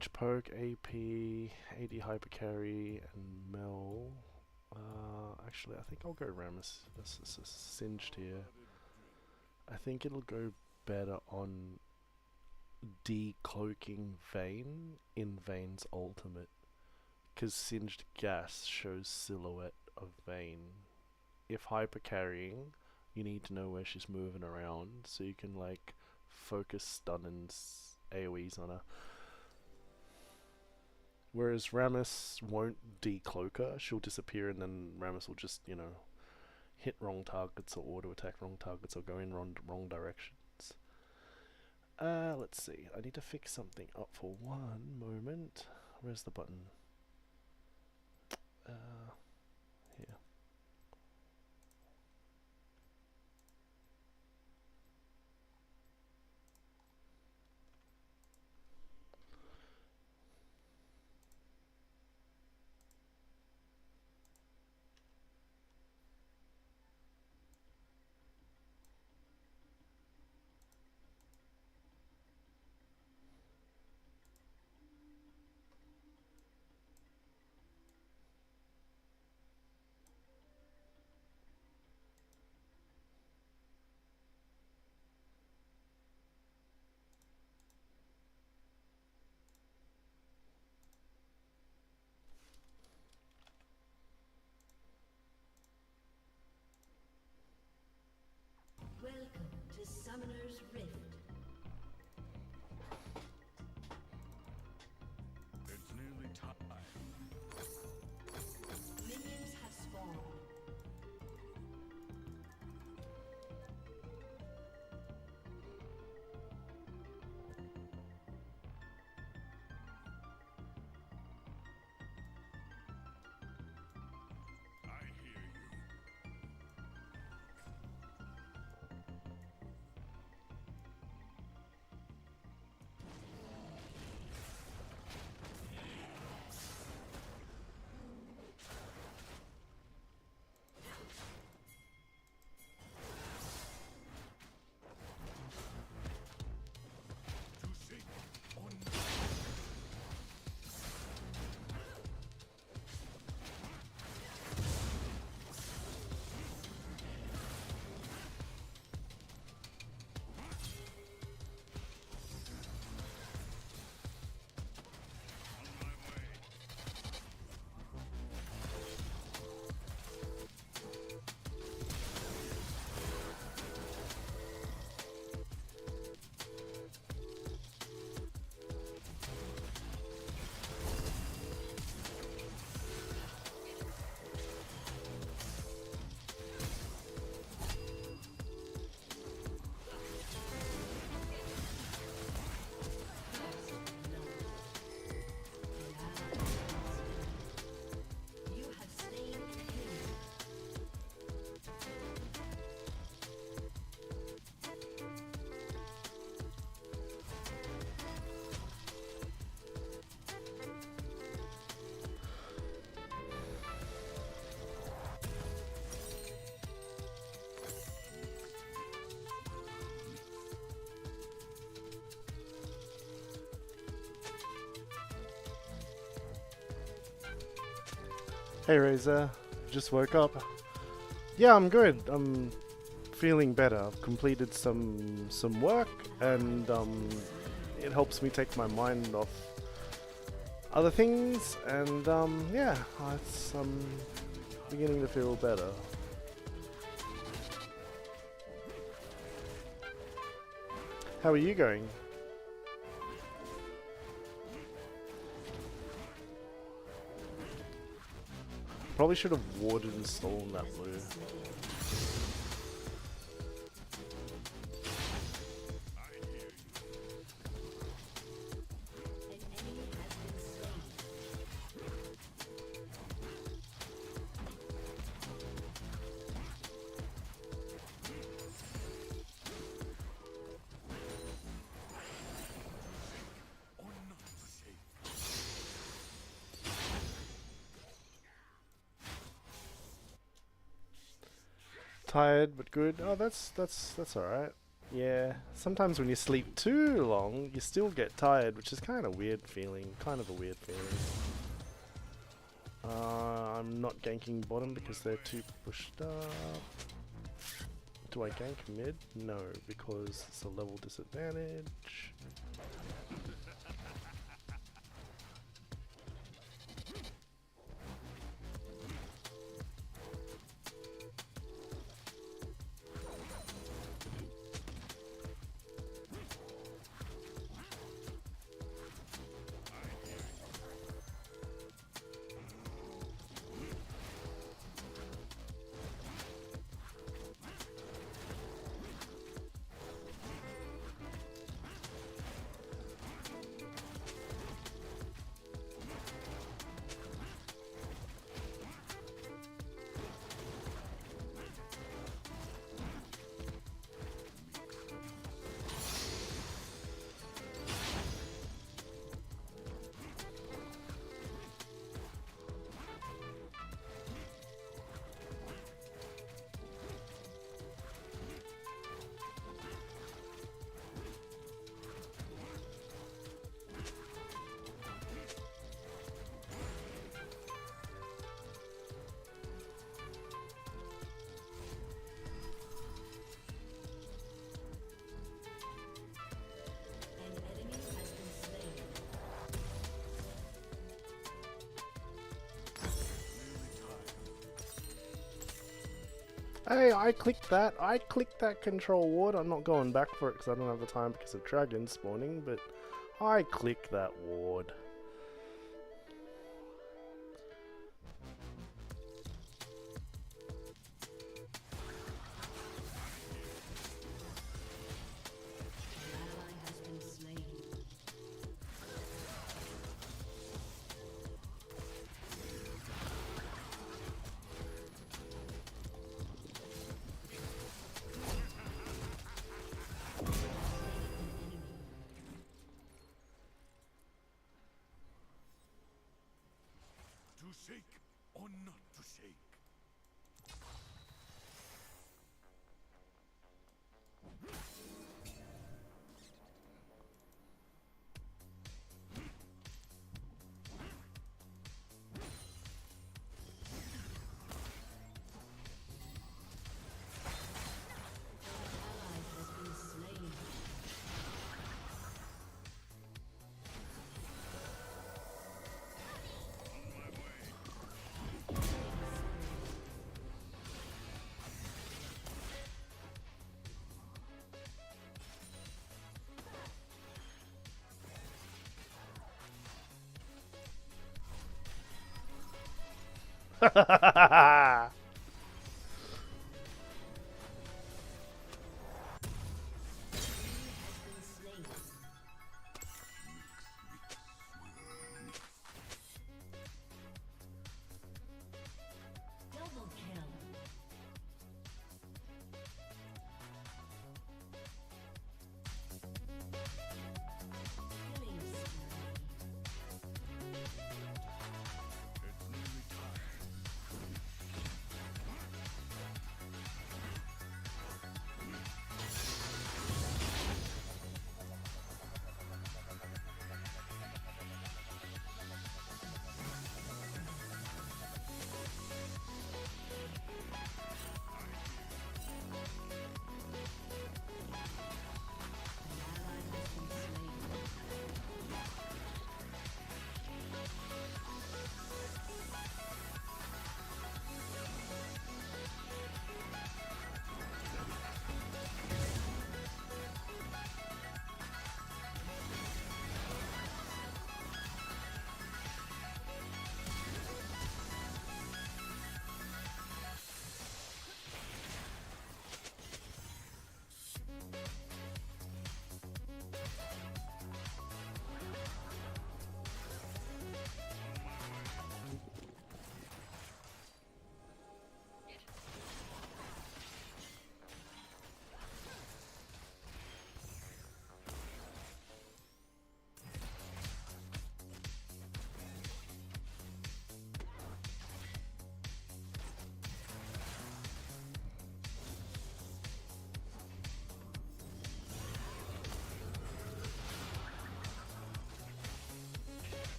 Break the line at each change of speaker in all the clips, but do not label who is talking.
range poke, AP, AD hyper carry, and Mel. Actually, I think I'll go Rammus. This is singed here. I think it'll go better on decloaking Vayne in Vayne's ultimate, because Singed Gas shows silhouette of Vayne. If hyper carrying, you need to know where she's moving around so you can like focus stun and AoEs on her. Whereas Rammus won't decloak her, she'll disappear and then Rammus will just, you know, hit wrong targets or auto attack wrong targets or go in wrong directions. Let's see. I need to fix something up for one moment. Where's the button? Here.
Welcome to Summoner's Rift.
It's nearly time.
Minions have spawned.
I hear you. To seek on my way.
You have slain an enemy.
Hey Razor, just woke up. Yeah, I'm good. I'm feeling better. I've completed some work, and it helps me take my mind off other things. And yeah, it's beginning to feel better. How are you going? Probably should have warded and stolen that blue.
I hear you.
An enemy has been slain.
Or not safe.
Tired but good. Oh, that's all right. Yeah, sometimes when you sleep too long, you still get tired, which is kind of weird feeling. Kind of a weird feeling. I'm not ganking bottom because they're too pushed up. Do I gank mid? No, because it's a level disadvantage.
An enemy has been slain.
Hey, I clicked that. I clicked that control ward. I'm not going back for it because I don't have the time because of dragons spawning, but I clicked that ward.
An ally has been slain.
To shake or not to shake.
Ally has been slain. Has been slain. Double kill. Killing spree.
It's nearly time.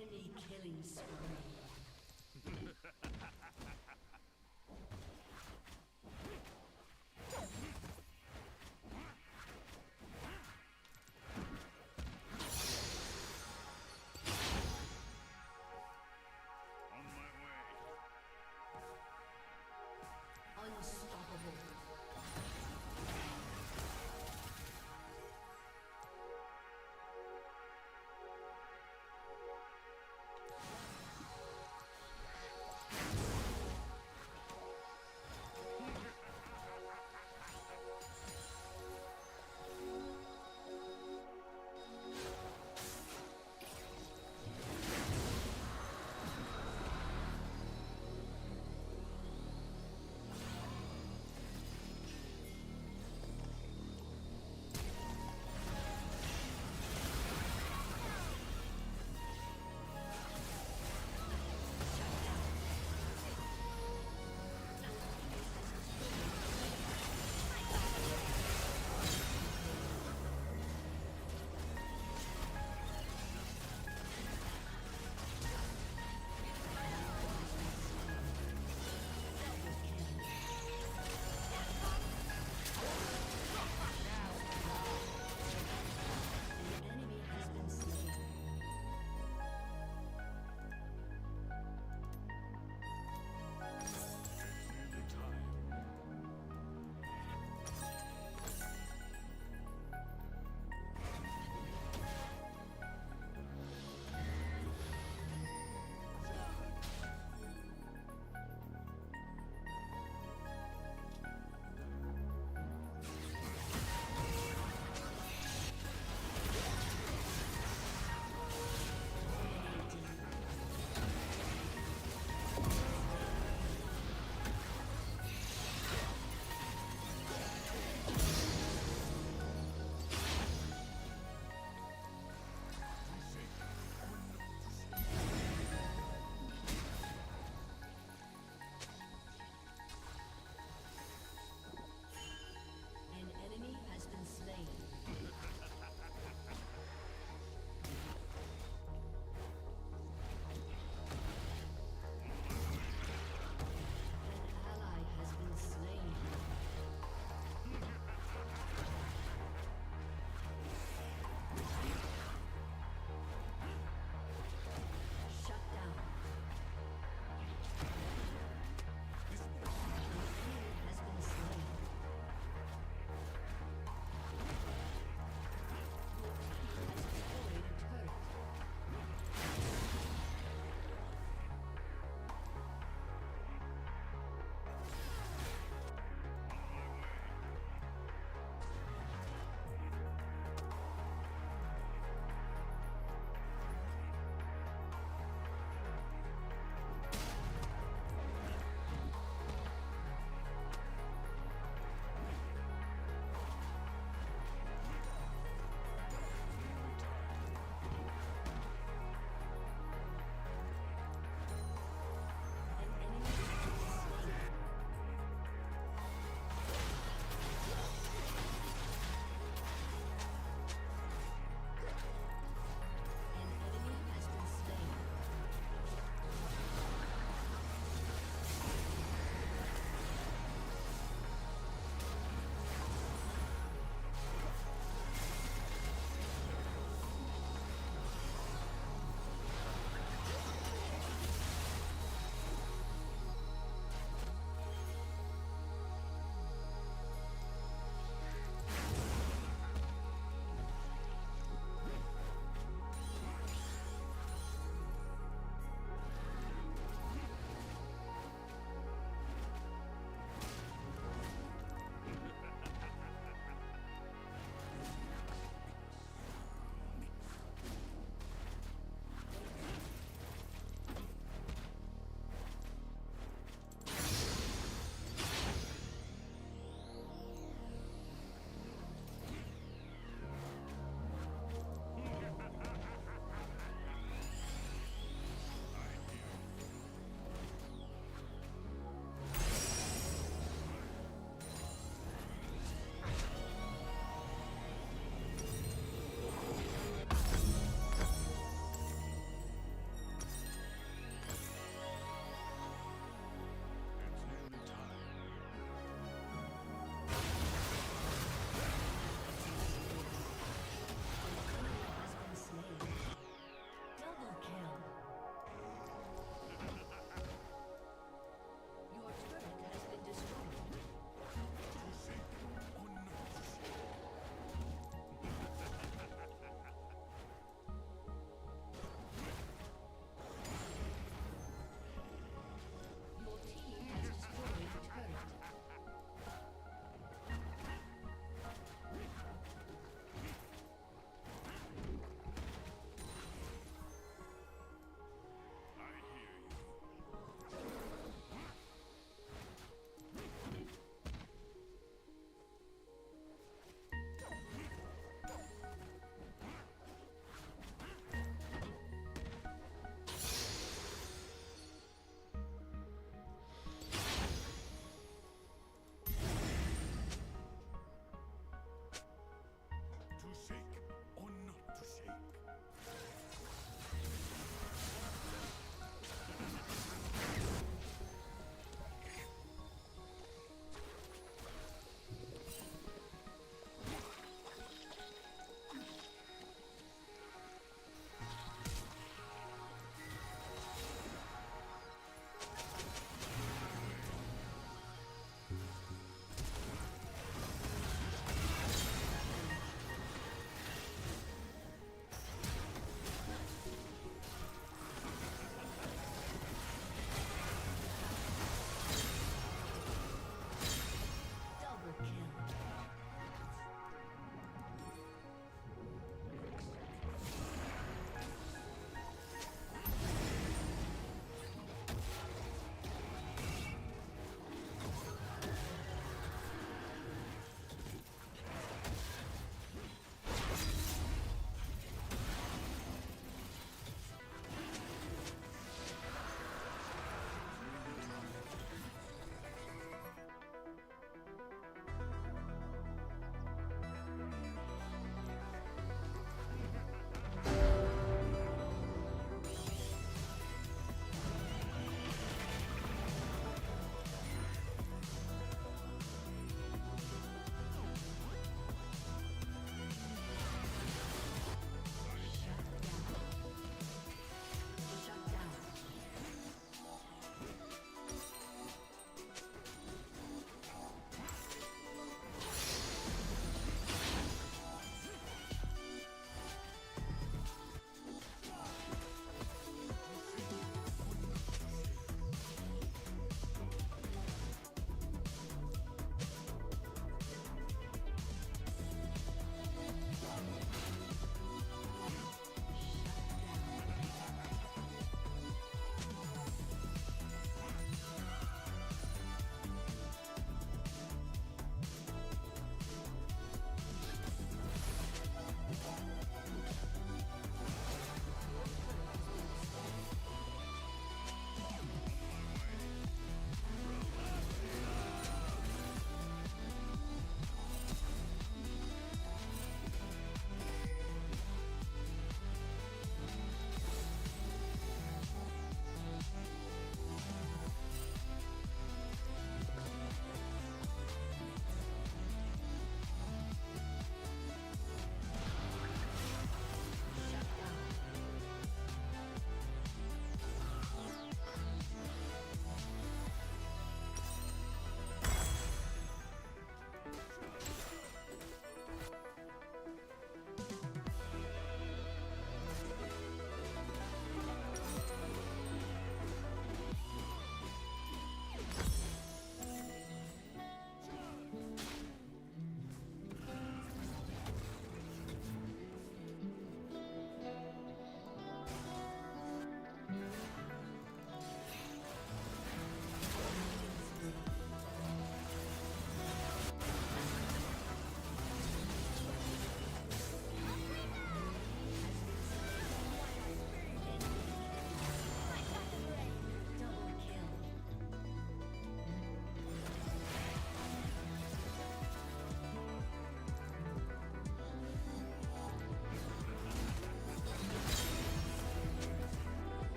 Enemy killing spree.
On my way.
Unstoppable.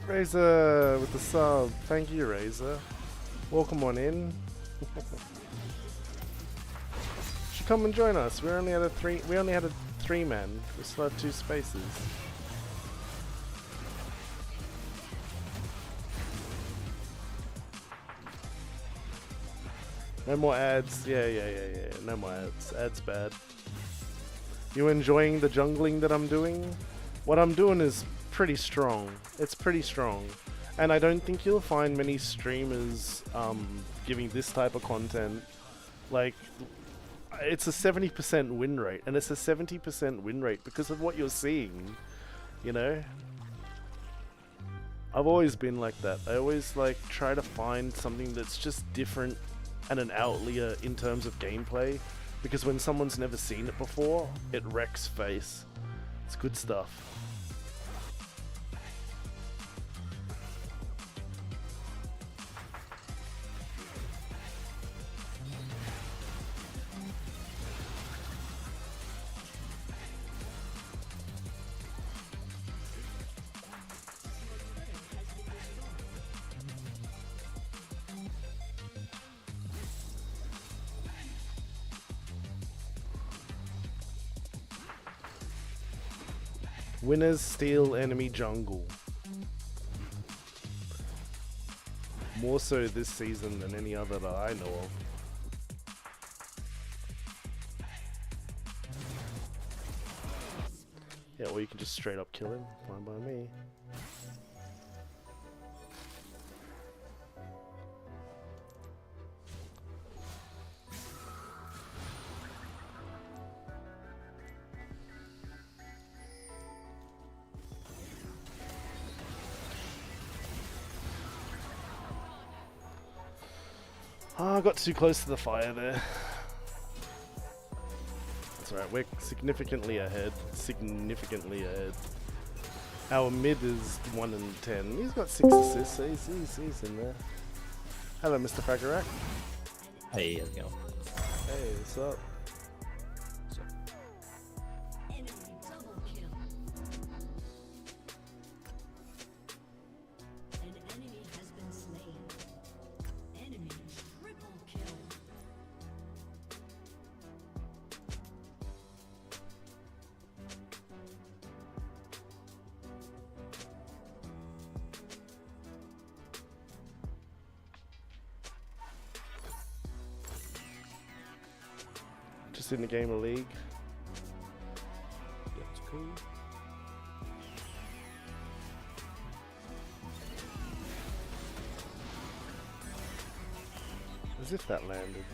Razor with the sub. Thank you, Razor. Welcome on in. Should come and join us. We only had a three man. We still had 2 spaces. No more ads. Yeah. No more ads. Ads bad. You enjoying the jungling that I'm doing? What I'm doing is pretty strong. It's pretty strong. And I don't think you'll find many streamers giving this type of content. Like, it's a 70% win rate. And it's a 70% win rate because of what you're seeing. You know? I've always been like that. I always like try to find something that's just different and an outlier in terms of gameplay. Because when someone's never seen it before, it wrecks face. It's good stuff. Winners steal enemy jungle. More so this season than any other that I know of. Yeah, or you can just straight up kill him. Fine by me. Oh, I got too close to the fire there. That's alright, we're significantly ahead. Significantly ahead. Our mid is 1 in 10. He's got 6 assists, so he's in there. Hello, Mr. Fagarak.
Hey, how's it going?
Hey, what's up?
Enemy double kill. An enemy has been slain. Enemy triple kill.
Just in the game of League.
That's cool.
As if that landed.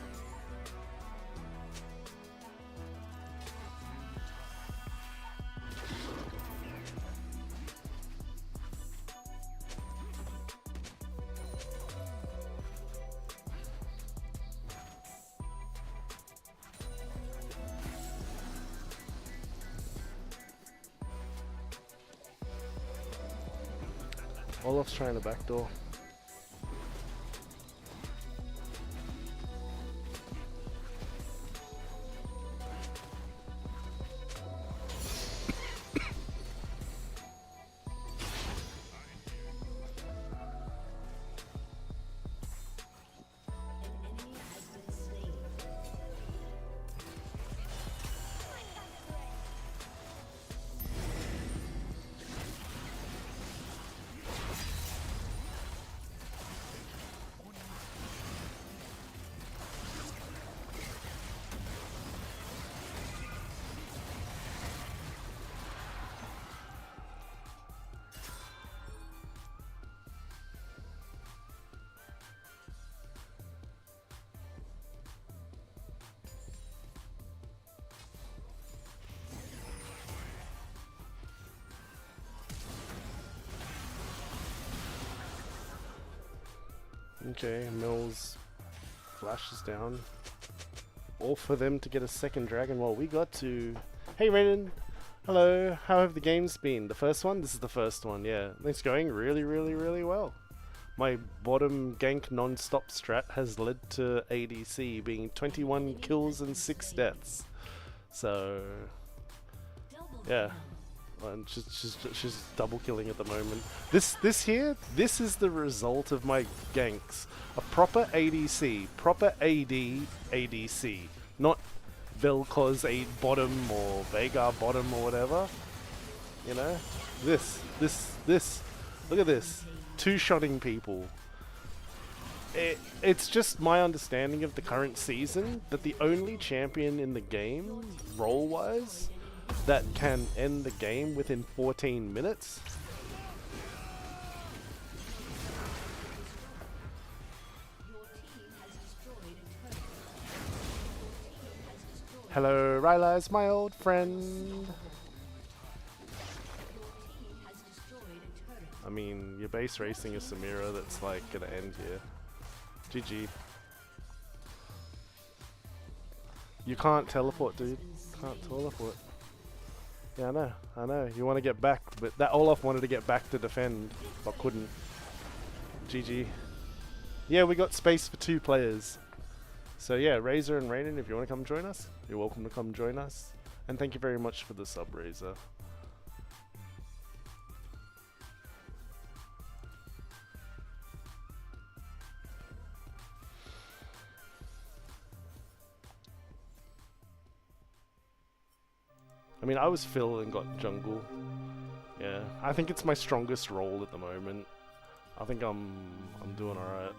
Olaf's trying to backdoor.
An enemy has been slain.
Okay, Mills flashes down. All for them to get a second dragon while we got to... Hey Raiden! Hello, how have the games been? The first one? This is the first one, yeah. It's going really, really, really well. My bottom gank non-stop strat has led to ADC being 21 kills and 6 deaths. So...
Double
yeah.
kill.
And she's double killing at the moment. This is the result of my ganks. A proper ADC, proper ADC, not Vel'Koz 8 bottom or Veigar bottom or whatever. You know, this. Look at this, two-shotting people. It's just my understanding of the current season that the only champion in the game, role-wise, that can end the game within 14 minutes. Hello, Rylas, my old friend. I mean, you're base racing a Samira that's like gonna end here. GG. You can't teleport, dude. Can't teleport. Yeah, I know. You want to get back, but that Olaf wanted to get back to defend, but couldn't. GG. Yeah, we got space for 2 players. So yeah, Razor and Raiden, if you want to come join us, you're welcome to come join us. And thank you very much for the sub, Razor. I mean, I was Phil and got jungle. Yeah, I think it's my strongest role at the moment. I think I'm doing alright.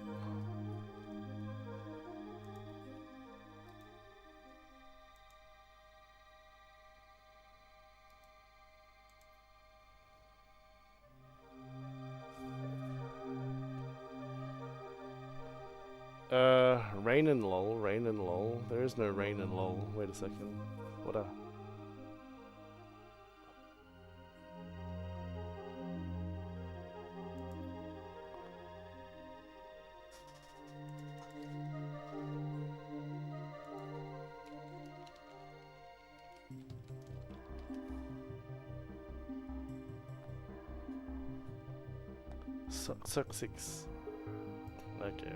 Rain and lol. There is no rain and lol. Wait a second. What a... Suck 6. Okay.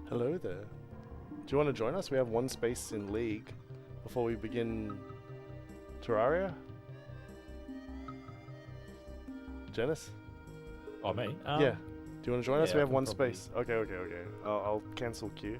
Hello there. Do you want to join us? We have 1 space in League before we begin Terraria. Janice?
Oh, me?
Yeah. Do you want to join us?
yeah,
We
I
have
can
1
probably-
space. Okay. I'll cancel queue.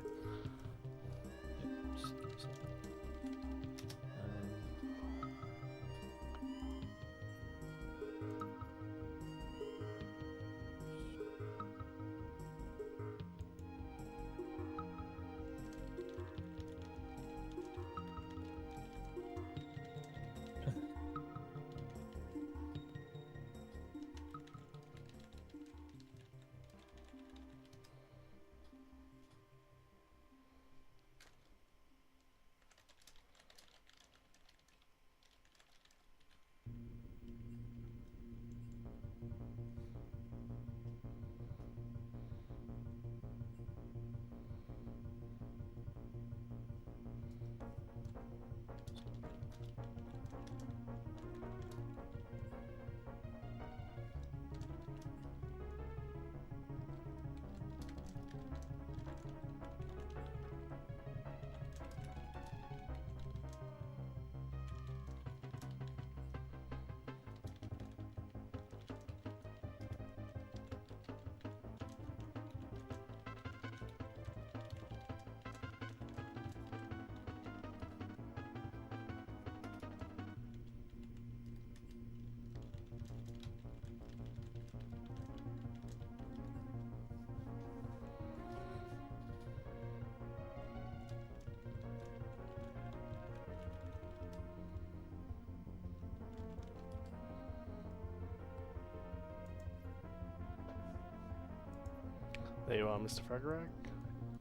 There you are, Mr. Fragarak.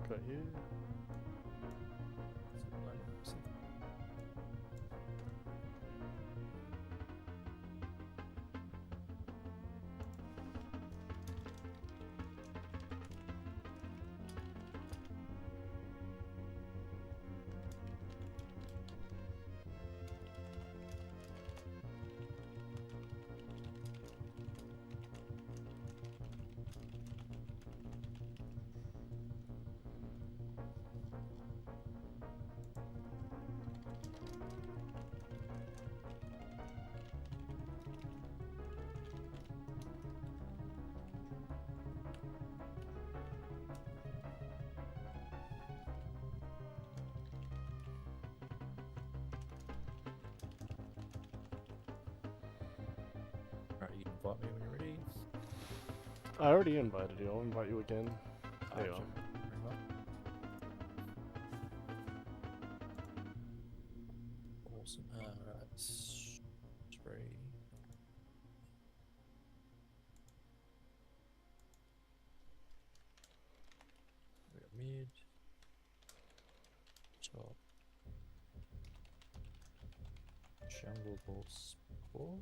Got you.
Alright, you can invite me when you're ready.
I already invited you. I'll invite you again. There you are.
Sure. Bring 'em up. Awesome. Alright. 3. We got mid. Top. Jungle Ball Sport.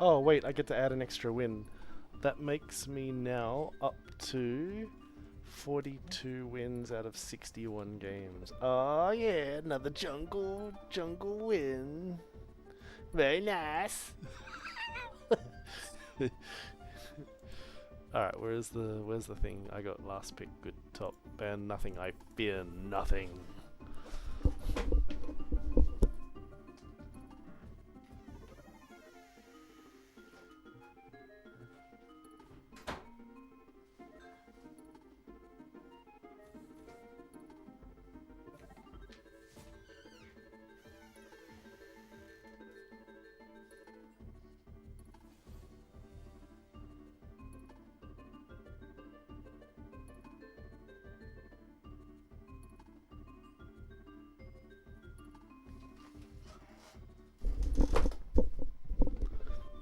Oh wait, I get to add an extra win. That makes me now up to 42 wins out of 61 games. Oh yeah, another jungle win. Very nice. Alright, where's the thing? I got last pick, good top, ban nothing, I fear nothing.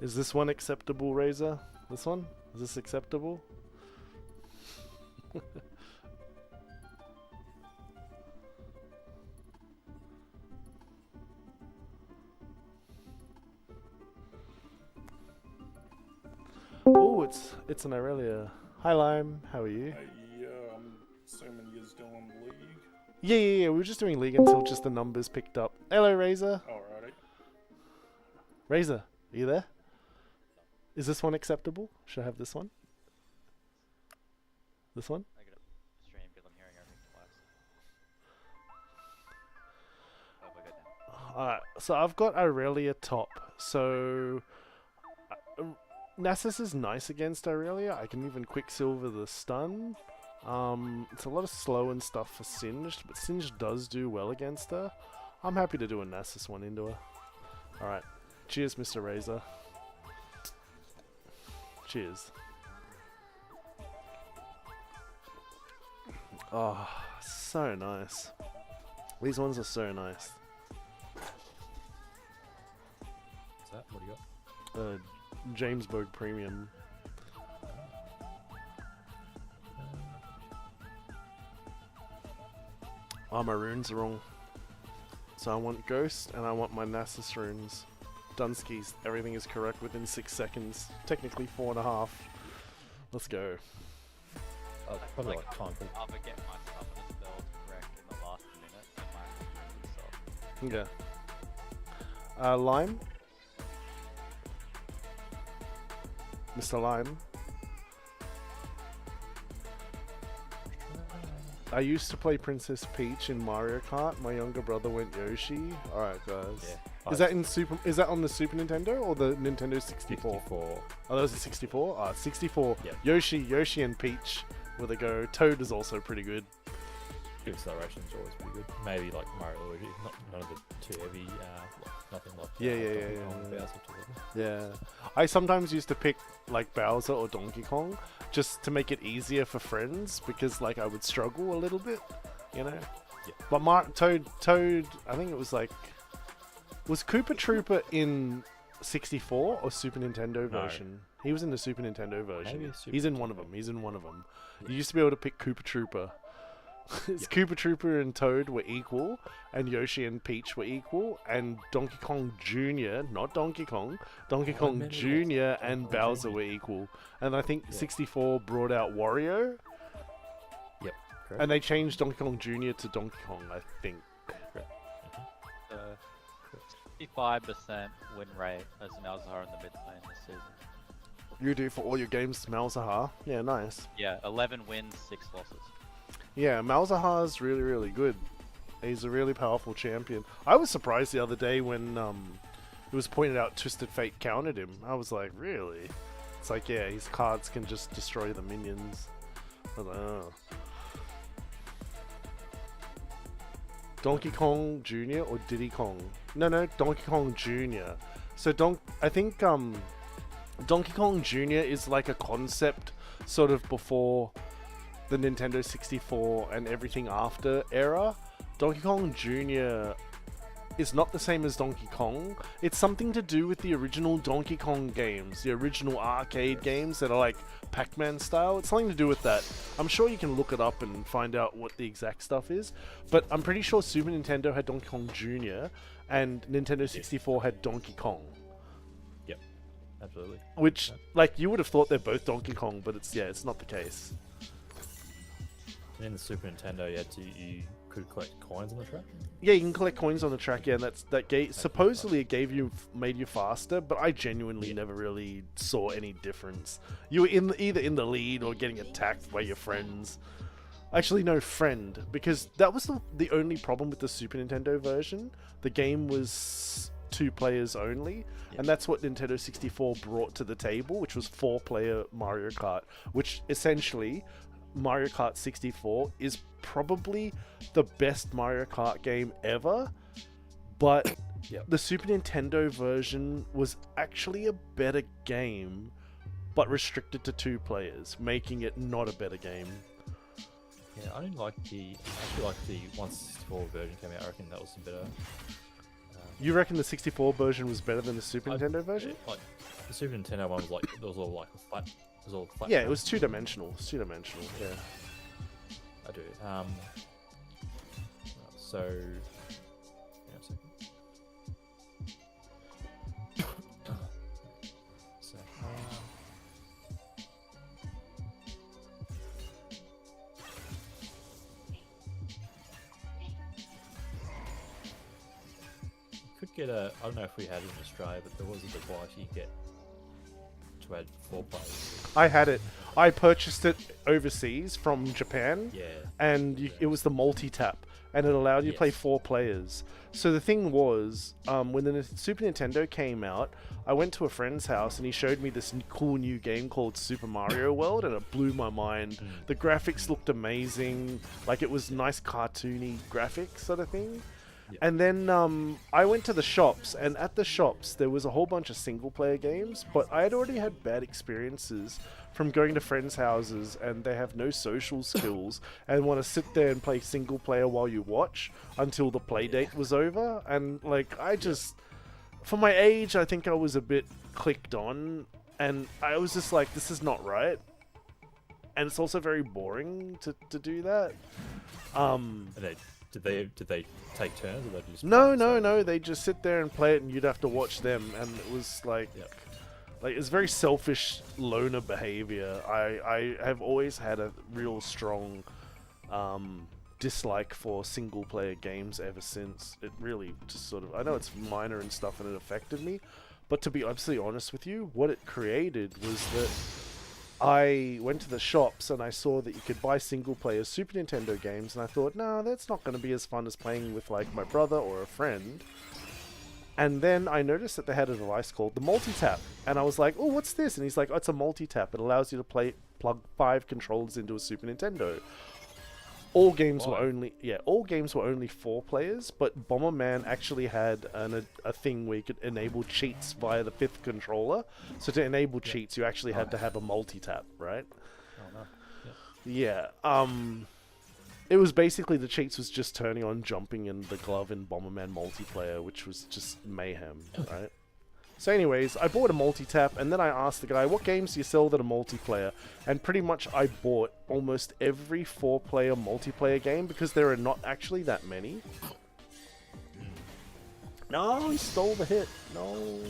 Is this one acceptable, Razor? This one? Is this acceptable? Oh, it's an Aurelia. Hi Lime, how are you?
I'm assuming you're still in the league.
Yeah. We were just doing league until just the numbers picked up. Hello, Razor.
Alrighty.
Razor, are you there? Is this one acceptable? Should I have this one? This one?
I gotta stream because I'm hearing everything twice. Oh, we're good now.
Alright, so I've got Aurelia top. So Nasus is nice against Aurelia. I can even Quicksilver the stun. It's a lot of slow and stuff for Singed, but Singed does do well against her. I'm happy to do a Nasus one into her. Alright, cheers Mr. Razor. Cheers. Oh, so nice. These ones are so nice.
What's that? What do you got?
Jamesburg Premium. Oh, my runes are wrong. So I want Ghost and I want my Nasus runes. Dunskies, everything is correct within 6 seconds. Technically 4.5. Let's go.
Probably like time.
I'll get my summoner spells correct in the last minute and my itself.
Yeah. Lime? Mr. Lime? I used to play Princess Peach in Mario Kart. My younger brother went Yoshi. Alright guys.
Yeah.
Is that in Is that on the Super Nintendo or the Nintendo 64?
64.
Oh, that was a 64? Ah, 64.
Yeah.
Yoshi and Peach with a go. Toad is also pretty good.
Good acceleration is always pretty good. Maybe like Mario Luigi, none of the too heavy, nothing like
Yeah,
Donkey Kong,
yeah.
Bowser too heavy.
Yeah. I sometimes used to pick like Bowser or Donkey Kong just to make it easier for friends because like I would struggle a little bit, you know.
Yeah.
But Toad, I think it was like, was Koopa Trooper in 64 or Super Nintendo version? He was in the Super Nintendo version.
Maybe Super
He's in one of them. He's in one of them. You used to be able to pick Koopa Trooper. Koopa Trooper and Toad were equal, and Yoshi and Peach were equal, and Donkey Kong Jr., not Donkey Kong, Donkey Kong Jr. and Bowser were equal. And I think 64 brought out Wario,
Yep. Correct.
and they changed Donkey Kong Jr. to Donkey Kong, I think.
55% win rate as Malzahar in the mid lane this season.
You do for all your games, Malzahar. Yeah, nice.
Yeah, 11 wins, 6 losses.
Yeah, Malzahar's really, really good. He's a really powerful champion. I was surprised the other day when it was pointed out Twisted Fate countered him. I was like, really? It's like, yeah, his cards can just destroy the minions. I was like, oh. Donkey Kong Jr. or Diddy Kong? No, Donkey Kong Jr. So I think Donkey Kong Jr. is like a concept sort of before the Nintendo 64 and everything after era. Donkey Kong Jr. is not the same as Donkey Kong. It's something to do with the original Donkey Kong games, the original arcade games that are like Pac-Man style. It's something to do with that. I'm sure you can look it up and find out what the exact stuff is, but I'm pretty sure Super Nintendo had Donkey Kong Jr. and Nintendo 64 had Donkey Kong.
Yep. Absolutely.
Which, like, you would have thought they're both Donkey Kong, but it's not the case.
In the Super Nintendo, you could collect coins on the track.
Yeah, you can collect coins on the track. Yeah, and supposedly it made you faster, but I genuinely never really saw any difference. You were either in the lead or getting attacked by your friends. Actually, no, friend, because that was the only problem with the Super Nintendo version. The game was 2 players only, and that's what Nintendo 64 brought to the table, which was 4-player Mario Kart, which essentially Mario Kart 64 is probably the best Mario Kart game ever, but the Super Nintendo version was actually a better game, but restricted to 2 players, making it not a better game.
Yeah, I actually like the 164 version came out. I reckon that was a better.
You reckon the 64 version was better than the Super Nintendo version?
Like the Super Nintendo one was like it was all like flat. It was all flat.
Yeah, it was two-dimensional. Yeah.
I do. So, yeah, a second. So, you could get a. I don't know if we had it in Australia, but there was a device you get to add 4 players.
I had it. I purchased it overseas from Japan,
Yeah.
and it was the multi-tap, and it allowed you to play 4 players. So the thing was, when the Super Nintendo came out, I went to a friend's house, and he showed me this cool new game called Super Mario World, and it blew my mind. The graphics looked amazing, like it was nice cartoony graphics sort of thing. And then I went to the shops, and at the shops there was a whole bunch of single-player games, but I had already had bad experiences from going to friends' houses, and they have no social skills and want to sit there and play single-player while you watch until the play date was over. And like, I just, for my age, I think I was a bit clicked on, and I was just like, this is not right. And it's also very boring to do that.
Did they take turns, or they just
No. They just sit there and play it, and you'd have to watch them. And it was like it's very selfish loner behavior. I have always had a real strong dislike for single player games ever since. It really just sort of, I know it's minor and stuff, and it affected me, but to be absolutely honest with you, what it created was that I went to the shops and I saw that you could buy single-player Super Nintendo games, and I thought, no, that's not going to be as fun as playing with, like, my brother or a friend. And then I noticed that they had a device called the multi-tap, and I was like, oh, what's this? And he's like, oh, it's a multi-tap. It allows you to plug 5 controllers into a Super Nintendo. all games were
Why?
only 4 players, but Bomberman actually had a thing where you could enable cheats via the 5th controller. So to enable cheats, you actually had to have a multi-tap, right?
Oh no. Yeah.
Yeah. It was basically the cheats was just turning on jumping in the glove in Bomberman multiplayer, which was just mayhem, right? So anyways, I bought a multi-tap, and then I asked the guy, what games do you sell that are multiplayer? And pretty much I bought almost every 4-player multiplayer game, because there are not actually that many. No, he stole the hit. No.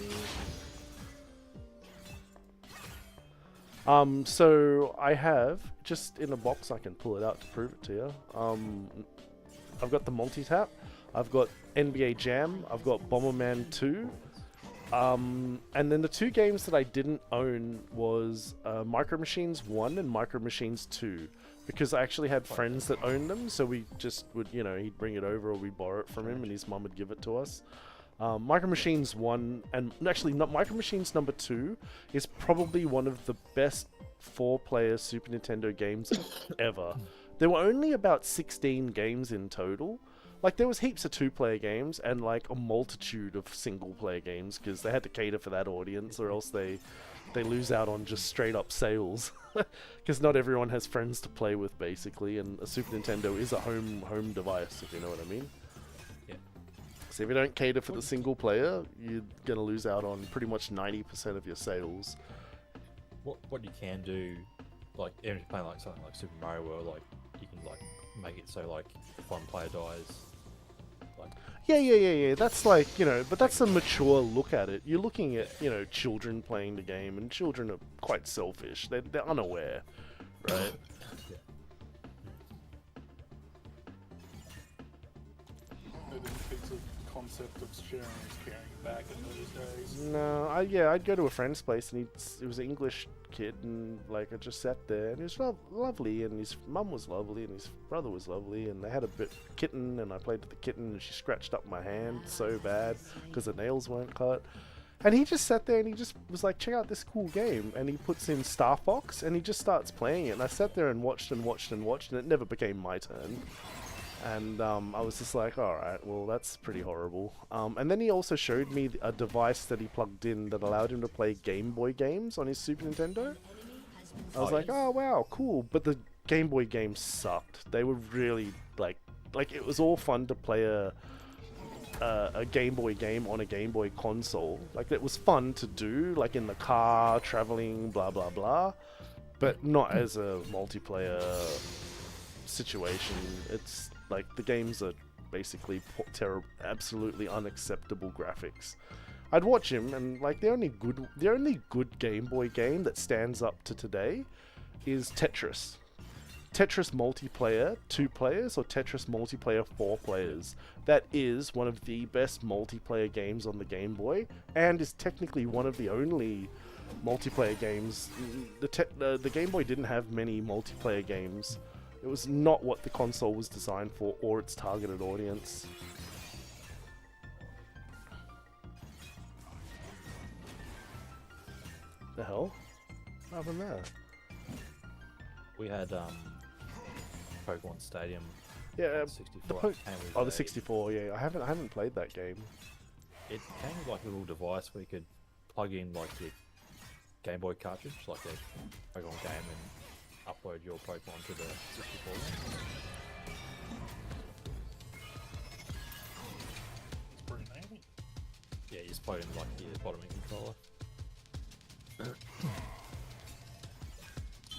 So I have, just in a box, I can pull it out to prove it to you. I've got the multi-tap, I've got NBA Jam, I've got Bomberman 2, and then the 2 games that I didn't own was Micro Machines 1 and Micro Machines 2, because I actually had friends that owned them, so we just would, you know, he'd bring it over or we'd borrow it from him and his mum would give it to us. Micro Machines 1, and actually not Micro Machines number 2, is probably one of the best 4-player Super Nintendo games ever. There were only about 16 games in total. Like, there was heaps of 2-player games and like a multitude of single-player games, because they had to cater for that audience, or else they lose out on just straight up sales. Because not everyone has friends to play with, basically, and a Super Nintendo is a home device, if you know what I mean. So if you don't cater for the single player, you're gonna lose out on pretty much 90% of your sales.
What you can do, like even if you're playing like something like Super Mario World, like you can like make it so like if one player dies, like
Yeah. That's like, you know, but that's a mature look at it. You're looking at, you know, children playing the game, and children are quite selfish. They're unaware, right?
yeah.
They didn't fix the concept of sharing is caring back in those days.
No, I'd go to a friend's place, and he was an English kid, and like I just sat there, and he was lovely, and his mum was lovely, and his brother was lovely, and they had a kitten, and I played with the kitten, and she scratched up my hand so bad because the nails weren't cut. And he just sat there and he just was like, check out this cool game. And he puts in Star Fox and he just starts playing it. And I sat there and watched, and it never became my turn. And I was just like, alright, well, that's pretty horrible. And then he also showed me a device that he plugged in that allowed him to play Game Boy games on his Super Nintendo. I was like, oh, wow, cool. But the Game Boy games sucked. They were really, like it was all fun to play a Game Boy game on a Game Boy console. Like, it was fun to do, like in the car, traveling, blah, blah, blah. But not as a multiplayer situation. It's like the games are basically absolutely unacceptable graphics. I'd watch him, and like the only good Game Boy game that stands up to today is Tetris. Tetris multiplayer 2 players or Tetris multiplayer 4 players. That is one of the best multiplayer games on the Game Boy, and is technically one of the only multiplayer games. The Game Boy didn't have many multiplayer games. It was not what the console was designed for or its targeted audience. The hell? What happened there?
We had Pokemon Stadium.
Yeah,
64.
the 64. Yeah, I haven't played that game.
It came with like a little device where you could plug in like your Game Boy cartridge, like a Pokemon game, and upload your Pokemon to the 64.
It's pretty handy.
Yeah, you just plug in like your bottoming controller.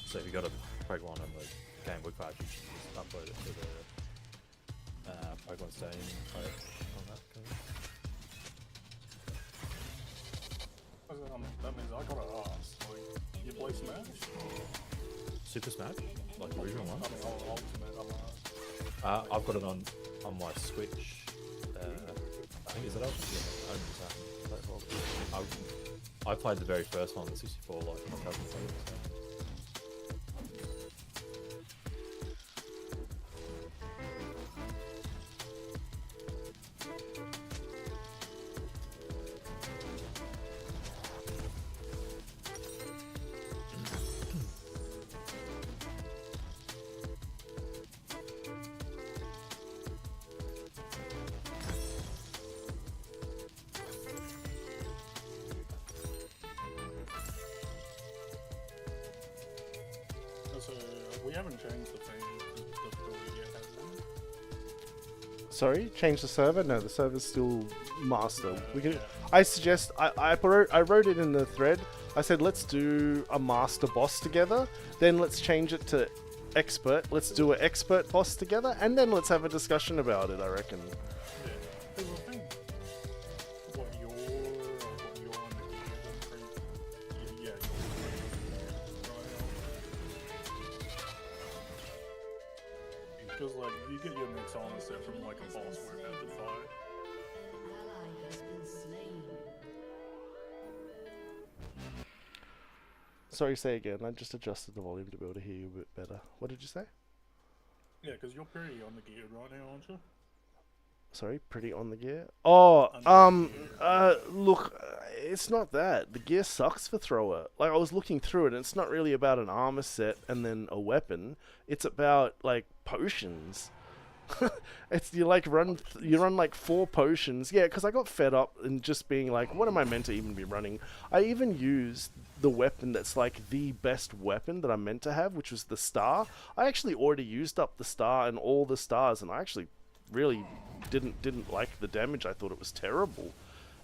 So if you got a Pokemon on the Game Boy cartridge, you just upload it to the Pokemon Stadium and play it on that.
That means I gotta ask, like, you play Smash?
Super Smash, like the original one.
I mean, Ultimate, I'm asked.
I've got it on my Switch. I think is it Ultimate? Yeah, I played the very first one on the 64, like my cousin played it. So.
So we haven't changed the thing difficulty yet, have we?
Sorry, change the server? No, the server's still master. We can. I suggest I wrote it in the thread. I said let's do a master boss together. Then let's change it to expert. Let's do an expert boss together, and then let's have a discussion about it. I reckon.
Yeah. Because I think what you're on the gear, yeah, because like you get your next honor set from like a boss we're about to fight.
An ally has been slain.
Sorry, say again. I just adjusted the volume to be able to hear you a bit better. What did you say?
Yeah, because you're pretty on the gear right now, aren't you?
Sorry, pretty on the gear. Oh,
On the gear.
look, it's not that. The gear sucks for thrower. Like I was looking through it, and it's not really about an armor set and then a weapon. It's about like potions. It's you run like 4 potions. Yeah, because I got fed up and just being like, what am I meant to even be running? I even used the weapon that's like the best weapon that I'm meant to have, which was the star. I actually already used up the star and all the stars, and I actually really didn't like the damage. I thought it was terrible.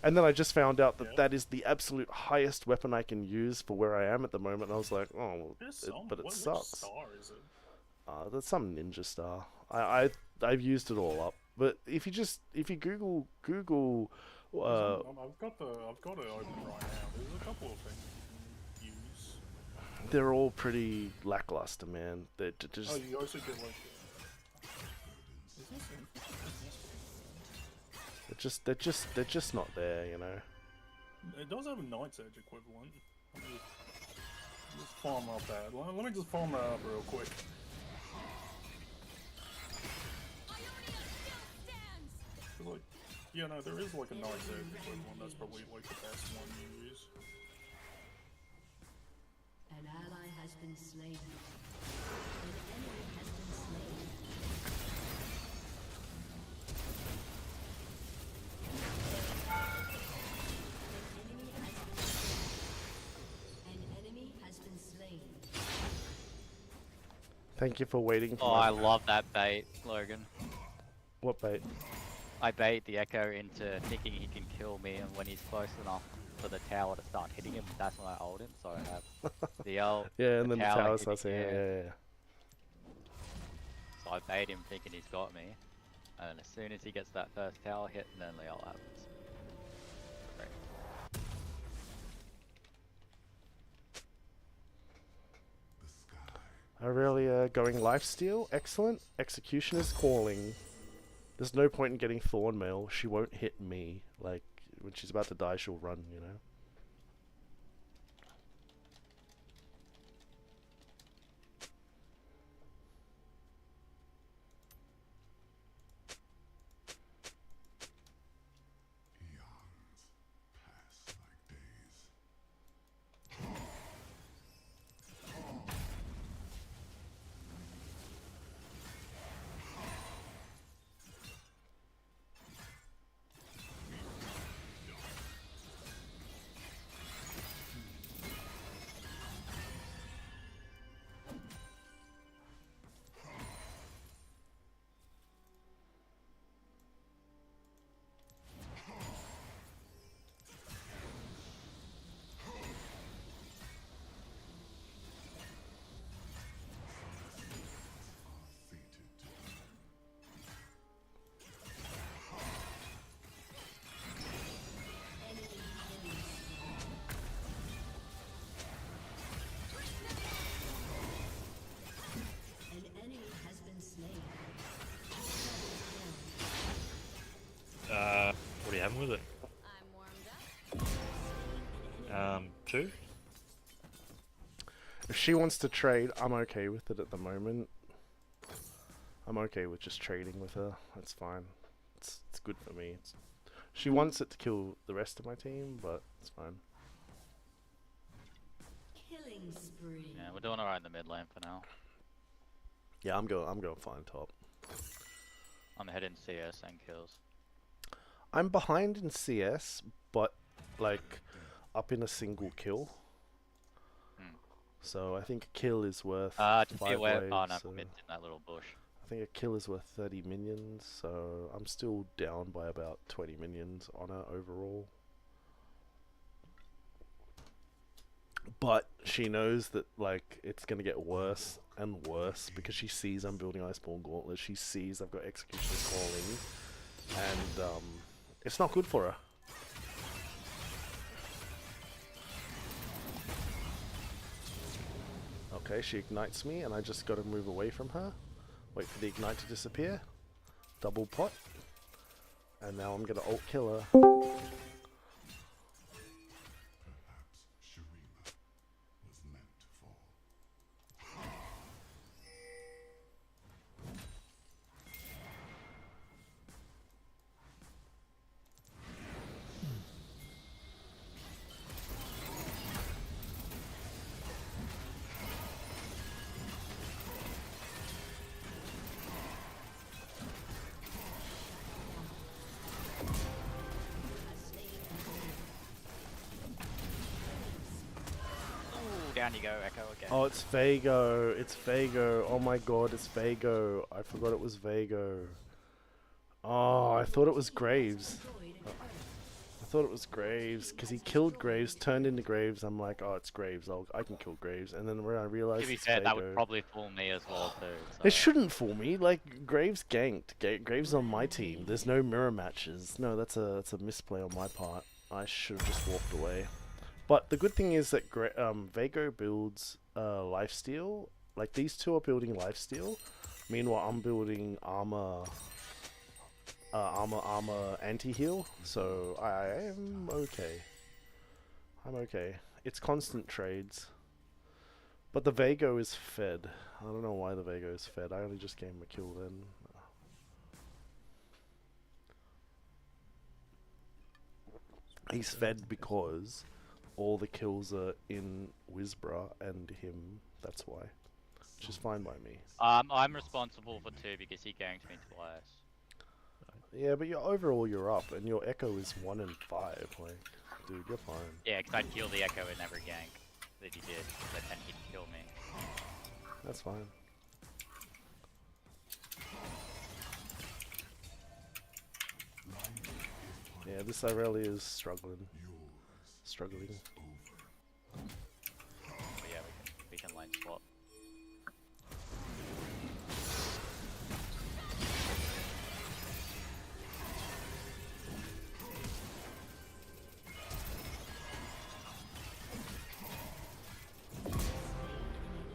And then I just found out that that is the absolute highest weapon I can use for where I am at the moment. And I was like, oh, but it
Which
sucks.
star is it?
That's some ninja star. I've used it all up. But if you Google
I've got it open right now. There's a couple of things you can use.
they're all pretty lackluster, man. They're just
Oh, you also get like. Is this
they're just not there, you know.
It does have a Knight's Edge equivalent. Let me just farm up that. Let me just farm that up real quick. Like, yeah, no, there is like a Knight's Edge equivalent. That's probably like the best one you use.
An ally has been slain. An enemy has been slain. An enemy has been slain.
Thank you for waiting for
Oh,
my...
I love that bait, Logan.
What bait?
I bait the Echo into thinking he can kill me, and when he's close enough for the tower to start hitting him, that's when I ult him. So I have the ult.
Yeah, and then the tower
hitting
starts saying,
him.
yeah.
So I bait him thinking he's got me, and then as soon as he gets that first tower hit, then the ult happens. Great.
Aurelia going lifesteal, excellent. Execution is calling. There's no point in getting Thorn Mail. She won't hit me. Like, when she's about to die, she'll run, you know?
An enemy has been slain.
What are you having with it?
I'm warmed up.
2?
If she wants to trade, I'm okay with it at the moment. I'm okay with just trading with her. That's fine. It's good for me. She wants it to kill the rest of my team, but it's fine.
Killing spree.
Yeah, we're doing alright in the mid lane for now.
Yeah, I'm going fine top.
I'm ahead in CS and kills.
I'm behind in CS, but like up in a single kill.
Hmm.
So I think a kill is worth
Just be
5
aware.
waves.
Oh no,
so
it's in that little bush.
I think a kill is worth 30 minions, so I'm still down by about 20 minions on her overall. But she knows that like it's gonna get worse and worse because she sees I'm building Iceborne Gauntlet. She sees I've got Executioner's Calling, and it's not good for her. Okay, she ignites me, and I just got to move away from her. Wait for the ignite to disappear. Double pot, and now I'm gonna ult kill her.
Shurima was meant to fall.
Ooh, down you go, Echo again.
Oh, it's Vago. It's Vago. Oh my god, it's Vago. I forgot it was Vago. Oh, I thought it was Graves. I thought it was Graves because he killed Graves, turned into Graves. I'm like, oh, it's Graves. I can kill Graves. And then when I realized
To be
it's
fair, that would
Vago-
probably fool me as well too. So.
It shouldn't fool me. Like Graves ganked. Graves on my team. There's no mirror matches. No, that's a misplay on my part. I should have just walked away. But the good thing is that Vago builds lifesteal. Like these two are building lifesteal. Meanwhile, I'm building armor anti-heal. So I am okay. I'm okay. It's constant trades. But the Vago is fed. I don't know why the Vago is fed. I only just gave him a kill then. He's fed because all the kills are in Wizbra and him. That's why. Which is fine by me.
I'm responsible for 2 because he ganked me twice.
Yeah, but overall you're up, and your Echo is 1 and 5. Like, dude, you're fine.
Yeah, because I'd kill the Echo in every gank that he did, but then he'd kill me.
That's fine. Yeah, this Irelia is struggling. Struggling.
But yeah, we can lane swap.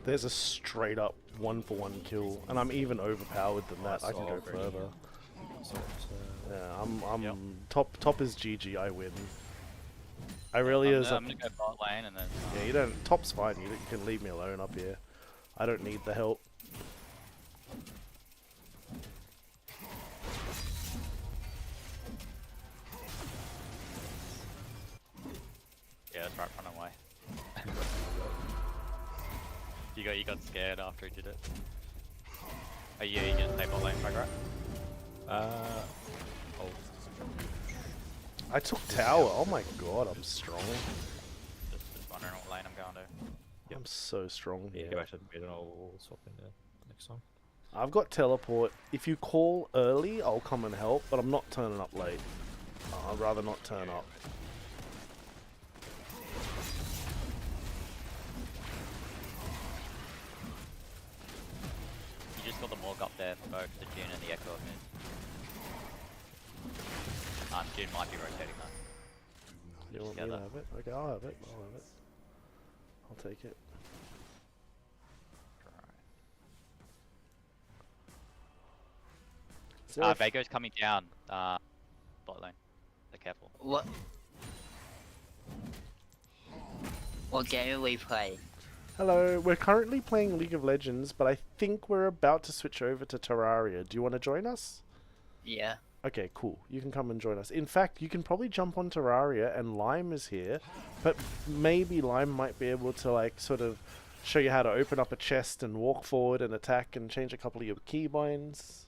There's a straight up 1-for-1 kill, and I'm even overpowered than that. I can go further. Yeah, I'm
Yep.
top is GG. I win. Irelia's
I'm gonna go bot lane and then.
Yeah, you don't. Top's fine. You can leave me alone up here. I don't need the help.
Yeah, that's right. Run away. You got scared after he did it. Are you gonna stay bot lane, right?
Oh,
I took tower. Oh my god, I'm strong.
Just wondering what lane I'm going to.
I'm so strong
yeah,
here.
go back to the mid and I'll swap in there next time.
I've got teleport. If you call early, I'll come and help, but I'm not turning up late. I'd rather not turn up.
You just got the morgue up there for both the June and the Echo of mid. June might be rotating though.
You want me to have it? Okay, I'll have it. I'll have it. I'll take it. Is there a
Vago's coming down. Bot lane. So careful.
What game are we playing?
Hello, we're currently playing League of Legends, but I think we're about to switch over to Terraria. Do you want to join us?
Yeah.
Okay, cool. You can come and join us. In fact, you can probably jump on Terraria, and Lime is here, but maybe Lime might be able to, like, sort of show you how to open up a chest and walk forward and attack and change a couple of your keybinds.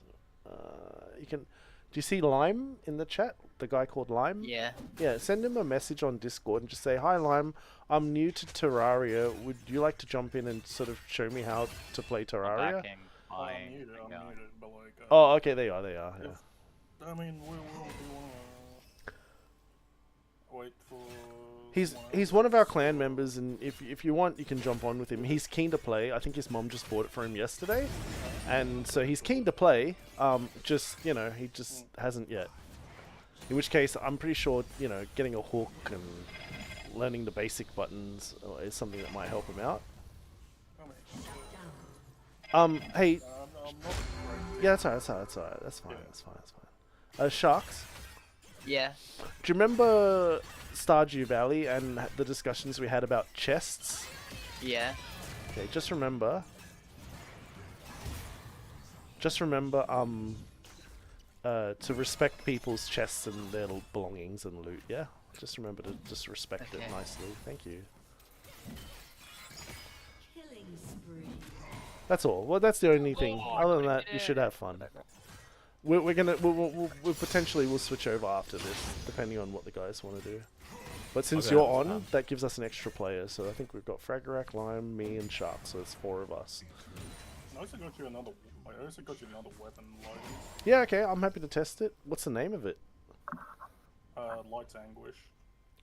You can... Do you see Lime in the chat? the guy called Lime.
Yeah.
Yeah, send him a message on Discord and just say, "Hi Lime, I'm new to Terraria. Would you like to jump in and sort of show me how to play
I'm
Terraria?"
backing
I'm
my
muted,
thing
I'm
going.
muted, but like.
Oh, okay, they are. Yeah.
I mean, we wanna wait for. someone
He's
else?
one of our clan members, and if you want, you can jump on with him. He's keen to play. I think his mom just bought it for him yesterday, and so he's keen to play. Just he just hasn't yet. In which case, I'm pretty sure getting a hook and learning the basic buttons is something that might help him out.
I mean,
Hey,
I'm not great.
yeah, that's alright. That's fine. Sharks.
Yeah.
Do you remember Stardew Valley and the discussions we had about chests?
Yeah.
Okay, just remember, to respect people's chests and their belongings and loot, yeah? Just remember to just respect it
Okay.
nicely. Thank you.
Killing spree.
That's all. Well, that's the only thing. Other than that, you should have fun. We'll potentially we'll switch over after this, depending on what the guys want to do. But since
Okay.
you're on, that gives us an extra player. So I think we've got Fraggerack, Lime, me, and Shark. So it's 4 of us.
I also got you another. I also got you another weapon, Logan.
Yeah, okay. I'm happy to test it. What's the name of it?
Light's Anguish.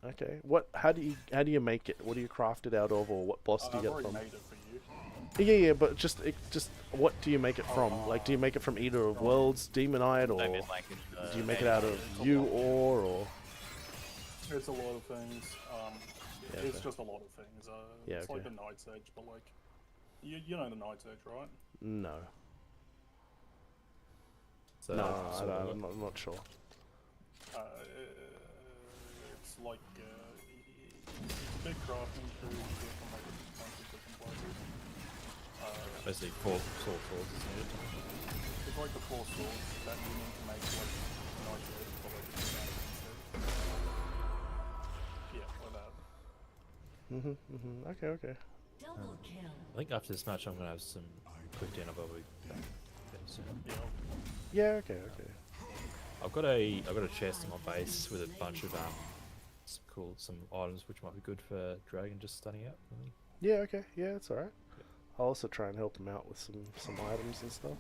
Okay. How do you make it? What do you craft it out of, or what boss do you
I've
get
already
from?
made it for you.
Yeah, but just what do you make it from? Like, do you make it from Eater of Worlds, Demonite, or
Maybe it's like
do you make it out of you or?
It's a lot of things.
Yeah,
It's
okay.
just a lot of things.
Yeah,
It's like
okay.
the Night's Edge, but like, you know the Night's Edge, right?
No.
So,
No,
sort of
I'm not sure.
It's like it's a big crafting tree you get from like a bunch of different places.
basically 4 swords is needed.
It's like the 4 swords that you need to make like Night's Edge, but like it's not instead. Yeah, like that.
Okay.
Double kill.
I think after this match I'm gonna have some quick dinner, but we'll be back fairly soon.
Yeah.
Yeah, okay.
I've got a chest in my base with a bunch of some items which might be good for Dragon just stunning out. I think.
Yeah, okay. Yeah, it's alright. I'll also try and help him out with some items and stuff.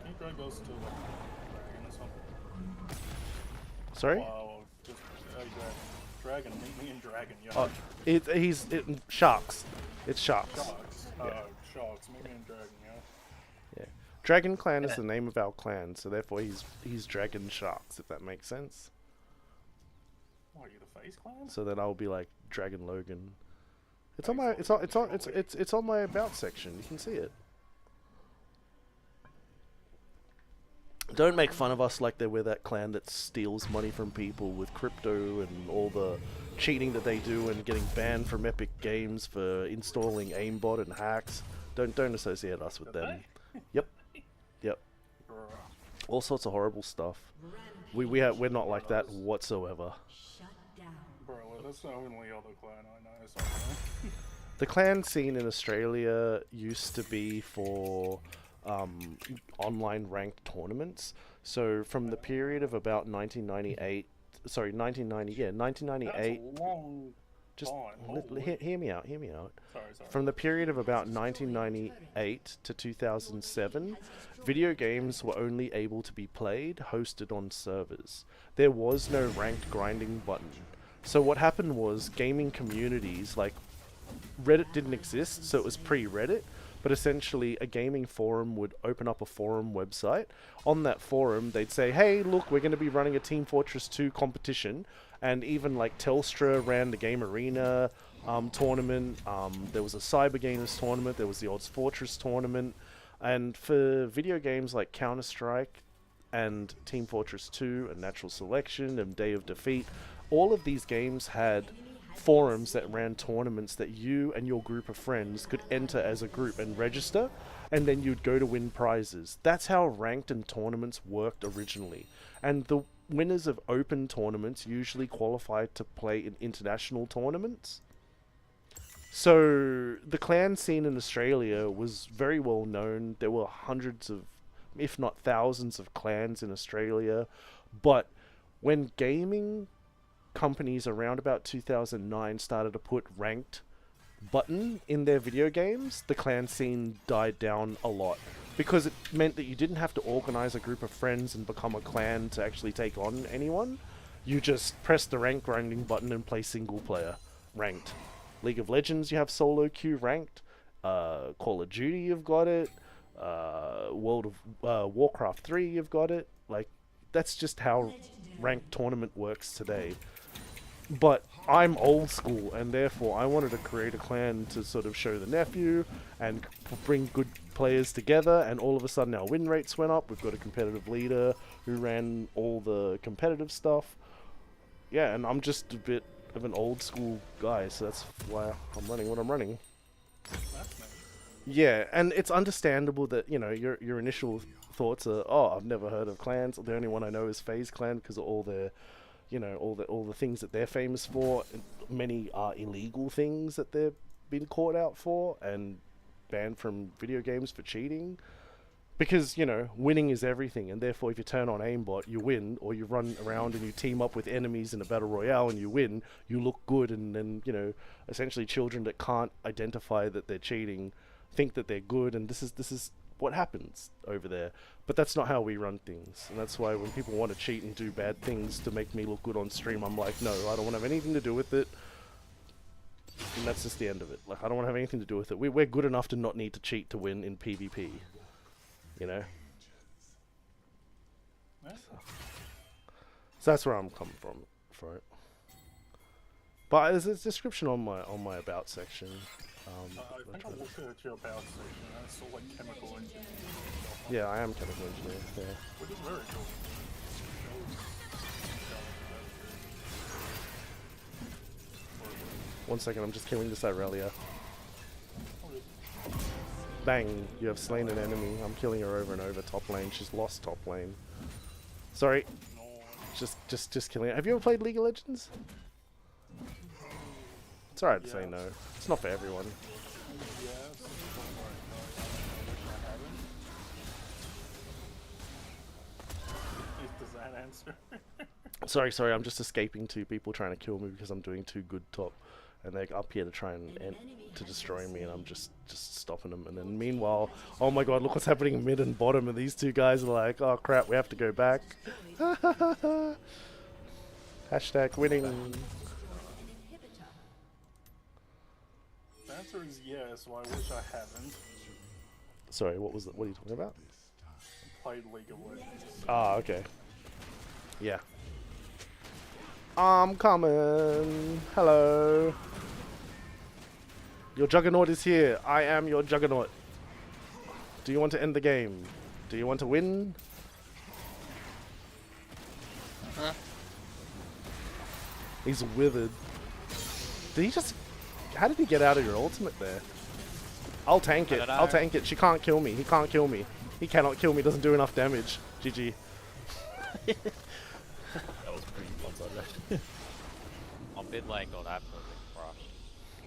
Can you drag those to like dragon or something?
Sorry?
Wow, just dragon, me and dragon, yeah.
Oh, sharks. It's sharks.
Sharks.
Yeah.
Sharks, me and dragon, yeah.
Yeah. Dragon Clan is the name of our clan, so therefore he's Dragon Sharks, if that makes sense.
What are you, the Face Clan?
So then I'll be like Dragon Logan. It's on my about section. You can see it. Don't make fun of us like we're that clan that steals money from people with crypto and all the cheating that they do and getting banned from Epic Games for installing aimbot and hacks. Don't associate us with them. Yep.
Bruh.
All sorts of horrible stuff. We're not like that whatsoever.
Shut down.
Bro, that's the only other clan I know. So
The clan scene in Australia used to be for online ranked tournaments. So from the period of about 1998, sorry, 1998.
that's a long
Just
time.
hear me out.
Sorry.
From the period of about 1998 to 2007, video games were only able to be played hosted on servers. There was no ranked grinding button. So what happened was gaming communities, like Reddit didn't exist, so it was pre-Reddit, but essentially a gaming forum would open up a forum website. On that forum, they'd say, hey, look, we're going to be running a Team Fortress 2 competition, and even like Telstra ran the Game Arena tournament, there was a Cyber Gamers tournament, there was the Odds Fortress tournament, and for video games like Counter-Strike and Team Fortress 2 and Natural Selection and Day of Defeat, all of these games had forums that ran tournaments that you and your group of friends could enter as a group and register, and then you'd go to win prizes. That's how ranked and tournaments worked originally. And the winners of open tournaments usually qualified to play in international tournaments. So the clan scene in Australia was very well known. There were hundreds of, if not thousands of clans in Australia. But when gaming companies around about 2009 started to put ranked button in their video games, the clan scene died down a lot. Because it meant that you didn't have to organize a group of friends and become a clan to actually take on anyone. You just press the rank grinding button and play single player ranked. League of Legends, you have solo queue ranked. Call of Duty, you've got it. World of Warcraft 3, you've got it. Like, that's just how ranked tournament works today. But I'm old school, and therefore I wanted to create a clan to sort of show the nephew and bring good players together, and all of a sudden our win rates went up. We've got a competitive leader who ran all the competitive stuff. Yeah, and I'm just a bit of an old school guy, so that's why I'm running what I'm running.
That's nice.
Yeah, and it's understandable that, you know, your initial thoughts are, oh, I've never heard of clans. The only one I know is FaZe Clan because of all their, you know, all the things that they're famous for. Many are illegal things that they've been caught out for and banned from video games for cheating. Because, you know, winning is everything, and therefore if you turn on aimbot, you win, or you run around and you team up with enemies in a battle royale and you win, you look good, and then, you know, essentially children that can't identify that they're cheating think that they're good, and this is what happens over there. But that's not how we run things, and that's why when people want to cheat and do bad things to make me look good on stream, I'm like, no, I don't want to have anything to do with it. And that's just the end of it. Like, I don't want to have anything to do with it. We're good enough to not need to cheat to win in PvP. You know?
Yeah.
So that's where I'm coming from for it. But there's a description on my about section.
I think I looked at your about section and I saw like chemical engineering.
Yeah, I am chemical engineer. Yeah.
Which is very cool.
One second, I'm just killing this Irelia. Bang! You have slain an enemy. I'm killing her over and over. Top lane. She's lost top lane. Sorry. Just killing her. Have you ever played League of Legends? It's alright to say no. It's not for everyone.
Yes. Does that answer?
Sorry. I'm just escaping two people trying to kill me because I'm doing too good top. And they're up here to try and to destroy me, and I'm just stopping them. And then meanwhile, oh my god, look what's happening mid and bottom, and these two guys are like, oh crap, we have to go back. Hashtag winning.
The answer is yes, so I wish I hadn't
Sorry, what was what are you talking about?
played League of Legends.
Ah, okay. Yeah. I'm coming. Hello. Your juggernaut is here. I am your juggernaut. Do you want to end the game? Do you want to win?
Huh?
He's withered. Did he just... How did he get out of your ultimate there? I'll tank it. I'll tank it. She can't kill me. He can't kill me. He cannot kill me. Doesn't do enough damage. GG.
That was pretty one-sided.
On mid lane got absolutely crushed.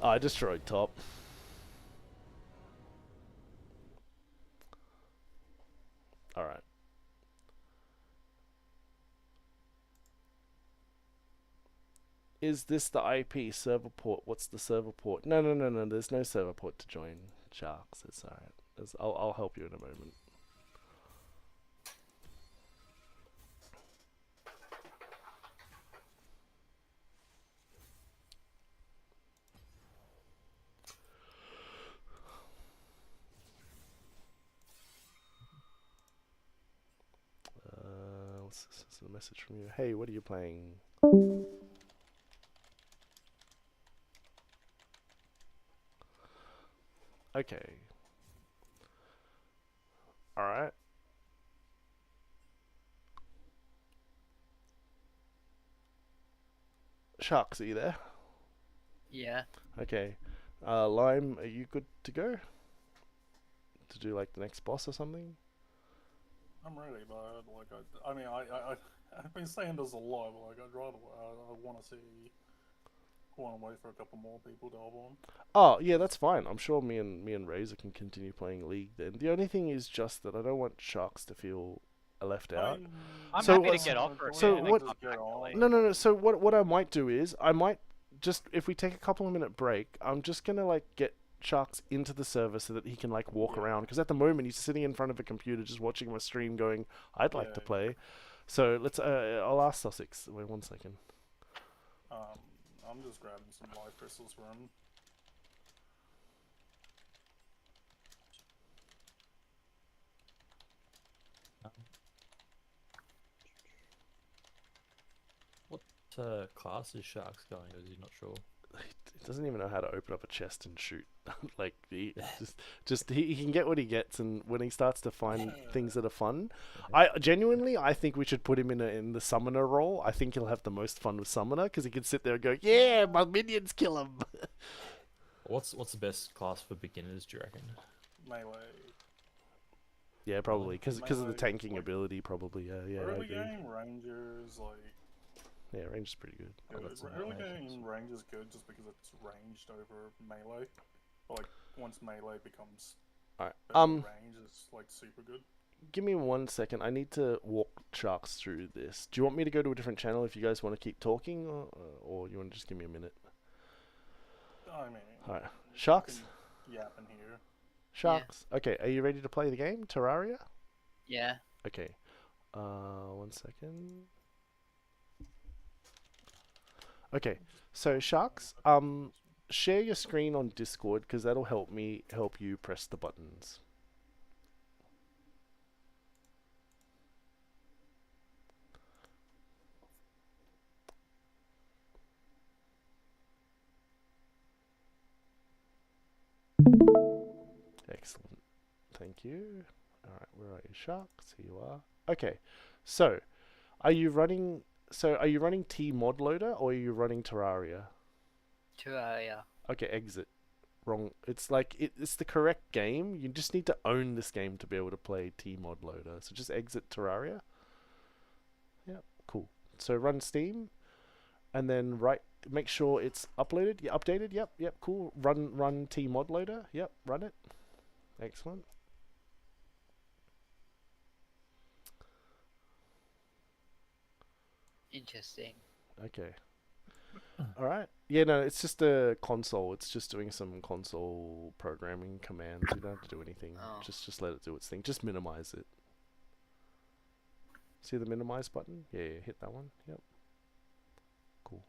I destroyed top. Alright. Is this the IP server port? What's the server port? No. There's no server port to join Sharks. It's alright. I'll help you in a moment. This is a message from you. Hey, what are you playing? Okay. Alright. Sharks, are you there?
Yeah.
Okay. Lime, are you good to go? To do like the next boss or something?
I'm ready, but like I mean I've been saying this a lot. But, like I'd rather I want to see. Want to wait for a couple more people to hop on.
Oh yeah, that's fine. I'm sure me and Razor can continue playing League then. The only thing is just that I don't want Sharks to feel left out.
I'm
So
happy to
what's-
get off for a
so
bit and
what-
then come back to League.
No. So what I might do is I might just, if we take a couple of minute break, I'm just gonna like get Sharks into the server so that he can like walk around, because at the moment he's sitting in front of a computer just watching my stream going, I'd like to play. So let's I'll ask Sussex. Wait 1 second.
I'm just grabbing some life crystals for him.
What class is Sharks going? Is he not sure?
He doesn't even know how to open up a chest and shoot. Like he he can get what he gets, and when he starts to find things that are fun, I think we should put him in the summoner role. I think he'll have the most fun with summoner because he can sit there and go, yeah, my minions kill him.
What's the best class for beginners? Do you reckon?
Melee.
Yeah, probably because of the
Melee,
tanking
like,
ability. Probably, yeah. I
early
agree.
game Rangers like.
Yeah, range is pretty good.
Early game range is good just because it's ranged over melee. But like once melee becomes
Alright.
range, it's like super good.
Give me 1 second. I need to walk Sharks through this. Do you want me to go to a different channel if you guys want to keep talking, or you want to just give me a minute?
I mean,
Alright, Sharks.
Yap in here.
Sharks. Okay, are you ready to play the game, Terraria?
Yeah.
Okay. 1 second. Okay, so Sharks, share your screen on Discord because that'll help you press the buttons. Excellent. Thank you. Alright, where are you, Sharks? Here you are. Okay, so are you running T mod loader or are you running Terraria?
Terraria.
Okay, exit. Wrong. It's like it's the correct game. You just need to own this game to be able to play T mod loader. So just exit Terraria. Yep, cool. So run Steam, and then make sure it's uploaded. Yeah, updated. Yep, cool. Run T mod loader. Yep, run it. Excellent.
Interesting.
Okay. Alright. Yeah, no, it's just a console. It's just doing some console programming commands. You don't have to do anything.
Oh.
Just let it do its thing. Just minimize it. See the minimize button? Yeah, hit that one. Yep. Cool.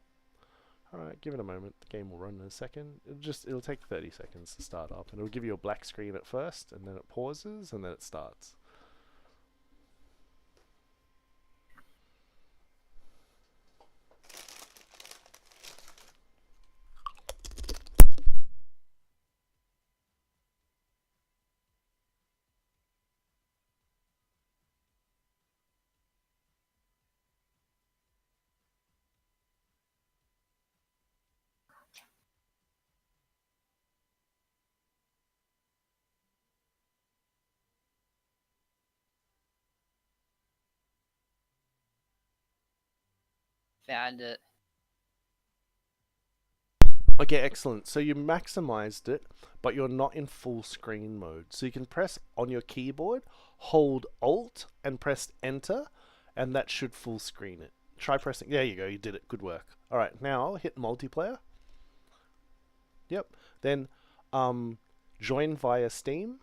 Alright, give it a moment. The game will run in a second. It'll take 30 seconds to start up, and it'll give you a black screen at first, and then it pauses, and then it starts.
Found it.
Okay, excellent. So you maximized it, but you're not in full screen mode. So you can press on your keyboard, hold Alt, and press Enter, and that should full screen it. Try pressing. There you go. You did it. Good work. All right, now hit multiplayer. Yep. Then join via Steam.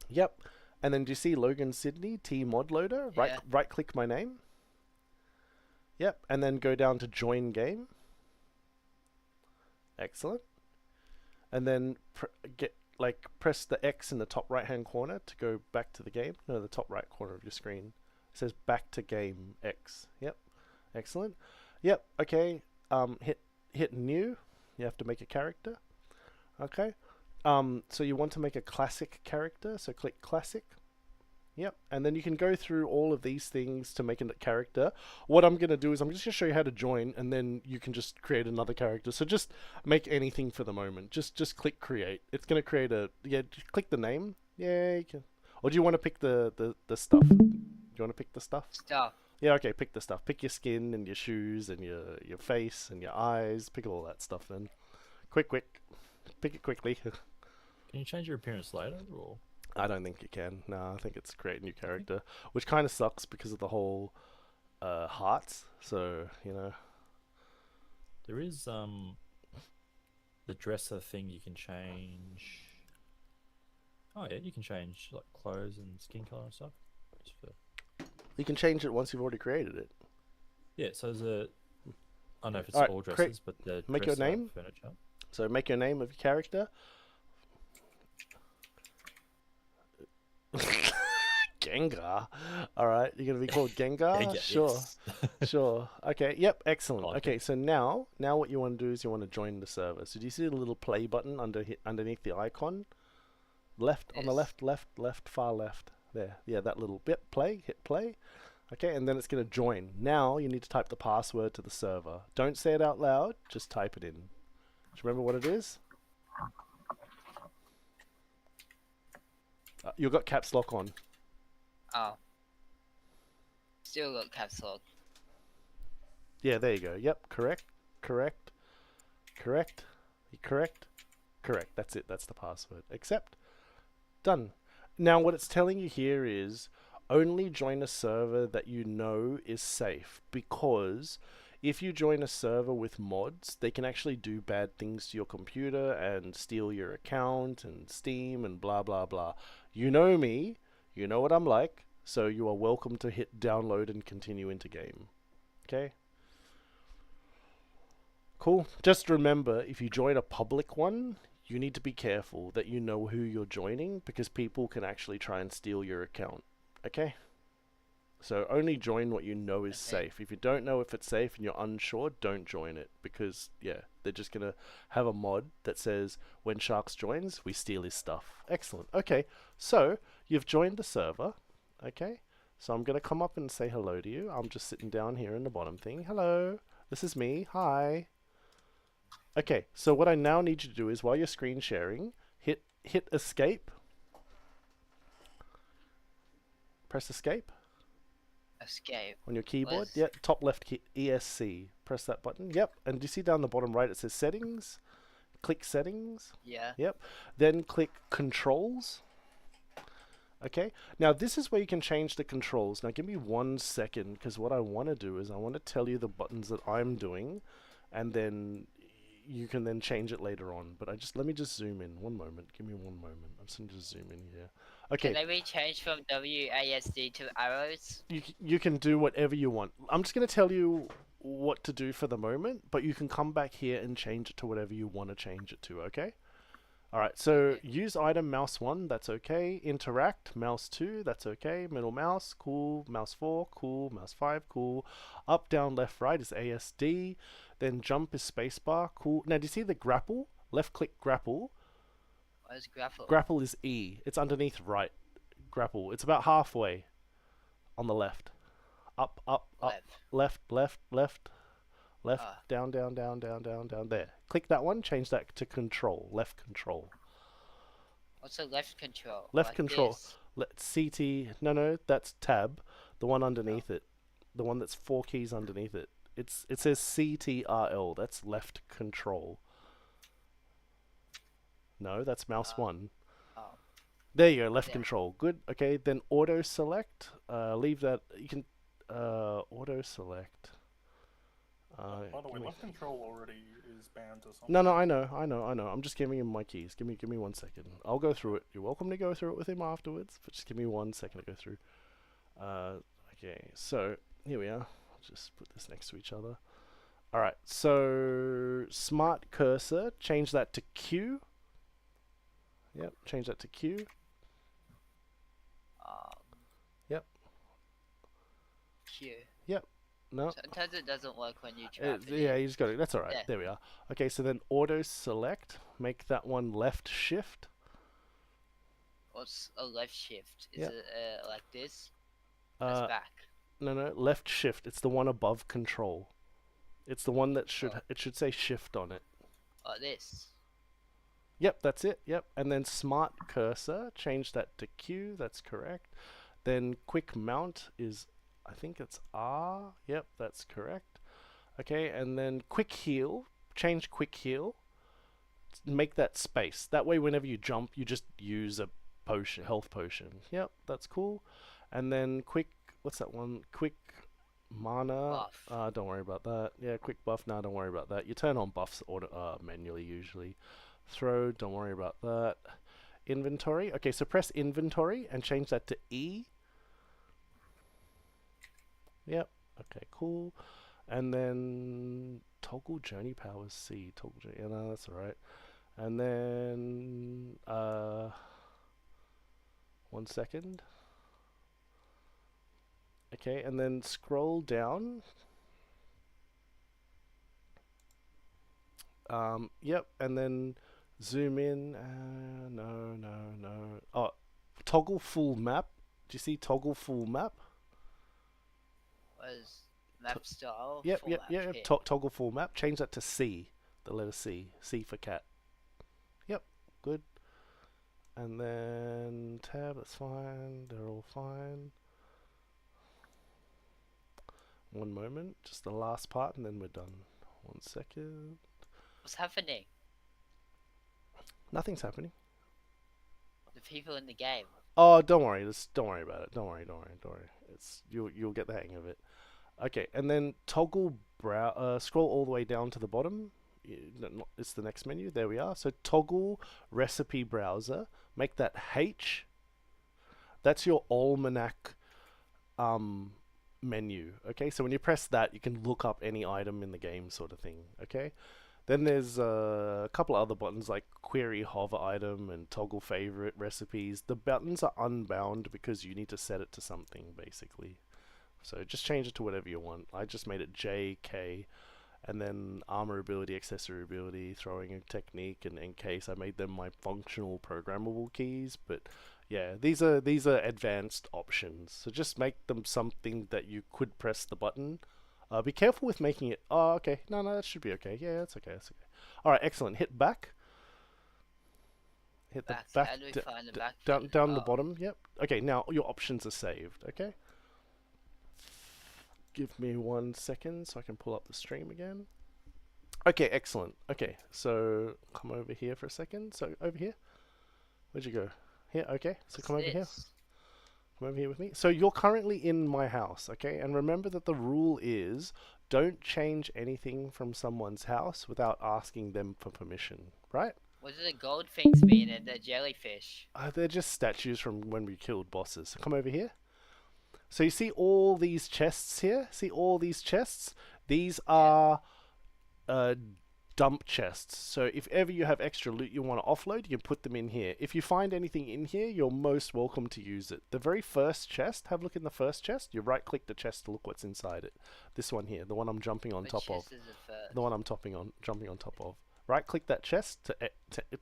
Yep. And then do you see Logan Sydney T mod loader?
Yeah.
Right click my name. Yep. And then go down to join game. Excellent. And then press the X in the top right hand corner to go back to the game. No, the top right corner of your screen. It says back to game X. Yep. Excellent. Yep. Okay. Hit new. You have to make a character. Okay. So you want to make a classic character. So click classic. Yep, and then you can go through all of these things to make a character. What I'm going to do is I'm just going to show you how to join, and then you can just create another character. So just make anything for the moment. Just click create. It's going to create a... Yeah, just click the name. Yeah, you can... Or do you want to pick the stuff? Do you want to pick the stuff?
Stuff.
Yeah, okay, pick the stuff. Pick your skin and your shoes and your face and your eyes. Pick all that stuff then. Quick. Pick it quickly.
Can you change your appearance later, or?
I don't think you can. No, I think it's create a new character, which kind of sucks because of the whole hearts. So, you know.
There is the dresser thing you can change. Oh yeah, you can change like clothes and skin color and stuff. Just for...
You can change it once you've already created it.
Yeah, so there's a... I don't know if it's
Alright,
all dresses, but the
make your
dresser
name.
furniture.
So make your name of your character. Gengar. Alright, you're going to be called Gengar?
Gengar,
Sure.
yes.
Sure. Okay, yep, excellent.
Like
Okay, so now what you want to do is you want to join the server. So do you see the little play button underneath the icon? Left, on the
Yes.
left, far left. There. Yeah, that little bit. Play, hit play. Okay, and then it's going to join. Now you need to type the password to the server. Don't say it out loud, just type it in. Do you remember what it is? You've got caps lock on.
Oh. Still got caps lock.
Yeah, there you go. Yep, correct. That's it. That's the password. Accept. Done. Now what it's telling you here is only join a server that you know is safe, because if you join a server with mods, they can actually do bad things to your computer and steal your account and Steam and blah blah blah. You know me, you know what I'm like, so you are welcome to hit download and continue into game. Okay? Cool. Just remember, if you join a public one, you need to be careful that you know who you're joining, because people can actually try and steal your account. Okay? So only join what you know is safe. If you don't know if it's safe and you're unsure, don't join it, because yeah, they're just gonna have a mod that says when Sharks joins, we steal his stuff. Excellent. Okay, so you've joined the server. Okay, so I'm gonna come up and say hello to you. I'm just sitting down here in the bottom thing. Hello, this is me. Hi. Okay, so what I now need you to do is, while you're screen sharing, hit escape. Press escape.
Escape.
On your keyboard.
Where's-
Yep, top left ESC. Press that button. Yep, and do you see down the bottom right it says settings? Click settings.
Yeah.
Yep. Then click controls. Okay. Now this is where you can change the controls. Now give me 1 second, because what I want to do is I want to tell you the buttons that I'm doing, and then you can then change it later on. But let me just zoom in. 1 moment. Give me 1 moment. I'm just going to zoom in here. Okay.
Can they be changed from WASD to arrows?
You can do whatever you want. I'm just going to tell you what to do for the moment, but you can come back here and change it to whatever you want to change it to, okay? Alright, so use item mouse 1, that's okay. Interact, mouse 2, that's okay. Middle mouse, cool. Mouse 4, cool. Mouse 5, cool. Up, down, left, right is ASD. Then jump is spacebar, cool. Now do you see the grapple? Left click grapple.
What is grapple?
Grapple is E. It's underneath right. Grapple. It's about halfway on the left. Up, left, down, there. Click that one, change that to control, left control.
What's the left control?
Left
Like
control.
this?
CT, no, that's tab. The one underneath it. The one that's 4 keys underneath it. It says CTRL, that's left control. No, that's mouse 1.
Oh.
There you go, left
There.
control. Good. Okay, then auto select. Leave that. You can auto select.
By the way, left control already is banned to something.
No, I know. I'm just giving him my keys. Give me 1 second. I'll go through it. You're welcome to go through it with him afterwards, but just give me 1 second to go through. Okay, so here we are. I'll just put this next to each other. All right. So smart cursor. Change that to Q. Yep. Change that to Q. Yep.
Q.
No.
Sometimes it doesn't work when you try.
Yeah, you just got it. That's all right.
Yeah.
There we are. Okay, so then auto select. Make that one left shift.
What's a left shift? Is
Yeah.
it like this? That's
Uh,
back.
no, left shift. It's the one above control. It's the one that should
Oh.
it should say shift on it.
Like this.
Yep, that's it. Yep, and then smart cursor. Change that to Q. That's correct. Then quick mount is, I think it's R. Yep, that's correct. Okay, and then quick heal. Change quick heal. Make that space. That way, whenever you jump, you just use a potion, health potion. Yep, that's cool. And then quick, what's that one? Quick mana.
Buff.
Don't worry about that. Yeah, quick buff. Nah, don't worry about that. You turn on buffs manually usually. Throw. Don't worry about that. Inventory. Okay, so press inventory and change that to E. Yep. Okay, cool. And then toggle journey powers C. Toggle journey. Yeah, no, that's alright. And then 1 second. Okay, and then scroll down. Yep, and then zoom in. No. Oh, toggle full map. Do you see toggle full map?
What is map style?
Yep,
Full
yep,
map
yep.
here.
Toggle full map. Change that to C. The letter C. C for cat. Yep, good. And then tab, that's fine. They're all fine. 1 moment. Just the last part and then we're done. 1 second.
What's happening?
Nothing's happening.
The people in the game.
Oh, don't worry. Don't worry about it. Don't worry. It's you'll get the hang of it. Okay, and then toggle scroll all the way down to the bottom. It's the next menu. There we are. So toggle recipe browser. Make that H. That's your almanac menu. Okay, so when you press that, you can look up any item in the game, sort of thing. Okay. Then there's a couple of other buttons like query hover item and toggle favorite recipes. The buttons are unbound because you need to set it to something basically. So just change it to whatever you want. I just made it J, K, and then armor ability, accessory ability, throwing a technique, and in case I made them my functional programmable keys. But yeah, these are advanced options. So just make them something that you could press the button. Be careful with making it. Oh, okay. No, that should be okay. Yeah, that's okay. That's okay. All right, excellent. Hit back. Hit the back.
How do we find the back?
Down the bottom. Yep. Okay. Now your options are saved. Okay. Give me 1 second so I can pull up the stream again. Okay, excellent. Okay, so come over here for a second. So over here. Where'd you go? Here. Okay. So come over here. Come over here with me. So you're currently in my house, okay? And remember that the rule is don't change anything from someone's house without asking them for permission, right?
What do the gold things mean and the jellyfish?
They're just statues from when we killed bosses. So come over here. So you see all these chests here? See all these chests? These are dump chests. So if ever you have extra loot you want to offload, you can put them in here. If you find anything in here, you're most welcome to use it. The very first chest, have a look in the first chest. You right click the chest to look what's inside it. This one here, the one I'm jumping on top of. The one I'm jumping on top of. Right click that chest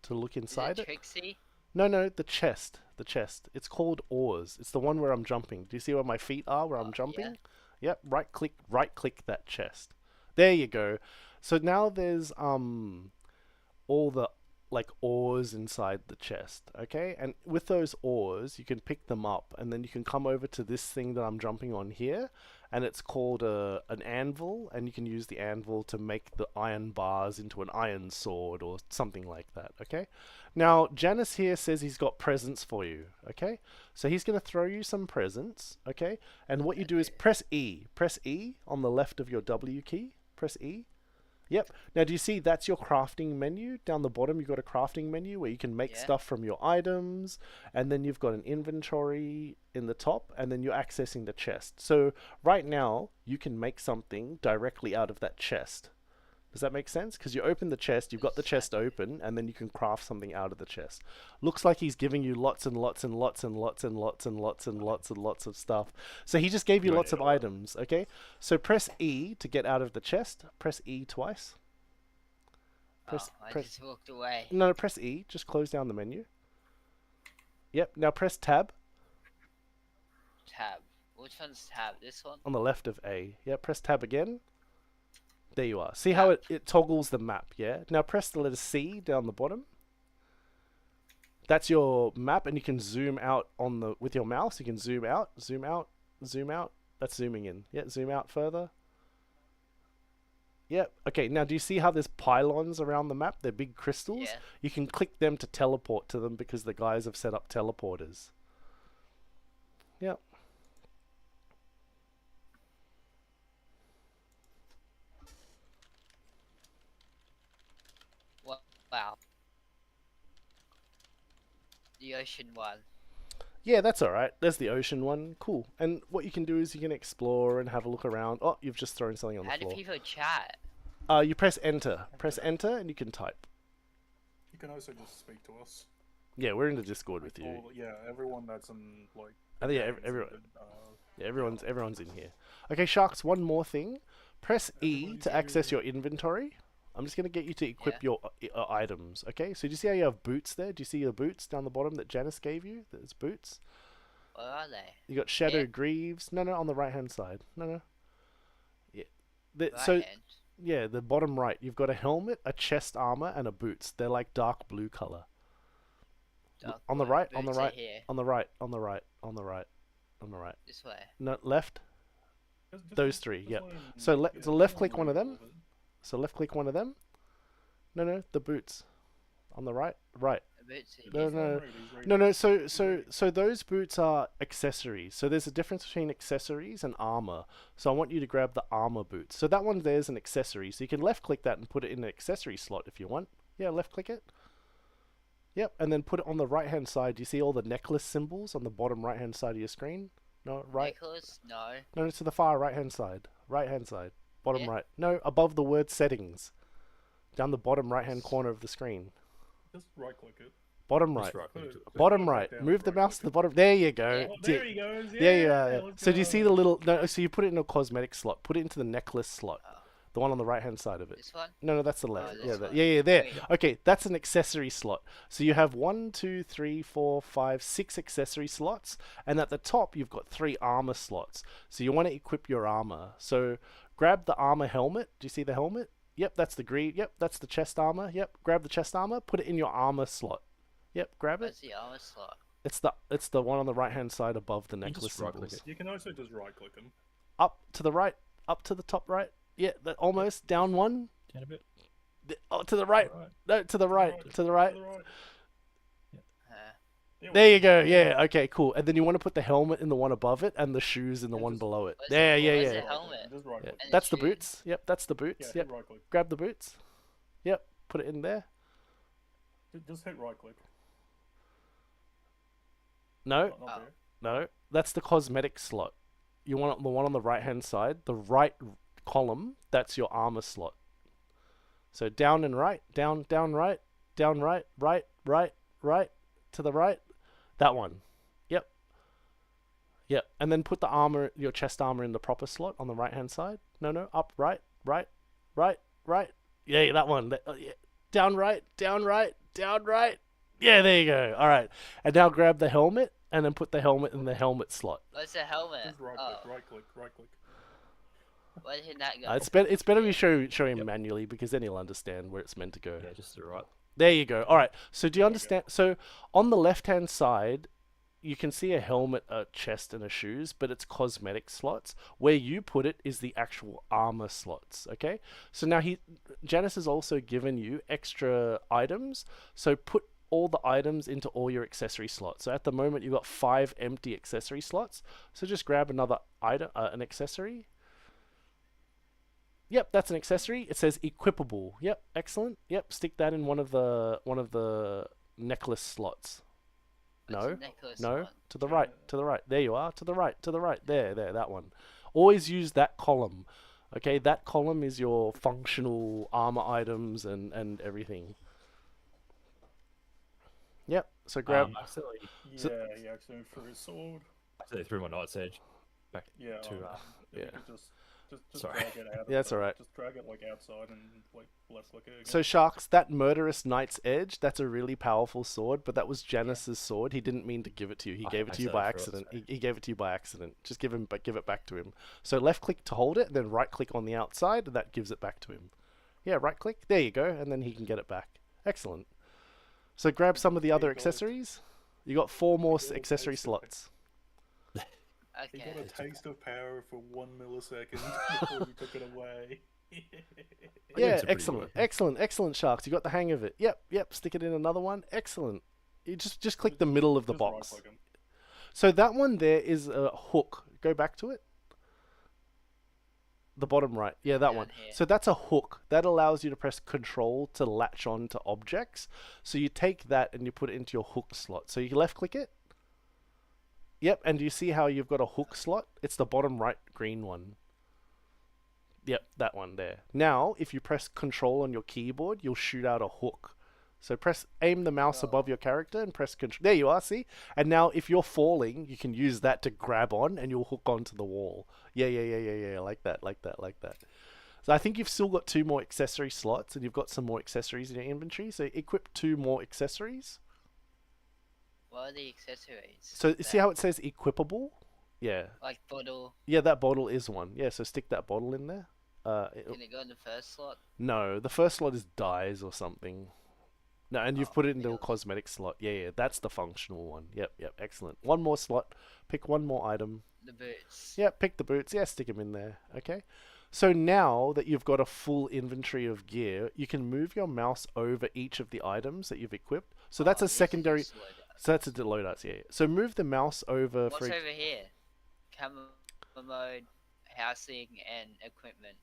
to look inside it.
Trixie?
No, the chest. The chest. It's called ores. It's the one where I'm jumping. Do you see where my feet are where I'm jumping?
Yeah.
Yep, right click that chest. There you go. So now there's all the like ores inside the chest, okay? And with those ores, you can pick them up and then you can come over to this thing that I'm jumping on here, and it's called an anvil, and you can use the anvil to make the iron bars into an iron sword or something like that, okay? Now, Janice here says he's got presents for you, okay? So he's going to throw you some presents, okay? And what you do is press E. Press E on the left of your W key. Press E. Yep. Now, do you see that's your crafting menu? Down the bottom, you've got a crafting menu where you can make stuff from your items, and then you've got an inventory in the top, and then you're accessing the chest. So right now, you can make something directly out of that chest. Does that make sense? Because you open the chest, you've got the chest open, and then you can craft something out of the chest. Looks like he's giving you lots and lots and lots and lots and lots and lots and lots and lots of stuff. So he just gave you lots of items, okay? So press E to get out of the chest. Press E twice.
I just walked away.
No, press E. Just close down the menu. Yep. Now press tab
Tab. Which one's tab? This one?
on the left of A. Yep. Press tab again. There you are. See how
Map.
it toggles the map, yeah? Now press the letter C down the bottom. That's your map, and you can zoom out on the with your mouse. You can zoom out, zoom out, zoom out. That's zooming in. Yeah, zoom out further. Yep. Okay, now do you see how there's pylons around the map? They're big crystals.
Yeah.
You can click them to teleport to them because the guys have set up teleporters. Yep.
Wow. The ocean one.
Yeah, that's alright. There's the ocean one. Cool. And what you can do is you can explore and have a look around. Oh, you've just thrown something on
How
the
do
floor.
people chat?
You press enter. Press enter and you can type.
You can also just speak to us.
Yeah, we're in the Discord with you.
Yeah, everyone that's in like.
Oh, yeah,
games
everyone.
and,
Yeah, everyone's in here. Okay, Sharks, one more thing. Press E
Everybody's
to access
here.
your inventory. I'm just going to get you to equip your items, okay? So do you see how you have boots there? Do you see your boots down the bottom that Janice gave you? There's boots.
Where are they?
You got Shadow
Yeah.
Greaves. No, on the right-hand side. No. Yeah.
Right
So,
hand.
yeah, the bottom right. You've got a helmet, a chest armor, and a boots. They're like dark blue color.
Dark
On the
blue.
right, on the
Boots are
right,
here.
on the right, on the right, on the right, on the right.
This way.
No, left.
Just
Those three,
just
yep.
let 'em-
So
yeah,
so
just
left
let 'em
click one of
read
them.
all of it.
So left click one of them. No, the boots. On the right, right.
The boots are
No,
here.
He's
no,
not ready, he's reading.
So those boots are accessories. So there's a difference between accessories and armor. So I want you to grab the armor boots. So that one there's an accessory. So you can left click that and put it in the accessory slot if you want. Yeah, left click it. Yep, and then put it on the right hand side. Do you see all the necklace symbols on the bottom right hand side of your screen? No, right.
Necklace? No.
No, to the far right hand side. Right hand side. Bottom
Yeah.
right. No, above the word settings. Down the bottom right hand corner of the screen.
Just right click it.
Bottom
Just
right.
right click to it.
Bottom
Right
right.
down,
Move the
right
mouse to
click
the bottom. There you go.
Yeah.
Oh, there he goes.
Yeah, yeah.
let's
So do you see
go.
the little? No, so you put it in a cosmetic slot. Put it into the necklace slot,
Oh.
the one on the right hand side of it.
This one?
No, that's the left.
this
Yeah,
one.
yeah, there.
There we go.
Okay, that's an accessory slot. So you have 1, 2, 3, 4, 5, 6 accessory slots, and at the top you've got 3 armor slots. So you want to equip your armor. So grab the armor helmet. Do you see the helmet? Yep, that's the green. Yep, that's the chest armor. Yep, grab the chest armor. Put it in your armor slot. Yep, grab it.
Where's the armor slot?
It's the one on the right hand side above the
You
necklace
just right-click
symbols.
it.
You can also just right click him.
Up to the right, up to the top right. Yeah, that almost down one.
Down a bit.
Oh, to the right.
Right.
No, to the right. To the right.
To the right.
There you go. Yeah. Okay. Cool. And then you want to put the helmet in the one above it and the shoes in the
Yeah,
one
just-
below it.
Where's
There.
the-
Yeah.
where's
Yeah.
the helmet?
Just right
Yeah.
click.
And
That's the
shoes.
boots. Yep. That's the
Yeah,
boots.
hit
Yep.
right click.
Grab the boots. Yep. Put it in there.
Just hit right click.
No.
Not
Oh.
there.
No. That's the cosmetic slot. You want the one on the right hand side, the right column. That's your armor slot. So down and right, down, right, right, to the right. That one. Yep. Yep. And then put the armor, your chest armor, in the proper slot on the right hand side. No, up, right. Yeah, that one. Yeah. Down, right. Yeah, there you go. All right. And now grab the helmet and then put the helmet in the helmet slot.
Where's the helmet?
Just right
Oh,
click. Right click.
where did that go?
It's better we show him manually because then he'll understand where it's meant to go.
Yeah, just to the right.
There you go. All right. So do you understand? So on the left-hand side, you can see a helmet, a chest, and a shoes, but it's cosmetic slots. Where you put it is the actual armor slots. Okay. So now Janice has also given you extra items. So put all the items into all your accessory slots. So at the moment you've got 5 empty accessory slots. So just grab another item, an accessory. Yep, that's an accessory. It says equipable. Yep, excellent. Yep, stick that in one of the necklace slots.
What's
No,
the necklace
no,
one?
to the right. There you are. To the right. There, that one. Always use that column. Okay, that column is your functional armor items and everything. Yep. So grab.
Accidentally
Yeah, he actually threw his sword.
threw my Knight's Edge back
Yeah.
to
you
yeah.
could just Just
Sorry.
drag it out.
Yeah, that's alright.
Just drag it like outside and like left click it again.
So Sharks, that murderous Knight's Edge, that's a really powerful sword, but that was Janice's sword. He didn't mean to give it to you. He gave it to you by accident. He gave it to you by accident. Just give it back to him. So left click to hold it, and then right click on the outside, and that gives it back to him. Yeah, right click. There you go, and then he can get it back. Excellent. So grab some of the other accessories. You got 4 more accessory slots.
He
Okay.
got a taste of power for 1 millisecond before you took it away.
Yeah, excellent, Sharks. You got the hang of it. Yep. Stick it in another one. Excellent. You just click the middle of the box.
Right-click 'em.
So that one there is a hook. Go back to it. The bottom right. Yeah, that
Down
one.
here.
So that's a hook. That allows you to press control to latch on to objects. So you take that and you put it into your hook slot. So you left click it. Yep, and do you see how you've got a hook slot? It's the bottom right green one. Yep, that one there. Now, if you press control on your keyboard, you'll shoot out a hook. So aim the mouse above your character and press control. There you are, see? And now if you're falling, you can use that to grab on and you'll hook onto the wall. Yeah. Like that. So I think you've still got 2 more accessory slots and you've got some more accessories in your inventory. So equip 2 more accessories.
What are the accessories?
So see how it says equipable? Yeah.
Like bottle.
Yeah, that bottle is one. Yeah, so stick that bottle in there.
Can it go in the first slot?
No, the first slot is dyes or something. No, and you've put it into a
yes.
cosmetic slot. Yeah, that's the functional one. Yep, excellent. 1 more slot. Pick 1 more item.
The boots.
Yeah, pick the boots. Yeah, stick them in there. Okay. So now that you've got a full inventory of gear, you can move your mouse over each of the items that you've equipped. So that's a
this is
secondary.
just loadout.
So that's a loadouts. Yeah. So move the mouse over
What's
for.
over here? Camera mode, housing, and equipment.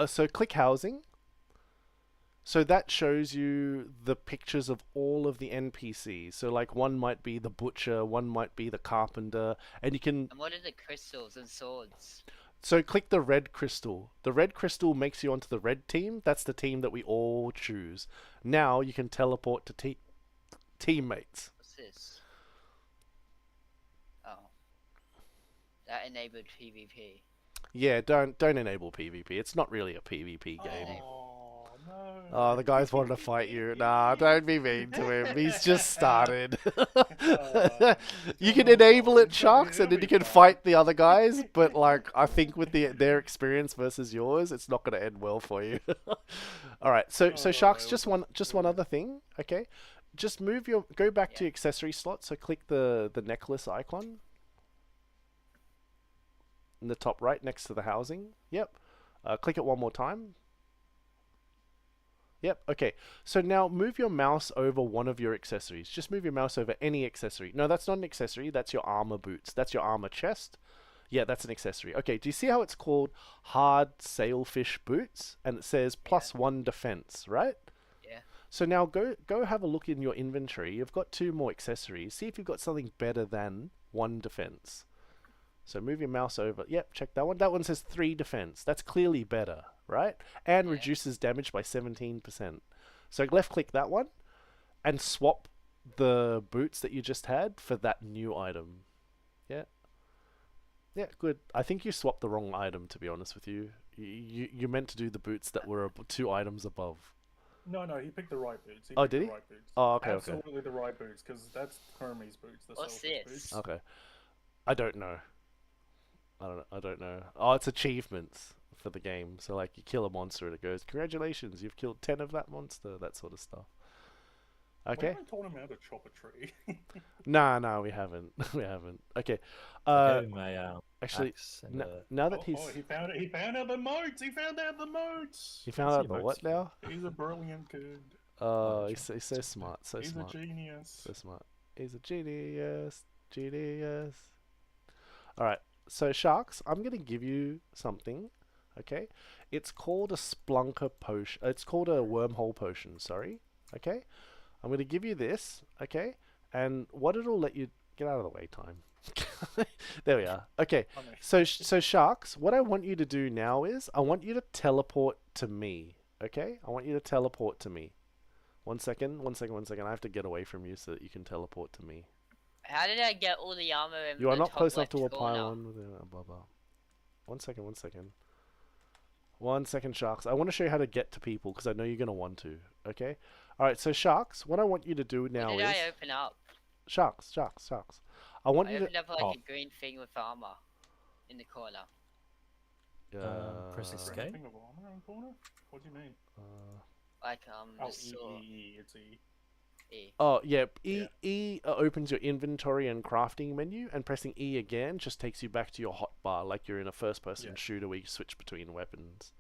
So click housing. So that shows you the pictures of all of the NPCs. So like one might be the butcher, one might be the carpenter, and you can.
And what are the crystals and swords?
So click the red crystal. The red crystal makes you onto the red team. That's the team that we all choose. Now you can teleport to teammates.
What's this? Oh. That enabled PvP.
Yeah, don't enable PvP. It's not really a PvP game.
Oh, no.
Oh, the guys wanted to fight you. Nah, don't be mean to him. He's just started. You can enable it, Sharks, and then you can fight the other guys. But like, I think with their experience versus yours, it's not going to end well for you. All right, so Sharks, just one other thing, okay? Just go back to your accessory slot. So click the necklace icon in the top right next to the housing. Yep. Click it 1 more time. Yep, okay. So now move your mouse over one of your accessories. Just move your mouse over any accessory. No, that's not an accessory. That's your armor boots. That's your armor chest. Yeah, that's an accessory. Okay, do you see how it's called hard sailfish boots? And it says +1 defense, right?
Yeah.
So now go have a look in your inventory. You've got 2 more accessories. See if you've got something better than 1 defense. So move your mouse over. Yep, check that one. That one says 3 defense. That's clearly better, right? And reduces damage by 17%. So left click that one and swap the boots that you just had for that new item. Yeah. Yeah, good. I think you swapped the wrong item, to be honest with you. You meant to do the boots that were 2 items above.
No, he picked the right boots.
Oh,
picked
did
the
he?
Right boots.
Oh, okay,
Absolutely the right boots, because that's Hermes boots. The
What's
selfish
this?
Boots.
Okay. I don't know. I don't know. Oh, it's achievements for the game. So like you kill a monster and it goes, congratulations, you've killed 10 of that monster, that sort of stuff. Okay.
We haven't taught him how to chop a tree.
Nah, we haven't. We haven't. Okay. Actually, now that he's
he found it. He found out the moats. He found out the moats.
he found out the what now?
He's a brilliant kid.
He's so smart, so
He's
smart,
a genius.
so smart. He's a genius. All right. So Sharks, I'm gonna give you something. Okay. It's called a Splunker potion. It's called a wormhole potion. Sorry. Okay. I'm going to give you this, okay? And what it'll let you... Get out of the way, time. There we are. Okay, so Sharks, what I want you to do now is, I want you to teleport to me, okay? I want you to teleport to me. One second. I have to get away from you so that you can teleport to me.
How did I get all the armor in
You are
the
not
top
close enough
left
to a
corner?
pylon with blah blah. One second, one second. 1 second, Sharks. I want to show you how to get to people because I know you're going to want to. Okay? Alright, so Sharks, what I want you to do now
What did
is...
I open up?
Sharks. I want
I
you to...
opened up like
Oh.
a green thing with armor in the corner.
Press escape.
Anything of armor in the corner? What do you mean?
Like
Oh,
the sword.
it's E.
E.
Oh, yeah.
Yeah.
E opens your inventory and crafting menu, and pressing E again just takes you back to your hotbar, like you're in a first-person shooter where you switch between weapons.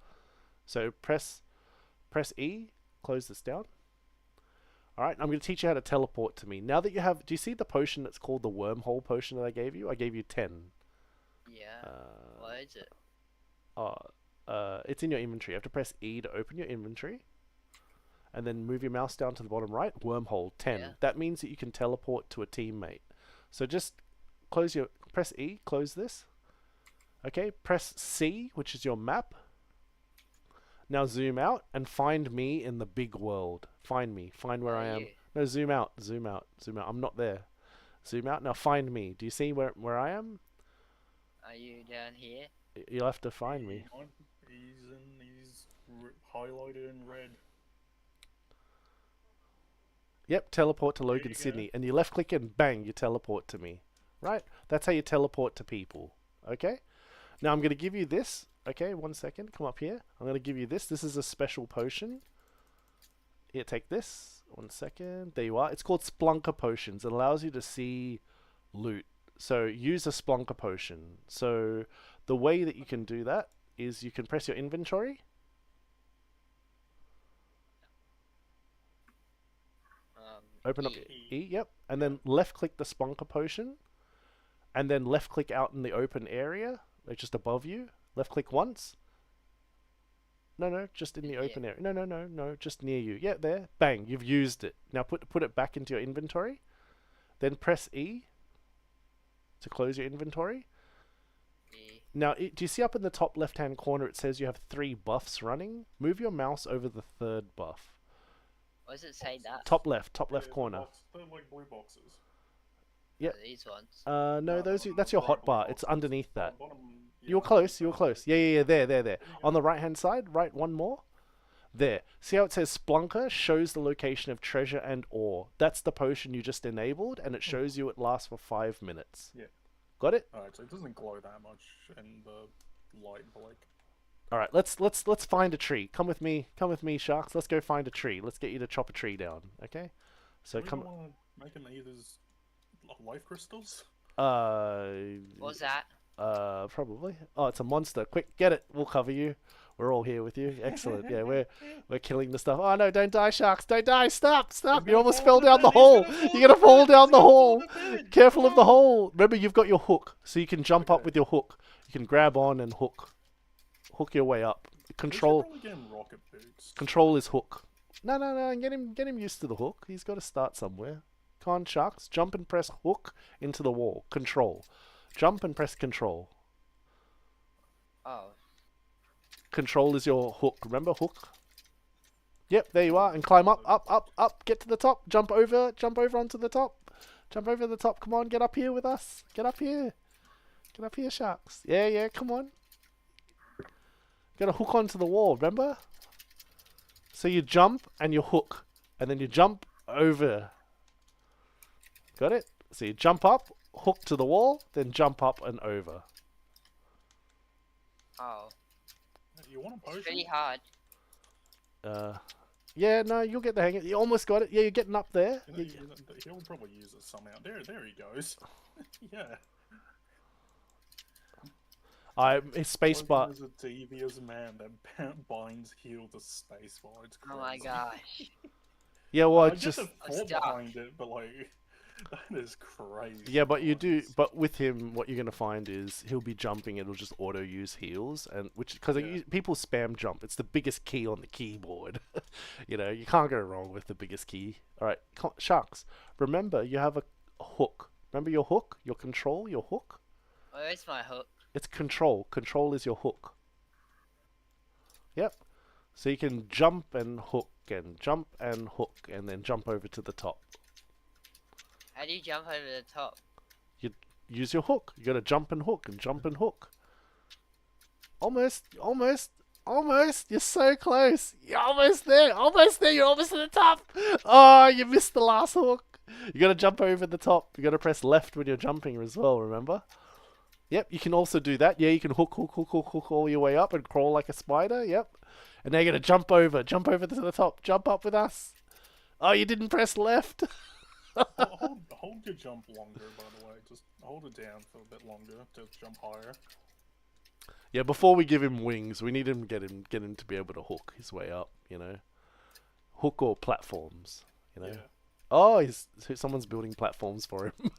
So press E, close this down. Alright, I'm going to teach you how to teleport to me. Now that you have... Do you see the potion that's called the wormhole potion that I gave you? I gave you 10.
Yeah. What is it?
It's in your inventory. You have to press E to open your inventory. And then move your mouse down to the bottom right. Wormhole 10.
Yeah.
That means that you can teleport to a teammate. So just press E, close this. Okay, press C, which is your map. Now zoom out and find me in the big world. Find me. Find where I am.
you?
No, zoom out. I'm not there. Zoom out. Now find me. Do you see where I am?
Are you down here?
You'll have to find me.
He's highlighted in red.
Yep, teleport to
There
Logan,
you go.
Sydney. And you left click and bang, you teleport to me. Right? That's how you teleport to people. Okay? Now I'm going to give you this. Okay, 1 second. Come up here. I'm going to give you this. This is a special potion. Here, take this. 1 second. There you are. It's called Splunker Potions. It allows you to see loot. So use a Splunker Potion. So the way that you can do that is you can press your inventory. Open up E, yep. And then left click the Splunker Potion. And then left click out in the open area, like just above you. Left click once. No, just in the open area. No, just near you. Yeah, there. Bang, you've used it. Now put it back into your inventory. Then press E to close your inventory.
E.
Now, do you see up in the top left-hand corner it says you have 3 buffs running? Move your mouse over the 3rd buff.
What does it say that?
Top left
Yeah,
corner.
They're like blue boxes.
Yeah.
These ones.
No, that's your hotbar. It's underneath that.
Bottom,
You were close, you were close. Yeah, there. On the right-hand side, right, one more. There. See how it says Splunker? Shows the location of treasure and ore. That's the potion you just enabled, and it shows you it lasts for 5 minutes.
Yeah.
Got it?
Alright, so it doesn't glow that much in the light, but like...
Alright, let's find a tree. Come with me, Sharks. Let's go find a tree. Let's get you to chop a tree down, okay? So
We
come...
don't want to make an either's life crystals?
What's that?
Probably. Oh, it's a monster. Quick, get it. We'll cover you. We're all here with you. Excellent. Yeah, we're killing the stuff. Oh no, don't die, Sharks. Don't die. Stop. You almost fell down the hole. You're gonna fall down the hole. Careful of the hole. Remember, you've got your hook, so you can jump up with your hook. You can grab on and hook. Hook your way up. Control.
We should probably get him rocket boots.
Control his hook. No. Get him used to the hook. He's got to start somewhere. Come on, Sharks. Jump and press hook into the wall. Control. Jump and press control.
Oh.
Control is your hook. Remember hook? Yep, there you are. And climb up. Get to the top. Jump over onto the top. Jump over the top. Come on, get up here with us. Get up here, Sharks. Yeah, come on. Got to hook onto the wall, remember? So you jump and you hook. And then you jump over. Got it? So you jump up, hook to the wall, then jump up and over.
Oh.
You want a potion?
It's pretty hard.
Yeah, no, you'll get the hang of it. You almost got it. Yeah, you're getting up there.
He'll probably use it somehow. There he goes. Yeah.
His spacebar.
Logan is a devious man that binds heal to spacebar. It's crazy.
Oh my gosh.
Yeah, well,
I
it's
get
just...
the thought
stuck.
behind it, but like, that is crazy.
Yeah, but you do. But with him, what you're gonna find is he'll be jumping. It'll just auto use heals, and because people spam jump. It's the biggest key on the keyboard. You know, you can't go wrong with the biggest key. All right, Sharks. Remember, you have a hook. Remember your hook, your control, your hook.
Where's my hook?
It's control. Control is your hook. Yep. So you can jump and hook and jump and hook and then jump over to the top.
How do you jump over the top?
You use your hook. You gotta jump and hook and jump and hook. Almost, almost, almost. You're so close. You're almost there. Almost there. You're almost at the top. Oh, you missed the last hook. You gotta jump over the top. You gotta press left when you're jumping as well, remember? Yep, you can also do that. Yeah, you can hook, hook, hook, hook, hook all your way up and crawl like a spider. Yep. And now you're gonna jump over to the top. Jump up with us. Oh, you didn't press left.
Hold your jump longer, by the way. Just hold it down for a bit longer to jump higher.
Yeah, before we give him wings, we need him get him to be able to hook his way up. You know, hook or platforms. You know.
Yeah.
Oh, someone's building platforms for him.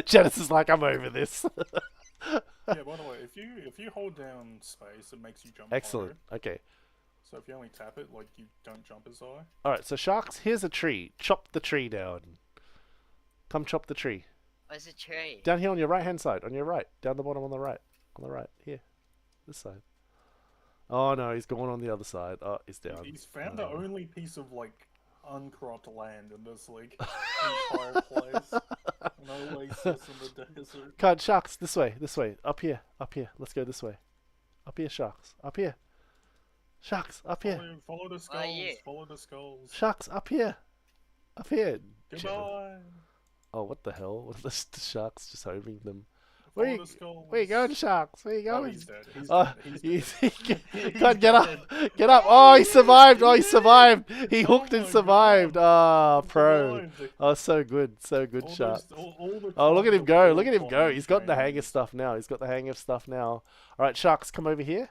Janice is like, I'm over this.
Yeah. By the way, if you hold down space, it makes you jump.
Excellent.
Higher.
Okay.
So if you only tap it, like you don't jump as high.
All right. So sharks, here's a tree. Chop the tree down. Come chop the tree.
Where's the tree?
Down here on your right hand side. On your right. Down the bottom on the right. On the right. Here. This side. Oh no, he's going on the other side. Oh, he's down.
He's found the only piece of like uncropped land in this like entire place. No oasis in the desert.
Come on, sharks, this way, up here. Let's go this way. Up here, sharks, up here. Sharks, up here.
Follow the skulls.
yeah.
Follow the skulls.
Sharks, up here. Up here.
Goodbye.
Oh, what the hell? The sharks just homing them.
Follow
Where
the skulls.
you going, sharks? Where you
Oh,
going?
he's dead. He's
Oh,
dead. He's dead.
God, get up! Get up! Oh, he survived! Oh, he survived! He
Oh
hooked and
my
survived! Ah,
He
pro!
survived.
Oh, so good,
All
shark.
all the
Oh, look at him
climbing-
go!
all
Look at him go!
climbing
He's got the hang of
trains.
stuff now. All right, sharks, come over here.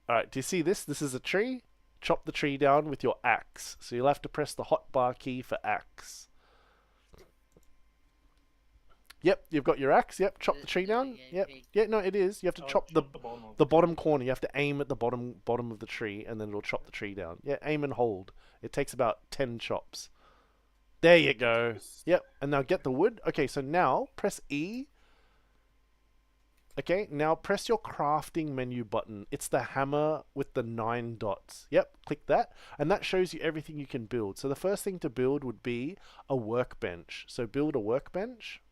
All right, do you see this? This is a tree. Chop the tree down with your axe. So you'll have to press the hotbar key for axe. Yep, you've got your axe. Yep, chop the tree down. Yep. Yeah, no, it is. You have to chop the
bottom of
the bottom corner. You have to aim at the bottom of the tree, and then it'll chop the tree down. Yeah, aim and hold. It takes about 10 chops. There you go. Yep, and now get the wood. Okay, so now press E. Okay, now press your crafting menu button. It's the hammer with the 9 dots. Yep, click that, and that shows you everything you can build. So the first thing to build would be a workbench. So build a workbench.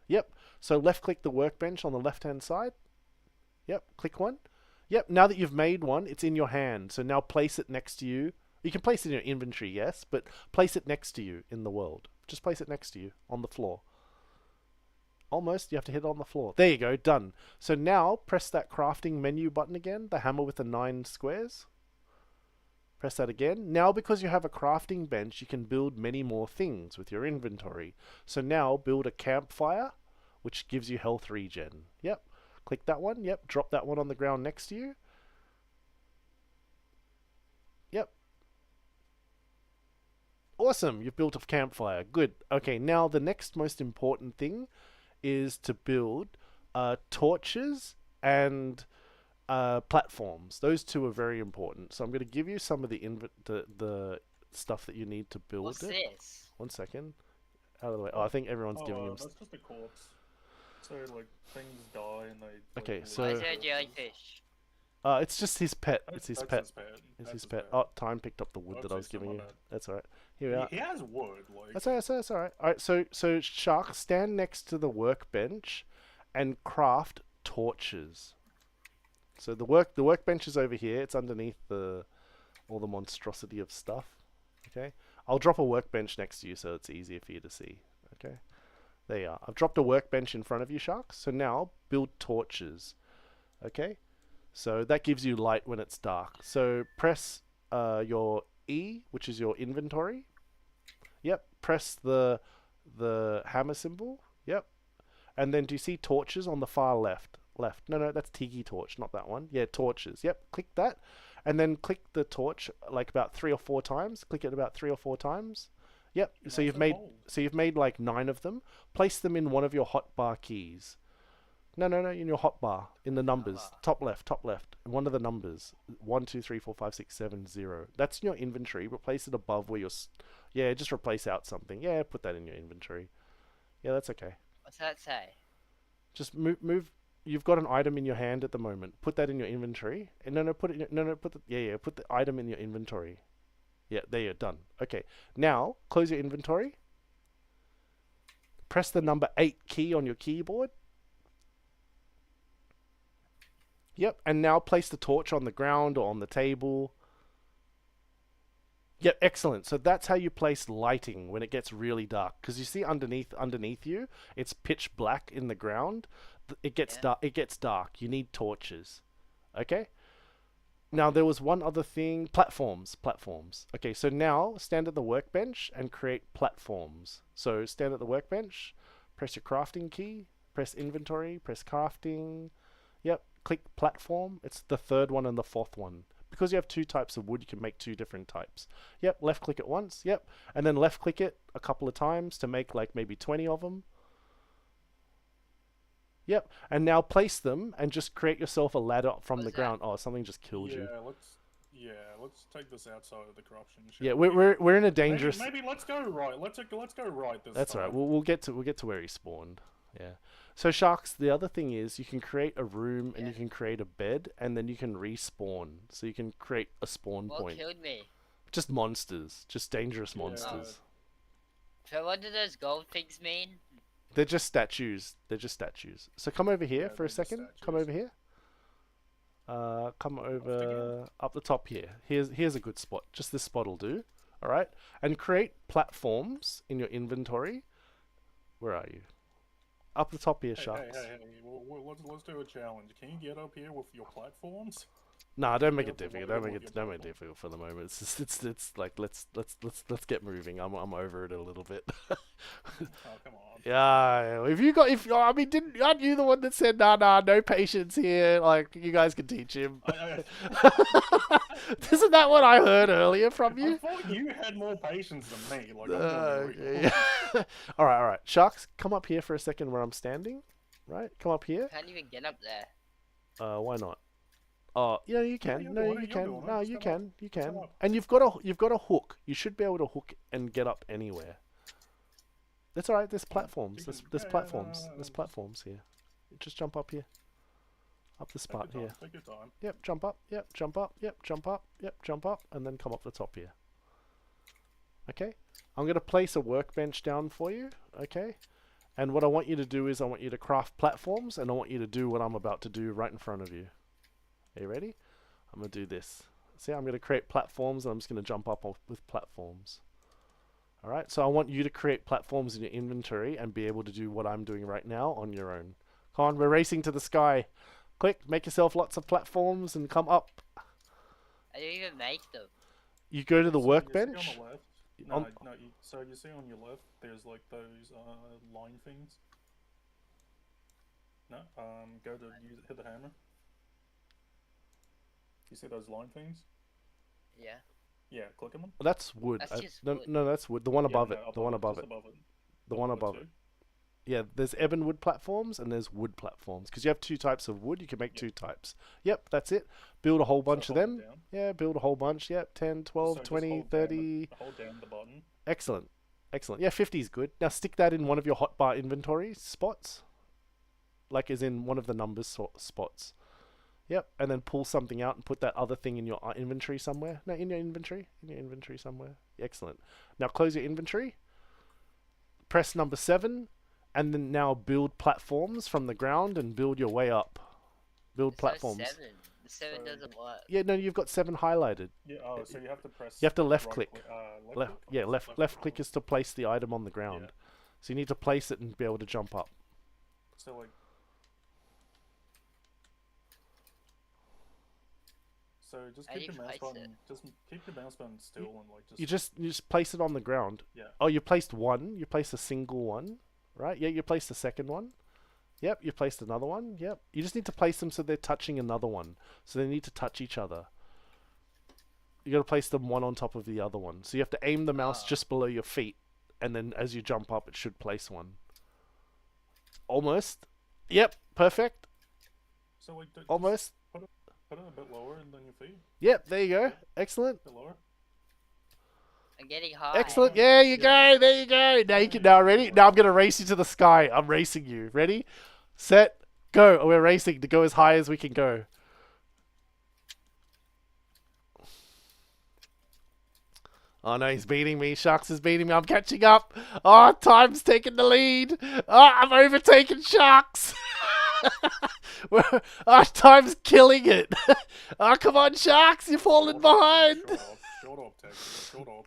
Yep, so left click the workbench on the left hand side. Yep, click one. Yep, now that you've made one, it's in your hand. So now place it next to you. You can place it in your inventory, yes, but place it next to you in the world. Just place it next to you on the floor. Almost, you have to hit it on the floor. There you go, done. So now press that crafting menu button again, the hammer with the 9 squares. Press that again. Now because you have a crafting bench, you can build many more things with your inventory. So now build a campfire, which gives you health regen. Yep. Click that one. Yep. Drop that one on the ground next to you. Yep. Awesome. You've built a campfire. Good. Okay, now the next most important thing is to build torches and platforms. Those two are very important. So I'm going to give you some of the stuff that you need to build
What's
it.
this?
1 second. Out of the way. Oh, I think everyone's giving him.
That's just a corpse. So like things die and they.
Okay,
like,
so-
Why is there a jellyfish?
It's just his pet. It's his
That's
pet.
His pet.
It's
That's
his pet. Oh, time picked up the wood that I was
Oopsie,
giving
my
you.
bad.
That's alright. Here we are.
He has wood, like.
That's alright. That's alright. Alright. So Shark, stand next to the workbench, and craft torches. So the workbench is over here. It's underneath all the monstrosity of stuff. Okay. I'll drop a workbench next to you so it's easier for you to see. Okay. There you are. I've dropped a workbench in front of you, Sharks. So now build torches. Okay. So that gives you light when it's dark. So press your E, which is your inventory. Yep. Press the hammer symbol. Yep. And then do you see torches on the far left? No, that's Tiki torch, not that one. Yeah, torches. Yep. Click that. And then click the torch like about 3 or 4 times. Click it about 3 or 4 times. Yep. So you've made like 9 of them. Place them in one of your hotbar keys. No, in your hotbar, in the numbers, top left. One of the numbers, 1, 2, 3, 4, 5, 6, 7, 0. That's in your inventory. Replace it above where you're. Yeah, just replace out something. Yeah, put that in your inventory. Yeah, that's okay.
What's that say?
Just move. You've got an item in your hand at the moment. Put that in your inventory. And put it. Put the item in your inventory. Yeah, there you're done. Okay, now close your inventory. Press the number 8 key on your keyboard. Yep, and now place the torch on the ground or on the table. Yep, excellent. So that's how you place lighting when it gets really dark. Because you see underneath you, it's pitch black in the ground. It gets
Yeah.
dark. It gets dark. You need torches. Okay. Now there was one other thing. Platforms. Platforms. Okay. So now stand at the workbench and create platforms. So stand at the workbench. Press your crafting key. Press inventory. Press crafting. Yep. Click platform. It's the third one and the fourth one. Because you have two types of wood, you can make two different types. Yep, left click it once, yep. And then left click it a couple of times to make like maybe 20 of them. Yep, and now place them and just create yourself a ladder from
What's
the
that?
ground. Oh, something just killed you.
Let's take this outside of the corruption. shall
Yeah,
we?
we're in a dangerous...
Maybe let's go right. Let's go right this
That's
time.
alright, we'll get to where he spawned. Yeah. So Sharks, the other thing is you can create a room and you
Yeah.
can create a bed and then you can respawn. So you can create a spawn
What
point.
killed me?
Just monsters, just dangerous
Yeah.
monsters.
So what do those gold things mean?
They're just statues. They're just statues. So come over here
Yeah,
for
they're
a
just
second. Come
statues.
over here. Come
again.
over up the top here. Here's a good spot. Just this spot will do. All right. And create platforms in your inventory. Where are you? Up the top here,
Hey,
Sharks.
hey, let's do a challenge. Can you get up here with your platforms?
Nah, don't make
Yeah,
it difficult.
what
Don't
do
make
you
it
want
don't make it
your
difficult for the moment. It's just, it's like let's get moving. I'm over it a little bit.
Oh, come on.
Yeah, I mean, aren't you the one that said, nah, no patience here? Like, you guys can teach him. Isn't that what I heard earlier from
I
you?
thought you had more patience than me. Like, I'm gonna be real.
Okay. Alright. Sharks, come up here for a second where I'm standing. Right? Come up here.
Can't even get up there.
Why not? Oh, yeah, you can.
you're
No,
doing
you
it, you're
can.
doing it.
No,
Just
you
come up.
can. You
Just
can.
come up.
And you've got a hook. You should be able to hook and get up anywhere. That's alright. There's platforms. There's
yeah,
platforms.
no,
There's
no.
platforms here. Just jump up here. Up the spot
Take your
here.
time. Take your time.
Yep, jump up. Yep, jump up. Yep, jump up. Yep, jump up. And then come up the top here. Okay? I'm going to place a workbench down for you. Okay? And what I want you to do is I want you to craft platforms and I want you to do what I'm about to do right in front of you. Are you ready? I'm going to do this. See, I'm going to create platforms and I'm just going to jump up with platforms. Alright, so I want you to create platforms in your inventory and be able to do what I'm doing right now on your own. Come on, we're racing to the sky. Quick, make yourself lots of platforms and come up.
I didn't even make them.
You go to the
So you see
workbench.
on the left?
On-
No. So you see on your left, there's like those line things. No. Go to hit the hammer. You see those line things?
Yeah.
Yeah, click on them.
That's wood.
That's just
no,
wood.
no, that's wood. The one above
Yeah,
it.
no,
The one above
just
it.
above it.
The one above it.
too.
Yeah, there's ebonwood platforms and there's wood platforms. Because you have two types of wood, you can make two types. Yep, that's it. Build a whole bunch of
hold it
them.
down.
Yeah, build a whole bunch. Yep, 10, 12,
So just
20,
hold
30.
Hold down the button.
Excellent. Excellent. Yeah, 50 is good. Now stick that in one of your hotbar inventory spots. Like as in one of the numbers spots. Yep, and then pull something out and put that other thing in your inventory somewhere. No, in your inventory. In your inventory somewhere. Excellent. Now close your inventory. Press number 7. And then now build platforms from the ground and build your way up. Build
There's no
platforms.
7. The 7
So-
doesn't work.
Yeah, no, you've got 7 highlighted.
Yeah. Oh, so you have to press.
You have to left
right
click.
Left. click?
Yeah,
Oh,
left click is to place the item on the ground.
Yeah.
So you need to place it and be able to jump up.
So like. So just
How
keep
do
your
you
mouse
place
button. Just keep your mouse button still and like just.
You just place it on the ground.
Yeah.
Oh, you placed one. You placed a single one, right? Yeah, you placed the second one. Yep, you placed another one. Yep. You just need to place them so they're touching another one. So they need to touch each other. You got to place them one on top of the other one. So you have to aim the mouse
Ah.
just below your feet, and then as you jump up, it should place one. Almost. Yep, perfect.
So like. Just
Almost.
Put it a bit lower than your feet.
Yep, there you go. Excellent.
A bit lower.
I'm getting high.
Excellent. Yeah, you go. There you go. Now you can. Now ready? Now I'm gonna race you to the sky. I'm racing you. Ready? Set. Go. We're racing to go as high as we can go. Oh no, he's beating me. Sharks is beating me. I'm catching up. Oh, time's taking the lead. Oh, I'm overtaking Sharks. Time's killing it. Oh, come on, Sharks, you're falling behind.
Shut up, Texas. Shut up.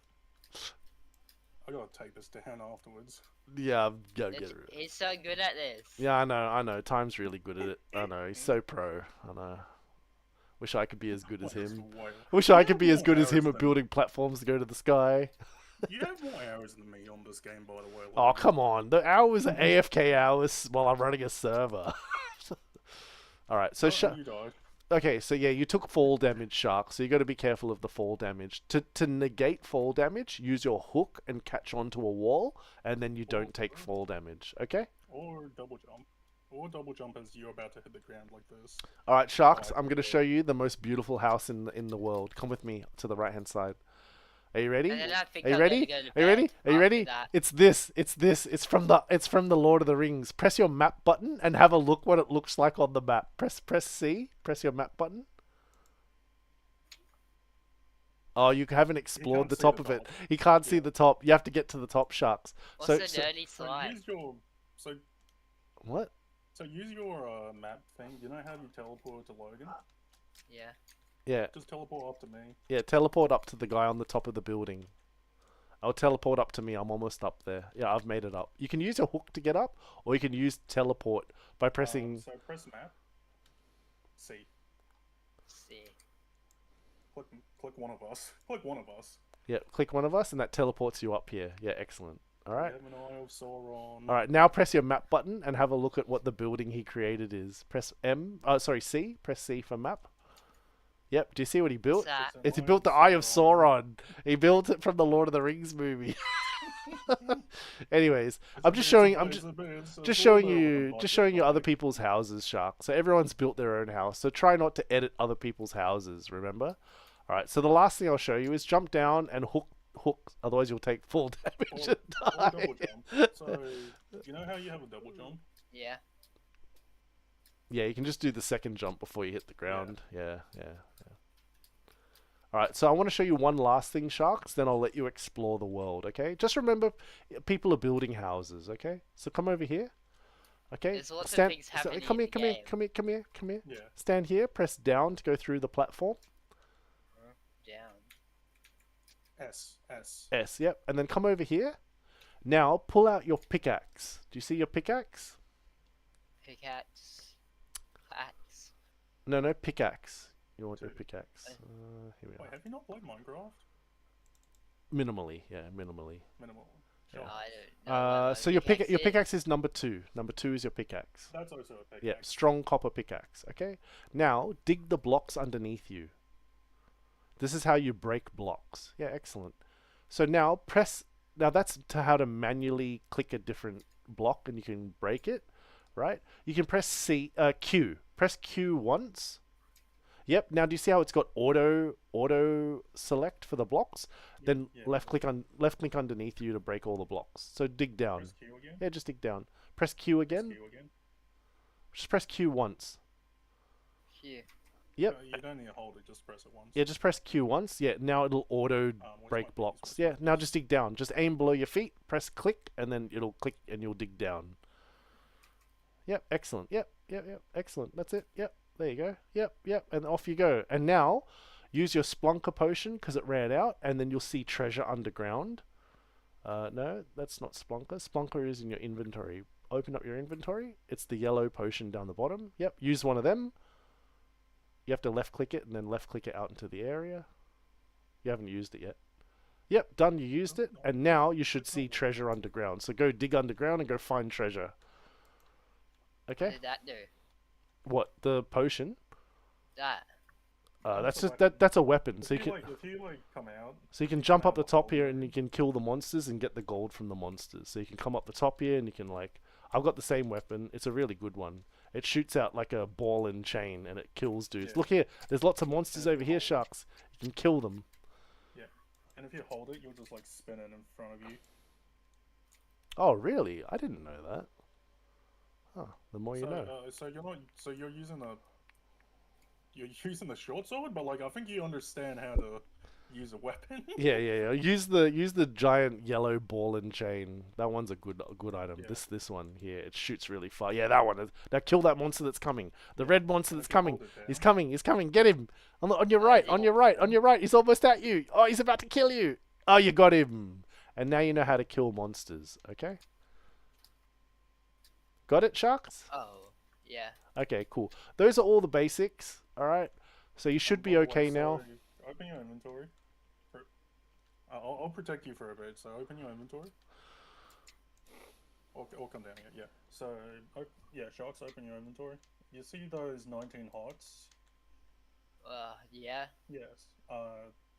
I gotta take this down afterwards.
Yeah, I'm gonna get rid of it.
He's so good at this.
Yeah, I know. Time's really good at it. I know, he's so pro. I know. Wish I could be as good as him. Wish I could be as good as him at building platforms to go to the sky.
You have more hours than me on this game, by the way.
Oh, come on. The hours are AFK hours while I'm running a server. Alright, so...
you died.
Okay, so yeah, you took fall damage, Shark, so you got to be careful of the fall damage. To negate fall damage, use your hook and catch onto a wall, and then you don't take fall damage, okay?
Or double jump. Or double jump as you're about to hit the ground like this.
Alright, Sharks, I'm going to show you the most beautiful house in the world. Come with me to the right-hand side. Are you ready?
And then I think
Are you
I'm
ready?
gonna go to
Are you ready?
bed
Are you
after
ready?
that.
It's this. It's from the Lord of the Rings. Press your map button and have a look what it looks like on the map. Press C. Press your map button. Oh, you haven't explored the top of it. He can't see the top. You have to get to the top, Sharks.
What's the dirty
So
slime?
use your
What?
so use your map thing. You know how you teleport to Logan?
Yeah.
Yeah,
Just teleport up to me.
yeah. Teleport up to the guy on the top of the building. I'll teleport up to me. I'm almost up there. Yeah, I've made it up. You can use your hook to get up, or you can use teleport by pressing.
So press map. C.
See.
Click one of us. Click one of us.
Yeah, click one of us, and that teleports you up here. Yeah, excellent. All right.
You have an eye of Sauron.
All right, now press your map button and have a look at what the building he created is. Press M. Oh, sorry, C. Press C for map. Yep. Do you see what he built?
What's that?
He built the Eye of Sauron. He built it from the Lord of the Rings movie. Anyways, I'm just showing. I'm just showing you other people's houses, Shark. So everyone's built their own house. So try not to edit other people's houses. Remember? All right. So the last thing I'll show you is jump down and hook. Otherwise, you'll take full damage and die.
Double jump. So you know how you have a double jump?
Yeah.
Yeah, you can just do the second jump before you hit the ground. Yeah. Alright, so I want to show you one last thing, Sharks, then I'll let you explore the world, okay? Just remember, people are building houses, okay? So come over here. Okay?
There's lots of things happening
come
in
here,
the
come here.
Yeah.
Stand here, press down to go through the platform.
Down.
S.
S, yep. And then come over here. Now, pull out your pickaxe. Do you see your pickaxe?
Pickaxe. Axe.
No, pickaxe. You want your pickaxe. Here we
Wait,
are.
have you not played Minecraft?
Minimally, yeah, minimally.
Minimal.
Yeah.
I don't know.
So your pickaxe is number 2. Number 2 is your pickaxe.
That's also a pickaxe.
Yeah, strong copper pickaxe. Okay. Now dig the blocks underneath you. This is how you break blocks. Yeah, excellent. So now press. Now that's how to manually click a different block and you can break it, right? You can press Q. Press Q once. Yep. Now do you see how it's got auto select for the blocks? Then left click underneath you to break all the blocks. So dig down.
Press Q again.
Yeah, just dig down. Press Q again.
Press Q again.
Just press Q once.
Q.
Yep.
You don't need to hold it, just press it once.
Yeah, just press Q once. Yeah, now it'll auto
Where's my
break
keys?
blocks.
Where's
Yeah,
my
now
keys?
just dig down. Just aim below your feet, press click, and then it'll click and you'll dig down. Yep, excellent. Yep, excellent. That's it. Yep, there you go. Yep, and off you go. And now, use your Splunker potion because it ran out, and then you'll see treasure underground. No, that's not Splunker. Splunker is in your inventory. Open up your inventory. It's the yellow potion down the bottom. Yep, use one of them. You have to left click it and then left click it out into the area. You haven't used it yet. Yep, done, you used it. And now you should see treasure underground. So go dig underground and go find treasure.
What
Okay?
did that do?
What, the potion?
That.
That's a weapon. So you can
if you come out.
so you can jump up the top here and you can kill the monsters and get the gold from the monsters. So you can come up the top here and you can I've got the same weapon. It's a really good one. It shoots out like a ball and chain and it kills dudes.
Yeah.
Look here, there's lots of monsters over here, Sharks. You can kill them.
Yeah. And if you hold it, you'll just spin it in front of you.
Oh, really? I didn't know that. Oh, the more you know.
So you're not. So you're using the. You're using the short sword, but I think you understand how to use a weapon.
Yeah. Use the giant yellow ball and chain. That one's a good item.
Yeah.
This one here, it shoots really far. Yeah, that one. Now kill that monster that's coming. The red monster
And
that's
if you
coming.
hold it down-
He's coming. Get him. On your
Where
right.
is he?
On your right. On your right. He's almost at you. Oh, he's about to kill you. Oh, you got him. And now you know how to kill monsters. Okay. Got it, Sharks?
Oh, yeah.
Okay, cool. Those are all the basics. All right. So you should be
By the way,
okay now.
so open your inventory. I'll protect you for a bit. So open your inventory. Or come down here. Yeah. So yeah, Sharks, open your inventory. You see those 19 hearts?
Yeah.
Yes.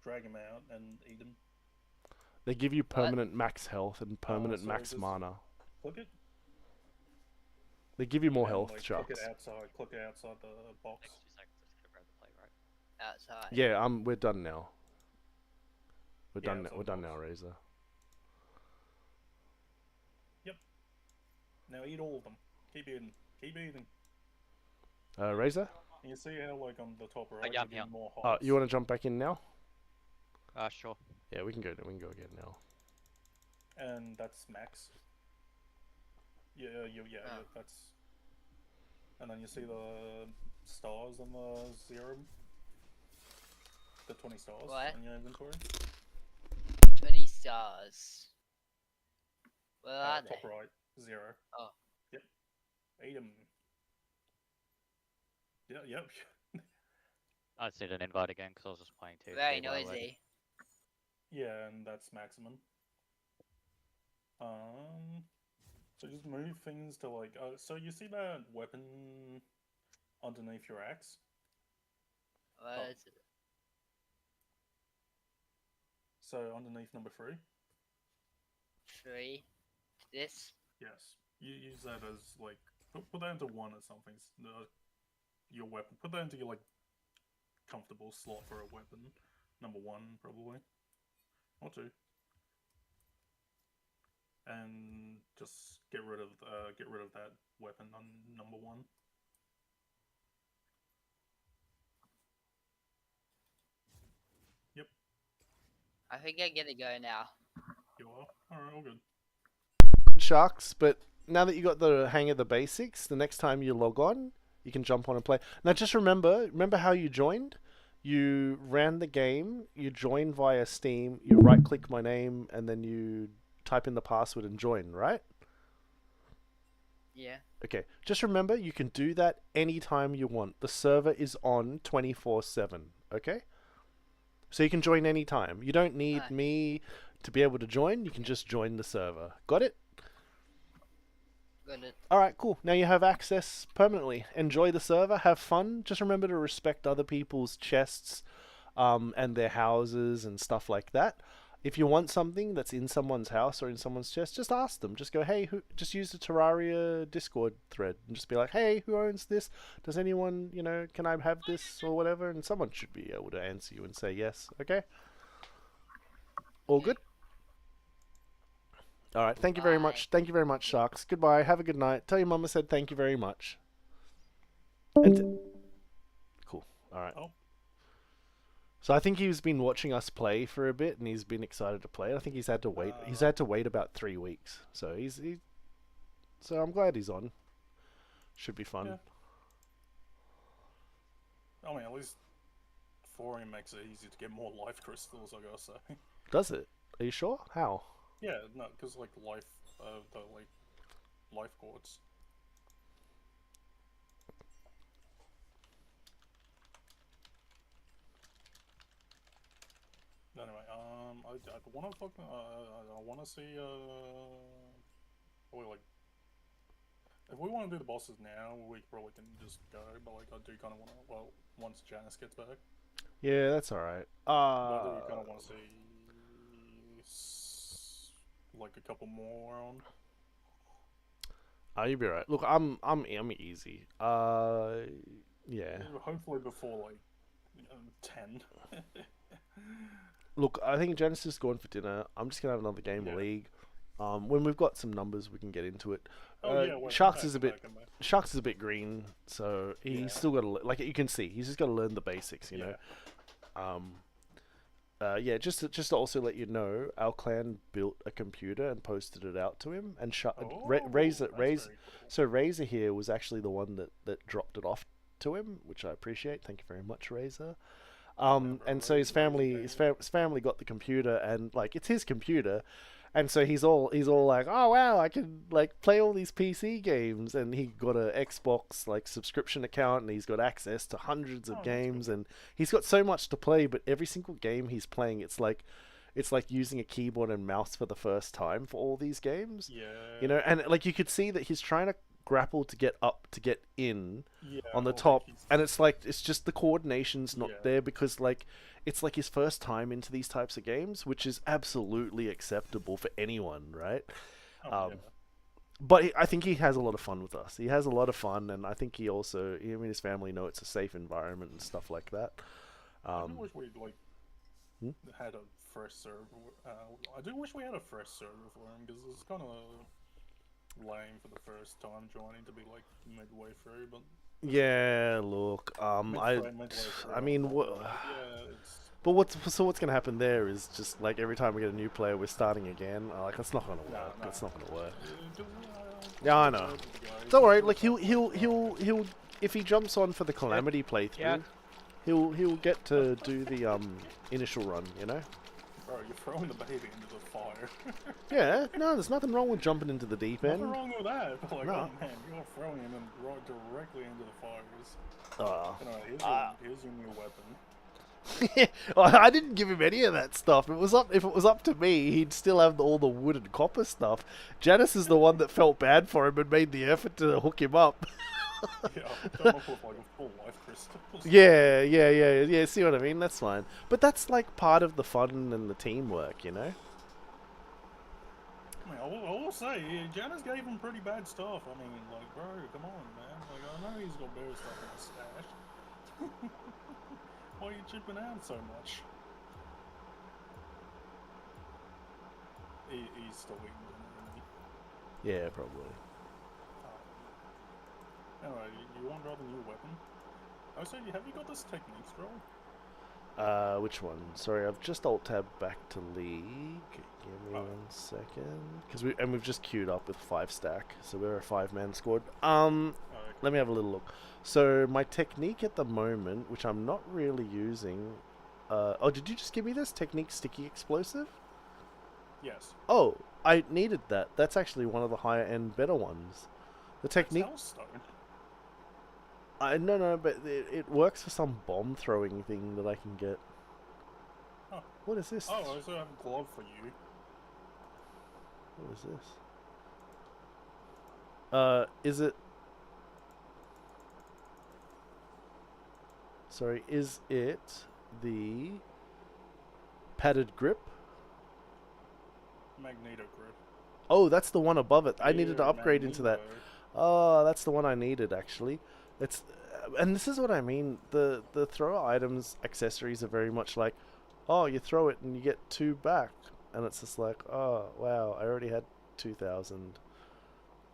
Drag them out and eat them.
They give you permanent max health and permanent
so
max
just-
mana.
Click it.
They give you more
and,
health,
like,
Sharks.
Click it outside. Click it outside the box.
Next 2 seconds, I just gotta grab the plate, right?
Outside.
Yeah, we're done now. We're
Yeah,
done.
it's on
We're
the
done
box.
now, Razor.
Now eat all of them. Keep eating. Keep eating.
Razor.
And you see how, like, on the top right,
yeah, I'm
you get
here.
more hearts.
You want to jump back in now?
Sure.
Yeah, we can go. We can go again now.
And that's max. Yeah, yeah, that's. And then you see the stars on the zero. The 20 stars
What?
in your inventory.
20 stars. Where are they?
Top right, 0.
Oh.
Yep. Eat 'em. Yeah, yep.
I just need an invite again because I was just playing too.
Very noisy.
Yeah, and that's maximum. So just move things to, like, so you see that weapon underneath your axe?
Where is it?
So underneath number 3?
3. This?
Yes. You use that as, like, put that into 1 or something. Your weapon. Put that into your, like, comfortable slot for a weapon. Number 1, probably. Or 2. And just get rid of that weapon on number 1. Yep,
I think I'm gonna go now.
you are. Alright, all good.
Sharks, but now that you got the hang of the basics, the next time you log on, you can jump on and play. Now just remember how you joined? You ran the game, you joined via Steam, you right click my name, and then you type in the password and join, right?
Yeah.
Okay, just remember you can do that anytime you want. The server is on 24/7, okay? So you can join anytime. You don't need
Nice.
me to be able to join, you can just join the server. Got it?
Got it.
Alright, cool. Now you have access permanently. Enjoy the server, have fun. Just remember to respect other people's chests and their houses and stuff like that. If you want something that's in someone's house or in someone's chest, just ask them. Just go, hey, just use the Terraria Discord thread and just be like, hey, who owns this? Does anyone, can I have this or whatever? And someone should be able to answer you and say yes, okay? All good? Alright, thank you very much. Thank you very much, Sharks. Goodbye, have a good night. Tell your mama said thank you very much. Cool, alright.
Oh.
So I think he's been watching us play for a bit, and he's been excited to play. I think he's had to wait. He's had to wait about 3 weeks. So so I'm glad he's on. Should be fun.
Yeah. I mean, at least Thorium makes it easy to get more life crystals, I gotta say.
Does it? Are you sure? How?
Yeah, no, because, like, life quartz. Anyway, I wanna fucking, I wanna see, like, if we want to do the bosses now, we probably can just go, but, like, I do kind of want to, well, once Janice gets back,
Yeah, that's alright.
but I do kind of want to see, like, a couple more on.
You'll be right. Look, I'm easy. Yeah.
Hopefully before, like, 10.
Look, I think Janice is going for dinner. I'm just gonna have another game of League. When we've got some numbers, we can get into it.
Wait,
Sharks
come
is a
back,
bit
come back.
Sharks is a bit green, so he's
Yeah.
still got to like you can see he's just got to learn the basics, you know. yeah, just to also let you know, our clan built a computer and posted it out to him, and Razor
that's
Razor.
very cool.
So Razor here was actually the one that dropped it off to him, which I appreciate. Thank you very much, Razor. And so his family got the computer, and like it's his computer, and so he's all like, oh wow, I can like play all these PC games, and he got a Xbox like subscription account, and he's got access to hundreds of games, and he's got so much to play. But every single game he's playing, it's like using a keyboard and mouse for the first time for all these games.
Yeah.
You know, and like you could see that he's trying to grapple to get up to get in on the
like
top, and it's like it's just the coordination's not
Yeah.
there, because like it's like his first time into these types of games, which is absolutely acceptable for anyone, right?
Oh, yeah.
But I think he has a lot of fun with us. He has a lot of fun, and I think he also, I mean, his family know it's a safe environment and stuff like that.
I do wish we like
Hmm?
had a fresh server. I do wish we had a fresh server for him, because it's kind of lame for the first time joining to be like midway through. But
Yeah, look,
midway through,
I mean,
yeah, it's
but what's gonna happen there is just like every time we get a new player, we're starting again. Like that's not gonna work.
no.
That's not gonna work.
uh,
Yeah, I know.
the guys,
Don't worry.
it's
Like
just
he'll if he jumps on for the Calamity playthrough,
Yeah.
he'll get to do the initial run. You know.
Bro, you're throwing the baby into the fire.
Yeah. No, there's nothing wrong with jumping into the deep end.
Nothing wrong with that. But like,
No.
oh man, you're throwing him right directly into the fires. Anyway, here's your new weapon.
Well, I didn't give him any of that stuff. If it was up to me, he'd still have all the wood and copper stuff. Janice is the one that felt bad for him and made the effort to hook him up.
Yeah, come up with like a full life crystal.
Yeah. See what I mean? That's fine. But that's like part of the fun and the teamwork, you know?
I mean, I will say, Janice gave him pretty bad stuff. I mean, like, bro, come on, man. Like, I know he's got better stuff in his stash. Why are you chipping out so much? He's still eating dinner, isn't he?
Yeah, probably.
Anyway, you want to grab a new weapon? Oh, so have you got this technique scroll?
Which one? Sorry, I've just alt-tabbed back to League. Give me 1 second. We've just queued up with 5 stack, so we're a 5-man squad. Let me have a little look. So my technique at the moment, which I'm not really using. Oh, did you just give me this technique sticky explosive?
Yes.
Oh, I needed that. That's actually one of the higher end, better ones. The technique.
Hellstone.
No, but it works for some bomb throwing thing that I can get.
Oh.
What is this?
Oh, I also have a glove for you.
What is this? Is it? Sorry, is it the padded grip?
Magneto grip.
Oh, that's the one above it. I needed to
Yeah,
upgrade into that.
Magneto.
Oh, that's the one I needed actually. It's, and this is what I mean. The thrower items accessories are very much like, oh, you throw it and you get 2 back, and it's just like, oh wow, I already had 2,000.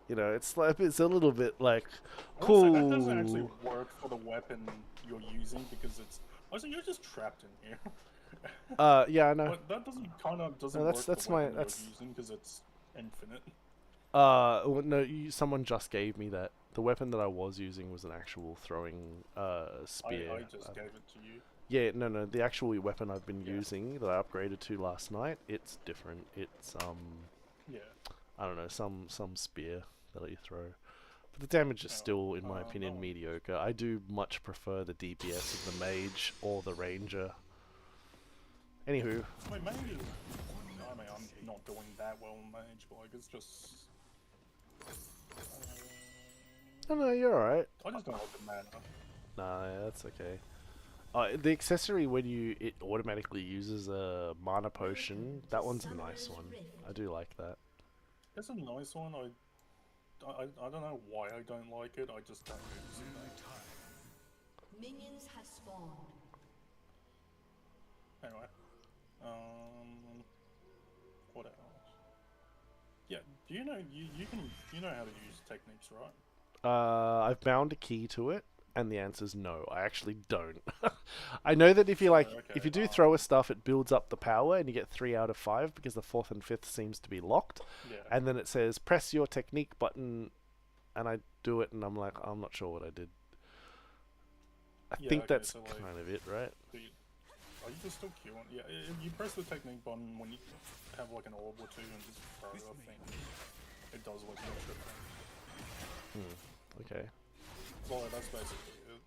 You know, it's like it's a little bit like
I will say,
cool.
that doesn't actually work for the weapon you're using, because it's. Also, you're just trapped in here.
Yeah, I know.
But that doesn't
No,
work
that's
for the
my-
weapon
that's-
you're using, because it's infinite.
Well, no, someone just gave me that. The weapon that I was using was an actual throwing spear.
I just gave it to you.
Yeah, no, the actual weapon I've been
Yeah.
using that I upgraded to last night, it's different. It's
Yeah.
I don't know, some spear that you throw. But the damage is still, in my opinion,
no.
mediocre. I do much prefer the DPS of the mage or the ranger. Anywho,
I mean, I'm not doing that well in mage, but like, it's just.
oh no, you're alright.
I just don't like the mana.
Nah, yeah, that's okay. The accessory when it automatically uses a mana potion, that one's a nice one. I do like that.
It's a nice one. I don't know why I don't like it. I just don't use it.
Minions have spawned.
Anyway, what else? Yeah, do you know how to use techniques, right?
I've bound a key to it, And the answer is no, I actually don't. I know that if you like,
Okay,
if you do thrower stuff, it builds up the power, and you get 3 out of 5 because the 4th and 5th seems to be locked.
Yeah.
And then it says press your technique button, and I do it, and I'm like, I'm not sure what I did. I
Yeah,
think
okay,
that's
so, like,
kind of it, right?
Are you just still queuing? Yeah, if you press the technique button when you have like an orb or two and just throw, I think it does like an extra thing.
Okay.
So that's basically it.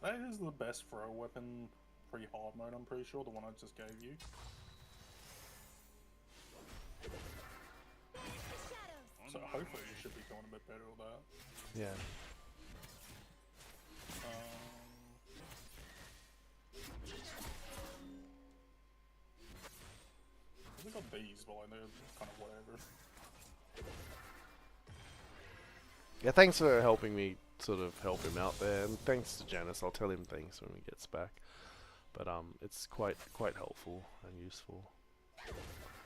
That is the best throw weapon pre-hard mode, I'm pretty sure, the one I just gave you. So hopefully you should be doing a bit better with that.
Yeah.
We got these, but like, they're kind of whatever.
Yeah, thanks for helping me sort of help him out there, and thanks to Janice. I'll tell him thanks when he gets back. But it's quite helpful and useful.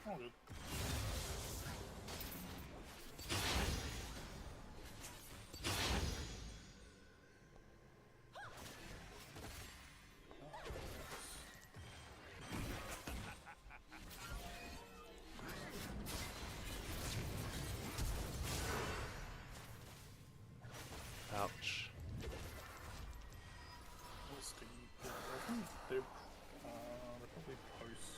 Oh, good.
Ouch.
What's the... I think they're probably post...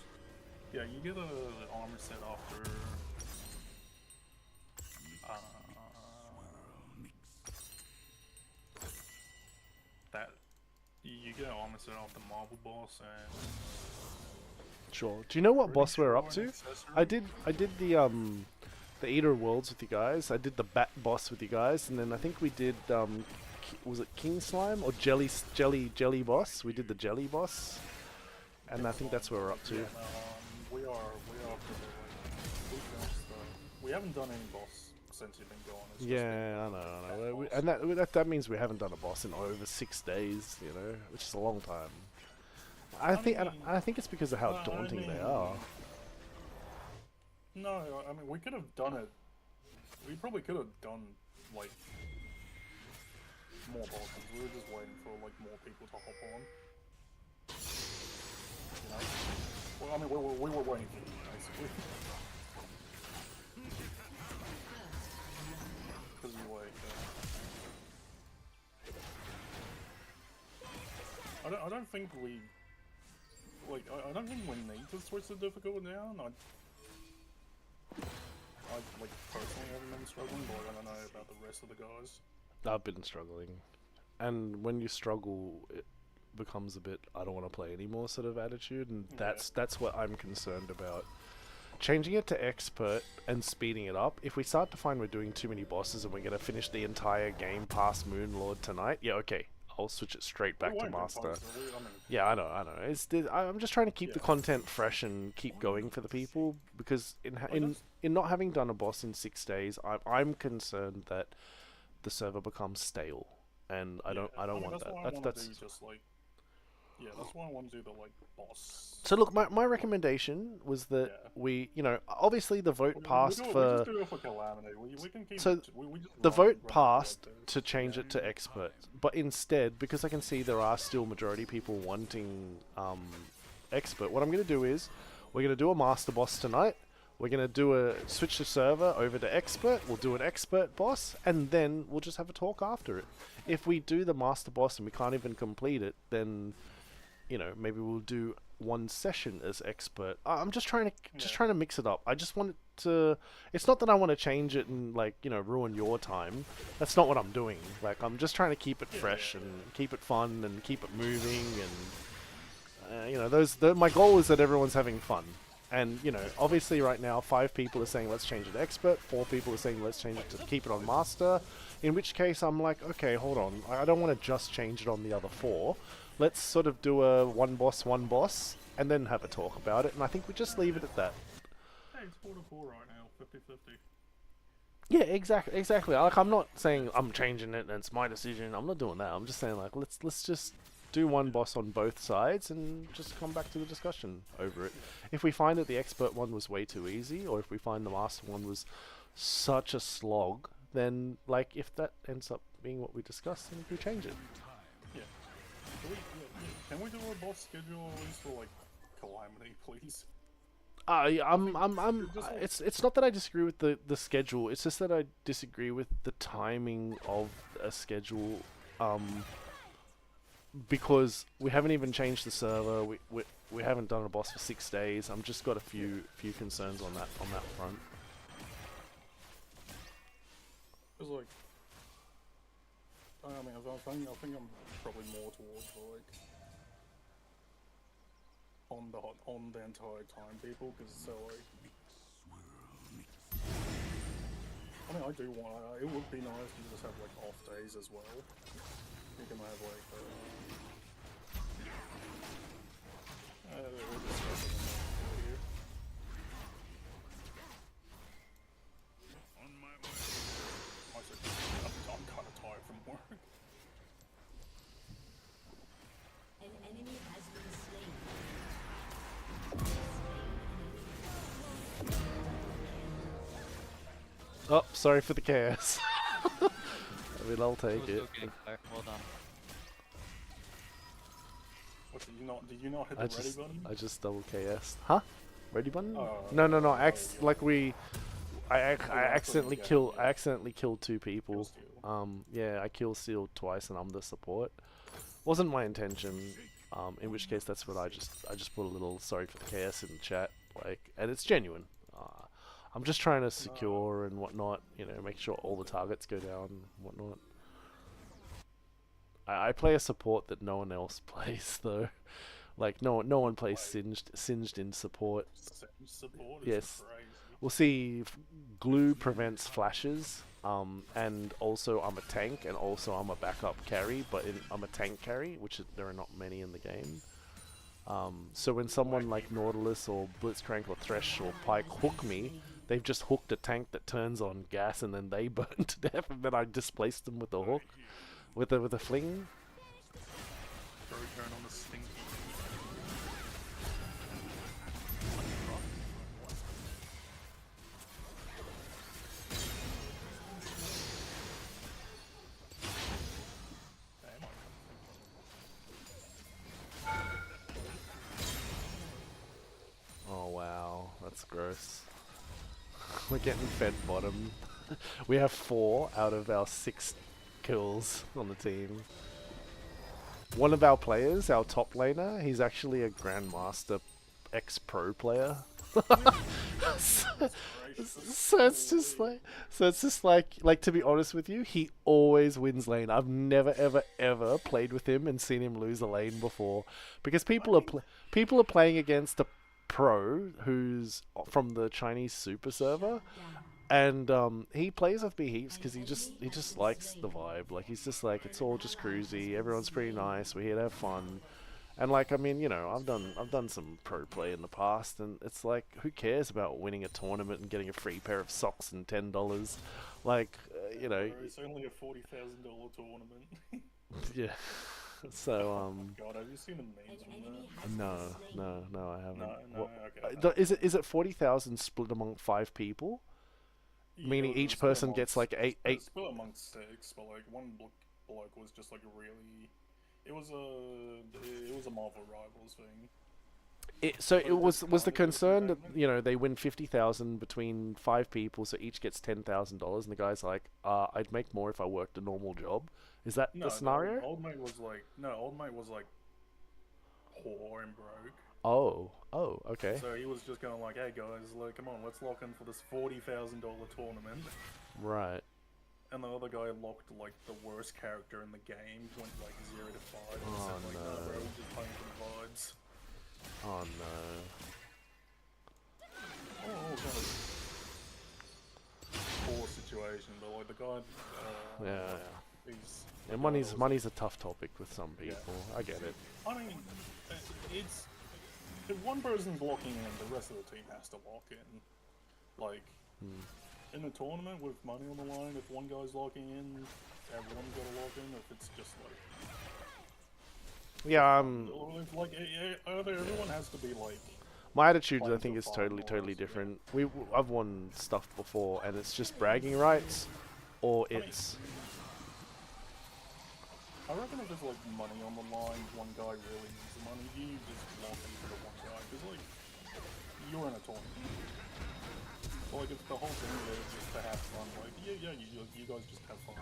Yeah, you get a armor set after... that... You get an armor set after Marble Boss and...
Sure. Do you know what
Pretty
boss we're
sure
up
an
to?
accessory?
I did the Eater of Worlds with you guys. I did the Bat boss with you guys, and then I think we did was it King Slime or Jelly boss? We did the Jelly boss, and I think that's where we're up to.
Yeah, we are up to the, like, we finished the... We haven't done any boss since you've been gone. It's just
Yeah, I know. And that means we haven't done a boss in over 6 days, you know, which is a long time. I think it's because of how daunting they are.
No, I mean, we could have done it. We probably could have done, like, more bosses. We were just waiting for, like, more people to hop on. You know? Well, I mean, we were waiting for you, basically. Because you, like, I don't think we... Like, I don't think we need to switch the difficulty down. I like, personally haven't been struggling, but I don't know about the rest of the guys.
I've been struggling, and when you struggle, it becomes a bit I don't want to play anymore sort of attitude, and that's what I'm concerned about. Changing it to expert and speeding it up. If we start to find we're doing too many bosses and we're gonna finish the entire game past Moonlord tonight, yeah, okay. I'll switch it straight back to Master. Yeah, I know. I'm just trying to keep the content fresh and keep going for the people, because in not having done a boss in 6 days, I'm concerned that the server becomes stale, and I don't want that. That's
just like, yeah, that's why I want to do the like boss.
So look, my recommendation was that we, you know, obviously the vote passed for.
We just do it for Calamity. We can keep
so
it, we just
the
run
vote
it
passed
like
to change it to expert, but instead, because I can see there are still majority people wanting expert, what I'm going to do is we're going to do a master boss tonight. We're going to do a switch the server over to expert. We'll do an expert boss, and then we'll just have a talk after it. If we do the master boss and we can't even complete it, then, you know, maybe we'll do one session as expert. I'm just trying to mix it up. I just want it to. It's not that I want to change it and, like, you know, ruin your time. That's not what I'm doing. Like, I'm just trying to keep it fresh and keep it fun and keep it moving, and you know, my goal is that everyone's having fun. And, you know, obviously right now 5 people are saying let's change it to expert, 4 people are saying let's change it to keep it on master, in which case I'm like, okay, hold on, I don't want to just change it on the other 4. Let's sort of do a one boss, and then have a talk about it, and I think we just leave it at that.
Hey, it's 4-4 right now, 50-50.
Yeah, exactly. Like, I'm not saying I'm changing it and it's my decision. I'm not doing that. I'm just saying, like, let's just do one boss on both sides and just come back to the discussion over it. If we find that the expert one was way too easy, or if we find the master one was such a slog, then, like, if that ends up being what we discussed, and we change it.
Yeah. Can we do a boss schedule at least for like Calamity, please?
It's not that I disagree with the schedule. It's just that I disagree with the timing of a schedule. Because we haven't even changed the server. We haven't done a boss for 6 days. I'm just got a few concerns on that front.
It's like, I mean, I think I'm probably more towards like on the entire time people, because so like, I mean, I do want. It would be nice to just have like off days as well. You can have like. We'll discuss it here.
On my way.
I'm kind of tired from work.
An enemy has been slain.
Oh, sorry for the chaos. I mean, I'll take it.
Okay, well done.
What, did you not hit the ready button?
I just double KS. Huh? Ready button?
Oh,
No.
yeah.
I accidentally
yeah.
I accidentally killed 2 people.
Kill steal.
Yeah, I kill sealed twice and I'm the support. Wasn't my intention. In which case that's what I just put a little sorry for the KS in the chat, like, and it's genuine. I'm just trying to secure and whatnot, you know, make sure all the targets go down and whatnot. I play a support that no one else plays though. Like no one plays singed in support.
Support is
Yes.
crazy.
We'll see. Glue prevents flashes, and also I'm a tank, and also I'm a backup carry. But I'm a tank carry, which there are not many in the game. So when someone like Nautilus or Blitzcrank or Thresh or Pike hook me, they've just hooked a tank that turns on gas, and then they burn to death, and then I displace them with a hook, with a fling.
Throw turn on the stinky.
Oh wow, that's gross. We're getting fed bottom. We have 4 out of our 6 kills on the team. One of our players, our top laner, he's actually a Grandmaster ex-pro player. So it's just like to be honest with you, he always wins lane. I've never ever played with him and seen him lose a lane before, because people are playing against a pro who's from the Chinese super server, and he plays with me heaps because he just likes the vibe. Like, he's just like, it's all just cruisy, everyone's pretty nice, we're here to have fun. And like, I mean, you know, I've done some pro play in the past, and it's like, who cares about winning a tournament and getting a free pair of socks and $10? Like, you know,
It's only a $40,000 tournament.
yeah. So
God, have you seen the memes from that?
no, I haven't.
No, okay.
No. Is it 40,000 split among 5 people? Meaning
Yeah,
each person gets like eight.
Split amongst 6, but like one bloke was just like really. It was a Marvel Rivals thing.
So it was the concern that, you know, they win 50,000 between 5 people, so each gets $10,000, and the guy's like, I'd make more if I worked a normal job. Is that the scenario?
Old mate was like poor and broke.
Oh, okay.
So he was just going like, hey guys, like, come on, let's lock in for this $40,000 tournament.
Right.
And the other guy locked like the worst character in the game, went like 0 to 5, and said like, no, bro, we're just playing for the vibes.
Oh no.
Oh, kind of poor situation, but like the guy.
Yeah.
He's.
Money's a tough topic with some people. I get it.
I mean, it's if one person's locking in, the rest of the team has to lock in. Like in a tournament with money on the line, if one guy's locking in, everyone's got to lock in. If it's just like
Yeah.
like everyone has to be like.
My attitude, I
playing
think,
for
is
fun
totally
or
different. I've won stuff before, and it's just bragging rights, or it's
I reckon if there's like money on the line, one guy really needs the money, you just lock into the one guy, because like, you're in a tournament. Like, if the whole thing is just to have fun, like, yeah, you guys just have fun.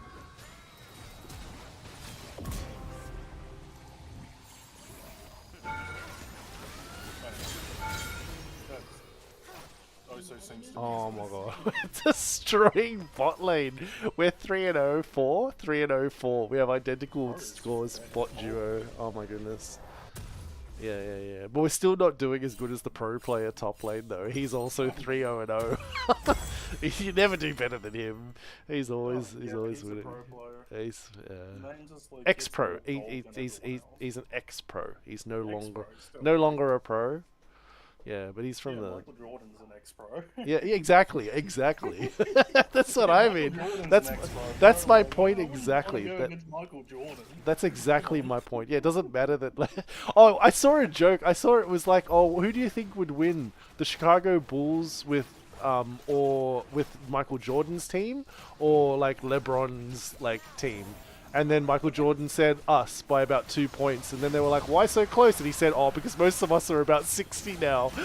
Also seems to be
Oh my god. Destroying bot lane. We're 3-0, 4? 3-0, 4. We have identical scores, bot duo. Oh my goodness. Yeah. But we're still not doing as good as the pro player top lane though. He's also 3-0-0. You never do better than him. He's always winning. He's ex-pro. He's an ex-pro. He's no longer a pro. Yeah, but he's from the.
Michael Jordan's an ex-pro.
Yeah, exactly. That's what I mean. That's my point exactly. That's exactly my point. Yeah, it doesn't matter that. Oh, I saw a joke. I saw it was like, oh, who do you think would win, the Chicago Bulls with or with Michael Jordan's team, or like LeBron's like team? And then Michael Jordan said us by about 2 points. And then they were like, why so close? And he said, oh, because most of us are about 60 now.
I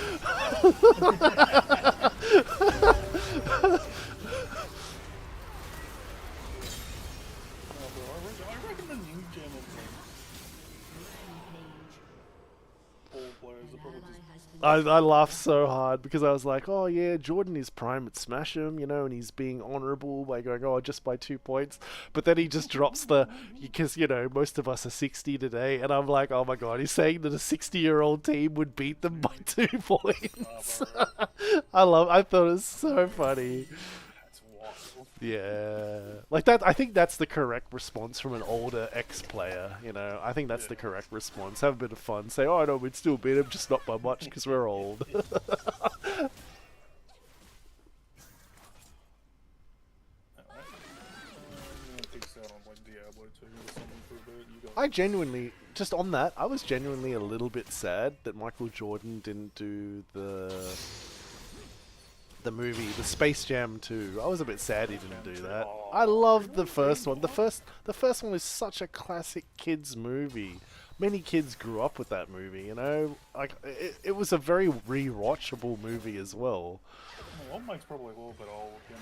reckon the new gen of ball players are probably just...
I laughed so hard because I was like, oh yeah, Jordan is prime at Smash him, you know, and he's being honourable by going, oh, just by 2 points. But then he just drops the, because, you know, most of us are 60 today. And I'm like, oh my god, he's saying that a 60-year-old team would beat them by 2 points. I thought it was so funny.
That's wild.
Yeah, like that. I think that's the correct response from an older ex-player. You know, I think that's the correct response. Have a bit of fun. Say, oh no, we'd still beat him, just not by much because we're old. I genuinely, just on that, I was genuinely a little bit sad that Michael Jordan didn't do the movie, the Space Jam 2. I was a bit sad he didn't do that. I loved the first one. The first one was such a classic kids movie. Many kids grew up with that movie, you know? Like it was a very rewatchable movie as well.
Well, Mike's probably a little bit old and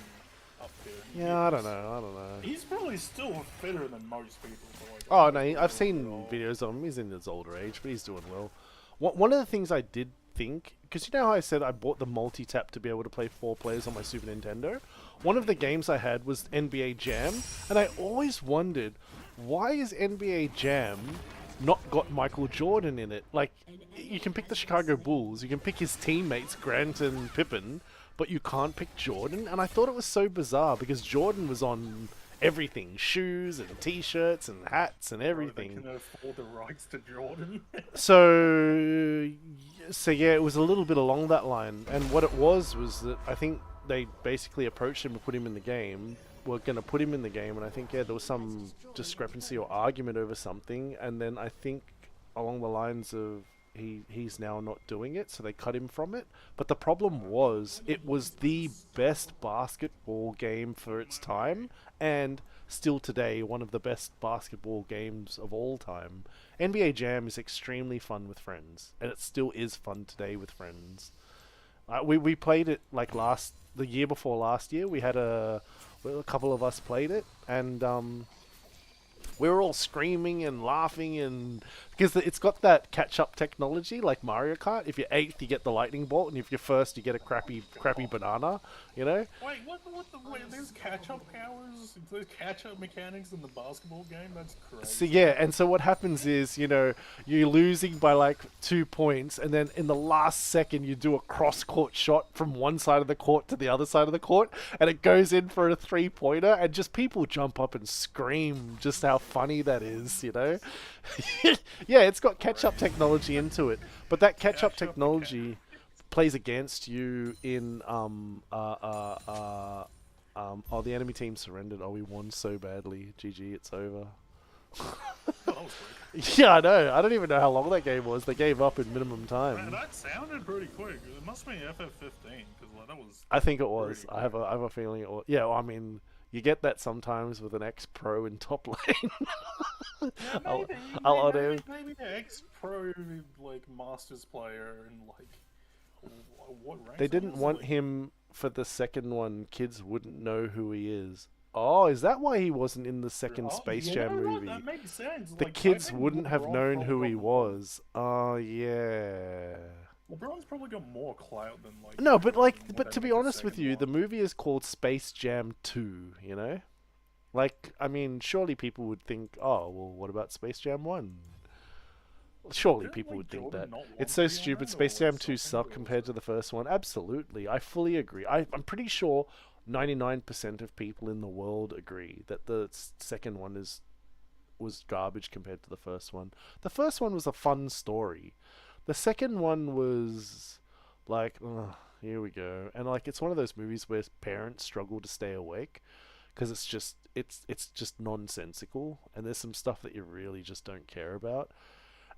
up there.
Yeah, I don't know.
He's probably still fitter than most people. So
Oh no, I've seen videos of him. He's in his older age, but he's doing well. One of the things I did think, because you know how I said I bought the multi-tap to be able to play 4 players on my Super Nintendo? One of the games I had was NBA Jam, and I always wondered, why is NBA Jam not got Michael Jordan in it? Like, you can pick the Chicago Bulls, you can pick his teammates, Grant and Pippen, but you can't pick Jordan, and I thought it was so bizarre, because Jordan was on everything, shoes and t-shirts and hats and everything.
They can afford the rights to Jordan.
So yeah, it was a little bit along that line, and what it was that I think they basically approached him to put him in the game. We're going to put him in the game, and I think, yeah, there was some discrepancy or argument over something, and then I think along the lines of he's now not doing it, so they cut him from it. But the problem was, it was the best basketball game for its time, and still today, one of the best basketball games of all time. NBA Jam is extremely fun with friends, and it still is fun today with friends. We played it like the year before last year. We had a couple of us played it, and we were all screaming and laughing, and because it's got that catch-up technology like Mario Kart. If you're 8th, you get the lightning bolt, and if you're 1st, you get a crappy banana. You know?
Wait, there's catch-up powers? There's catch-up mechanics in the basketball game? That's crazy.
So yeah, and so what happens is, you know, you're losing by like 2 points, and then in the last second, you do a cross-court shot from one side of the court to the other side of the court, and it goes in for a 3-pointer, and just people jump up and scream just how funny that is, you know? Yeah, it's got catch-up technology into it, but that catch-up technology plays against you in oh, the enemy team surrendered. Oh, we won so badly. GG, it's over. Yeah, I know. I don't even know how long that game was. They gave up in minimum time.
Man, that sounded pretty quick. It must be FF15 because that was.
I think it was. I have a feeling it was. Yeah, well, I mean, You get that sometimes with an ex-pro in top lane.
Yeah,
I'll,
maybe,
I'll odd
maybe,
him.
maybe an ex-pro like Masters player and like what ranks?
They
are
didn't
you?
want
Like,
him for the second one. Kids wouldn't know who he is. Oh, is that why he wasn't in the second
oh,
Space
you
Jam
know what?
movie?
That makes sense.
The
Like, I
kids
think
wouldn't have
LeBron's
known
probably
who
got
he
more.
was. Oh, yeah.
LeBron's probably got more clout than like.
No, but like,
what
but
they
to be
made the
honest with
second
you, the
one.
movie is called Space Jam 2, you know? Like, I mean, surely people would think, oh, well, what about Space Jam 1? Surely
Didn't
people
like
would think
Jordan
that.
not want
It's
to
so
be on
stupid.
that,
Space
or
Jam
like
2
something,
sucked
or was
compared to
it?
the first one. Absolutely. I fully agree. I'm pretty sure 99% of people in the world agree that the second one was garbage compared to the first one. The first one was a fun story. The second one was like, ugh, here we go. And like it's one of those movies where parents struggle to stay awake because it's just nonsensical and there's some stuff that you really just don't care about.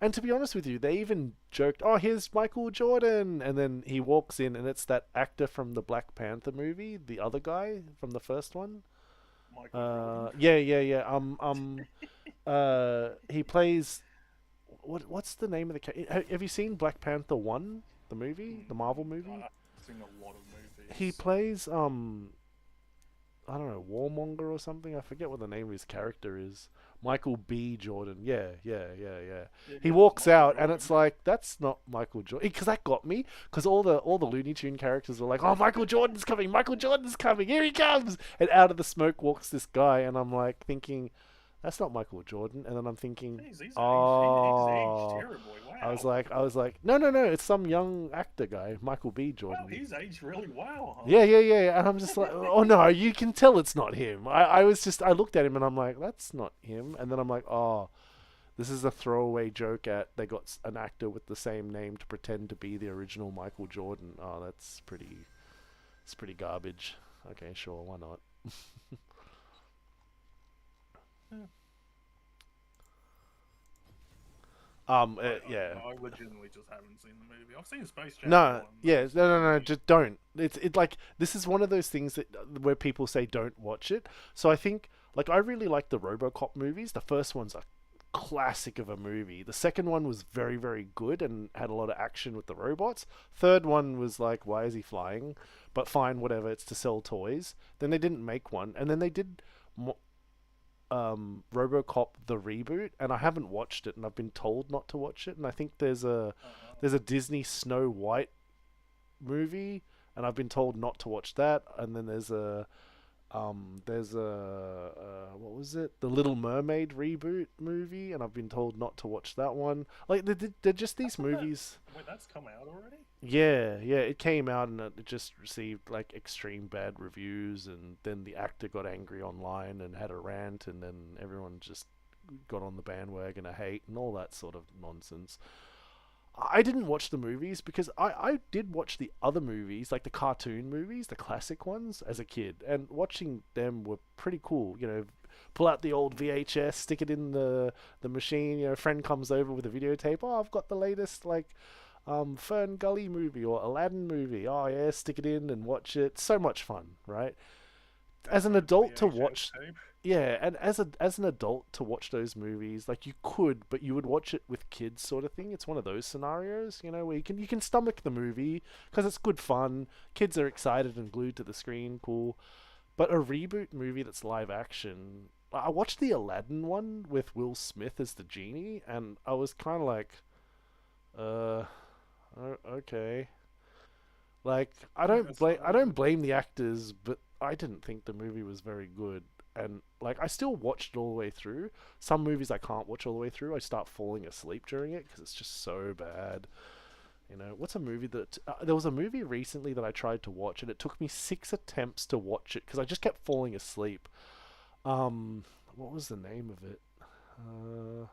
And to be honest with you, they even joked, "Oh, here's Michael Jordan," and then he walks in, and it's that actor from the Black Panther movie, the other guy from the first one.
Michael Jordan.
Yeah. He plays what's the name of the character? Have you seen Black Panther 1, the movie, the Marvel movie?
I've seen a lot of
He
movies.
plays I don't know, Warmonger or something. I forget what the name of his character is. Michael B. Jordan. Yeah.
Yeah,
He
yeah,
walks
Michael
out, and
Jordan.
it's like that's not Michael Jordan. Because that got me. Because all the Looney Tune characters were like, "Oh, Michael Jordan's coming! Michael Jordan's coming! Here he comes!" And out of the smoke walks this guy, and I'm like thinking, "That's not Michael Jordan." And then I'm thinking,
He's aged
"Oh."
terribly.
I was
Wow.
like, no, it's some young actor guy, Michael B.
Wow,
Jordan.
he's aged really well, huh?
Yeah. And I'm just like, oh no, you can tell it's not him. I looked at him and I'm like, that's not him. And then I'm like, oh, this is a throwaway joke at they got an actor with the same name to pretend to be the original Michael Jordan. Oh, it's pretty garbage. Okay, sure, why not? Yeah.
I legitimately just haven't seen the movie. I've seen Space Jam
No,
1.
yeah,
That's
no,
pretty.
just don't. It's like this is one of those things that where people say don't watch it. So I think like I really like the RoboCop movies. The first one's a classic of a movie. The second one was very very good and had a lot of action with the robots. Third one was like why is he flying? But fine, whatever. It's to sell toys. Then they didn't make one, and then they did RoboCop the reboot, and I haven't watched it, and I've been told not to watch it. And I think there's a Disney Snow White movie, and I've been told not to watch that. And then there's a what was it? The Little Mermaid reboot movie, and I've been told not to watch that one. Like they're just
I
these
thought that.
movies.
Wait, that's come out already?
Yeah, it came out and it just received like extreme bad reviews, and then the actor got angry online and had a rant, and then everyone just got on the bandwagon of hate and all that sort of nonsense. I didn't watch the movies because I did watch the other movies, like the cartoon movies, the classic ones, as a kid, and watching them were pretty cool. You know, pull out the old VHS, stick it in the machine. You know, a friend comes over with a videotape. Oh, I've got the latest like Fern Gully movie or Aladdin movie. Oh yeah, stick it in and watch it. So much fun, right? As an adult to watch,
VHS tape.
yeah, and as an adult to watch those movies, like you could, but you would watch it with kids, sort of thing. It's one of those scenarios, you know, where you can stomach the movie because it's good fun. Kids are excited and glued to the screen, cool. But a reboot movie that's live action, I watched the Aladdin one with Will Smith as the genie, and I was kind of like, uh, okay. Like
That's not
I
really
don't
good.
blame the actors, but I didn't think the movie was very good. And like I still watched it all the way through. Some movies I can't watch all the way through. I start falling asleep during it because it's just so bad. You know, what's a movie that there was a movie recently that I tried to watch and it took me 6 attempts to watch it because I just kept falling asleep. What was the name of it? Uh,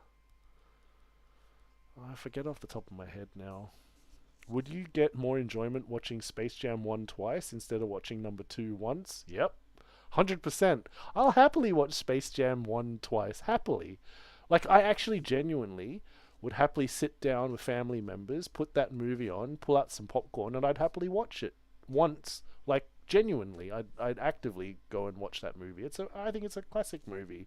I forget off the top of my head now. Would you get more enjoyment watching Space Jam 1 twice instead of watching number 2 once? Yep. 100%. I'll happily watch Space Jam 1 twice. Happily. Like, I actually genuinely would happily sit down with family members, put that movie on, pull out some popcorn, and I'd happily watch it once. Like, genuinely, I'd actively go and watch that movie. I think it's a classic movie.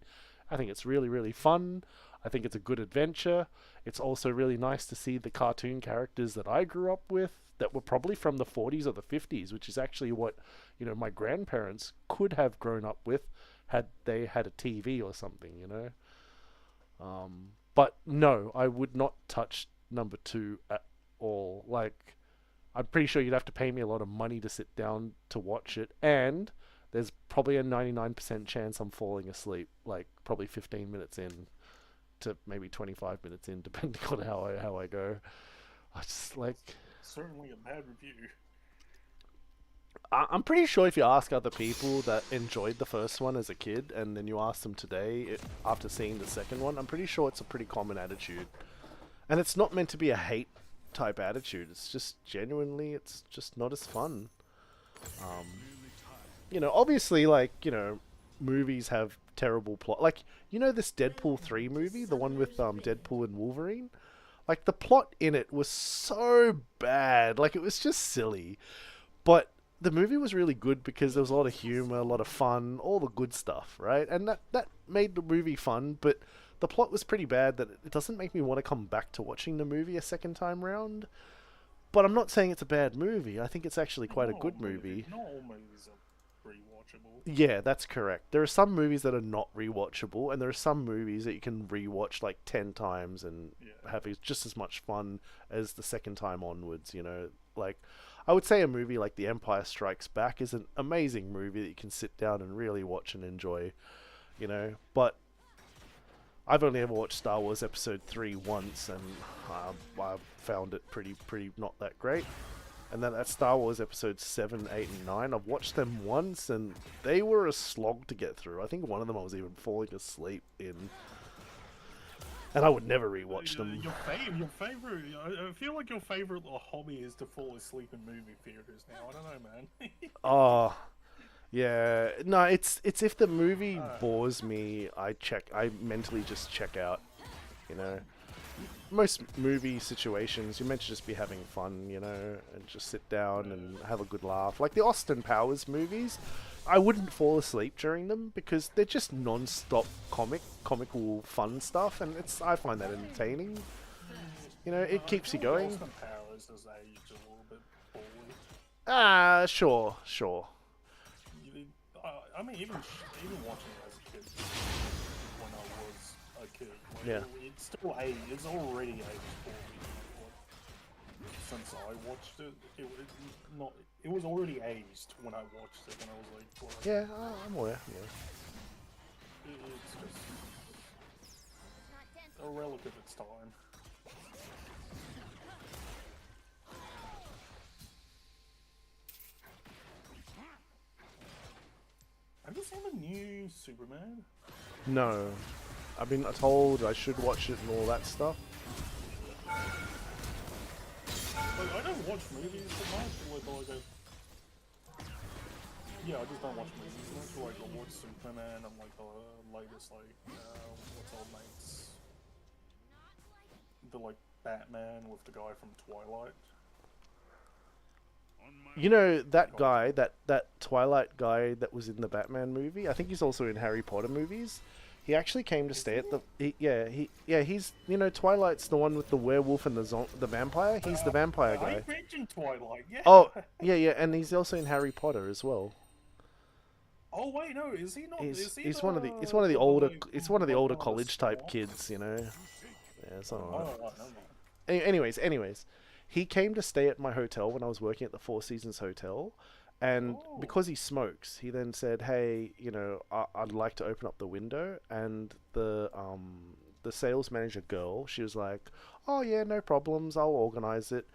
I think it's really, really fun. I think it's a good adventure. It's also really nice to see the cartoon characters that I grew up with that were probably from the 40s or the 50s, which is actually what, you know, my grandparents could have grown up with had they had a TV or something, you know. But no, I would not touch number 2 at all. Like, I'm pretty sure you'd have to pay me a lot of money to sit down to watch it, and there's probably a 99% chance I'm falling asleep, like probably 15 minutes in to maybe 25 minutes in, depending on how I go. I just like...
Certainly a bad review.
I'm pretty sure if you ask other people that enjoyed the first one as a kid, and then you ask them today after seeing the second one, I'm pretty sure it's a pretty common attitude. And it's not meant to be a hate type attitude. It's just genuinely, it's just not as fun. You know, obviously, like, you know, movies have terrible plot. Like, you know this Deadpool 3 movie? The one with Deadpool and Wolverine? Like, the plot in it was so bad. Like, it was just silly. But the movie was really good because there was a lot of humor, a lot of fun, all the good stuff, right? And that made the movie fun, but the plot was pretty bad that it doesn't make me want to come back to watching the movie a second time round. But I'm not saying it's a bad movie. I think it's actually quite a good movie.
Not all movies are rewatchable.
Yeah, that's correct. There are some movies that are not rewatchable, and there are some movies that you can rewatch like 10 times and have just as much fun as the second time onwards, you know? Like, I would say a movie like The Empire Strikes Back is an amazing movie that you can sit down and really watch and enjoy, you know? But I've only ever watched Star Wars Episode 3 once, and I found it pretty not that great. And then at Star Wars Episodes 7, 8, and 9, I've watched them once, and they were a slog to get through. I think one of them I was even falling asleep in. And I would never rewatch them.
Your favorite, I feel like your favorite hobby is to fall asleep in movie theaters now. I don't know, man.
Oh, yeah. No, it's if the movie bores me, I mentally just check out, you know. Most movie situations, you're meant to just be having fun, you know, and just sit down and have a good laugh. Like the Austin Powers movies, I wouldn't fall asleep during them because they're just non-stop comical fun stuff, and I find that entertaining. You know, it keeps you going.
Austin Powers has aged a little bit poorly.
Sure.
I mean, even watching it as a kid, when I was a kid, like,
yeah,
it's still aged. It's already aged poorly. Like, since I watched it, it was already aged when I watched it, and I was like, well,
yeah, I'm aware. Yeah,
it's just a relic of its time. Have you seen the new Superman?
no, I've been told I should watch it and all that stuff.
Like, I don't watch movies so much. Like yeah, I just don't watch movies so much. Like, I watch Superman and like the latest, like what's old mates? The like Batman with the guy from Twilight.
You know that guy, that Twilight guy that was in the Batman movie? I think he's also in Harry Potter movies. He actually came to stay at the... he's... You know, Twilight's the one with the werewolf and the vampire? He's the vampire guy.
I mentioned Twilight, yeah.
Oh, yeah, and he's also in Harry Potter as well.
Oh wait, no, is he not?
He's one of the older college type kids, you know. Yeah, it's alright. Anyways, he came to stay at my hotel when I was working at the Four Seasons Hotel, and because he smokes, he then said, "Hey, you know, I'd like to open up the window." And the sales manager girl, she was like, "Oh yeah, no problems, I'll organize it."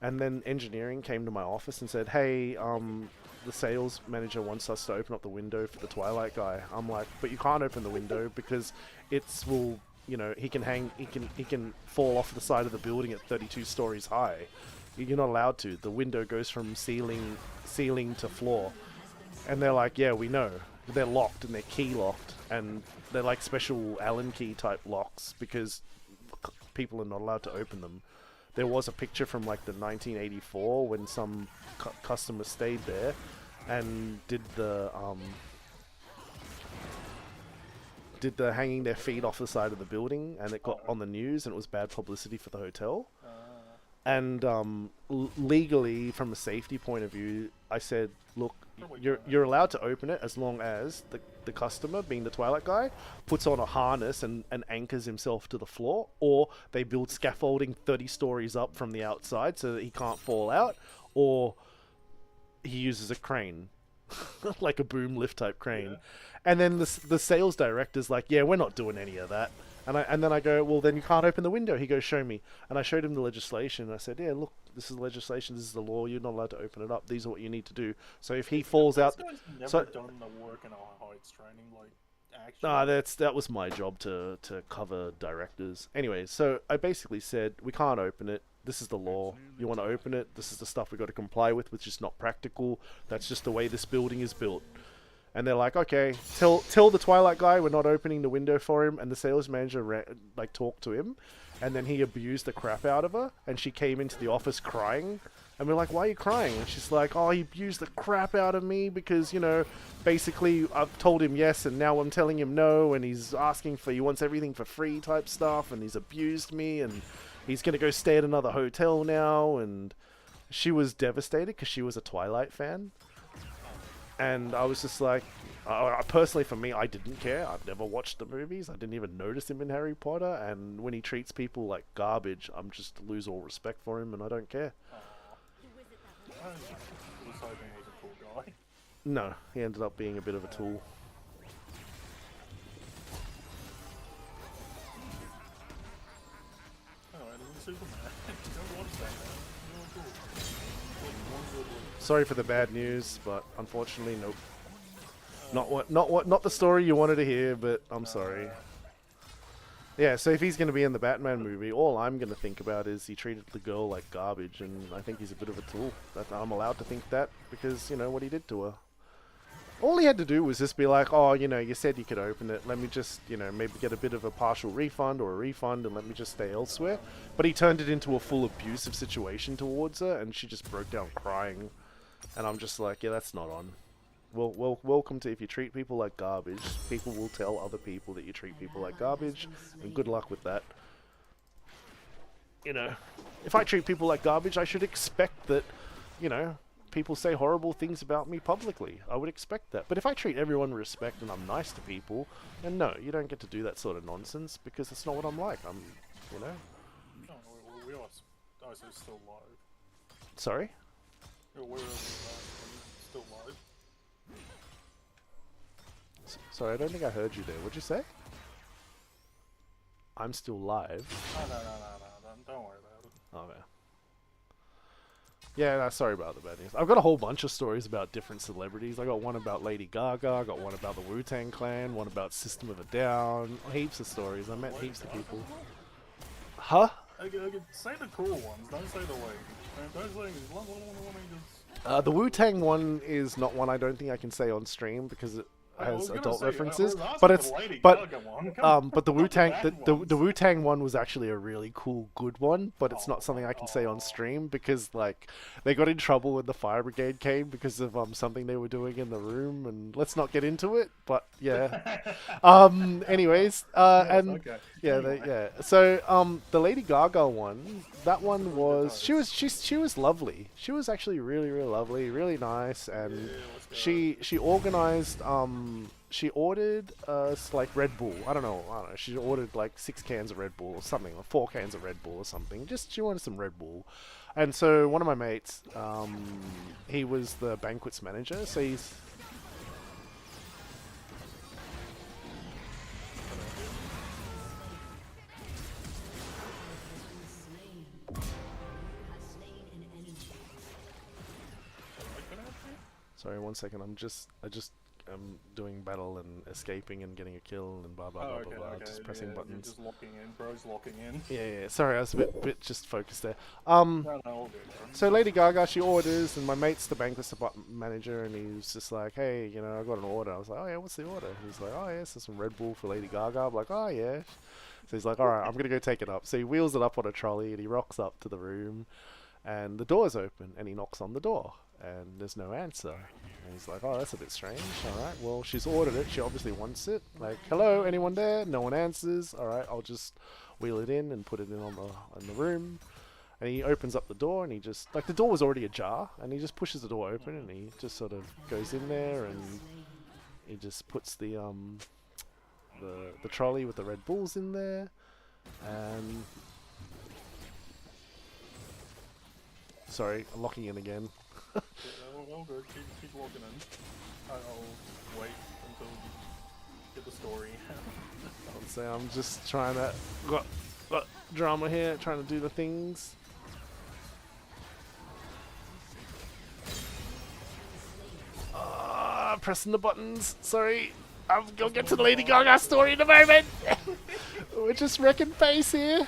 And then engineering came to my office and said, "Hey, the sales manager wants us to open up the window for the Twilight guy." I'm like, "But you can't open the window because you know, he can fall off the side of the building at 32 stories high. You're not allowed to. The window goes from ceiling to floor." And they're like, "Yeah, we know. They're locked and they're key locked, and they're like special Allen key type locks because people are not allowed to open them." There was a picture from like the 1984 when some customer stayed there, and did the hanging their feet off the side of the building, and it got on the news, and it was bad publicity for the hotel. And legally, from a safety point of view, I said, look, you're allowed to open it as long as the customer, being the Twilight guy, puts on a harness and anchors himself to the floor, or they build scaffolding 30 stories up from the outside so that he can't fall out, or he uses a crane, like a boom lift type crane. Yeah. And then the sales director's like, yeah, we're not doing any of that. And then I go, well, then you can't open the window. He goes, show me. And I showed him the legislation. And I said, yeah, look, this is the legislation. This is the law. You're not allowed to open it up. These are what you need to do. So if he falls out...
Never done the work in a heights training, like, actually.
Nah, that was my job to cover directors. Anyway, so I basically said, we can't open it. This is the law. You want to open it? This is the stuff we've got to comply with, which is not practical. That's just the way this building is built. And they're like, okay, tell the Twilight guy we're not opening the window for him. And the sales manager talked to him, and then he abused the crap out of her. And she came into the office crying, and we're like, why are you crying? And she's like, oh, he abused the crap out of me because, you know, basically I've told him yes, and now I'm telling him no, and he's asking he wants everything for free type stuff, and he's abused me, and he's gonna go stay at another hotel now. And she was devastated because she was a Twilight fan. And I was just like, personally for me, I didn't care. I've never watched the movies. I didn't even notice him in Harry Potter. And when he treats people like garbage, I'm just lose all respect for him, and I don't care.
I was hoping he was a cool guy.
No, he ended up being a bit of a tool. Sorry for the bad news, but unfortunately, nope. Not the story you wanted to hear, but I'm sorry. Yeah, so if he's going to be in the Batman movie, all I'm going to think about is he treated the girl like garbage, and I think he's a bit of a tool. I'm allowed to think that because, you know, what he did to her. All he had to do was just be like, oh, you know, you said you could open it. Let me just, you know, maybe get a bit of a partial refund or a refund and let me just stay elsewhere. But he turned it into a full abusive situation towards her, and she just broke down crying. And I'm just like, yeah, that's not on. Well, welcome to, if you treat people like garbage, people will tell other people that you treat people like garbage, and good luck with that. You know, if I treat people like garbage, I should expect that, you know, people say horrible things about me publicly. I would expect that. But if I treat everyone with respect and I'm nice to people, then no, you don't get to do that sort of nonsense, because that's not what I'm like. I'm, you know.
No, we are still live.
Sorry?
We're still live.
Sorry, I don't think I heard you there. What'd you say? I'm still live.
Oh, no, don't worry about it.
Okay. Yeah, no, sorry about the bad news. I've got a whole bunch of stories about different celebrities. I got one about Lady Gaga, I got one about the Wu-Tang Clan, one about System of a Down, heaps of stories. I met heaps of people. Huh?
Okay, say the cool ones, don't say the lady. Don't say, let me just...
The Wu-Tang one is not one I don't think I can say on stream because it has adult references,
but
the Wu-Tang one was actually a really cool, good one, but it's not something I can say on stream because like they got in trouble when the fire brigade came because of something they were doing in the room, and let's not get into it. But yeah, anyways, so the Lady Gaga one, that one was she was lovely. She was actually really lovely, really nice, and she organized she ordered like Red Bull. I don't know. She ordered like 6 cans of Red Bull or something, or 4 cans of Red Bull or something. Just she wanted some Red Bull. And so one of my mates, he was the banquets manager, so he's Sorry, 1 second. I'm doing battle and escaping and getting a kill and blah blah blah blah. Just pressing buttons.
Just locking in, bro's locking in.
Yeah. Sorry, I was a bit just focused there.
No, all good.
So Lady Gaga, she orders, and my mate's the banquets manager, and he was just like, hey, you know, I got an order. I was like, oh yeah, what's the order? He's like, oh yeah, so some Red Bull for Lady Gaga. I'm like, oh yeah. So he's like, all right, I'm gonna go take it up. So he wheels it up on a trolley, and he rocks up to the room. and the door's open, and he knocks on the door, and there's no answer. And he's like, oh, that's a bit strange. Alright, well, she's ordered it. She obviously wants it. Like, hello, anyone there? No one answers. Alright, I'll just wheel it in and put it in the room. And he opens up the door, and he just, like, the door was already ajar, and he just pushes the door open, and he just sort of goes in there, and he just puts the trolley with the Red Bulls in there, and... Sorry, I'm locking in again.
Yeah, all good. Keep walking in. I'll wait until you get the story.
I'll say I'm just trying to... Got drama here, trying to do the things. Pressing the buttons. Sorry. I'm gonna get to the Lady Gaga story in a moment. We're just wrecking face here.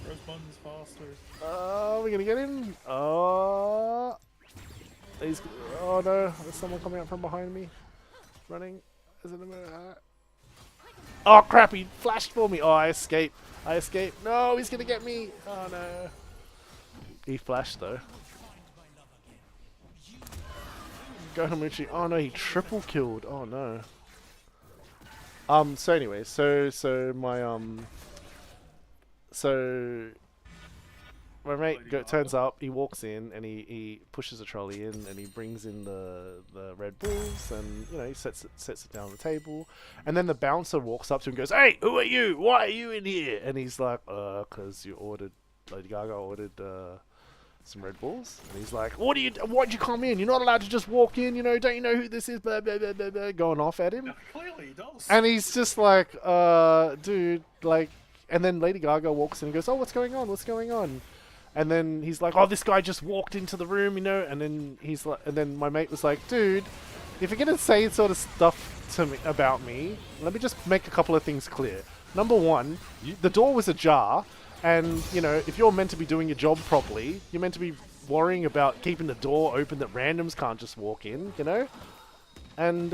Press buttons faster.
We're gonna get him. Oh no, there's someone coming out from behind me. Running. Is it a Oh crap, he flashed for me. Oh, I escaped. No, he's gonna get me. Oh no. He flashed though. Go Hamuchi. Oh no, he triple killed. Oh no. So anyway, so my mate turns up, he walks in, and he pushes a trolley in, and he brings in the Red Bulls, and you know, he sets it down on the table, and then the bouncer walks up to him and goes, "Hey, who are you? Why are you in here?" And he's like, "Cause you ordered, Lady Gaga ordered some Red Bulls." And he's like, why'd you come in? You're not allowed to just walk in, you know, don't you know who this is? Blah, blah, blah, blah, blah, going off at him.
No, clearly he does.
And he's just like, dude, like, and then Lady Gaga walks in and goes, oh, what's going on? And then he's like, oh, this guy just walked into the room, you know, and then he's like, and then my mate was like, dude, if you're gonna say sort of stuff to me about me, let me just make a couple of things clear. Number one, the door was ajar. And, you know, if you're meant to be doing your job properly, you're meant to be worrying about keeping the door open that randoms can't just walk in, you know? And,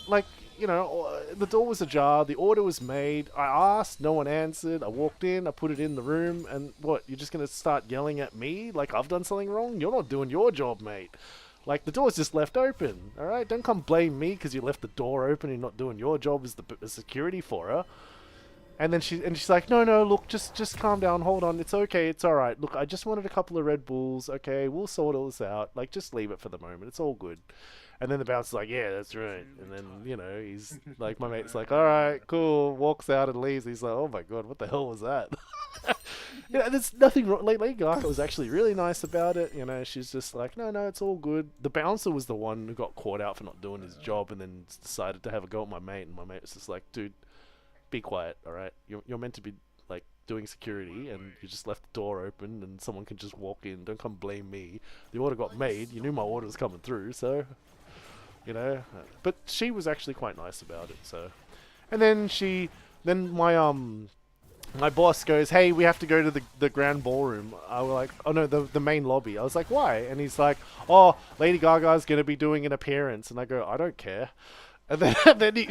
like, you know, the door was ajar, the order was made, I asked, no one answered, I walked in, I put it in the room, and what, you're just gonna start yelling at me like I've done something wrong? You're not doing your job, mate. Like, the door's just left open, alright? Don't come blame me because you left the door open and you're not doing your job as the security for her. And then she's like, no, look, just calm down, hold on, it's okay, it's alright. Look, I just wanted a couple of Red Bulls, okay, we'll sort all this out. Like, just leave it for the moment, it's all good. And then the bouncer's like, yeah, that's right. And then, you know, he's like, my mate's like, alright, cool, walks out and leaves. He's like, oh my god, what the hell was that? You know, there's nothing wrong. Like, Lady Gaga was actually really nice about it. You know, she's just like, no, it's all good. The bouncer was the one who got caught out for not doing his job and then decided to have a go at my mate. And my mate was just like, dude, be quiet, alright? You're meant to be, like, doing security, and you just left the door open, and someone can just walk in. Don't come blame me. The order got made. You knew my order was coming through, so... You know? But she was actually quite nice about it, so... And then Then my boss goes, hey, we have to go to the grand ballroom. I was like, oh no, the main lobby. I was like, why? And he's like, oh, Lady Gaga's going to be doing an appearance. And I go, I don't care. And then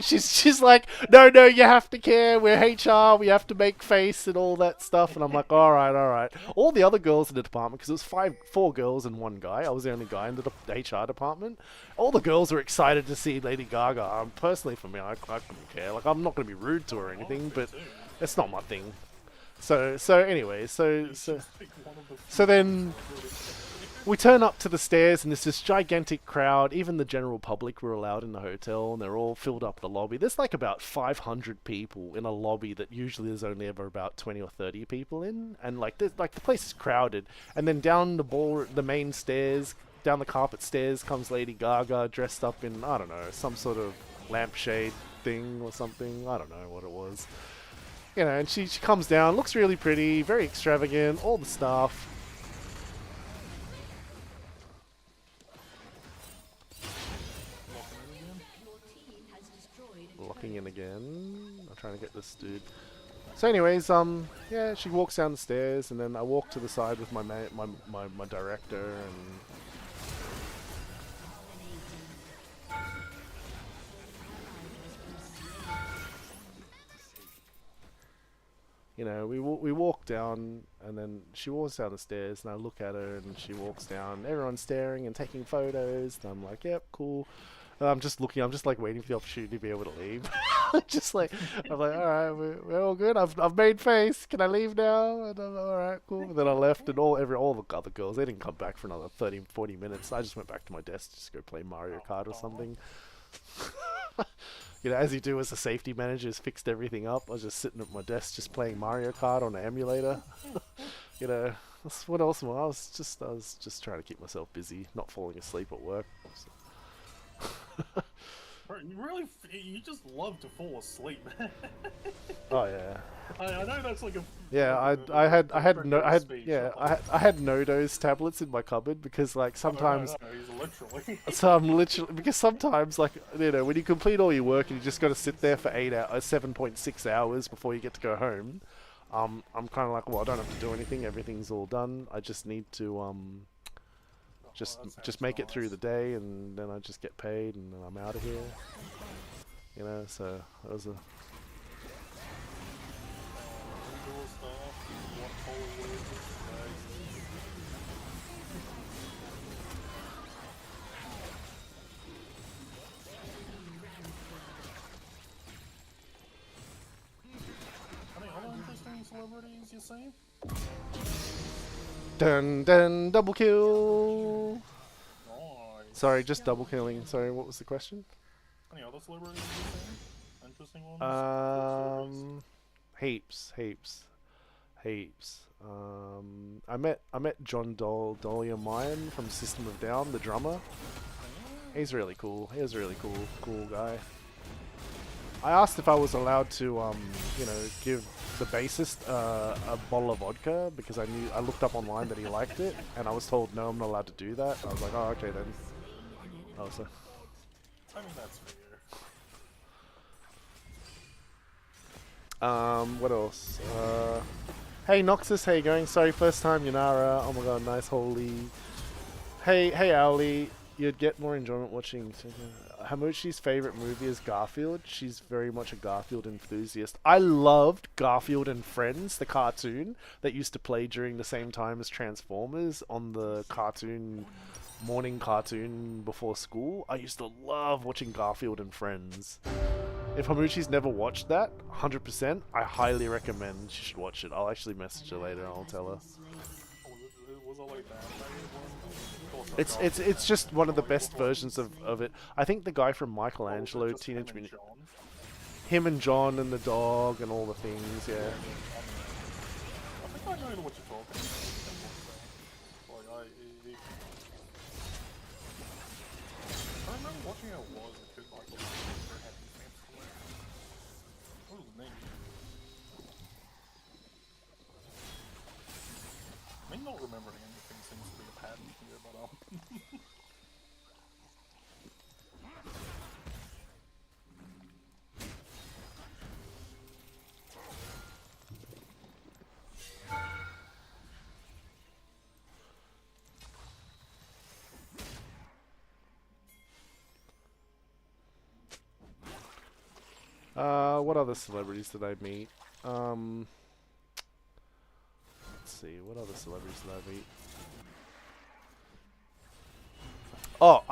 she's like, no, you have to care. We're HR. We have to make face and all that stuff. And I'm like, all right. All the other girls in the department, because it was 4 girls and 1 guy. I was the only guy in the HR department. All the girls were excited to see Lady Gaga. Personally, for me, I couldn't care. Like, I'm not going to be rude to her or anything, but it's not my thing. So anyway, so then we turn up to the stairs, and there's this gigantic crowd. Even the general public were allowed in the hotel, and they're all filled up the lobby. There's like about 500 people in a lobby that usually there's only ever about 20 or 30 people in, and like the place is crowded. And then down the main stairs, down the carpet stairs, comes Lady Gaga dressed up in, I don't know, some sort of lampshade thing or something. I don't know what it was. You know, and she comes down, looks really pretty, very extravagant, all the stuff. Locking in again. I'm trying to get this dude. So anyways, yeah, she walks down the stairs, and then I walk to the side with my director, and you know, we walk down, and then she walks down the stairs, and I look at her, and she walks down. Everyone's staring and taking photos, and I'm like, yep, cool. And I'm just looking. I'm just like waiting for the opportunity to be able to leave. Just like I'm like, all right, we're all good. I've made face. Can I leave now? And I'm like, all right, cool. And then I left, and all the other girls, they didn't come back for another 30, 40 minutes. I just went back to my desk to just go play Mario Kart or something. You know, as you do as a safety manager, has fixed everything up. I was just sitting at my desk, just playing Mario Kart on an emulator. You know, what else? I was just trying to keep myself busy, not falling asleep at work. So.
Bro, you just love to fall asleep.
Oh yeah.
I know that's like a
I had no-dose tablets in my cupboard because like sometimes
no, he's literally.
so I'm literally because sometimes like you know when you complete all your work and you just got to sit there for 7.6 hours before you get to go home. I'm kind of like, well, I don't have to do anything. Everything's all done. I just need to just make it through the day, and then I just get paid, and then I'm out of here. You know, so that was a.
Any other interesting celebrities you see?
Dun dun double kill.
Nice.
Sorry, just double killing. Sorry, what was the question?
Any other celebrities you see? Interesting ones?
Heaps. I met John Dolier Mayan from System of Down, the drummer. He's really cool. He's a really cool guy. I asked if I was allowed to, you know, give the bassist a bottle of vodka because I looked up online that he liked it, and I was told no, I'm not allowed to do that. I was like, oh, okay then. Oh, so.
I mean, that's fair.
What else? Hey Noxus, how you going? Sorry, first time Yanara. Oh my god, nice, holy. Hey Owly, you'd get more enjoyment watching. Hamuchi's favorite movie is Garfield. She's very much a Garfield enthusiast. I loved Garfield and Friends, the cartoon that used to play during the same time as Transformers on the morning cartoon before school. I used to love watching Garfield and Friends. If Hamuchi's never watched that, 100%, I highly recommend she should watch it. I'll actually message her later and I'll tell her.
Was it like that?
It's just one of the best versions of it. I think the guy from Michelangelo, Teenage Mutant... Him and John and the dog and all the things, yeah.
I think I know what you're talking about. Like, I remember watching it was a kid, like, what was the name? I mean, not remembering anything seems to be a pattern here, but
what other celebrities did I meet? Let's see, what other celebrities did I meet? Oh,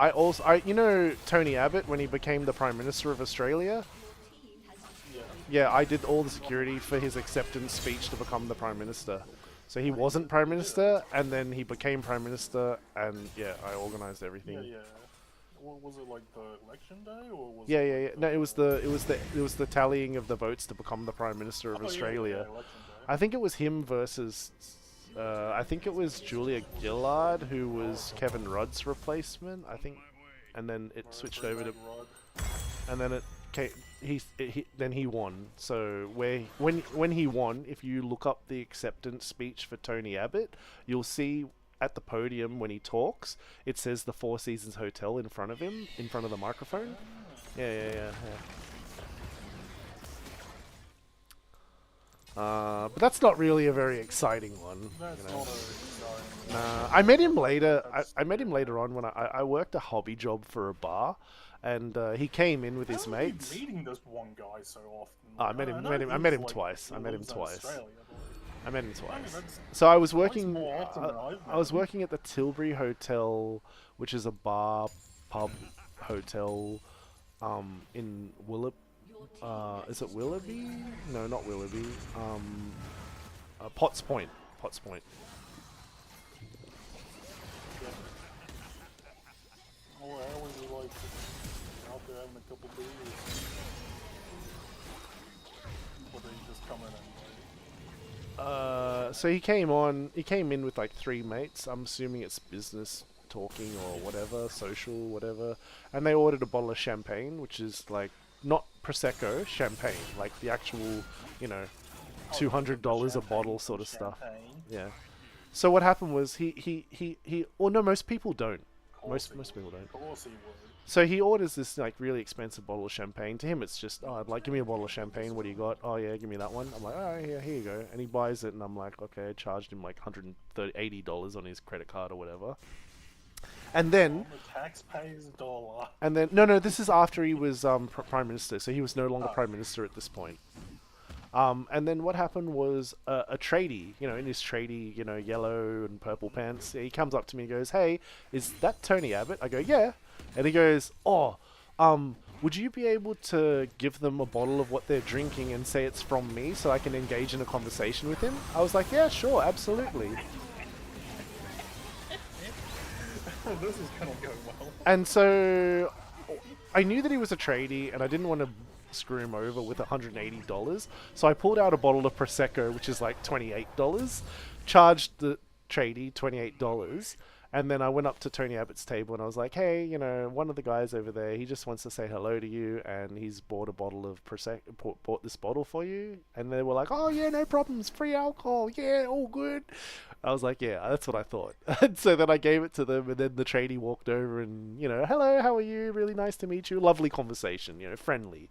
you know Tony Abbott when he became the Prime Minister of Australia? Yeah, I did all the security for his acceptance speech to become the Prime Minister. So he wasn't Prime Minister, and then he became Prime Minister, and yeah, I organised everything.
yeah. Was it like the election day, or was
Yeah.
it
No, it was the tallying of the votes to become the Prime Minister of Australia.
election day.
I think it was him versus. I think it was Julia Gillard who was Kevin Rudd's replacement. I think, and then it switched over to, and then it came. Then he won. So when he won, if you look up the acceptance speech for Tony Abbott, you'll see at the podium when he talks, it says the Four Seasons Hotel in front of him, in front of the microphone. Yeah. But that's not really a very exciting one.
That's
you know?
not a
Nah, I met him later. I met him later on when I worked a hobby job for a bar, and he came in with his
How are you
mates.
meeting this one guy so often?
I met him.
know
I
he's,
met him
like,
twice.
he
I met him
lives in
twice.
Australia, but
I met him
I mean,
twice.
that's
So I was
twice
working.
more often than I've
I was
met him.
working at the Tilbury Hotel, which is a bar, pub, hotel, in Willoughby. Is it Willoughby? No, not Willoughby. Potts Point. Potts Point.
Oh, how was he like out there having a couple beers? Or did he just come in and
So he came in with like 3 mates. I'm assuming it's business talking or whatever, social, whatever. And they ordered a bottle of champagne, which is like not Prosecco, champagne, like the actual, you know, $200 a bottle sort of stuff. Yeah. So what happened was well, no, most people don't. Most people don't.
Of course he would.
So he orders this like really expensive bottle of champagne. To him, it's just, oh, I'd like, give me a bottle of champagne. What do you got? Oh yeah, give me that one. I'm like, oh yeah, here you go. And he buys it, and I'm like, okay. I charged him like $180 on his credit card or whatever. And then,
The taxpayer's dollar.
and then, no, this is after he was prime minister. So he was no longer prime minister at this point. And then what happened was a tradie, you know, in his tradie, you know, yellow and purple pants. He comes up to me and goes, "Hey, is that Tony Abbott?" I go, "Yeah." And he goes, "Oh, would you be able to give them a bottle of what they're drinking and say it's from me so I can engage in a conversation with him?" I was like, "Yeah, sure, absolutely."
This is gonna go well.
And so I knew that he was a tradie, and I didn't want to screw him over with $180. So I pulled out a bottle of Prosecco, which is like $28, charged the tradie $28, and then I went up to Tony Abbott's table and I was like, "Hey, you know, one of the guys over there, he just wants to say hello to you, and he's bought a bottle of Prosecco, bought this bottle for you." And they were like, "Oh yeah, no problems, free alcohol, yeah, all good." I was like, "Yeah, that's what I thought." And so then I gave it to them, and then the tradie walked over and, you know, "Hello, how are you? Really nice to meet you." Lovely conversation, you know, friendly.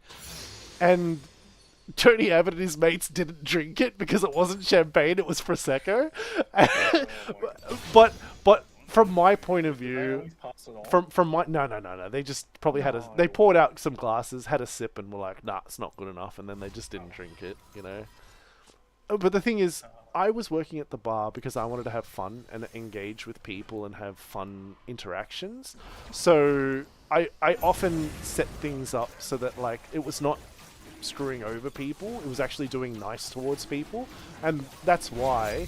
And Tony Abbott and his mates didn't drink it because it wasn't champagne, it was Prosecco. but from my point of view, from my no, they just probably they poured out some glasses, had a sip, and were like, "Nah, it's not good enough," and then they just didn't drink it, you know. But the thing is, I was working at the bar because I wanted to have fun and engage with people and have fun interactions. So I often set things up so that, like, it was not screwing over people, it was actually doing nice towards people. And that's why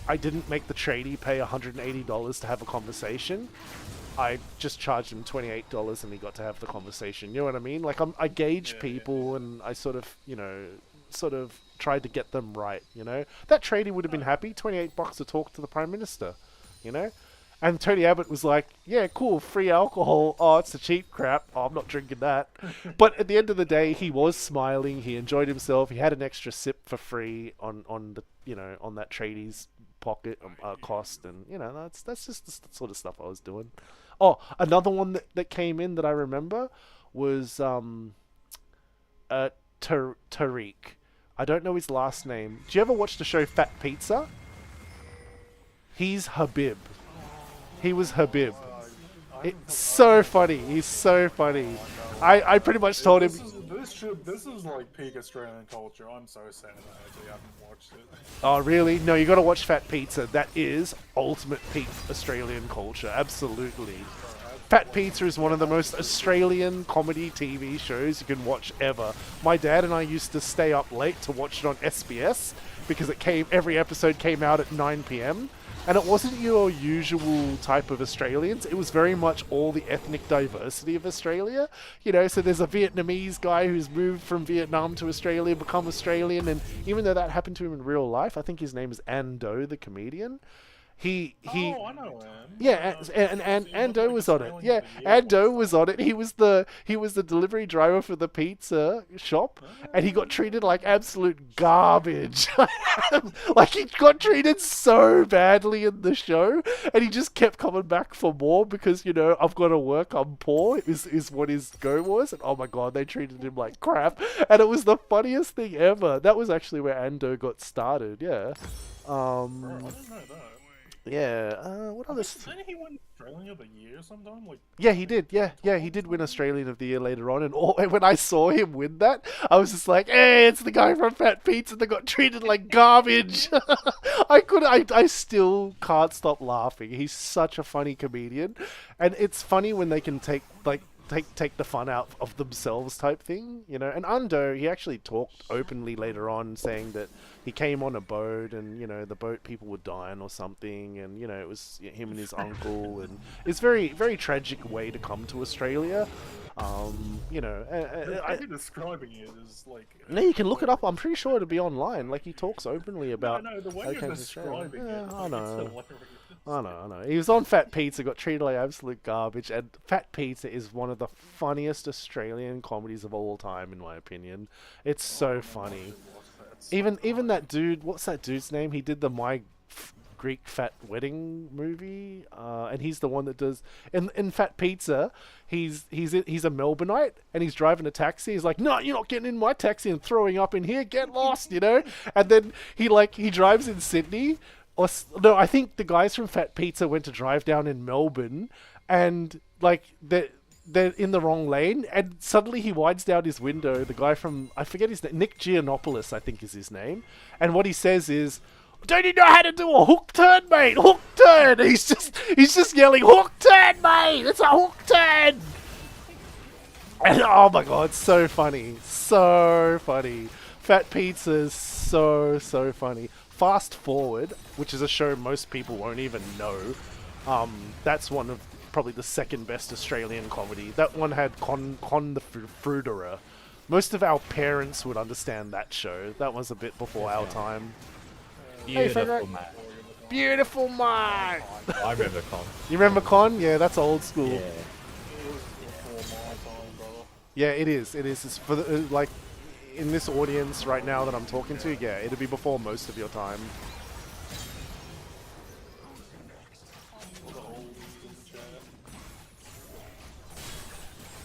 I didn't make the tradie pay $180 to have a conversation. I just charged him $28 and he got to have the conversation. You know what I mean? Like, I gauge people and I sort of, you know, tried to get them right, you know? That tradie would have been happy, $28 to talk to the Prime Minister, you know? And Tony Abbott was like, "Yeah, cool, free alcohol. Oh, it's the cheap crap. Oh, I'm not drinking that." But at the end of the day, he was smiling. He enjoyed himself. He had an extra sip for free on the, you know, on that tradie's pocket cost, and you know, that's just the sort of stuff I was doing. Oh, another one that came in that I remember was Tariq. I don't know his last name. Do you ever watch the show Fat Pizza? He's Habib. He was Habib. It's so funny. He's so funny. I pretty much told him.
This is like peak Australian culture. I'm so sad I actually haven't watched it.
Oh, really? No, you got to watch Fat Pizza. That is ultimate peak Australian culture. Absolutely. Fat Pizza is one of the most Australian comedy TV shows you can watch ever. My dad and I used to stay up late to watch it on SBS because every episode came out at 9 p.m. And it wasn't your usual type of Australians. It was very much all the ethnic diversity of Australia. You know, so there's a Vietnamese guy who's moved from Vietnam to Australia, become Australian, and even though that happened to him in real life, I think his name is Ando, the comedian.
Oh, I know him.
Yeah, and Ando was on it. Yeah, Ando was on it. He was the delivery driver for the pizza shop, and he got treated like absolute garbage. Like, he got treated so badly in the show, and he just kept coming back for more because, you know, "I've got to work, I'm poor," is what his go was. And oh my god, they treated him like crap, and it was the funniest thing ever. That was actually where Ando got started. Yeah.
Bro, I didn't know that.
Yeah. What
I
other?
think, didn't he win Australian of the Year sometime? Like,
Yeah, he did. Yeah, he did win Australian of the Year later on. And when I saw him win that, I was just like, "Hey, it's the guy from Fat Pizza that got treated like garbage." I still can't stop laughing. He's such a funny comedian, and it's funny when they can take the fun out of themselves type thing, you know. And Undo, he actually talked openly later on, saying that he came on a boat and, you know, the boat people were dying or something, and, you know, it was him and his uncle, and it's very tragic way to come to Australia. You know,
how you're describing it is like.
no, you can look it up. I'm pretty sure it'll be online. Like, he talks openly about
No, the way
how he
you're
came to Australia.
describing
Yeah,
it,
I
like,
know.
it's hilarious.
I know. He was on Fat Pizza, got treated like absolute garbage, and Fat Pizza is one of the funniest Australian comedies of all time, in my opinion. It's so funny. Even that dude, what's that dude's name? He did the Greek Fat Wedding movie, and he's the one that does in Fat Pizza. He's a Melbourneite, and he's driving a taxi. He's like, "No, you're not getting in my taxi and throwing up in here. Get lost," you know. And then he drives in Sydney. No, I think the guys from Fat Pizza went to drive down in Melbourne, and like they're in the wrong lane, and suddenly he winds down his window. The guy from, I forget his name, Nick Giannopoulos, I think is his name, and what he says is, "Don't you know how to do a hook turn, mate? Hook turn!" And he's just yelling, "Hook turn, mate! It's a hook turn!" And oh my god, so funny, so funny. Fat Pizza is so funny. Fast Forward, which is a show most people won't even know, that's one of probably the second best Australian comedy. That one had Con the Fruiterer. Most of our parents would understand that show. That was a bit before our time.
Beautiful,
Frederick.
man.
Beautiful, mate!
I remember Con.
You remember Con? Yeah, that's old school.
Yeah.
It was before my time, brother.
Yeah, it is. It's for the, like, in this audience right now that I'm talking to, yeah, it'll be before most of your time.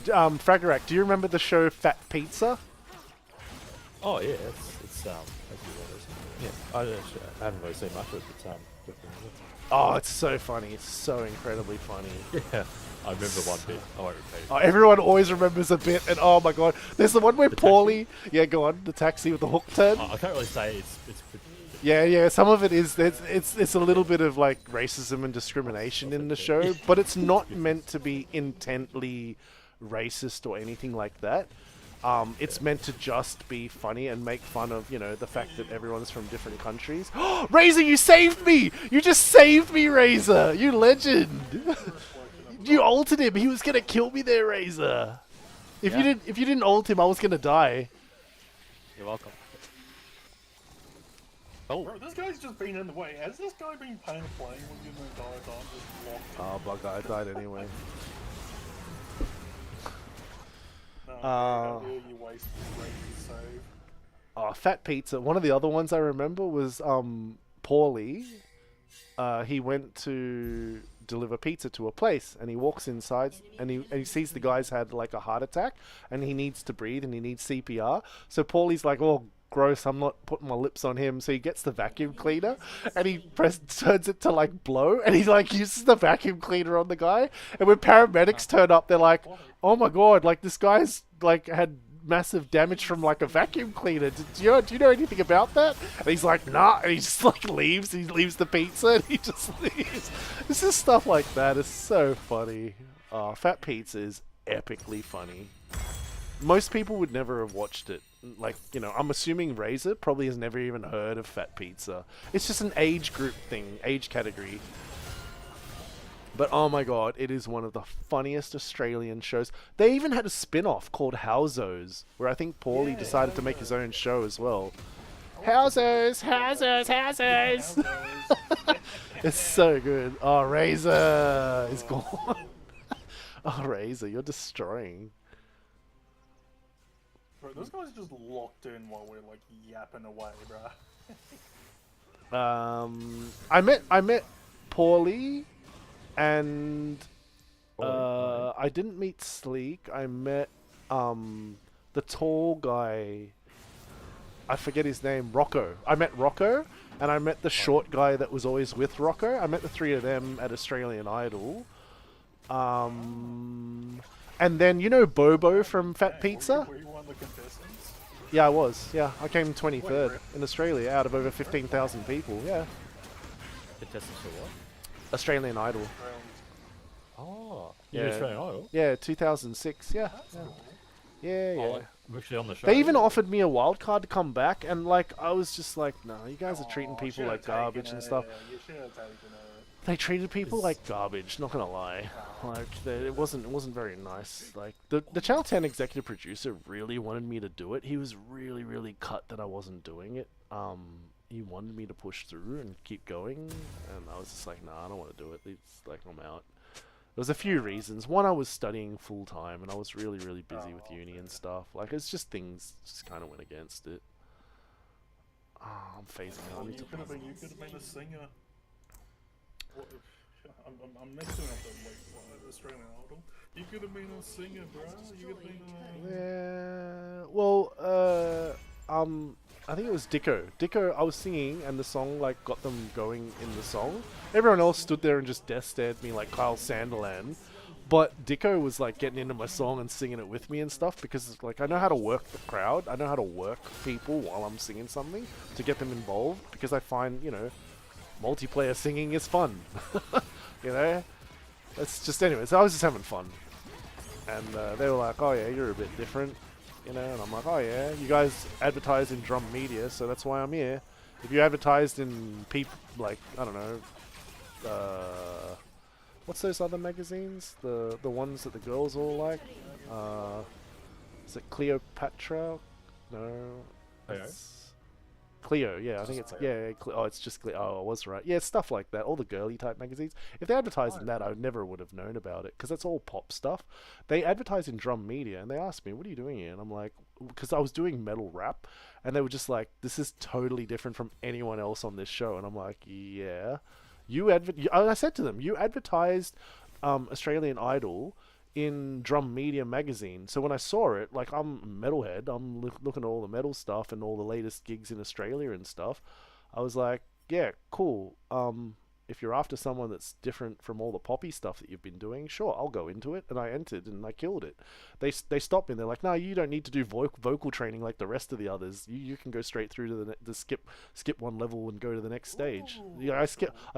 Fragarak, do you remember the show Fat Pizza?
Oh yeah, it's as you were, isn't it? Yeah, I haven't really seen much of it, but definitely.
Oh, it's so funny. It's so incredibly funny.
Yeah, I remember one bit. I won't repeat it.
Oh, everyone always remembers a bit, and oh my god, there's the one where
The
Paulie... Yeah, go on, the taxi with the hook turn.
I can't really say it's pretty.
Yeah, some of it is, it's a little bit of like racism and discrimination in the show, but it's not meant to be intently racist or anything like that. It's meant to just be funny and make fun of, you know, the fact that everyone's from different countries. Razor, you saved me! You just saved me, Razor! You legend! You ulted him. He was gonna kill me there, Razor. If you didn't ult him, I was gonna die.
You're welcome.
Bro, this guy's just been in the way. Has this guy been playing with you the entire time? Just locked in?
Oh, bugger, I died anyway.
No, how dare you waste great save.
Oh, Fat Pizza. One of the other ones I remember was Paulie. He went to deliver pizza to a place, and he walks inside, and he sees the guy's had like a heart attack, and he needs to breathe, and he needs CPR. So Paulie's like, "Oh, gross, I'm not putting my lips on him." So he gets the vacuum cleaner, and he turns it to like blow, and he like uses the vacuum cleaner on the guy. And when paramedics turn up, they're like, "Oh my god, like this guy's like had massive damage from like a vacuum cleaner. Do you know anything about that?" And he's like, "Nah," and he just like leaves. He leaves the pizza, and he just leaves. This is stuff like that. It's so funny. Fat Pizza is epically funny. Most people would never have watched it. Like, you know, I'm assuming Razor probably has never even heard of Fat Pizza. It's just an age group thing, age category. But oh my god, it is one of the funniest Australian shows. They even had a spin-off called Howzos, where I think Paulie decided to make his own show as well. Howzos! It's so good. Oh, Razor is gone. Oh, Razor, you're destroying.
Bro, this guy's just locked in while we're like yapping away, bro.
I met Paulie, and I didn't meet Sleek. I met the tall guy. I forget his name, Rocco. I met Rocco, and I met the short guy that was always with Rocco. I met the three of them at Australian Idol. And then you know Bobo from Fat Pizza?
Were you one of the contestants?
Yeah, I was. Yeah, I came
Wait,
23rd
really?
in Australia out of over 15,000 people. Yeah,
Contestants for what?
Australian Idol.
Oh,
Yeah.
you're Australian Idol.
Yeah, 2006. Yeah, yeah, yeah.
Oh,
yeah.
like, I'm actually on the show.
They even offered me a wild card to come back, and like I was just like, no, you guys are treating people
Should've
like
taken
garbage and stuff.
You should have taken it.
They treated people like garbage. Not gonna lie, like it wasn't very nice. Like the Channel 10 executive producer really wanted me to do it. He was really cut that I wasn't doing it. He wanted me to push through and keep going, and I was just like, nah, I don't want to do it. It's like I'm out. There was a few reasons. One, I was studying full time, and I was really busy with uni and stuff. Like it's just things just kind of went against it. Oh, I'm phasing out. I
Well,
need
you
to
could have been a singer. What, I'm mixing up the Australian Idol. You could have been a singer, bro. You could have been
Yeah. Well, I think it was Dicko. Dicko, I was singing, and the song like got them going in the song. Everyone else stood there and just death stared me like Kyle Sanderland. But Dicko was like getting into my song and singing it with me and stuff because like I know how to work the crowd. I know how to work people while I'm singing something to get them involved because I find, you know, multiplayer singing is fun. You know? It's just anyway, so I was just having fun. And they were like, oh yeah, you're a bit different. You know, and I'm like, oh yeah, you guys advertise in drum media, so that's why I'm here. If you advertised in like, I don't know, what's those other magazines? The ones that the girls all like? Is it Cleopatra? No.
Cleo?
It's Cleo, yeah, I think it's, yeah, oh, it's just Cleo, oh, I was right. Yeah, stuff like that, all the girly type magazines. If they advertised in that, I never would have known about it, because that's all pop stuff. They advertise in drum media, and they asked me, what are you doing here? And I'm like, because I was doing metal rap, and they were just like, this is totally different from anyone else on this show. And I'm like, yeah. I said to them, you advertised Australian Idol in Drum Media magazine. So when I saw it, like I'm a metalhead, I'm looking at all the metal stuff and all the latest gigs in Australia and stuff. I was like, yeah, cool. If you're after someone that's different from all the poppy stuff that you've been doing, sure, I'll go into it. And I entered and I killed it. They stopped me and they're like, no, you don't need to do vocal training like the rest of the others. You can go straight through to the skip one level and go to the next stage. Yeah, I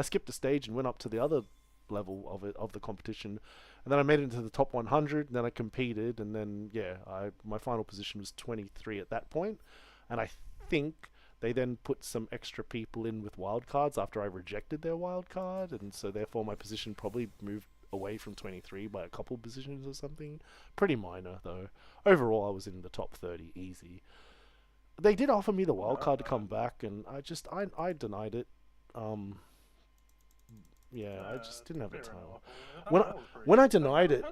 skipped a stage and went up to the other level of the competition, and then I made it into the top 100, and then I competed, and then yeah, my final position was 23 at that point, and I think they then put some extra people in with wildcards after I rejected their wildcard, and so therefore my position probably moved away from 23 by a couple positions or something. Pretty minor though. Overall I was in the top 30 easy. They did offer me the wildcard to come back, and I denied it. Yeah, I just didn't have the time. When I denied it,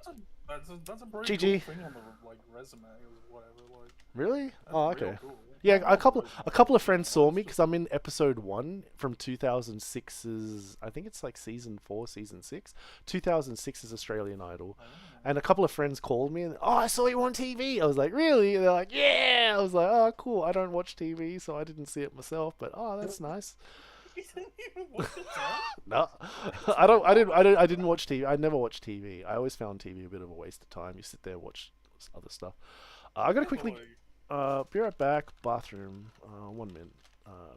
That's a pretty
GG.
cool thing on the like resume or whatever. Like,
really?
that's
Oh,
real
okay.
cool.
Yeah, a couple of friends saw me because I'm in episode 1 from 2006's, I think it's like season 4, season 6, 2006's Australian Idol, and a couple of friends called me and, oh, I saw you on TV. I was like, really? And they're like, yeah. I was like, oh, cool. I don't watch TV, so I didn't see it myself, but oh, that's nice.
You didn't even watch the time?
No, I didn't watch TV. I never watched TV. I always found TV a bit of a waste of time. You sit there and watch other stuff. I gotta quickly be right back. Bathroom. 1 minute.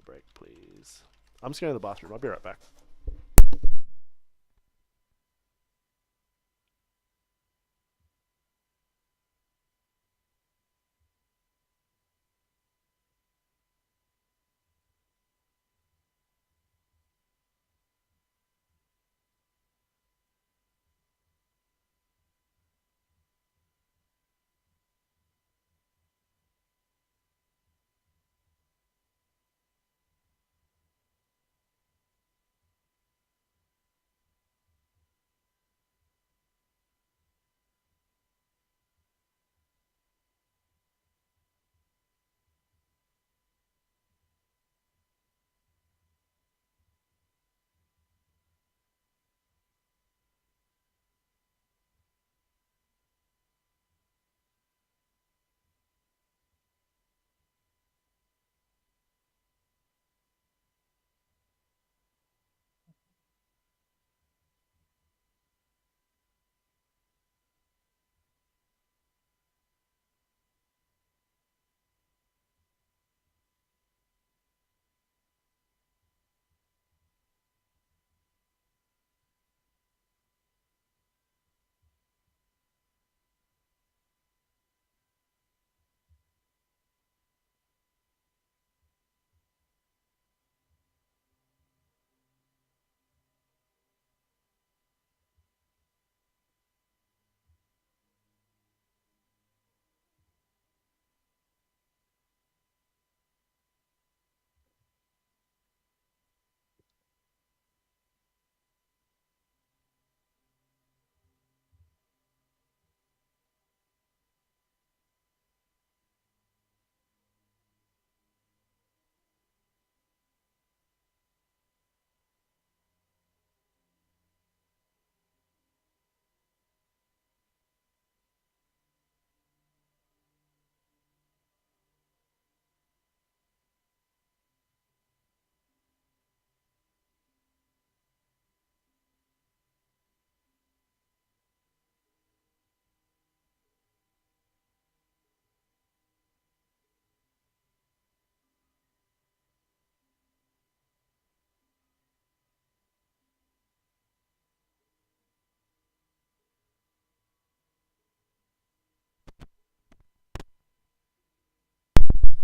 Break, please. I'm just going to the bathroom. I'll be right back.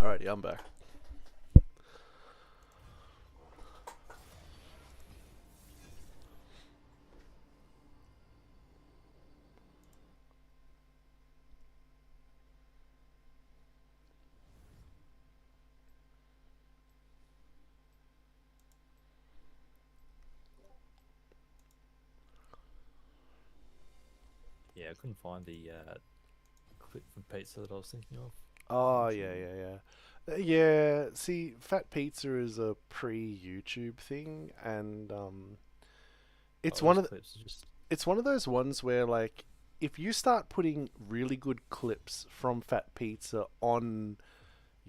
Alrighty, I'm back.
Yeah, I couldn't find the clip from Pizza that I was thinking of.
Oh, yeah. See, Fat Pizza is a pre-YouTube thing, and it's
Oh,
one
those
of
clips are just
it's one of those ones where, like, if you start putting really good clips from Fat Pizza on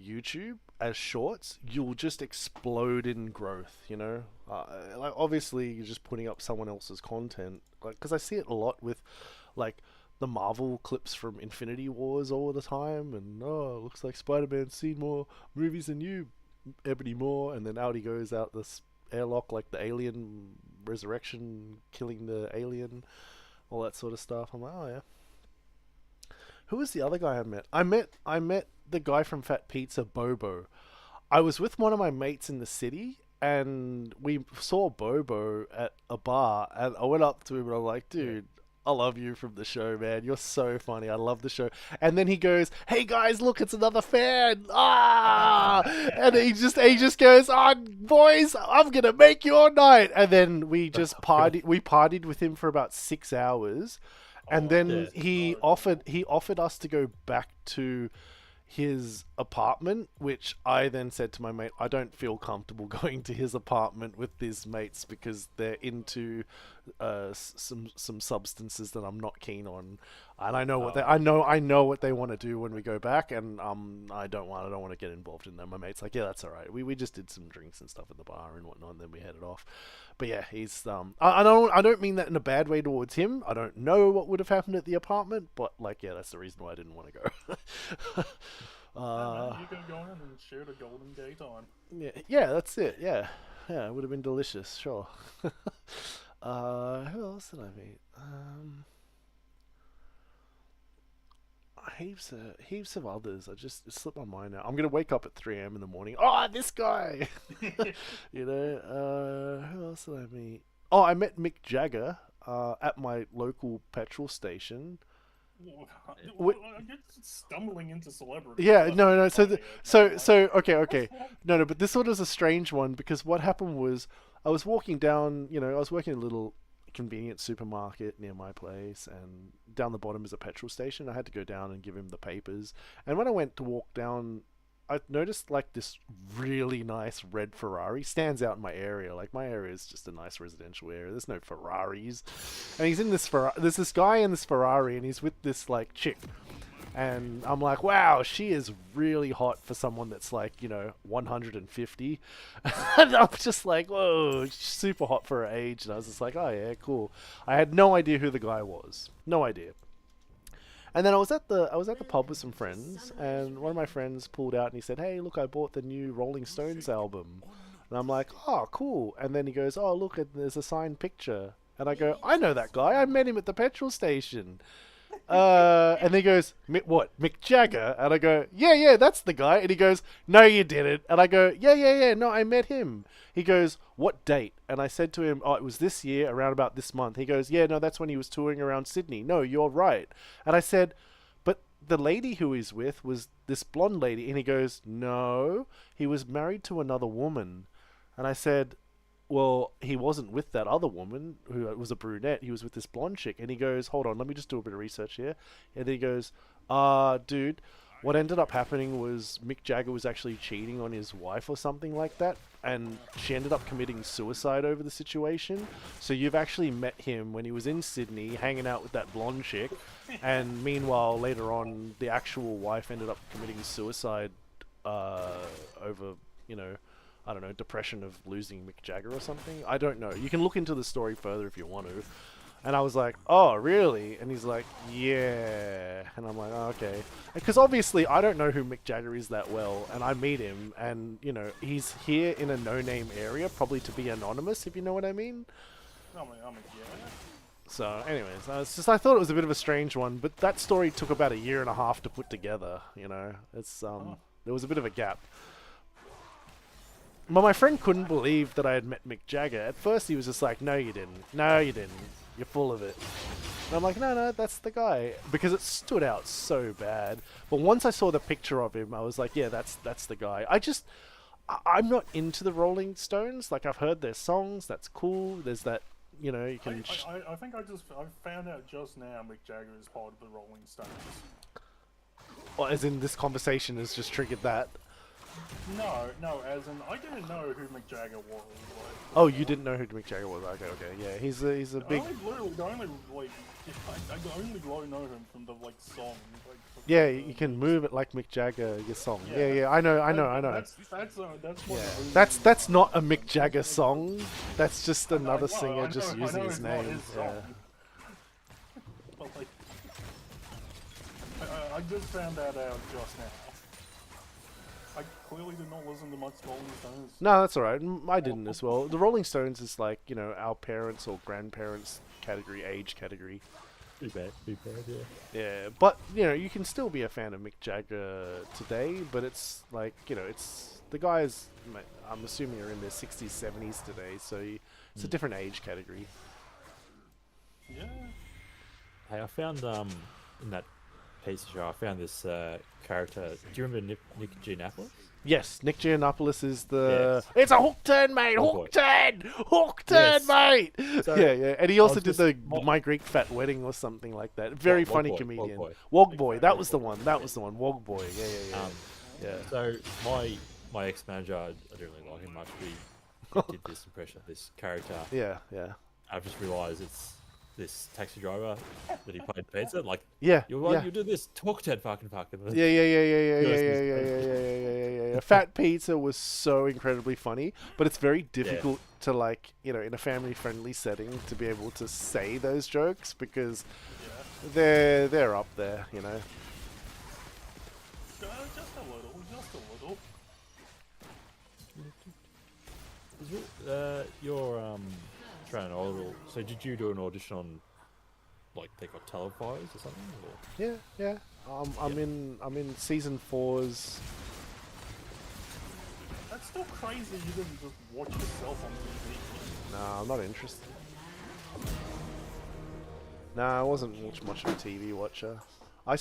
YouTube as shorts, you'll just explode in growth. Like, obviously you're just putting up someone else's content, like, because I see it a lot with, like, the Marvel clips from Infinity Wars all the time, and looks like Spider-Man's seen more movies than you, Ebony Moore, and then out he goes out this airlock like the Alien Resurrection, killing the alien, all that sort of stuff. I'm like, oh yeah. Who was the other guy I met? I met the guy from Fat Pizza, Bobo. I was with one of my mates in the city, and we saw Bobo at a bar, and I went up to him and I'm like, dude, I love you from the show, man. You're so funny. I love the show. And then he goes, hey guys, look, it's another fan. Ah! And he just goes, oh, boys, I'm gonna make your night. And then we just partied with him for about 6 hours. And then
yeah.
he offered us to go back to his apartment, which I then said to my mate, I don't feel comfortable going to his apartment with his mates because they're into some substances that I'm not keen on, and I know what I know what they want to do when we go back, and I don't want to get involved in that. My mate's like, yeah, that's all right. We just did some drinks and stuff at the bar and whatnot, and then we headed off. But yeah, he's I don't mean that in a bad way towards him. I don't know what would have happened at the apartment, but like, yeah, that's the reason why I didn't want to go.
You can go in and share the Golden Gate on.
Yeah, that's it. Yeah, it would have been delicious, sure. Who else did I meet? Heaps of others. It slipped my mind now. I'm gonna wake up at 3 a.m. in the morning. Oh, this guy. Who else did I meet? Oh, I met Mick Jagger at my local petrol station.
You're stumbling into celebrity.
Yeah, no. So okay. No, but this one was a strange one because what happened was I was walking down. I was working in a little convenience supermarket near my place, and down the bottom is a petrol station. I had to go down and give him the papers. And when I went to walk down, I noticed like this really nice red Ferrari stands out in my area. Like, my area is just a nice residential area. There's no Ferraris, and he's in this There's this guy in this Ferrari, and he's with this like chick. And I'm like, wow, she is really hot for someone that's like, 150. And I'm just like, whoa, super hot for her age. And I was just like, oh yeah, cool. I had no idea who the guy was. No idea. And then I was at the pub with some friends, and one of my friends pulled out and he said, hey, look, I bought the new Rolling Stones album. And I'm like, oh, cool. And then he goes, oh, look, there's a signed picture. And I go, I know that guy. I met him at the petrol station. And he goes, what, Mick Jagger? And I go, yeah, that's the guy. And he goes, no, you didn't. And I go, yeah, no, I met him. He goes, what date? And I said to him, oh, it was this year, around about this month. He goes, yeah, no, that's when he was touring around Sydney. No, you're right. And I said, but the lady who he's with was this blonde lady. And he goes, no, he was married to another woman. And I said, well, he wasn't with that other woman who was a brunette. He was with this blonde chick. And he goes, hold on, let me just do a bit of research here. And then he goes, dude, what ended up happening was Mick Jagger was actually cheating on his wife or something like that. And she ended up committing suicide over the situation. So you've actually met him when he was in Sydney hanging out with that blonde chick. And meanwhile, later on, the actual wife ended up committing suicide over, I don't know, depression of losing Mick Jagger or something. I don't know. You can look into the story further if you want to. And I was like, oh, really? And he's like, yeah. And I'm like, oh, okay. Because obviously I don't know who Mick Jagger is that well. And I meet him and, he's here in a no-name area, probably to be anonymous, if you know what I mean.
Yeah.
So anyways, I thought it was a bit of a strange one. But that story took about 1.5 years to put together, It's, There was a bit of a gap. But my friend couldn't believe that I had met Mick Jagger. At first he was just like, no you didn't. No you didn't. You're full of it. And I'm like, no, that's the guy. Because it stood out so bad. But once I saw the picture of him, I was like, yeah, that's the guy. I'm not into the Rolling Stones. Like, I've heard their songs. That's cool. There's that, you know, you can...
I think I found out just now Mick Jagger is part of the Rolling Stones.
Well, as in this conversation has just triggered that.
No, as in I didn't know who Mick Jagger was. Like,
Oh, you didn't know who Mick Jagger was? Okay, yeah. He's a big...
I only know him from the like song. Like,
Yeah, you can move it like Mick Jagger, your song. Yeah, I know.
That's one
Yeah,
of the
that's not a Mick Jagger song. That's just another
well,
singer
I
just
know
using his
it's not
name.
his
Yeah.
song. But like, I just found that out just now. I clearly did not listen to much Rolling Stones.
No, that's alright. I didn't as well. The Rolling Stones is like, you know, our parents' or grandparents' category, age category.
Too bad, yeah.
Yeah, but, you know, you can still be a fan of Mick Jagger today, but it's like, you know, it's... The guys, I'm assuming, are in their 60s, 70s today, so it's a different age category.
Yeah.
Hey, I found in that piece of show, I found this character. Do you remember Nick Giannopoulos?
Yes, Nick Giannopoulos is the...
Yes.
It's a hook turn, mate!
Oh,
Hook turn! Hook turn,
Yes.
mate!
So,
yeah. And he also
was
did
just-
the
what-
My Greek Fat Wedding or something like that. Very
Wog
funny
Boy,
comedian.
Wog Boy.
Wog Boy, that was the one. Wog Boy, yeah. Yeah.
So my ex-manager, I didn't really like him much. He did this impression of this character.
Yeah.
I've just realised it's this taxi driver that he played pizza. Like,
Yeah.
you do this, talk to that fucking.
Yeah. Fat Pizza was so incredibly funny, but it's very difficult to, like, you know, in a family-friendly setting to be able to say those jokes because they're up there, you know.
Just a little.
You're trying to audible. So did you do an audition on, like, they got televised or something? Or?
Yeah. I'm in season 4's.
That's still crazy you didn't just watch yourself on TV.
Nah, I'm not interested. Nah, I wasn't much of a TV watcher. I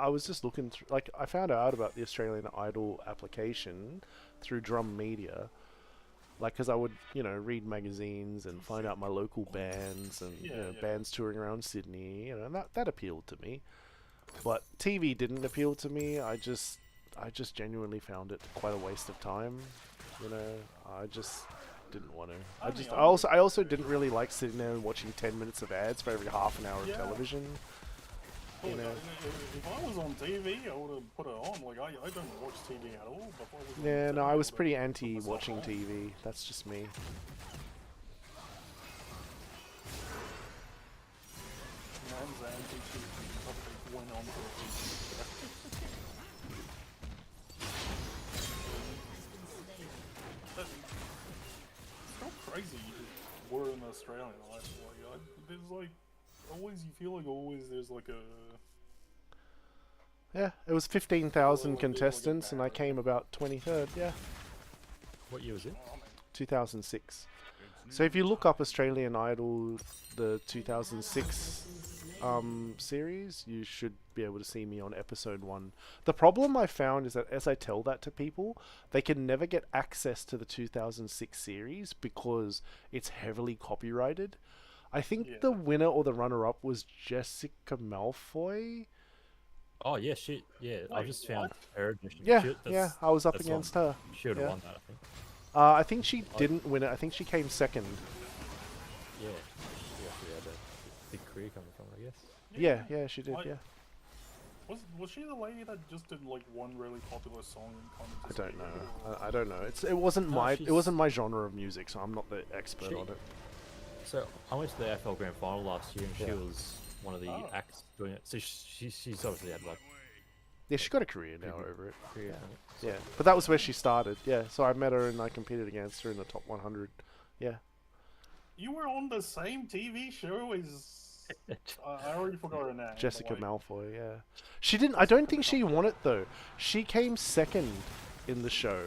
was just looking through, like, I found out about the Australian Idol application through Drum Media. Like, because I would, you know, read magazines and find out my local bands and, you know, bands touring around Sydney, you know, and that appealed to me. But TV didn't appeal to me. I just genuinely found it quite a waste of time. You know, I just didn't want to. I also didn't really like sitting there and watching 10 minutes of ads for every half an hour of television.
Well,
You know.
if I was on TV, I would have put it on. Like, I don't watch TV at all. Before I was on
Yeah, no,
TV,
I was
but
pretty
put
anti
myself
watching
on.
TV. That's just me.
Man's anti-TV. Something went on for a TV. It's not crazy we're in Australia. There's like always you feel like always there's like a
Yeah, it was 15,000 contestants, and I came about 23rd. Yeah,
What year was it?
2006. So if you look up Australian Idol, the 2006 series, you should be able to see me on episode 1. The problem I found is that as I tell that to people, they can never get access to the 2006 series because it's heavily copyrighted. I think the winner or the runner-up was Jessica Malfoy.
Oh yeah, shit. Yeah, I just found her admission.
Yeah, I was up
that's
against
one.
her.
She would have
Yeah.
won that, I think.
I think she didn't win it. I think she came second.
Yeah. She actually had a big career coming from it, I guess.
Yeah, she did. Yeah.
Was she the lady that just did like one really popular song and kind of
I
just
don't
gave
know.
it all?
I don't know. It wasn't
No,
it wasn't my genre of music, so I'm not the expert on it.
So I went to the AFL Grand Final last year, and she
Yeah.
was one of the acts doing it. So she's obviously had like
Yeah, she got a career now over it.
career.
Yeah, but that was where she started. Yeah, so I met her and I competed against her in the top 100. Yeah.
You were on the same TV show as I already forgot her name.
Jessica
but, like,
Malfoy, yeah. She didn't. I don't think she won it though. She came second in the show.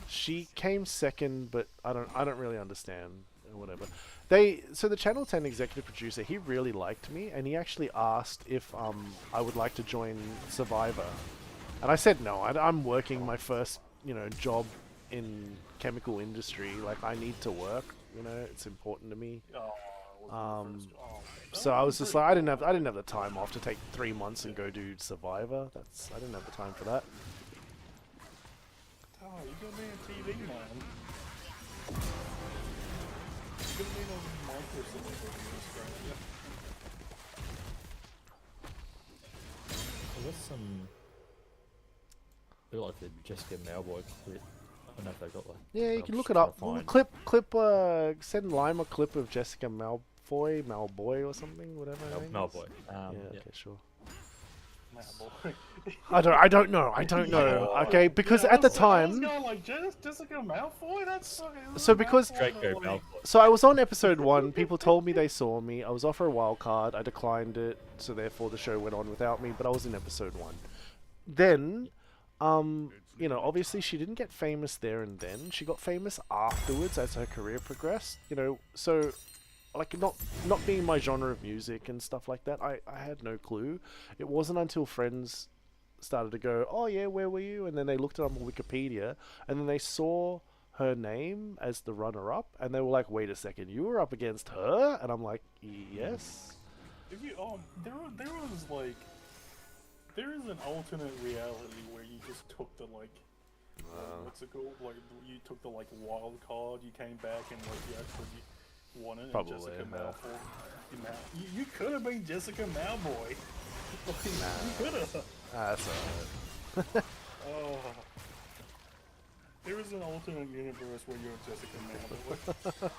She came second, but I don't really understand or whatever. So the Channel 10 executive producer, he really liked me, and he actually asked if I would like to join Survivor, and I said no. I'm working my first job in chemical industry. Like I need to work. It's important to me.
Oh, it wasn't the first- oh,
So I was just like, I didn't have the time off to take 3 months and go do Survivor. I didn't have the time for that.
Oh, you gotta be on TV, man. You gotta be on Microsoft in Australia.
I got some. They're like the Jessica Malboy clip. I don't know if they got like.
Yeah, you
I'm
can
just
look it
trying
up.
to find-
Send Lime a clip of Jessica Malboy or something, whatever her name is.
Malboy.
Yeah,
Yeah.
okay, sure.
Man, boy.
I don't know. Okay, because
Yeah,
at the
I was
time,
going like Jessica Malfoy. That's fucking.
So because-
Draco
like,
Malfoy.
so I was on episode 1. People told me they saw me. I was offered a wild card. I declined it, so therefore the show went on without me. But I was in episode 1. Then, obviously she didn't get famous there and then. She got famous afterwards as her career progressed. So like not being my genre of music and stuff like that, I had no clue. It wasn't until friends started to go, oh yeah, where were you? And then they looked it up on Wikipedia, and then they saw her name as the runner-up, and they were like, wait a second, you were up against her? And I'm like, yes.
If you there was like there is an alternate reality where you just took the like what's it called? Like you took the like wild card, you came back and like you actually won it.
Probably,
and Jessica
yeah.
Malfoy. You could have been Jessica Malboy. Like, you could have.
That's alright.
Oh. There is an alternate universe where you're Jessica Malfoy.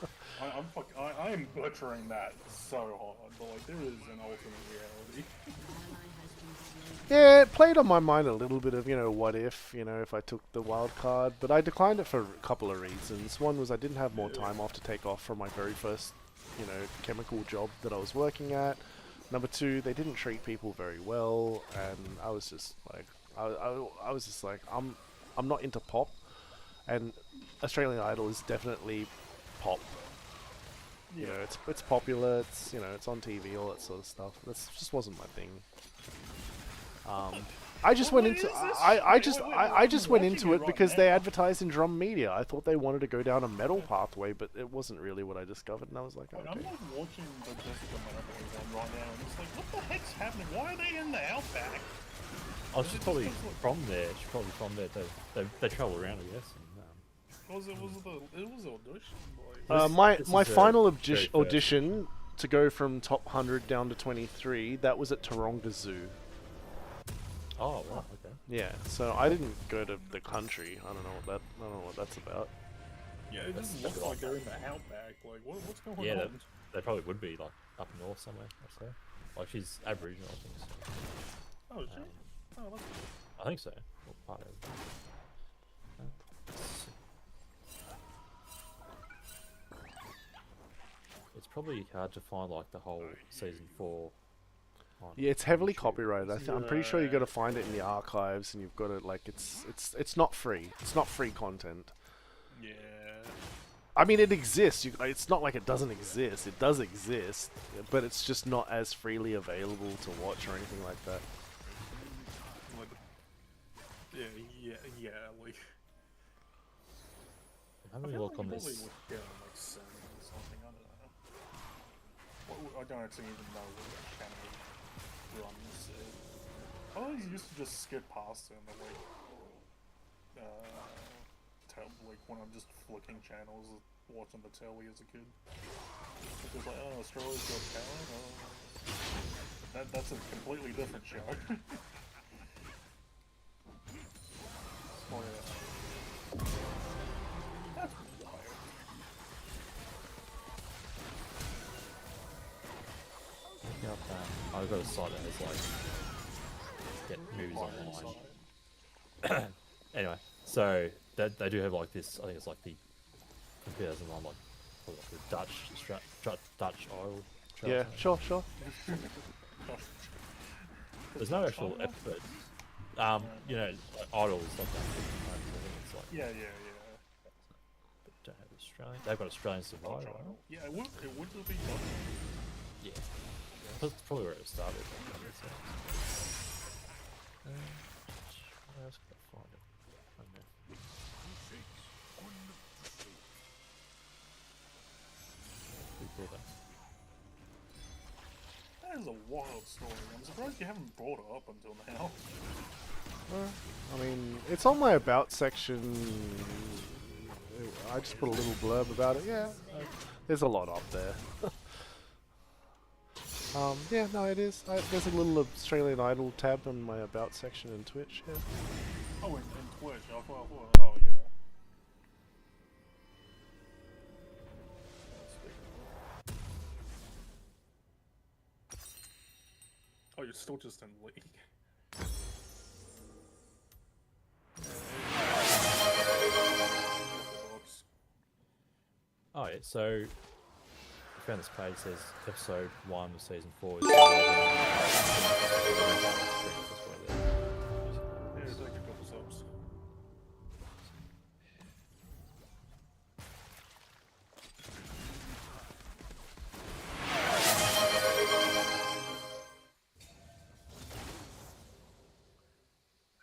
I am butchering that so hard, but like there is an alternate reality.
Yeah, it played on my mind a little bit of, what if I took the wild card, but I declined it for a couple of reasons. One was I didn't have more time off to take off from my very first, chemical job that I was working at. Number 2, they didn't treat people very well, and I was just like, I was just like, I'm not into pop, and Australian Idol is definitely pop. It's popular, it's on TV, all that sort of stuff. That just wasn't my thing. I just went into I just went into it because they advertised in drum media. I thought they wanted to go down a metal pathway, but it wasn't really what I discovered, and I was like,
Like,
okay.
I'm like watching the Jessica Malfoy one right now, and it's like, what the heck's happening? Why are they in the outback?
Oh, she's probably from there. She's probably from there. They travel around, I guess. And,
Was it audition? Like,
My
This is
final
very first.
audition to go from top 100 down to 23, that was at Taronga Zoo.
oh, wow, okay.
Yeah, so I didn't go to the country. I don't know what that's about.
yeah, it doesn't look like they're in the outback. Like, what's going
Yeah,
on?
they probably would be like up north somewhere. I say. Like she's Aboriginal, I think. So.
Oh, shit. Oh, that's
I think so. Or part of it. It's probably hard to find like the whole season 4. On
Yeah, it's heavily
YouTube.
copyrighted. I'm pretty sure you got to find it in the archives, and you've got to like it's not free. It's not free content.
yeah.
I mean, it exists. It's not like it doesn't exist. It does exist, but it's just not as freely available to watch or anything like that.
Like, yeah, like.
Have a
feel
look
like
on
you
this.
probably would get on, like 7 or something. I don't know. I don't actually even know what channel runs it. I always used to just skip past it and like, like when I'm just flicking channels, watching the telly as a kid. It's just like, oh, Australia's Got Talent. Oh. That's a completely different show. Oh yeah. That's wild.
Yep, I've got a site that has like get movies online. Anyway, so they do have like this. I think it's like the 2001 like the Dutch oil tell
Yeah,
something.
sure.
There's no actual episodes. You know, like idols like that. I think it's like
Yeah.
but don't have Australian. They've got Australian Survivor, right?
Yeah, it would have been done.
Yeah. That's probably where it started. Where else could I find it? I don't know. Pretty cool though.
That is a wild story. I'm surprised you haven't brought it up until now.
I mean, it's on my about section. I just put a little blurb about it. Yeah, there's a lot up there. Yeah, no, it is. There's a little Australian Idol tab on my about section in Twitch. Yeah.
Oh, in Twitch. I thought, oh yeah. Oh, you're still just in League.
Oh yeah, so I found this page says episode 1 of season 4 is surviving.
Yeah, it's like a couple subs.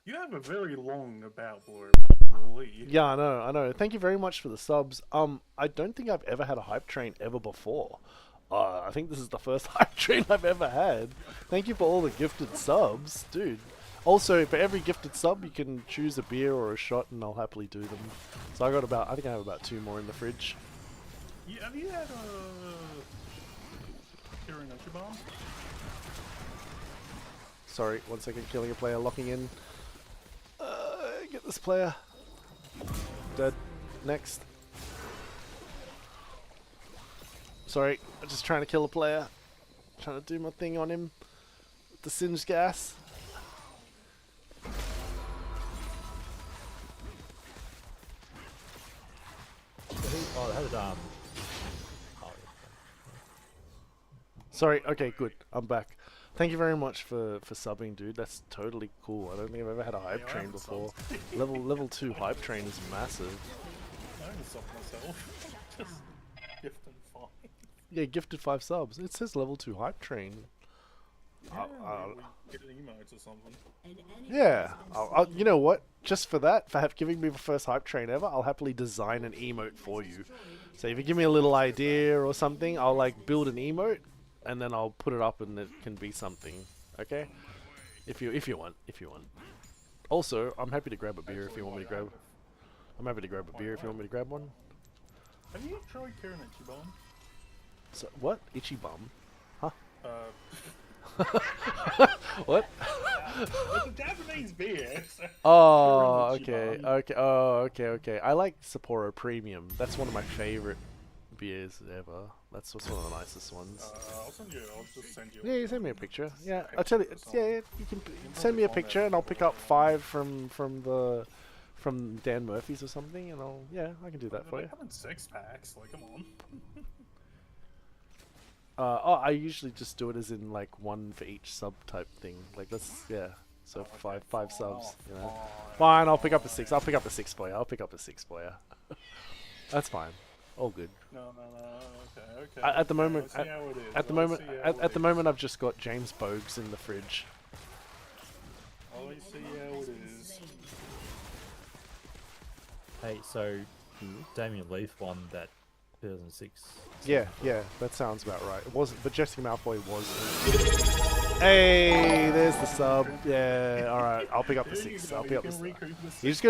You have a very long about blurb. Holy.
Yeah, I know. Thank you very much for the subs. I don't think I've ever had a hype train ever before. I think this is the first hype train I've ever had. Thank you for all the gifted subs, dude. Also, for every gifted sub, you can choose a beer or a shot, and I'll happily do them. So I think I have about 2 more in the fridge.
Yeah, have you had Kieran Ichiban?
Sorry, 1 second, killing a player, locking in. Get this player. Dead. Next. Sorry, I'm just trying to kill a player. Trying to do my thing on him. With the singe gas.
Oh, they had
Sorry, okay, good. I'm back. Thank you very much for subbing, dude. That's totally cool. I don't think I've ever had a hype train before. level 2 hype train is massive.
I haven't subbed myself. Just gifted 5.
Yeah, gifted 5 subs. It says level 2 hype train.
Yeah, we get emotes or something.
Yeah, you know what? Just for that, for giving me the first hype train ever, I'll happily design an emote for you. So if you give me a little idea or something, I'll like build an emote, and then I'll put it up, and it can be something. Okay? If you want. Also, I'm happy to grab a beer if you want me to grab. I'm happy to grab a beer if you want me to grab one.
Have you tried Kieran Ichiban?
So what? Itchy bum? Huh?
Uh,
What?
it's a Japanese beer. So
Oh,
Kieran
okay,
Ichiban.
okay. I like Sapporo Premium. That's one of my favorite beers ever. That's one of the nicest ones.
I'll just send you.
Yeah, you send me a picture. Yeah, I'll tell you. Yeah, you can send me a picture, and I'll pick up 5 from Dan Murphy's or something, and I can do that for
They
you.
having 6 packs. Like, come on.
I usually just do it as in like 1 for each sub type thing. Like so
Okay,
five subs. You know.
fine.
Fine, I'll pick up a 6. I'll pick up a 6 for you. That's fine. All good.
No. Okay.
At the moment,
Let's see how it is.
at the
Let's
moment,
see how it
at the
is.
moment, I've just got James Bogues in the fridge.
Let's see how it is.
Hey, so Damien Leaf won that 2006.
Yeah, that sounds about right. It wasn't, but Jesse Malfoy was. Hey, there's the sub. Yeah, all right. I'll pick up the
There you
6.
go,
I'll pick
you
up the.
can recoup the
You just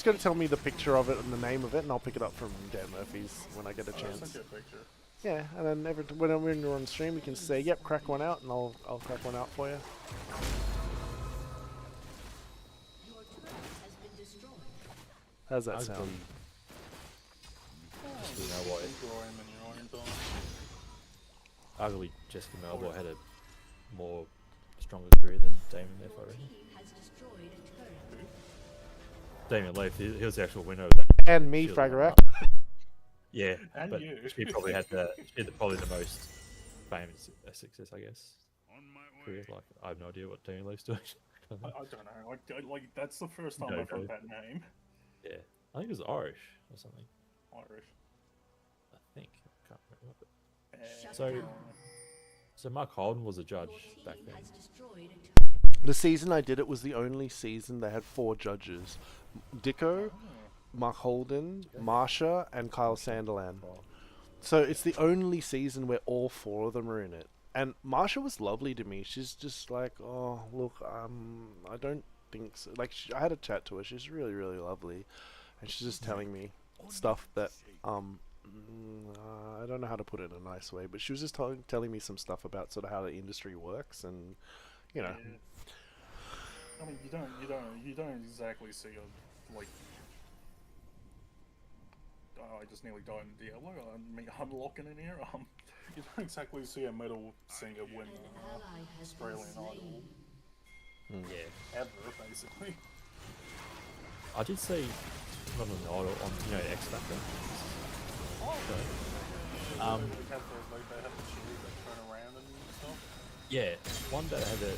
got to tell me the picture of it and the name of it, and I'll pick it up from Dan Murphy's when I get a
I'll
chance.
send you a picture.
Yeah, and then when you're on stream, you can say, "Yep, crack one out," and I'll crack one out for you.
Your turret has been destroyed.
How's that sound?
You know what?
Enjoy him in your own time.
Arguably, Jessica Malboy had a more stronger career than Damien Leaf, I reckon.
Team has destroyed a turret.
Damien Leaf, he was the actual winner of that.
And me,
Shield
Fragger.
Yeah,
And
but
you.
she probably had probably the most fame is a success, I guess.
On my
Career,
way.
like I have no idea what Danny Leaf's doing.
I don't know. Like that's the first time
No,
I've
no.
heard that name.
Yeah, I think it was Irish or something.
Irish.
I think I can't remember. But...
Eh,
So-
uh,
So Mark Holden was a judge
Your team
back then.
has destroyed a turret.
The season I did it was the only season they had 4 judges: Dicko, Mark Holden, Marsha, and Kyle Sanderland. So it's the only season where all 4 of them are in it. And Marsha was lovely to me. She's just like, oh, look, I don't think so. Like, I had a chat to her. She's really, really lovely. And she's just telling me stuff that, I don't know how to put it in a nice way, but she was just telling me some stuff about sort of how the industry works and, you know.
yeah. I mean, you don't exactly see a like. Oh, I just nearly died in Diablo. Me unlocking in here. You don't exactly see a metal singer win
Ally has been
Australian Idol
slain.
Yeah,
ever, basically.
I did see not an idol on X Factor.
Oh, okay.
So,
They have the cheers that turn around and stuff.
yeah, one day they had a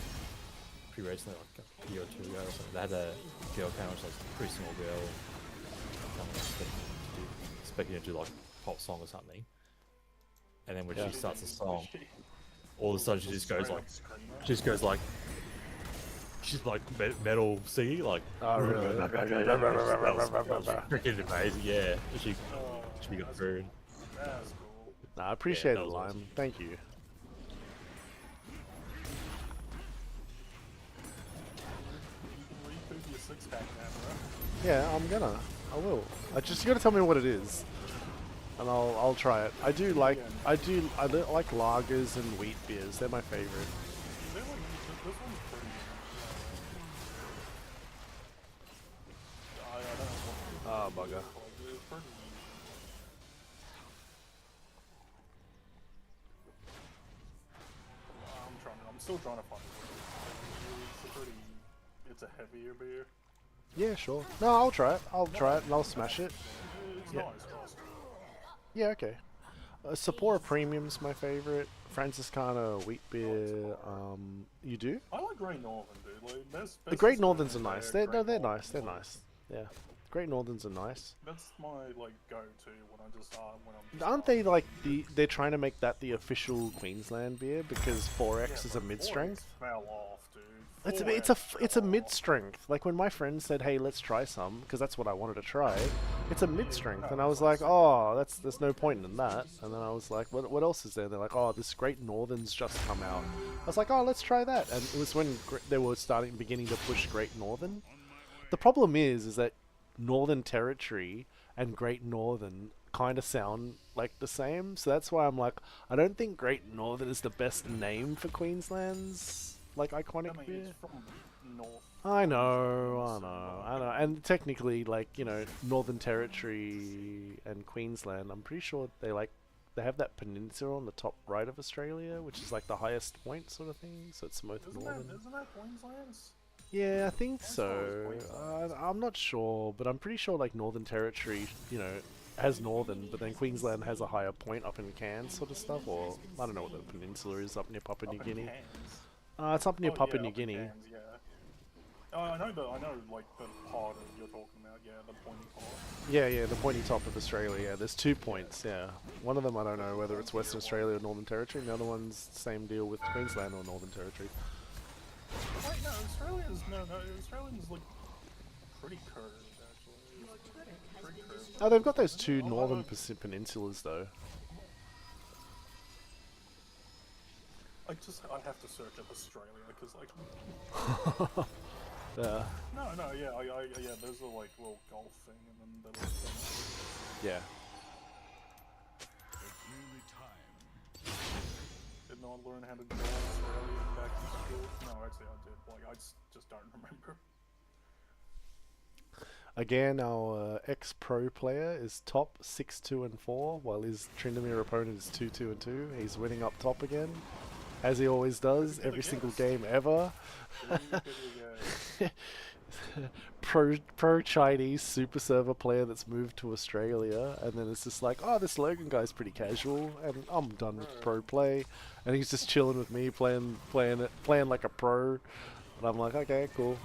pretty recently, like a year or 2 ago or something. They had a girl came out, like a pretty small girl, expecting to do like a pop song or something. And then when she starts the song, all of a sudden she just goes like, she's like metal singing, like.
Oh, really?
That was freaking amazing, yeah. She got through.
That's cool.
Nah, I appreciate
that
it,
was
Lime.
awesome.
Thank you.
Recoup your 6-pack now, bro.
Yeah, I will. You gotta tell me what it is, and I'll try it. I like lagers and wheat beers. They're my favorite.
They're like, this one's pretty. I don't know
Ah,
what
bugger.
it's pretty. I'm still trying to find it. It's a heavier beer.
Yeah, sure. No, I'll try it. I'll try it and I'll smash it.
It's
Yeah.
nice, trust.
Yeah, okay. Sapporo Premium's my favorite. Franciscana wheat beer. You do?
I like Great Northern, dude. Like,
The Great Northerns are nice. They're nice. They're nice. Yeah. Great Northerns are nice.
That's my like go-to when I just when I'm.
Aren't they like they're trying to make that the official Queensland beer because 4X is a mid-strength?
Fell off, dude.
It's a mid-strength. Like when my friend said, "Hey, let's try some," because that's what I wanted to try. It's a mid-strength, and I was like, "Oh, there's no point in that." And then I was like, "What else is there?" And they're like, "Oh, this Great Northern's just come out." I was like, "Oh, let's try that." And it was when they were beginning to push Great Northern. The problem is that Northern Territory and Great Northern kind of sound like the same, so that's why I'm like, I don't think Great Northern is the best name for Queensland's like iconic beer.
It's from North.
I know, and technically, like, you know, Northern Territory and Queensland, I'm pretty sure they have that peninsula on the top right of Australia, which is like the highest point sort of thing. So it's both northern.
Isn't that Queensland's?
Yeah, I think
I thought
so.
it was Queensland.
I'm not sure, but I'm pretty sure like Northern Territory, you know, has northern, but then Queensland has a higher point up in Cairns sort of stuff, or I don't know what the peninsula is up near Papua New
Up in
Guinea.
Cairns.
It's up near Papua
Yeah,
New
up in
Guinea.
Cairns, yeah. Oh, I know like the part of you're talking about, yeah, the pointy part.
Yeah, the pointy top of Australia. Yeah, there's 2 points. Yeah, one of them I don't know whether it's Western Australia or Northern Territory. And the other one's same deal with Queensland or Northern Territory.
Wait, no, Australia's like pretty curved actually. Pretty curved.
Oh, they've got those 2 northern peninsulas though.
I have to search up Australia because like.
Yeah.
No, yeah. There's a like little golf thing, and then the little thing.
Yeah.
It's nearly time.
Did not learn how to draw Australian back in school. No, actually I did. Like I just don't remember.
Again, our ex-pro player is top 6-2-4, while his Tryndamere opponent is 2-2-2. He's winning up top again, as he always does, every single game ever. pro Chinese super server player that's moved to Australia, and then it's just like, oh, this Logan guy's pretty casual, and I'm done with pro play, and he's just chilling with me playing like a pro, and I'm like, okay, cool.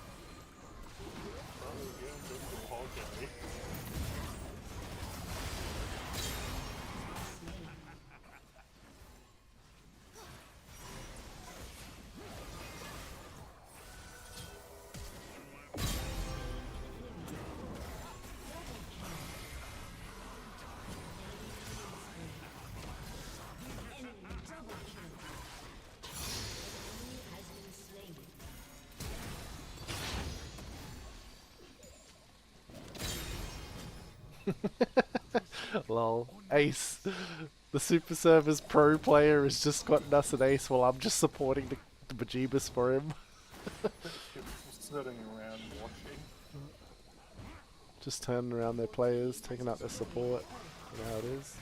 Lol. Ace. The Super Server's pro player has just gotten us an ace while I'm just supporting the bejeebus for him.
Just sitting around watching.
Just turning around their players, taking out their support. You know how it is.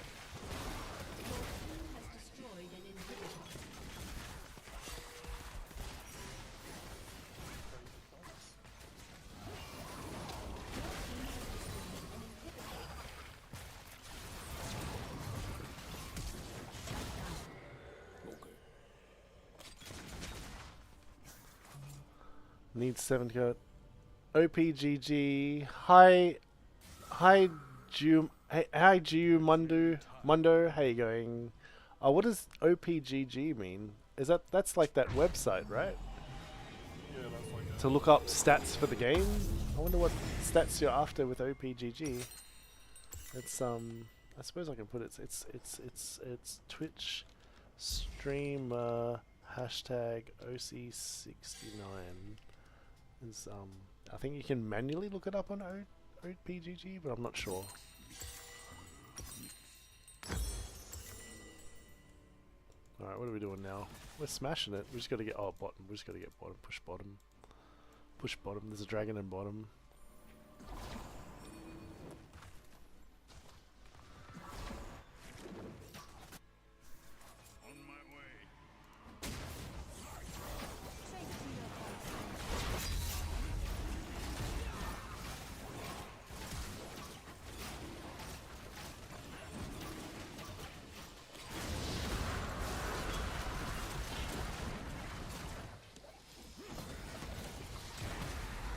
Needs 7 to go. OPGG. Hi, Ju Mundo. How you going? What does OPGG mean? That's like that website, right?
Yeah, that's like
To look up stats for the game. I wonder what stats you're after with OPGG. It's I suppose I can put it. It's Twitch streamer hashtag OC69. Is I think you can manually look it up on OPGG, but I'm not sure. Alright, what are we doing now? We're smashing it. We just gotta get bottom. We just gotta get bottom. Push bottom. Push bottom. There's a dragon in bottom.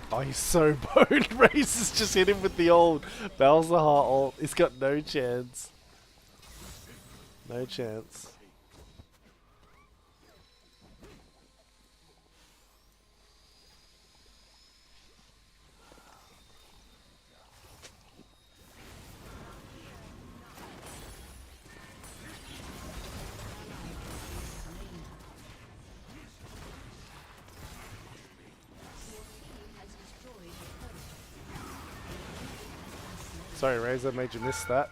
Oh, he's so boned. Race has just hit him with the old Balzahar ult. He's got no chance. No chance. Sorry, Razor, made you miss that.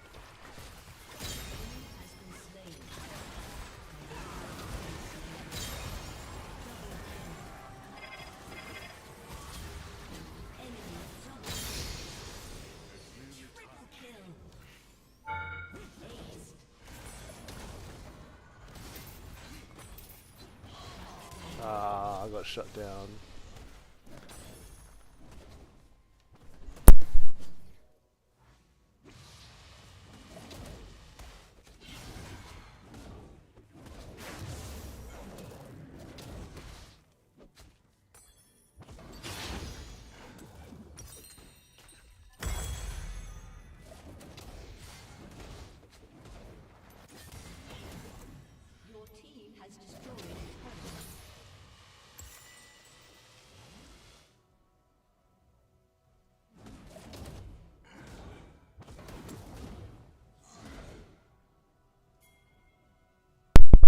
Ah, I got shut down.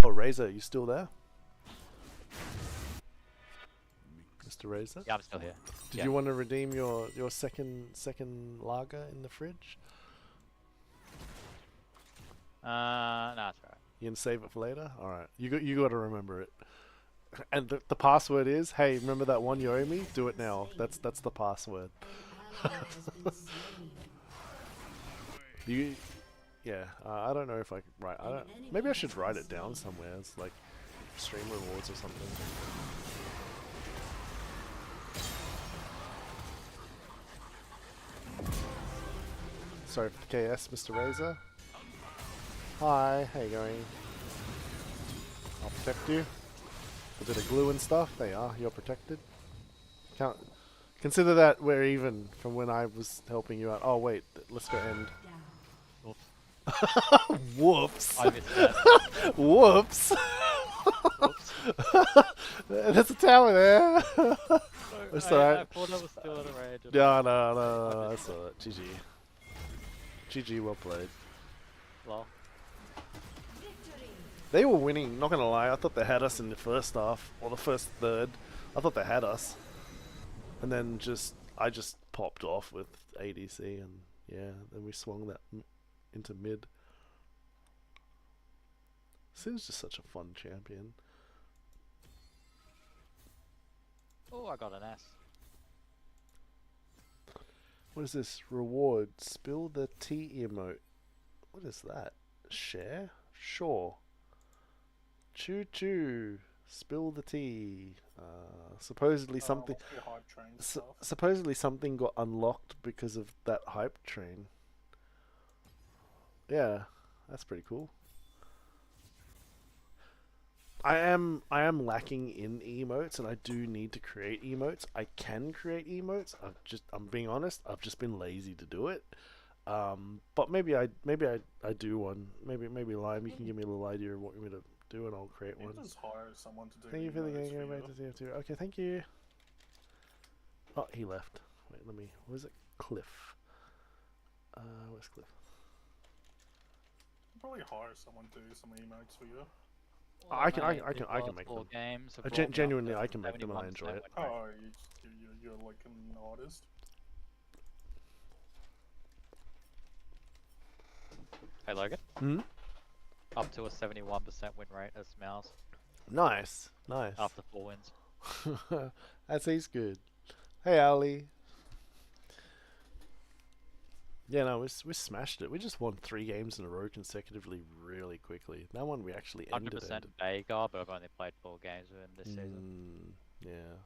Oh, Razor, you still there? Mr. Razor?
Yeah, I'm still here.
Did you want to redeem your second lager in the fridge?
No, that's alright.
You can save it for later? Alright. You got to remember it. And the password is, hey, remember that one you owe me? Do it now. That's the password. Yeah, I don't know if I could write. Maybe I should write it down somewhere. It's like stream rewards or something. sorry for the KS, Mr. Razor. Hi, how you going? I'll protect you. A bit of glue and stuff. There you are, you're protected. Can't consider that we're even from when I was helping you out. Oh wait, let's go end. Whoops.
I missed that.
Whoops.
Whoops.
There's a tower there. It's
I
alright.
thought I was still at a range.
No, that's alright. GG. GG, well played.
Well,
They were winning, not gonna lie. I thought they had us in the first half, or the first third. I thought they had us. And then I just popped off with ADC, and yeah, then we swung that into mid. Sin's just such a fun champion.
oh, I got an S.
What is this? Reward. Spill the tea emote. What is that? Share? Sure. Choo choo. Spill the tea. Supposedly something.
Must be hype train stuff.
Supposedly something got unlocked because of that hype train. Yeah, that's pretty cool. I am lacking in emotes, and I do need to create emotes. I can create emotes. I'm being honest. I've just been lazy to do it. But maybe I do one. Maybe Lime, you can give me a little idea of what you want me to do, and I'll create
You
one.
just hire someone to do
Thank you for the
emotes
game.
you.
Okay, thank you. Oh, he left. Wait, let me. Where's it? Cliff. Where's Cliff?
Probably hire someone to do some emotes for you.
Well,
I can
mate,
make
we've got
them.
4 games, have
I
brought me up
genuinely,
to
I can make them, and I
71%
enjoy it.
win rate.
Oh, you're like an artist.
Hey Logan,
Hmm.
up to a 71% win rate as Mouse
Nice.
after 4 wins.
That tastes good. Hey, Ali. Yeah, no, we smashed it. We just won 3 games in a row consecutively really quickly. That one we actually
100%
ended.
Veigar, but I've only played 4 games with him this season.
Yeah.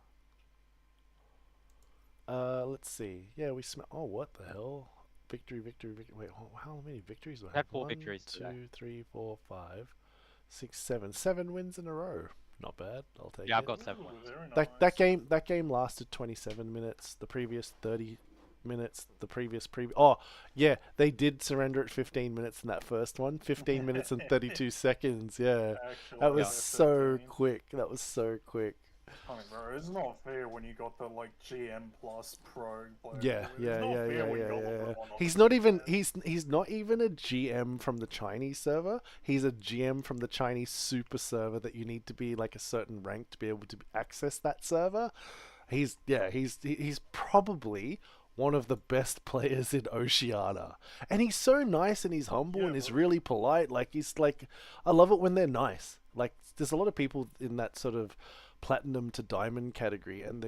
Let's see. Yeah, we oh, what the hell? Victory. Wait, how many victories do I have?
Had 4
1,
victories
2,
today.
3, 4, 5, 6, 7. 7 wins in a row. Not bad. I'll take
Yeah,
it.
I've got 7
Ooh,
wins.
very nice.
That game lasted 27 minutes. The previous 30 minutes. The previous oh yeah, they did surrender at 15 minutes in that first one. 15 minutes and 32 seconds. Yeah,
Actually,
that was
yeah,
so
15.
quick. That was so quick.
I mean, bro, it's not fair when you got the like GM plus pro player.
Yeah.
It's not fair when you got the one on
He's
the
not even
player.
he's not even a GM from the Chinese server. He's a GM from the Chinese super server that you need to be like a certain rank to be able to access that server. He's probably one of the best players in Oceania, and he's so nice and he's humble and he's really polite. Like he's like, I love it when they're nice. Like there's a lot of people in that sort of platinum to diamond category, and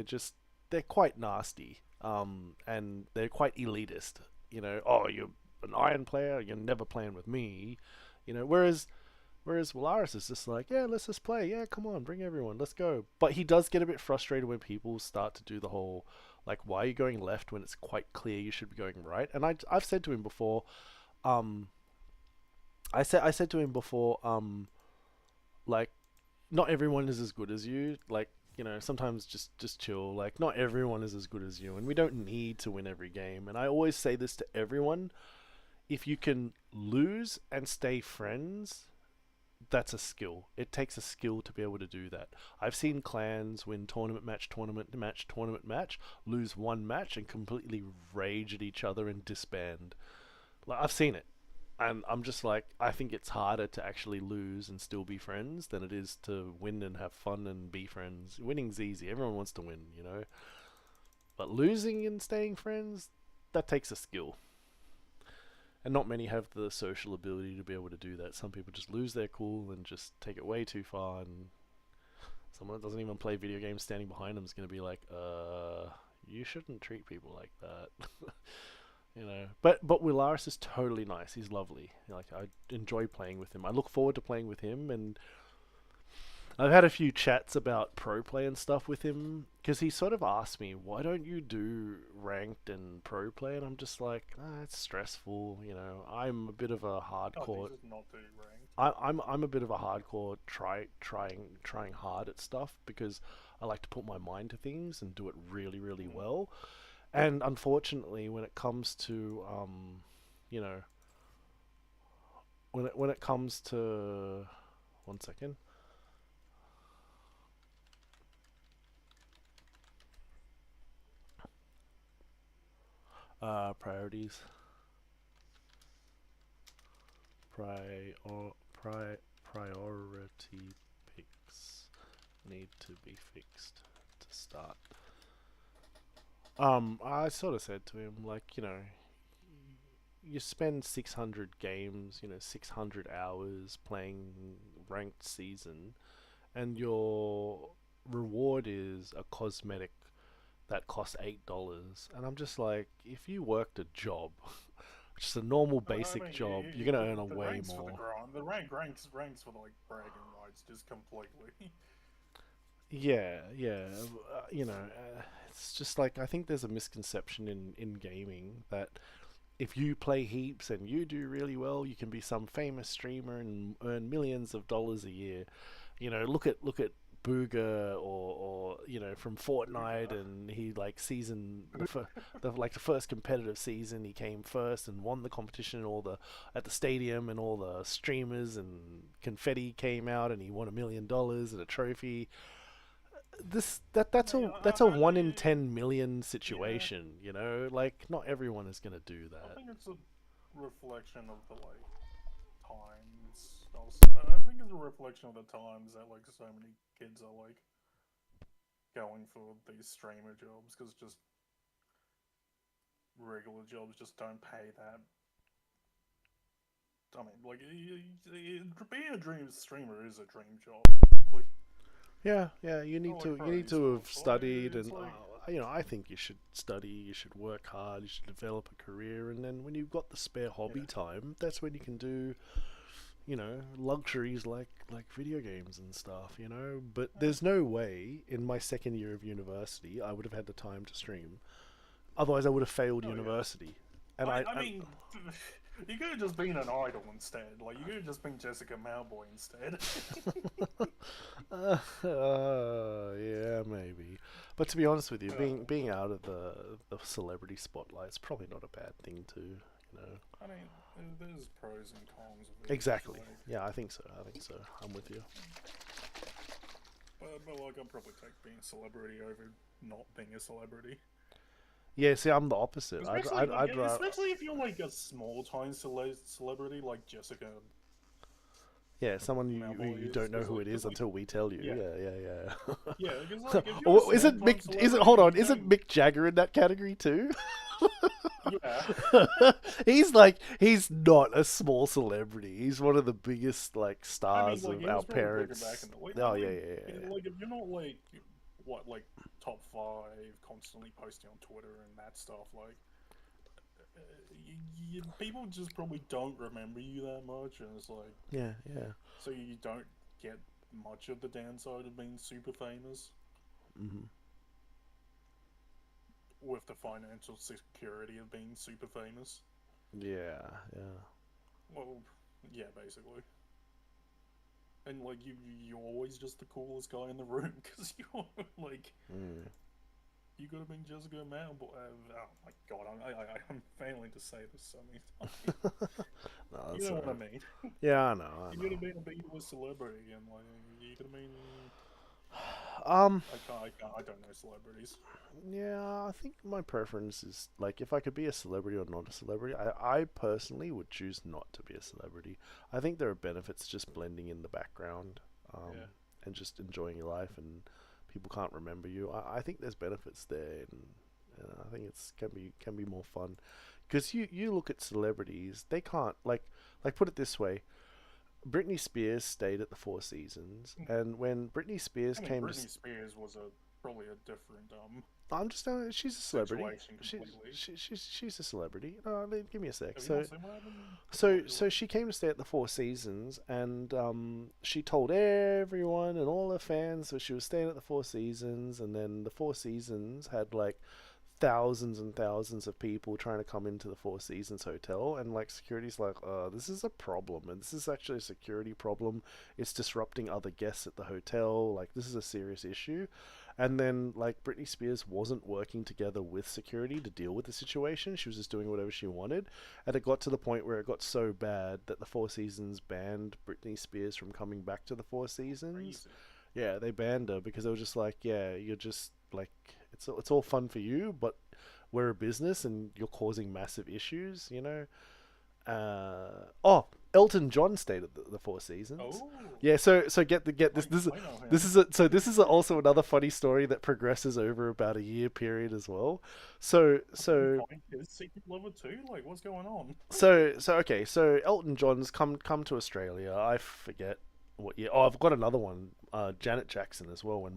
they're quite nasty, and they're quite elitist. You know, oh, you're an iron player, you're never playing with me. You know, whereas Valaris is just like, yeah, let's just play. Yeah, come on, bring everyone, let's go. But he does get a bit frustrated when people start to do the whole, like, why are you going left when it's quite clear you should be going right? And I've said to him before, I said to him before, like, not everyone is as good as you. Like, you know, sometimes just chill. Like, not everyone is as good as you, and we don't need to win every game. And I always say this to everyone: if you can lose and stay friends, that's a skill. It takes a skill to be able to do that. I've seen clans win tournament match, lose one match and completely rage at each other and disband. Like, I've seen it. And I'm just like, I think it's harder to actually lose and still be friends than it is to win and have fun and be friends. Winning's easy. Everyone wants to win, you know. But losing and staying friends, that takes a skill. And not many have the social ability to be able to do that. Some people just lose their cool and just take it way too far, and someone that doesn't even play video games standing behind them is going to be like, you shouldn't treat people like that. You know, but Willaris is totally nice. He's lovely. Like, I enjoy playing with him. I look forward to playing with him, and I've had a few chats about pro play and stuff with him because he sort of asked me, "Why don't you do ranked and pro play?" And I'm just like, "It's stressful, you know. I'm a bit of a
Oh, do you
hardcore.
just not do ranked?
I'm a bit of a hardcore trying hard at stuff because I like to put my mind to things and do it really well. And unfortunately, when it comes to you know, when it comes to one second. Priorities. Priority picks need to be fixed to start. I sort of said to him, like, you know, you spend 600 games, you know, 600 hours playing ranked season, and your reward is a cosmetic that costs $8. And I'm just like, if you worked a job, just a normal
I
basic
mean,
job, you're gonna earn a
the
way
ranks for the
more.
grind, ranks for the like bragging rights, just completely.
Yeah, yeah. You know, it's just like I think there's a misconception in gaming that if you play heaps and you do really well, you can be some famous streamer and earn millions of dollars a year. You know, look at Booga or you know from Fortnite, and he like the first competitive season he came first and won the competition all the at the stadium, and all the streamers and confetti came out and he won $1 million and a trophy. That's
I mean,
a 1 in
I
10 million
yeah,
situation, you know, like not everyone is gonna do
I
that.
think it's a reflection of the like times. Also, I think it's a reflection of the times that like so many kids are like going for these streamer jobs because just regular jobs just don't pay that. I mean, like being a dream streamer is a dream job. Like,
Yeah, yeah,
not like
you
pro
need to have
esports. Like,
studied,
it's
and
like
you know, I think you should study, you should work hard, you should develop a career, and then when you've got the spare hobby
yeah,
time, that's when you can do, you know, luxuries like video games and stuff, you know. But there's no way in my second year of university I would have had the time to stream. Otherwise, I would have failed
oh yeah.
university. And I,
I mean, you could have just been an idol instead. Like, you could have just been Jessica Malboy instead.
yeah, maybe. But to be honest with you,
uh,
being out of the celebrity spotlight is probably not a bad thing too. You know.
I mean, there's pros and cons of it.
Exactly.
Like,
Yeah, I think so. I think so. I'm with you.
but like, I'd probably take being a celebrity over not being a celebrity.
Yeah. See, I'm the opposite.
Especially like,
I'd rather.
especially if you're like a small time celebrity like Jessica
Yeah, someone
Malboy
you
is,
don't know who it is
like
until we tell you.
yeah,
Yeah, yeah, yeah.
yeah, because like if you're a
Oh,
small
isn't
time
Mick? Isn't
celebrity,
hold on?
you
Isn't
know,
Mick Jagger in that category too?
yeah.
He's not a small celebrity. He's one of the biggest like
I mean,
stars
like
of
he
our
was probably bigger back
parents.
in the way.
Oh
I
yeah,
mean,
yeah, yeah, yeah.
like if you're not like what like top five, constantly posting on Twitter and that stuff, like people just probably don't remember you that much, and it's like
Yeah, yeah.
so you don't get much of the downside of being super famous
Hmm.
with the financial security of being super famous.
Yeah, yeah.
Well, yeah, basically. And like you're always just the coolest guy in the room because you're like
Mm.
you could have been Jessica Malboy. Oh my god, I'm failing to say this so many times.
No,
You
that's
know what I
alright.
mean?
Yeah, I know, I
You could have
know.
been a B-list celebrity, and like you could have been.
Um,
I don't know celebrities.
yeah, I think my preference is like if I could be a celebrity or not a celebrity. I personally would choose not to be a celebrity. I think there are benefits just blending in the background,
Yeah.
and just enjoying your life, and people can't remember you. I think there's benefits there, and I think it's can be more fun, because you look at celebrities, they can't like put it this way. Britney Spears stayed at the Four Seasons, and when Britney Spears
I mean,
came to
Britney Spears was a probably a different
I'm just she's a celebrity.
situation completely.
She's a celebrity. Give me a sec.
Have you
So
not seen what happened?
so she came to stay at the Four Seasons, and she told everyone and all her fans that she was staying at the Four Seasons, and then the Four Seasons had like thousands and thousands of people trying to come into the Four Seasons hotel, and like security's like, this is a problem, and this is actually a security problem. It's disrupting other guests at the hotel. Like, this is a serious issue. And then, like, Britney Spears wasn't working together with security to deal with the situation. She was just doing whatever she wanted. And it got to the point where it got so bad that the Four Seasons banned Britney Spears from coming back to the Four Seasons.
Crazy.
Yeah, they banned her because they were just like, yeah, you're just, like, it's all fun for you, but we're a business and you're causing massive issues, you know? Elton John stayed at the Four Seasons.
Oh.
Yeah, so get this. This is also another funny story that progresses over about a year period as well. So
His secret lover too? Like, what's going on?
okay. So Elton John's come to Australia. I forget what year. Oh, I've got another one. Janet Jackson as well. When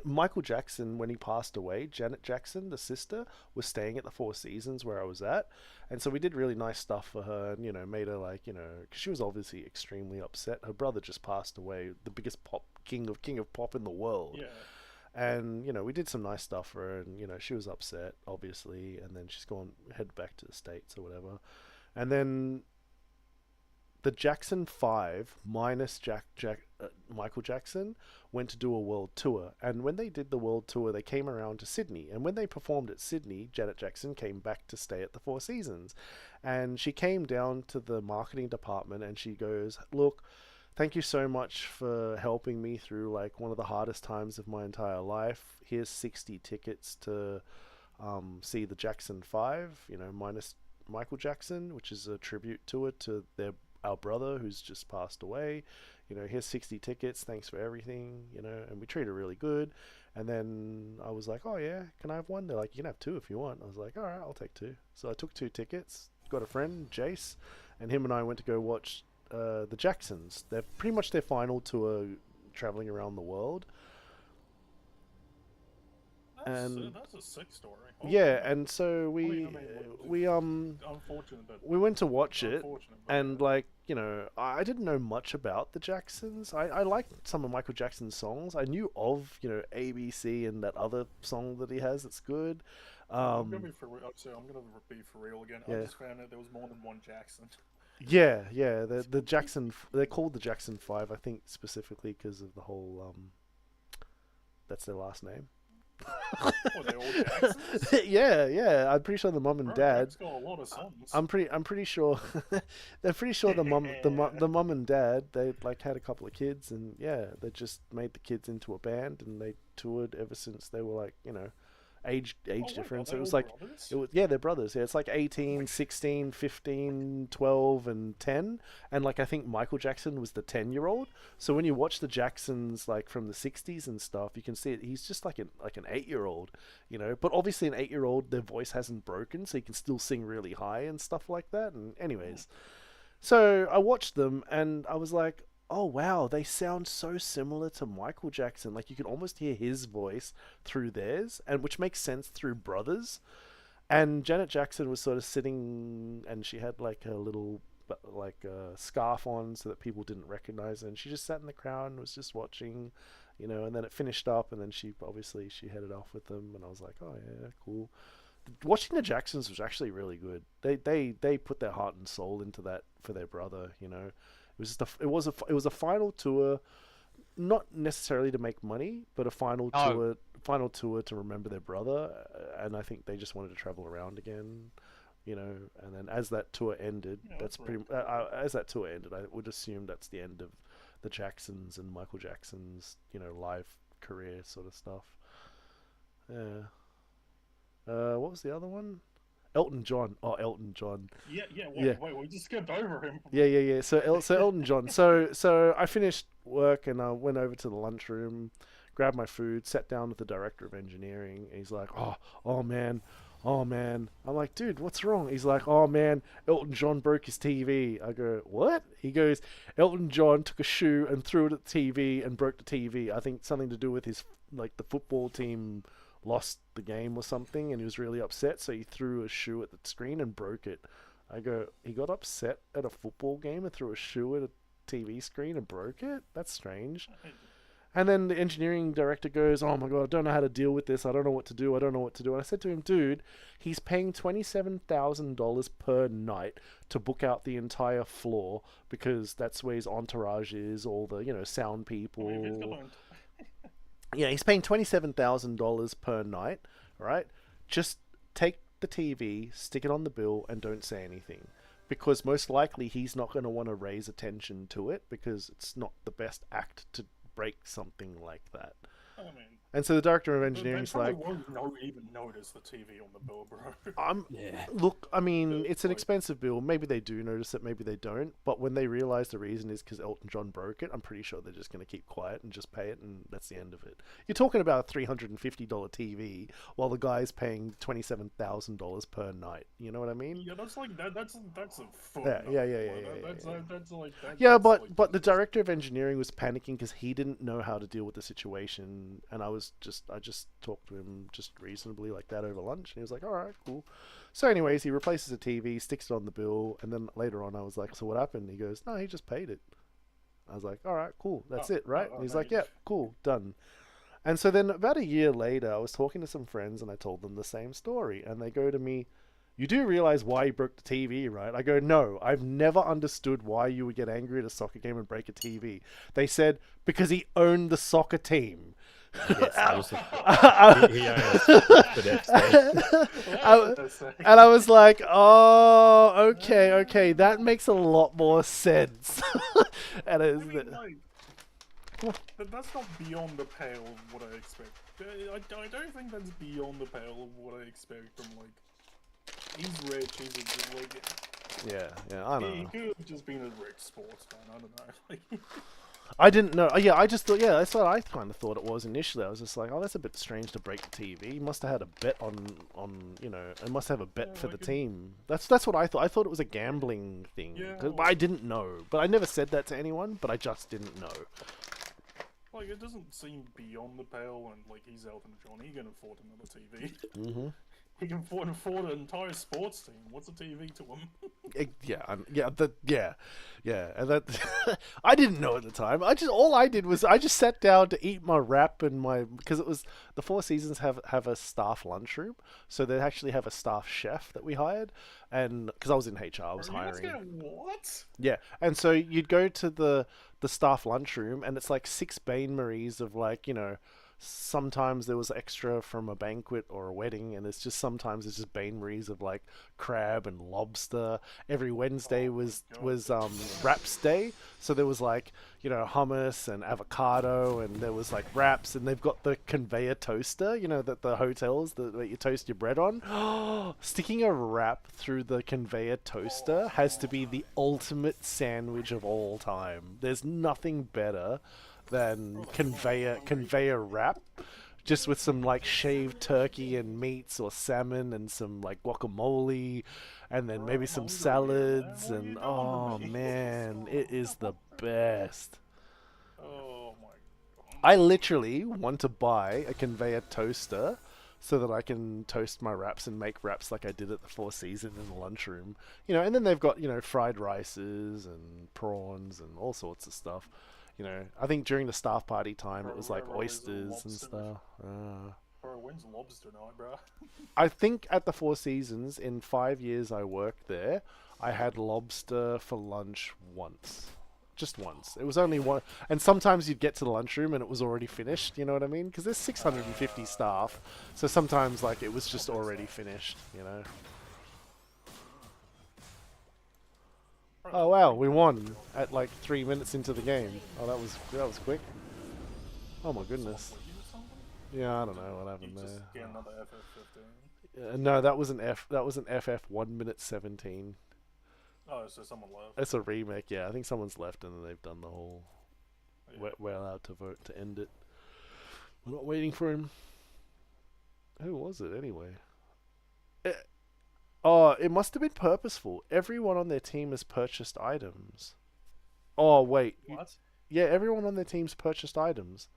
Michael Jackson, when he passed away, Janet Jackson, the sister, was staying at the Four Seasons where I was at, and so we did really nice stuff for her, and made her like, because she was obviously extremely upset. Her brother just passed away, the biggest king of pop in the world.
Yeah.
And we did some nice stuff for her, and she was upset obviously, and then she's head back to the States or whatever, and then the Jackson 5 minus Michael Jackson went to do a world tour, and when they did the world tour, they came around to Sydney, and when they performed at Sydney, Janet Jackson came back to stay at the Four Seasons, and she came down to the marketing department and she goes, look, thank you so much for helping me through like one of the hardest times of my entire life. Here's 60 tickets to see the Jackson 5, minus Michael Jackson, which is a tribute tour to our brother who's just passed away. Here's 60 tickets, thanks for everything, and we treat her really good. And then I was like, oh yeah, can I have one? They're like, you can have two if you want. I was like, all right, I'll take two. So I took 2 tickets, got a friend, Jace, and him and I went to go watch the Jacksons. They're pretty much their final tour, traveling around the world.
That's a sick story. Oh,
yeah, and so
unfortunate,
we went to watch it,
unfortunate,
and like, I didn't know much about the Jacksons. I liked some of Michael Jackson's songs. I knew of ABC and that other song that he has that's good.
I'm gonna be for real again.
Yeah.
I just found out there was more than one Jackson.
Yeah, the Jackson, they're called the Jackson 5, I think, specifically because of the whole that's their last name.
Oh, they all Jacksons?
yeah. I'm pretty sure the mum and
Bro,
dad.
Jack's got a lot of sons.
I'm pretty sure. They're pretty sure the mum and dad, they like had a couple of kids, and yeah, they just made the kids into a band, and they toured ever since they were like age difference.
God,
It was
they're
like
all brothers?
they're brothers. Yeah, it's like 18, 16, 15, 12 and 10, and like I think Michael Jackson was the 10-year-old. So when you watch the Jacksons like from the 60s and stuff, you can see it, he's just like an 8-year-old, but obviously an 8-year-old, their voice hasn't broken, so he can still sing really high and stuff like that. And anyways, so I watched them and I was like, oh wow, they sound so similar to Michael Jackson. Like you can almost hear his voice through theirs, and which makes sense through brothers. And Janet Jackson was sort of sitting, and she had like a little scarf on so that people didn't recognize her, and she just sat in the crowd and was just watching, and then it finished up, and then she headed off with them, and I was like, oh yeah, cool. Watching the Jacksons was actually really good. They put their heart and soul into that for their brother, It was a final tour, not necessarily to make money, but a final tour to remember their brother, and I think they just wanted to travel around again, And then as that tour ended, I would assume that's the end of the Jacksons and Michael Jackson's live career sort of stuff. Yeah. What was the other one? Elton John. Oh, Elton John.
Wait, we just skipped over him.
Yeah. So Elton John. So I finished work and I went over to the lunchroom, grabbed my food, sat down with the director of engineering. And he's like, oh man. I'm like, dude, what's wrong? He's like, oh man, Elton John broke his TV. I go, what? He goes, Elton John took a shoe and threw it at the TV and broke the TV. I think something to do with his like the football team lost the game or something, and he was really upset, so he threw a shoe at the screen and broke it. I go, he got upset at a football game and threw a shoe at a TV screen and broke it? That's strange. And then the engineering director goes, oh my god, I don't know how to deal with this. I don't know what to do. I don't know what to do. And I said to him, dude, he's paying $27,000 per night to book out the entire floor because that's where his entourage is, all the, sound people. Yeah, he's paying $27,000 per night, right? Just take the TV, stick it on the bill, and don't say anything. Because most likely he's not going to want to raise attention to it because it's not the best act to break something like that.
I mean,
and so the director of engineering's
they
like,
won't even notice the TV on the bill, bro.
Look, I mean, it's an expensive bill. Maybe they do notice it, maybe they don't. But when they realize the reason is because Elton John broke it, I'm pretty sure they're just going to keep quiet and just pay it, and that's the end of it. You're talking about a $350 TV while the guy's paying $27,000 per night. You know what I mean?
Yeah, that's like that's a foot.
Yeah.
That's like that.
Yeah,
that's
but
like,
the director of engineering was panicking because he didn't know how to deal with the situation, and I just talked to him just reasonably like that over lunch, and he was like, all right, cool. So anyways, he replaces the TV, sticks it on the bill, and then later on I was like, so what happened? He goes, no, he just paid it. I was like, all right, cool, that's it, right? And he's like, yeah, cool, done. And so then about a year later, I was talking to some friends and I told them the same story, and they go to me, you do realize why he broke the TV, right? I go, no, I've never understood why you would get angry at a soccer game and break a TV. They said, because he owned the soccer team.
Yes, he owns the next day.
And I was like, oh, okay, that makes a lot more sense. And
I mean, but that's not beyond the pale of what I expect. I don't think that's beyond the pale of what I expect from, like, he's rich, he's a good, like...
Yeah, I know.
He could have just been a rich sportsman, I don't know, like...
I didn't know. Yeah, I just thought. Yeah, that's what I kind of thought it was initially. I was just like, oh, that's a bit strange to break the TV. He must have had a bet on it must have a bet for the team. That's what I thought. I thought it was a gambling thing.
Yeah,
'Cause I didn't know, but I never said that to anyone. But I just didn't know.
Like, it doesn't seem beyond the pale, and like he's Elton John, he can afford another TV.
Mm-hmm.
He can afford an entire sports team. What's a TV to him?
And that I didn't know at the time. All I did was I just sat down to eat my wrap and because it was the Four Seasons have a staff lunchroom, so they actually have a staff chef that we hired, and because I was in HR, I was hiring.
What?
Yeah, and so you'd go to the staff lunchroom, and it's like 6 bain maries of like sometimes there was extra from a banquet or a wedding, and sometimes it's just bain maries of like crab and lobster. Every Wednesday was wraps day, so there was like hummus and avocado, and there was like wraps, and they've got the conveyor toaster, that the hotels that you toast your bread on. Sticking a wrap through the conveyor toaster has to be the ultimate sandwich of all time. There's nothing better than conveyor wrap, just with some like shaved turkey and meats or salmon and some like guacamole, and then maybe some salads, and oh man, it is the best.
Oh my god!
I literally want to buy a conveyor toaster so that I can toast my wraps and make wraps like I did at the Four Seasons in the lunchroom, and then they've got fried rices and prawns and all sorts of stuff. I think during the staff party time, it was like oysters and stuff.
Bro, when's lobster night, bro?
I think at the Four Seasons, in 5 years I worked there, I had lobster for lunch once. Just once. It was only one. And sometimes you'd get to the lunchroom and it was already finished, you know what I mean? Because there's 650 staff. So sometimes like it was just already finished, Oh wow, we won at like 3 minutes into the game. Oh, that was quick. Oh my goodness. Yeah, I don't know what happened there.
Get another FF15.
No, that was an FF 1 minute 17.
Oh, so someone left.
It's a remake, yeah. I think someone's left and then they've done the whole.
Yeah.
We're allowed to vote to end it. We're not waiting for him. Who was it anyway? It must have been purposeful. Everyone on their team has purchased items. Oh, wait.
What?
Yeah, everyone on their team's purchased items.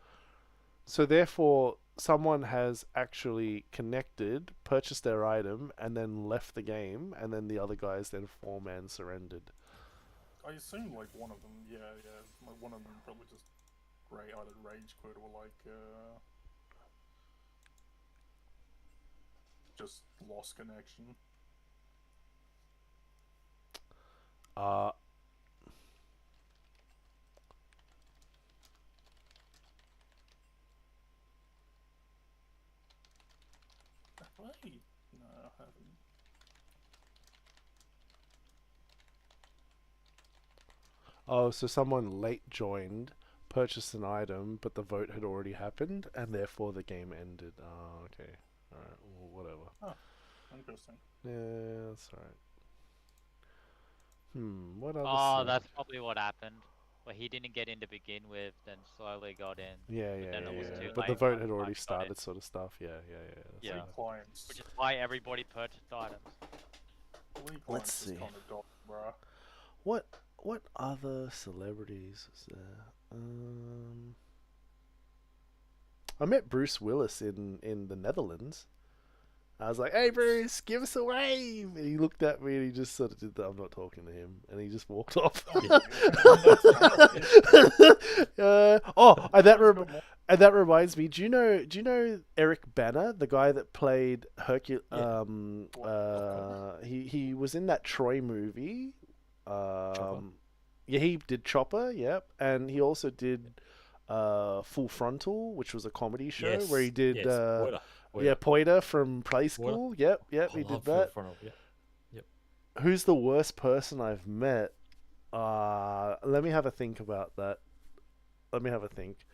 So therefore, someone has actually connected, purchased their item, and then left the game, and then the other guys then four-man surrendered.
I assume like one of them, yeah, like one of them probably just either rage quit or like just lost connection.
Uh,
Wait, no, I haven't.
oh, so someone late joined, purchased an item, but the vote had already happened, and therefore the game ended. Oh, okay. Alright, well, whatever.
Interesting.
Yeah, that's alright. What else?
Oh, that's probably what happened. Where he didn't get in to begin with, then slowly got in.
Yeah,
but then it was too
But the
late
vote
by
had
the
already
time he got in.
started, sort of stuff. Yeah. That's
Yeah.
right.
Clients.
Which is why everybody purchased items.
Let's see.
Kind of dog, bruh.
What other celebrities was there? I met Bruce Willis in the Netherlands. I was like, "Hey, Bruce, give us a wave!" And he looked at me and he just sort of did that. I'm not talking to him, and he just walked off. And that reminds me. Do you know Eric Bana, the guy that played Hercule? He was in that Troy movie. Yeah, he did Chopper. Yep, and he also did Full Frontal, which was a comedy show where he did
Poiter.
yeah, Poiter from Play School. Yep,
I
he did
love
that.
Full Frontal, Yep.
Who's the worst person I've met? Let me have a think about that. Let me have a think.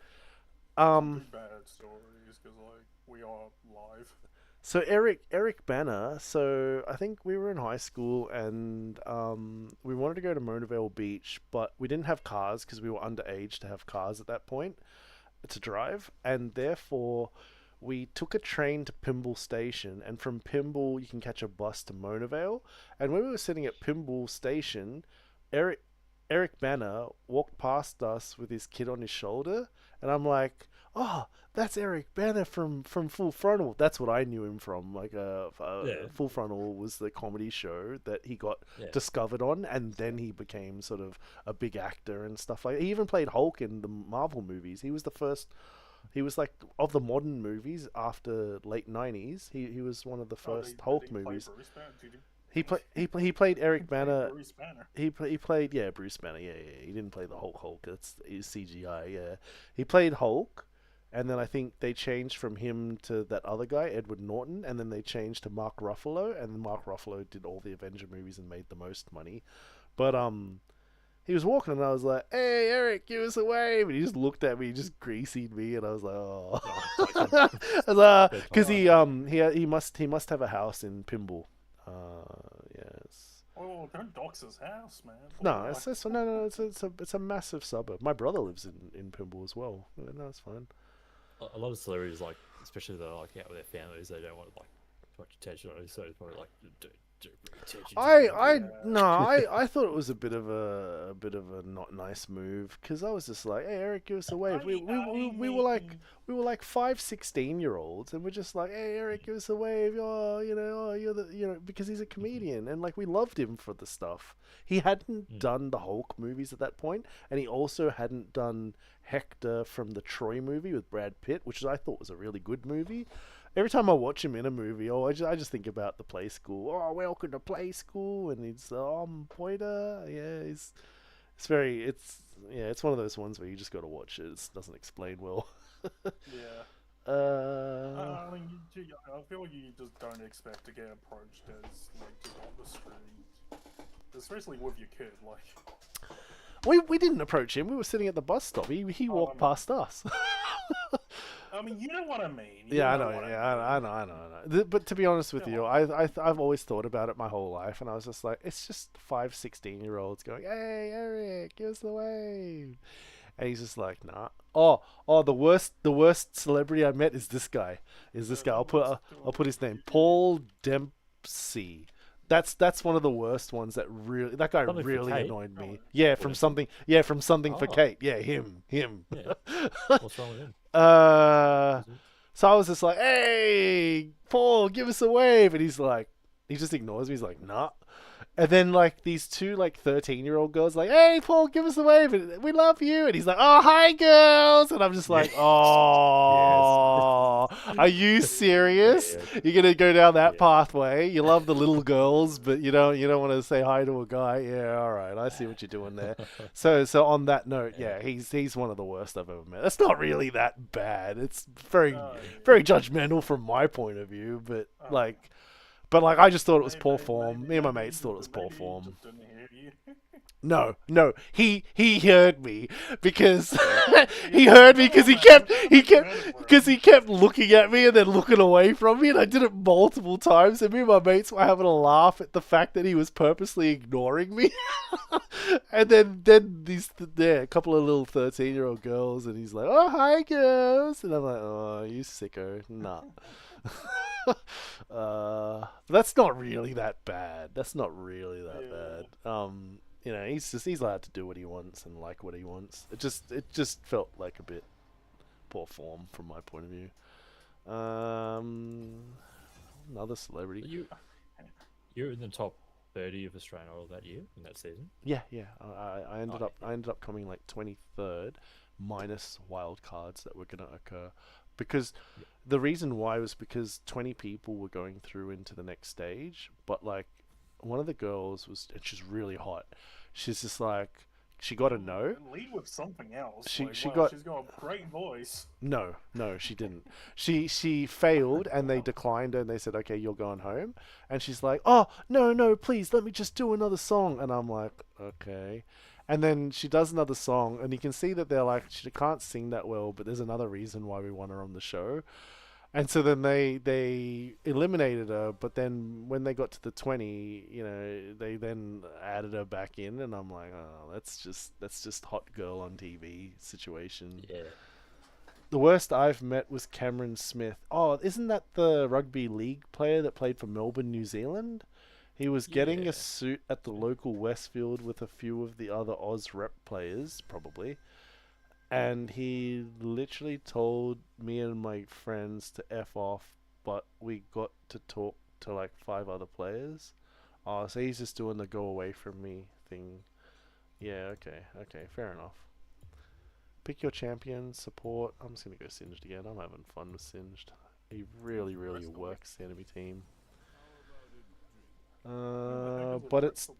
Too bad stories because like we are live.
So Eric Banner. So I think we were in high school and we wanted to go to Mona Vale Beach, but we didn't have cars because we were underage to have cars at that point to drive, and therefore we took a train to Pymble Station, and from Pymble you can catch a bus to Mona Vale. And when we were sitting at Pymble Station, Eric Banner walked past us with his kid on his shoulder, and I'm like, "Oh, that's Eric Banner from Full Frontal." That's what I knew him from. Like, Full Frontal was the comedy show that he got discovered on, and then he became sort of a big actor and stuff like that. He even played Hulk in the Marvel movies. He was the first. He was like of the modern movies after late '90s. He was one of the first Hulk movies. He played Eric Banner.
Bruce Banner.
He played Bruce Banner. Yeah. He didn't play the Hulk. It's CGI. Yeah, he played Hulk, and then I think they changed from him to that other guy, Edward Norton, and then they changed to Mark Ruffalo, and then Mark Ruffalo did all the Avenger movies and made the most money. But he was walking, and I was like, "Hey, Eric, give us a wave!" And he just looked at me, he just greasied me, and I was like, "Oh," because he must have a house in Pymble. Yes.
Oh, don't dox his house, man.
No, it's a massive suburb. My brother lives in Pymble as well. No, it's fine.
A lot of celebrities, like, especially they're like out with their families, they don't want like too much attention on it, so it's probably like don't bring attention.
I thought it was a bit of a not nice move, because I was just like, "Hey, Eric, give us a wave." We were like 5 16-year-olds, and we're just like, "Hey, Eric, give us a wave." Because he's a comedian, and like we loved him for the stuff. He hadn't done the Hulk movies at that point, and he also hadn't done Hector from the Troy movie with Brad Pitt, which I thought was a really good movie. Every time I watch him in a movie, I just think about the Play School. "Oh, welcome to Play School," and he's Poiter. Yeah, it's one of those ones where you just got to watch it. It doesn't explain well.
Yeah. I mean, I feel like you just don't expect to get approached as like just on the street, especially with your kid. Like,
we didn't approach him. We were sitting at the bus stop. He walked past us.
I mean, you know what I mean.
I know. But to be honest with you, I've always thought about it my whole life, and I was just like, it's just 5 16-year-olds going, "Hey, Eric, give us the wave," and he's just like, "Nah." Oh, the worst celebrity I met is this guy. I'll put his name, Paul Dempsey. That's one of the worst ones. That guy
Something for
really
Kate?
annoyed me.
Oh,
Yeah,
Or
from
just-
something. Yeah, from something for
Oh.
Kate. Yeah, him.
Yeah. What's wrong with him?
Uh,
Is it-
so I was just like, "Hey, Paul, give us a wave," and he's like, he just ignores me. He's like, "Nah." And then like these two like 13-year-old girls like, "Hey, Paul, give us a wave, and we love you," and he's like, "Oh, hi, girls," and I'm just like, "Oh, are you serious?
Yeah.
You're gonna go down that
Yeah.
pathway? You love the little girls, but you don't want to say hi to a guy? Yeah, all right, I see what you're doing there." So on that note, yeah, he's one of the worst I've ever met. That's not really that bad. It's very
yeah.
very judgmental from my point of view, but
Oh.
like I just thought it was
Maybe-
poor form. Me and my
maybe
mates
he
thought it was
just-
poor
maybe he
form.
just didn't hear you.
No, he heard me because he heard me because he kept looking at me and then looking away from me, and I did it multiple times. And me and my mates were having a laugh at the fact that he was purposely ignoring me. And then a couple of little 13-year-old girls, and he's like, "Oh, hi, girls," and I'm like, "Oh, you sicko, nah." That's not really that bad. That's not really that
Yeah.
bad. He's allowed to do what he wants and like what he wants. It just felt like a bit poor form from my point of view. Another celebrity.
You're in the top 30 of Australian Idol that year in that season.
Yeah. I ended
Oh,
up I ended up coming like 23rd, minus wild cards that were gonna occur, because the reason why was because 20 people were going through into the next stage, but like one of the girls and she's really hot. She's just like, she got a no.
Lead with something else.
She
Wow,
got-
She's got a great voice.
No, she didn't. She failed, and they declined her, and they said, "Okay, you're going home." And she's like, "Oh, no, please, let me just do another song." And I'm like, "Okay." And then she does another song, and you can see that they're like, she can't sing that well, but there's another reason why we want her on the show. And so then they eliminated her, but then when they got to the 20, they then added her back in, and I'm like, "Oh, that's just hot girl on TV situation."
Yeah.
The worst I've met was Cameron Smith. Oh, isn't that the rugby league player that played for Melbourne, New Zealand? He was getting
Yeah.
a suit at the local Westfield with a few of the other Oz rep players, probably. And he literally told me and my friends to F off, but we got to talk to like 5 other players. Oh, so he's just doing the go away from me thing. Yeah, okay, fair enough. Pick your champion, support. I'm just going to go Singed again. I'm having fun with Singed. He really works the enemy team. But it's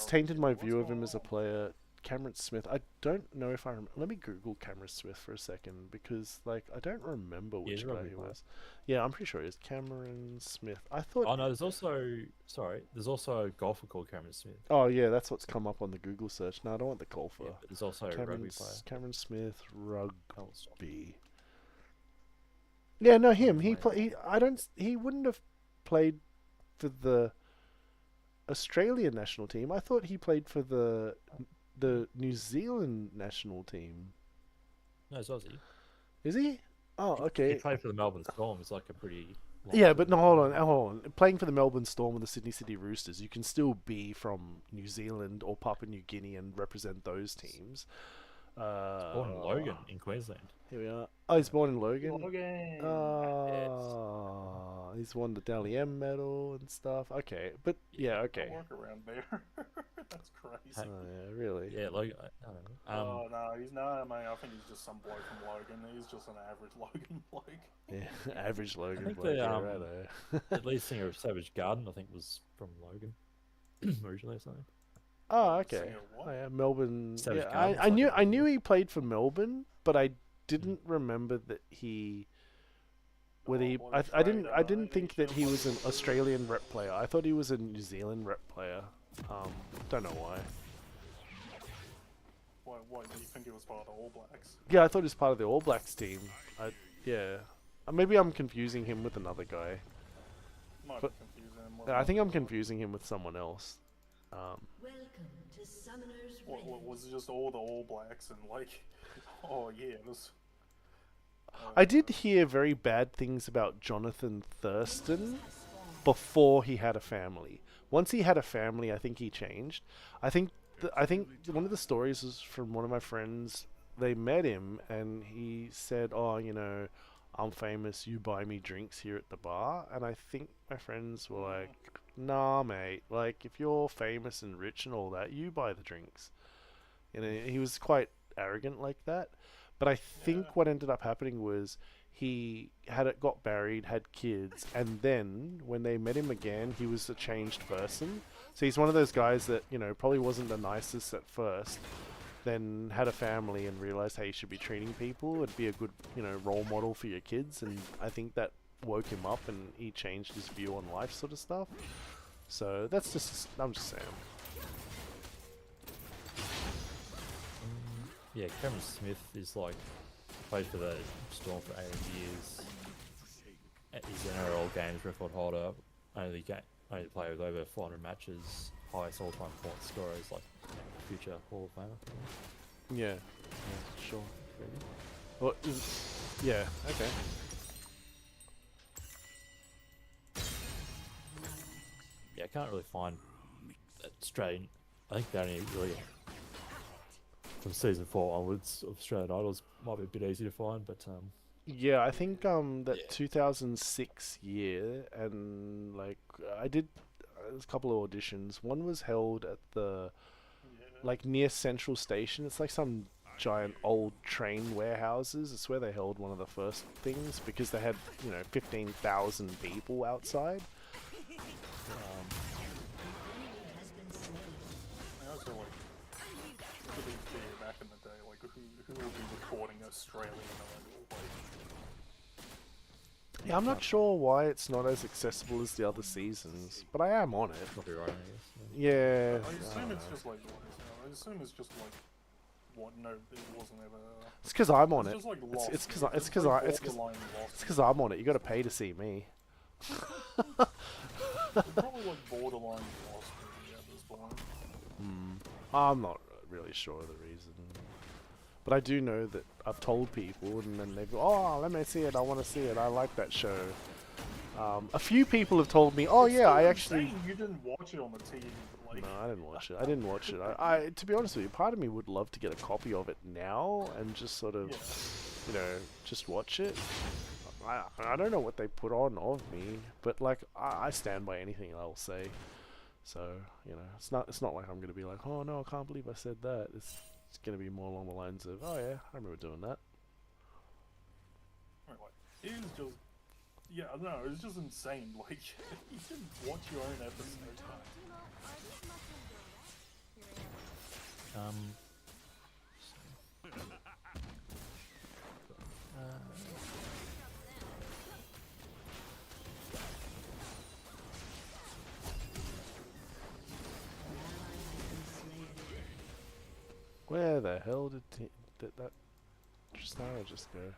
tainted my view of him as a player. Cameron Smith. I don't know if I remember. Let me Google Cameron Smith for a second, because like I don't remember which
he's a
guy
rugby
he
player.
was. Yeah, I'm pretty sure he is Cameron Smith. I thought.
Oh no, there's also a golfer called Cameron Smith.
Oh yeah, that's what's come up on the Google search. No, I don't want the golfer.
Yeah, but there's also a rugby player.
Cameron Smith
Oh, stop.
rugby. Yeah, no, him. He
Wait.
play. He wouldn't have played for the Australian national team. I thought he played for the New Zealand national team.
No, it's Aussie.
Is he? Oh, okay.
He played for the Melbourne Storm. It's like a pretty.
Yeah, but no, hold on. Playing for the Melbourne Storm or the Sydney City Roosters, you can still be from New Zealand or Papua New Guinea and represent those teams.
Born in Logan in Queensland.
Here we are. Oh, he's born in Logan.
Logan.
Oh, he's won the Dally M medal and stuff. Okay, but yeah, okay.
I work around there. That's crazy.
Oh, yeah, really.
Yeah, Logan. I don't know.
Oh no, he's not. I think he's just some bloke from Logan. He's just an average Logan bloke.
Yeah, average Logan.
think
bloke,
the,
yeah,
um,
righto.
the lead singer of Savage Garden, I think, was from Logan originally or something.
Oh, okay.
Singer what?
Oh, yeah, Melbourne.
Savage
Yeah,
Garden's
I
like
knew
a-
I knew he played for Melbourne, but I didn't remember that he. Whether he,
Well,
I didn't
Australia,
didn't think that he was an Australian rep player. I thought he was a New Zealand rep player. Don't know why.
Why do you think he was part of the All Blacks?
Yeah, I thought he was part of the All Blacks team. Yeah. Maybe I'm confusing him with another guy.
Might
But-
be confusing him with
I think I'm
another-
confusing him with someone else.
Welcome to Summoner's
What was it just all the All Blacks and like, oh yeah, this.
I did hear very bad things about Jonathan Thurston. before he had a family. Once he had a family, I think he changed. I think one of the stories was from one of my friends. They met him and he said, "Oh, you know, I'm famous. You buy me drinks here at the bar." And I think my friends were like, "Nah, mate. Like, if you're famous and rich and all that, you buy the drinks." You know, he was quite arrogant like that. But I think what ended up happening was he got married, had kids, and then when they met him again, he was a changed person. So he's one of those guys that, you know, probably wasn't the nicest at first, then had a family and realized how you should be treating people and be a good, you know, role model for your kids. And I think that woke him up and he changed his view on life, sort of stuff. So that's just, I'm just saying.
Yeah, Cameron Smith is like played for the Storm for 8 years. He's an NRL games record holder. Only player with over 400 matches. Highest all-time point scorer is like future Hall of Famer.
Yeah, sure. Well, yeah, okay.
Yeah, I can't really find Australian. I think they only really from season 4 onwards of Australian Idols might be a bit easy to find, but
yeah, I think that 2006 year, and like I did a couple of auditions. One was held at the like near Central Station. It's like some giant old train warehouses. It's where they held one of the first things because they had, you know, 15,000 people outside.
I also like to be fair, back in the day, like who will be recording Australian Idol? Like,
Yeah, I'm not sure why it's not as accessible as the other seasons, but I am on it.
copyright, I guess.
Yeah.
I assume it's just like I assume it's just like what? No, it wasn't ever.
It's because I'm on
It's
it.
just like lost.
It's because
like borderline lost.
it's because I'm on it. You got to pay to see me.
It's probably like borderline lost at this point.
I'm not really sure of the reason, but I do know that I've told people, and then they go, "Oh, let me see it. I want to see it. I like that show." A few people have told me, "Oh
It's
yeah,
still
I actually."
insane you didn't watch it on the TV, but like.
No, I didn't watch it. I didn't watch it. I to be honest with you, part of me would love to get a copy of it now and just sort of, you know, just watch it. I don't know what they put on of me, but like I stand by anything I'll say. So, you know, it's not like I'm gonna be like, "Oh no, I can't believe I said that." It's gonna be more along the lines of, "Oh yeah, I remember doing that."
Right, like, it was just, yeah, I don't know, it was just insane. Like, you didn't watch your own episode.
Where the hell did that Tristana just go?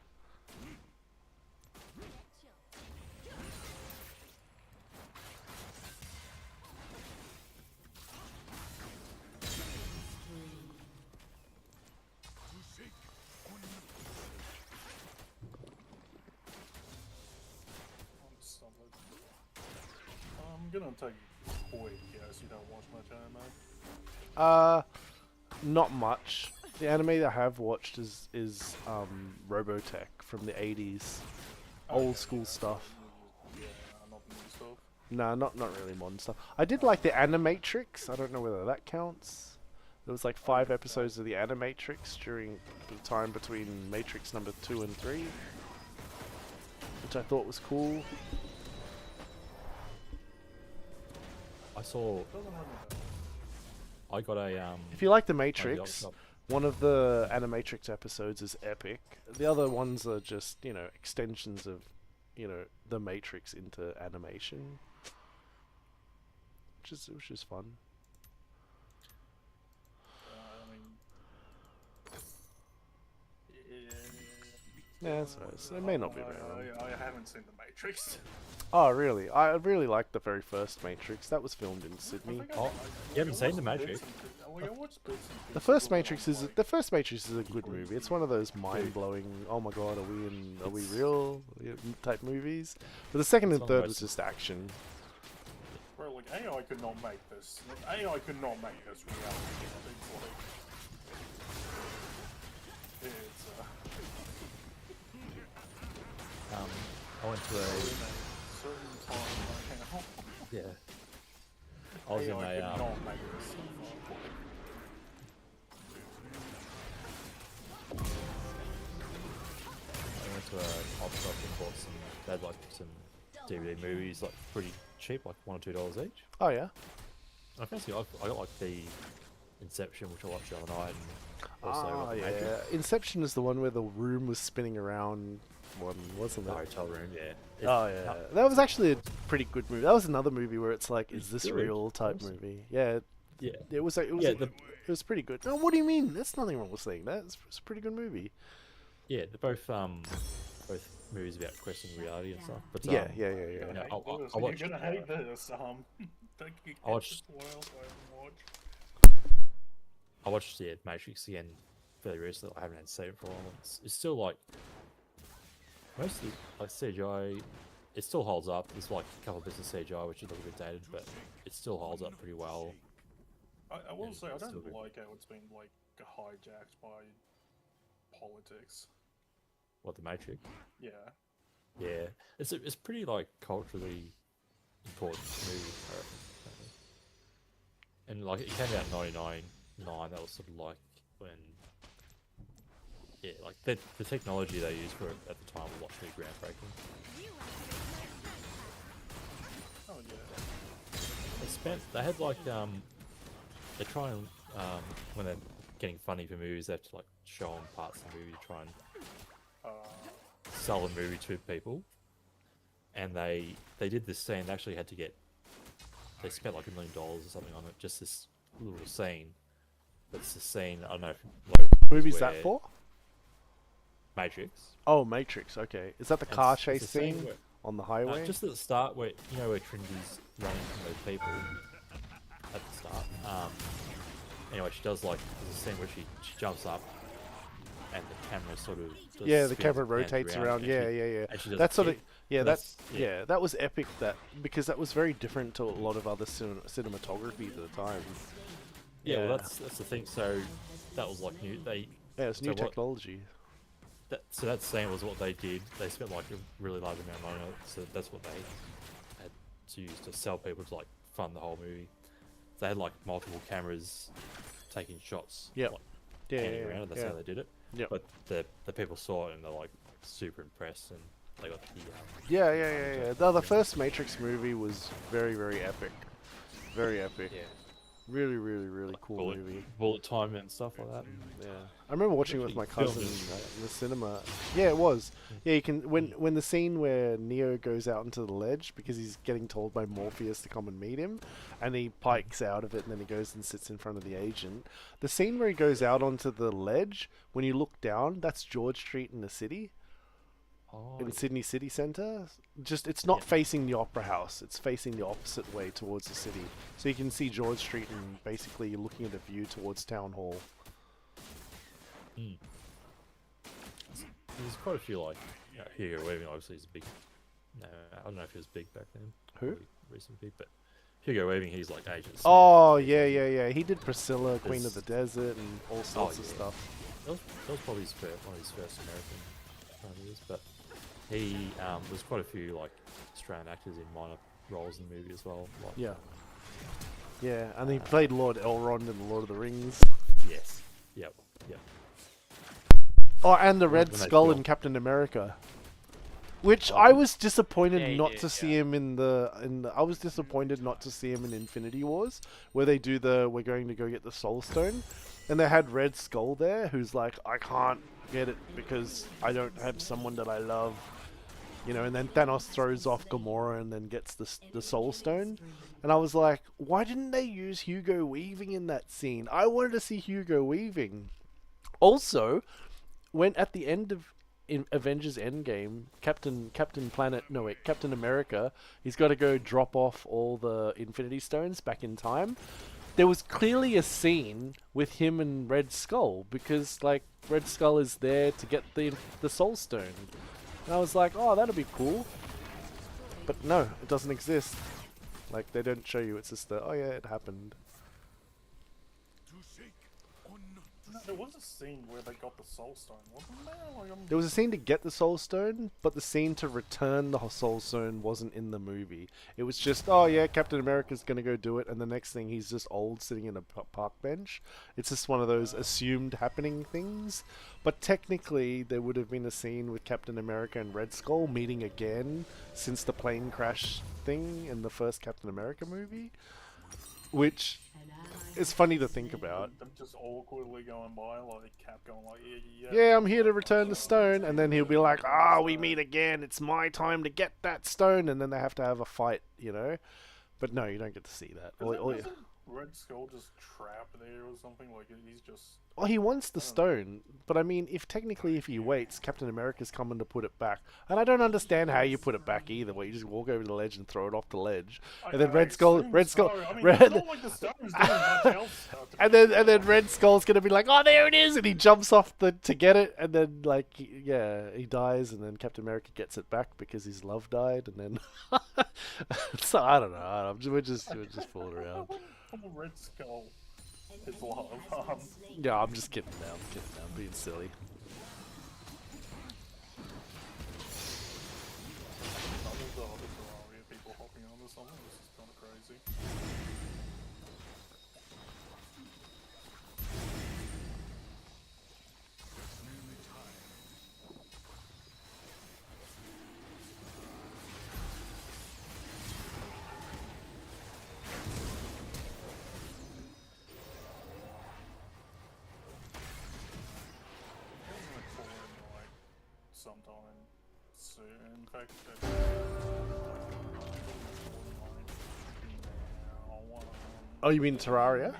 I'm gonna take a quick guess you don't watch much anime. Not much. The anime that I have watched is Robotech from the 80s. Old school stuff.
Yeah, not the new stuff.
Nah, not really modern stuff. I did like the Animatrix. I don't know whether that counts. There was like 5 episodes of the Animatrix during the time between Matrix number 2 and 3, which I thought was cool.
I saw.
Doesn't ring a bell.
I got a
If you like the
oh,
Matrix,
yeah,
one of the Animatrix episodes is epic. The other ones are just, you know, extensions of, you know, the Matrix into animation, which is fun.
I mean,
Yeah, so it may not be very long.
I haven't seen the Matrix.
Oh, really? I really liked the very first Matrix. That was filmed in Sydney.
Oh, you haven't seen the Matrix?
The first Matrix is a good movie. It's one of those mind-blowing, "Oh my god, are we real?" type movies. But the second and
It's
third
almost-
was just action.
AI could not make this. AI could not make this reality. It's like it's
I went to a
certain time right now.
yeah. I was in
AI
a
could not make this.
I went to a op shop and bought some. They had like some DVD movies, like pretty cheap, like $1 or $2 each.
Oh yeah.
I fancy I got like the Inception, which I watched the other night, and also
Ah,
the
yeah.
Matrix.
Inception is the one where the room was spinning around, wasn't
The
it?
hotel room, yeah.
Oh yeah, that was actually a pretty good movie. That was another movie where it's like, is this
good.
real type
Was it?
movie? Yeah,
Yeah.
it was. It was.
Yeah,
it was pretty good. No, what do you mean? There's nothing wrong with saying that. It's a pretty good movie.
Yeah, they're both movies about questioning reality and stuff. But
Yeah.
You're
Yeah,
gonna hate
I
this.
watched,
You're gonna hate this. Don't get
I watched-
spoiled. I haven't watched.
I watched Matrix again fairly recently. I haven't had to see it for a while. It's still like mostly like CGI. It still holds up. There's like a couple of bits of CGI which are a little bit dated, but it still holds up pretty well.
I will
And
say I
it's still
don't
good.
like how it's been like hijacked by politics.
What, the Matrix?
Yeah.
Yeah, it's pretty like culturally important movie. I reckon. And like it came out in 1999. That was sort of like when, yeah, like the technology they used for it at the time was like pretty groundbreaking.
Oh yeah.
They had like they try and when they're getting funny for movies, they have to like show them parts of the movie to try and sell the movie to people. And they did this scene. They actually had to they spent like $1 million or something on it, just this little scene. But it's a scene, I don't know if
Movie's that
where-
for?
Matrix.
Oh, Matrix. Okay, is that the
And
car
it's
chase
a scene
scene
where-
on the highway?
just at the start, where where Trinity's running from those people at the start. Anyway, she does like there's a scene where she jumps up, and the camera sort of just
Yeah, the
spins
camera
and pans
rotates around.
and
Yeah,
she-
yeah.
and she does
That's
a
sort of
kick.
yeah.
And
That's
yeah.
yeah. That was epic. Because that was very different to a lot of other cinematography at the time.
Yeah, well,
Yeah.
that's the thing. So that was like new.
Yeah, it's new
so what-
technology.
So that scene was what they did. They spent like a really large amount of money on it. So that's what they had to use to sell people to like fund the whole movie. They had like multiple cameras taking shots.
Yep.
Like,
Yeah,
panning
yeah,
around, and that's
yeah.
how they did it.
Yep.
But the people saw it and they're like super impressed, and they got the
Yeah. The first Matrix movie was very, very epic. Very epic.
yeah
Really, really, really cool movie.
bullet time and stuff like that.
Yeah, I remember watching it with my
Actually
cousin
filmed
in the cinema. Yeah, it was. Yeah, you can when the scene where Neo goes out into the ledge because he's getting told by Morpheus to come and meet him, and he pikes out of it, and then he goes and sits in front of the agent. The scene where he goes out onto the ledge, when you look down, that's George Street in the city,
Oh,
in Sydney City Centre. Just it's not
Yeah.
facing the Opera House; it's facing the opposite way towards the city. So you can see George Street, and basically you're looking at a view towards Town Hall.
There's quite a few like Hugo Weaving obviously is a big. No, I don't know if he was big back then.
Who?
Probably recent big, but Hugo Weaving, he's like Agent Smith.
Oh yeah. He did Priscilla, Queen of the
There's-
Desert, and all sorts of
yeah.
stuff.
That was probably one of his first American movies, but he there's quite a few like Australian actors in minor roles in the movie as well. Like,
Yeah, and he played Lord Elrond in The Lord of the Rings.
Yes. Yep.
Oh, and the Red
When they
Skull in
film.
Captain America. Which
Oh.
I was disappointed
Yeah, he
not
did,
to see
yeah.
him in the. I was disappointed not to see him in Infinity Wars, where they do we're going to go get the Soul Stone, and they had Red Skull there, who's like, I can't get it because I don't have someone that I love, and then Thanos throws off Gamora and then gets the Soul Stone, and I was like, why didn't they use Hugo Weaving in that scene? I wanted to see Hugo Weaving. Also, when at the end of in Avengers Endgame, Captain America, he's got to go drop off all the Infinity Stones back in time. There was clearly a scene with him and Red Skull because like Red Skull is there to get the Soul Stone, and I was like, oh, that'll be cool. But no, it doesn't exist. Like they don't show you. It's just the, oh yeah, it happened.
To shake or not to
No, there was a scene where they got the Soul Stone, wasn't there? Like,
There was a scene to get the Soul Stone, but the scene to return the Soul Stone wasn't in the movie. It was just, oh yeah, Captain America's gonna go do it, and the next thing he's just old sitting in a park bench. It's just one of those assumed happening things. But technically, there would have been a scene with Captain America and Red Skull meeting again since the plane crash thing in the first Captain America movie, which is funny to think about.
them just awkwardly going by, like Cap going like,
Yeah, I'm here to return the stone, and then he'll be like, ah, we meet again, it's my time to get that stone, and then they have to have a fight, you know? But no, you don't get to see that.
Isn't Red Skull just trapped there or something? Like, he's just...
Well, he wants the stone, but I mean, if he waits, Captain America's coming to put it back. And I don't understand how you put it back either, where you just walk over the ledge and throw it off the ledge. And then Red Skull,
I mean, it's not like the stone's doing much else.
and then Red Skull's gonna be like, oh, there it is, and he jumps off to get it, and then like, he dies, and then Captain America gets it back because his love died, and then so I don't know. We're just fooling around.
Red Skull. His love.
Yeah, I'm just kidding now. Being silly.
People hopping on this something. This is kind of crazy. Sometime soon. In fact,
Oh, you mean Terraria?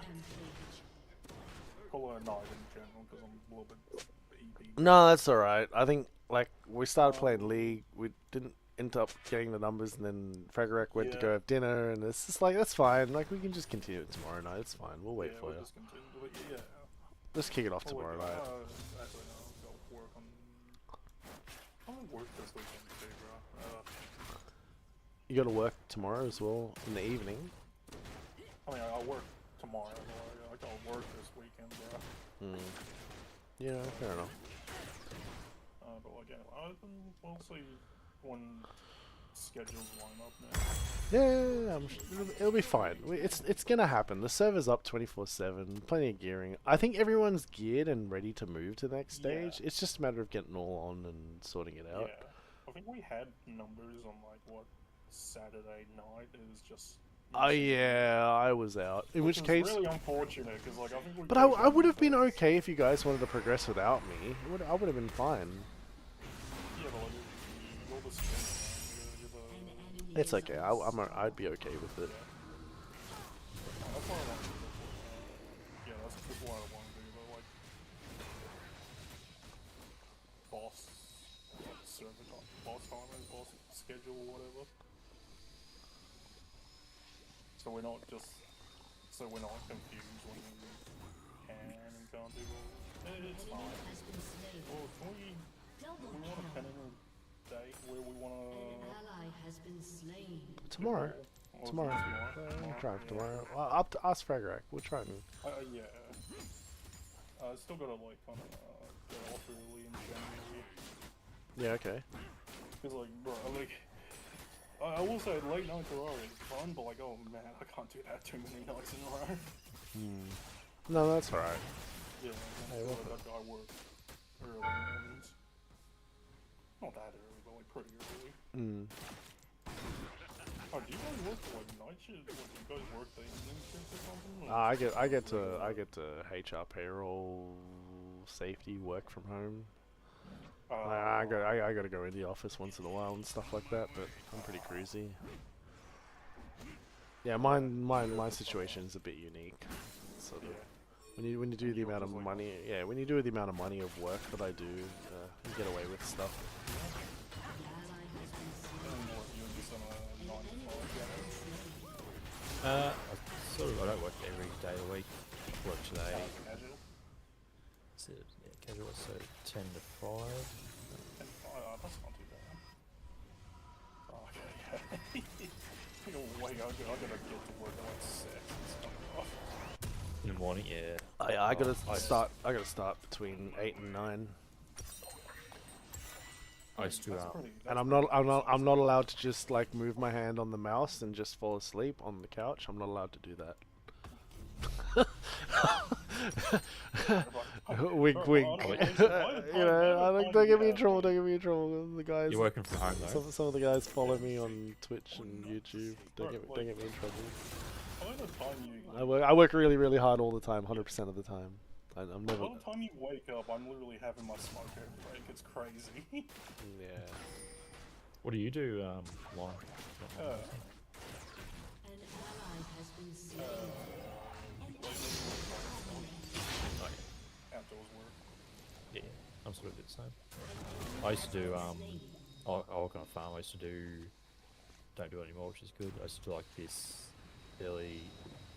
Call her a night in general because I'm a little bit EP.
No, that's alright. I think, like, we started playing League, we didn't end up getting the numbers, and then Fragarek went to go have dinner, and it's just like, that's fine. Like, we can just continue it tomorrow night. It's fine. We'll wait for you.
Just continue,
Let's kick it off tomorrow night.
Actually, no, I've got work on... I'm gonna work this weekend too, bro.
You gotta work tomorrow as well, in the evening.
I mean, I'll work tomorrow, but I gotta work this weekend, bro.
Yeah, fair enough.
But like, yeah, we'll see when schedules line up now.
Yeah, it'll be fine. It's gonna happen. The server's up 24/7, plenty of gearing. I think everyone's geared and ready to move to the next stage. It's just a matter of getting all on and sorting it out.
Yeah, I think we had numbers on like what Saturday night. It was just.
Oh yeah, I was out. In which case,
really unfortunate because like I think we.
But I would have been okay if you guys wanted to progress without me. I would have been fine.
Yeah, but like, you're the strength, man. You're the...
It's okay. I'd be okay with it.
That's why I want to do that. Yeah, that's why I want to do that. Like, boss server time, boss timers, boss schedule, whatever. So we're not confused when we can and can't do all. It's fine. Well, can we want to pen in a date where we want to.
Tomorrow. Tomorrow. We'll try tomorrow. Up to us, Fragarek. We'll try and.
Yeah. I still gotta like kind of get off early in January.
Yeah. Okay.
Cause like, bro, like. I will say, late night Terraria is fun, but like, oh man, I can't do that too many nights in a row.
No, that's alright.
Yeah, I work early mornings. Not that early, but like pretty early. Oh, do you guys work like night shift? Like, do you guys work the evening shift or something? Or
I get to HR payroll, safety, work from home. I gotta go in the office once in a while and stuff like that, but I'm pretty cruisy. Yeah, my situation is a bit unique. Sort of. When you do the amount of money, when you do the amount of money of work that I do, you get away with stuff.
I don't work every day of the week. Work today. Casual, so 10 to 5.
That's not too bad. Oh, okay. You'll wake up gotta get to work at like 6. It's kind of rough.
In the morning, yeah.
I gotta
I
start. I gotta start between 8 and 9,
I used to
That's
um,
pretty,
and
that's
I'm not.
pretty
I'm not allowed to just like move my hand on the mouse and just fall asleep on the couch. I'm not allowed to do that. Wink, wink. You know, don't get me in trouble. Don't get me in trouble. The guys.
you're working from home though.
Some of the guys follow me on Twitch and YouTube. Don't get me in trouble.
By the time you,
I work really, really hard all the time, 100% of the time. I'm never.
by the time you wake up, I'm literally having my smoke break. It's crazy.
Yeah.
What do you do, Lauren?
uh,
An ally has been slain.
outdoors work.
Yeah, I'm sort of the same. I used to do I work on a farm. I used to do, don't do it anymore, which is good. I used to do like this early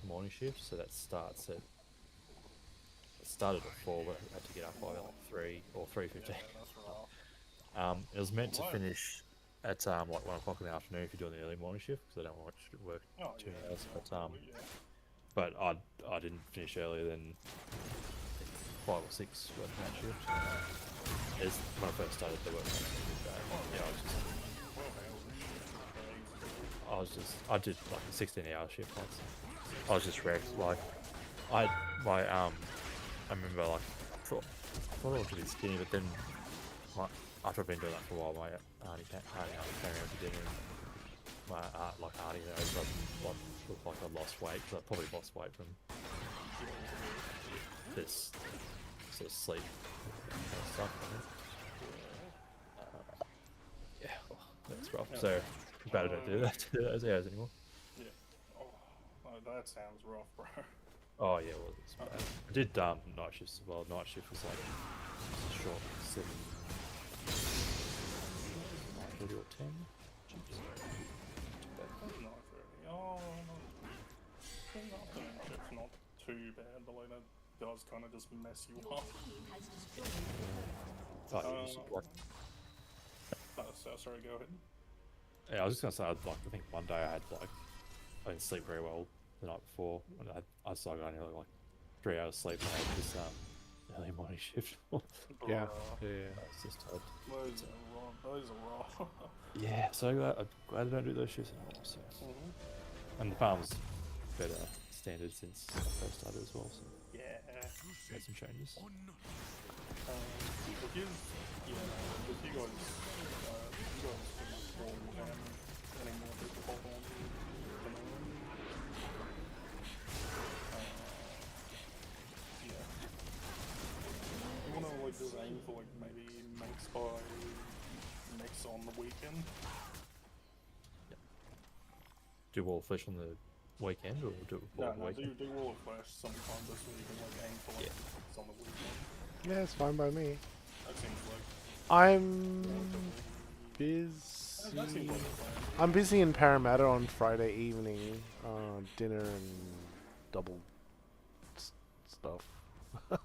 morning shift, so that starts at. It started at 4, but I had to get up by like 3 or 3:15.
Yeah, that's rough.
It was meant to finish at like 1 o'clock in the afternoon if you're doing the early morning shift, because I don't want to work
Oh,
2
yeah,
hours.
yeah.
But I didn't finish earlier than 5 or 6 working that shift. As when I first started, the work was really bad. Yeah, I did like a 16-hour shift once. I was just wrecked. Like I remember like I thought I was really skinny, but then after I've been doing that for a while, my auntie came around for dinner, and my auntie knows I looked like I lost weight, because I probably lost weight from this sort of sleep kind of stuff. Yeah, well, that's rough. So glad I don't do that to those hours anymore.
Yeah. Oh, that sounds rough, bro.
Oh yeah, well it's bad. I did night shifts as well. Night shift was like short 7, 30 or 10. Jeez.
That's not very. Oh, it's not too bad, but like that does kind of just mess you up.
Oh, you just, like,
Sorry, go ahead.
yeah, I was just gonna say, like, I think one day I didn't sleep very well the night before, and I started only like 3 hours sleep, and I had this early morning shift.
Yeah.
Yeah, it's just tired.
Those are raw.
Yeah, so I'm glad I don't do those shifts anymore. So. And the farm's better standard since I first started as well, so
Yeah.
made some changes.
If you guys fall any more people hold on to the moon. Yeah. You wanna like just aim for like maybe next on the weekend?
Do Wall of Flesh on the weekend, or do it before the
No,
weekend?
do Wall of Flash sometime this week and like aim for like next on the weekend.
Yeah, it's fine by me.
That seems like
I'm
that seems like
busy.
a plan.
I'm busy in Parramatta on Friday evening. Dinner and double stuff.
Alright,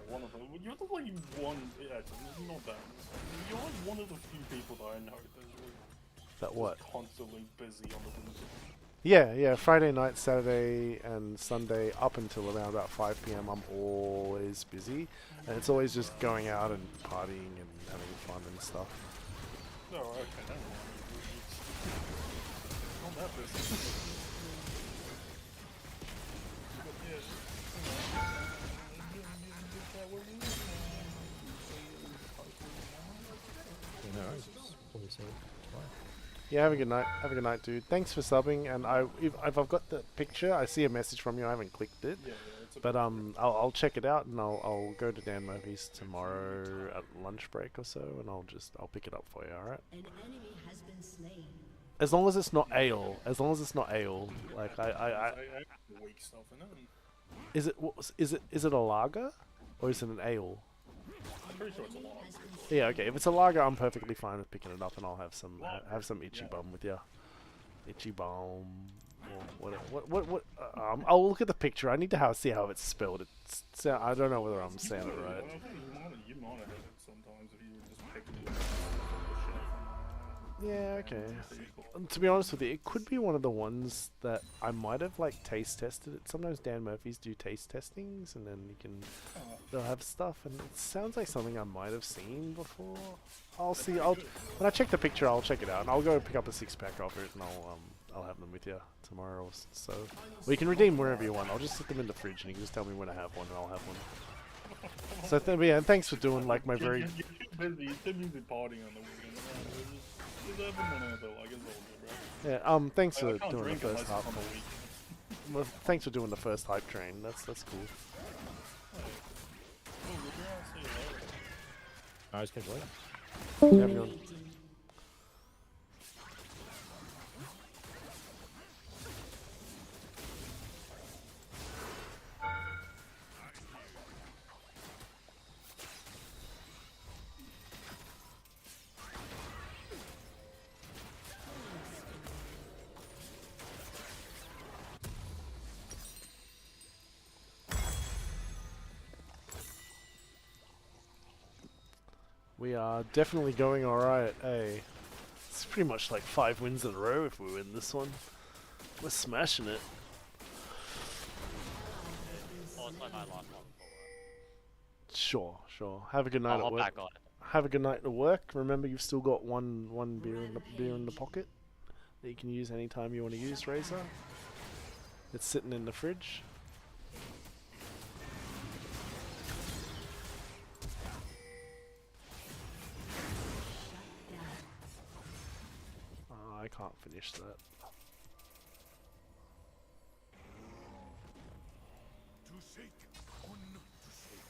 one of them. You're the like one. Yeah, not that. You're like one of the few people that I know that's like
That what?
constantly busy on the weekend.
Yeah. Friday night, Saturday, and Sunday up until around about 5 p.m. I'm always busy, and it's always just going out and partying and having fun and stuff.
Oh, okay, never mind. It's not that busy. But yeah,
No, it's probably so tomorrow.
Yeah, have a good night. Have a good night, dude. Thanks for subbing. And if I've got the picture, I see a message from you. I haven't clicked it,
yeah, it's a
but I'll check it out, and I'll go to Dan Murphy's tomorrow at lunch break or so, and I'll pick it up for you. All right.
An enemy has been slain.
As long as it's not ale. As long as it's not ale. Like
I weak stuff in it. And
is it a lager, or is it an ale?
I'm pretty sure it's a lot.
Yeah, okay. If it's a lager, I'm perfectly fine with picking it up, and I'll have some itchy bum with you. Itchy bum. Or what? I'll look at the picture. I need to see how it's spelled. I don't know whether I'm saying it right.
Well, I think you might have had it sometimes if you were just picking it up off the shelf
Yeah, okay. To be honest with you, it could be one of the ones that I might have like taste tested it. Sometimes Dan Murphy's do taste testings, and then you can they'll have stuff, and it sounds like something I might have seen before. I'll see. When I check the picture, I'll check it out, and I'll go pick up a 6-pack of it, and I'll have them with you tomorrow. So we can redeem wherever you want. I'll just sit them in the fridge, and you can just tell me when I have one, and I'll have one. So yeah, and thanks for doing like my very.
You're too busy. You're too busy partying on the weekend. Just have them whenever, like, it's all good, bro.
Yeah. Thanks
Like, I
for
can't
doing the
drink
first
unless
half.
it's on the weekend.
Well, thanks for doing the first hype train. That's cool.
Oh, good, yeah, I'll see you later.
Alright, catch you later.
Yeah, everyone. We are definitely going alright, eh? It's pretty much like 5 wins in a row if we win this one. We're smashing it.
Oh, it's like my last one.
Sure. Have a good night
I'll
at
hop
work.
back on it.
Have a good night at work. Remember, you've still got one beer in the pocket that you can use anytime you want to use, Razor. It's sitting in the fridge. I can't finish that.
To shake or not to shake.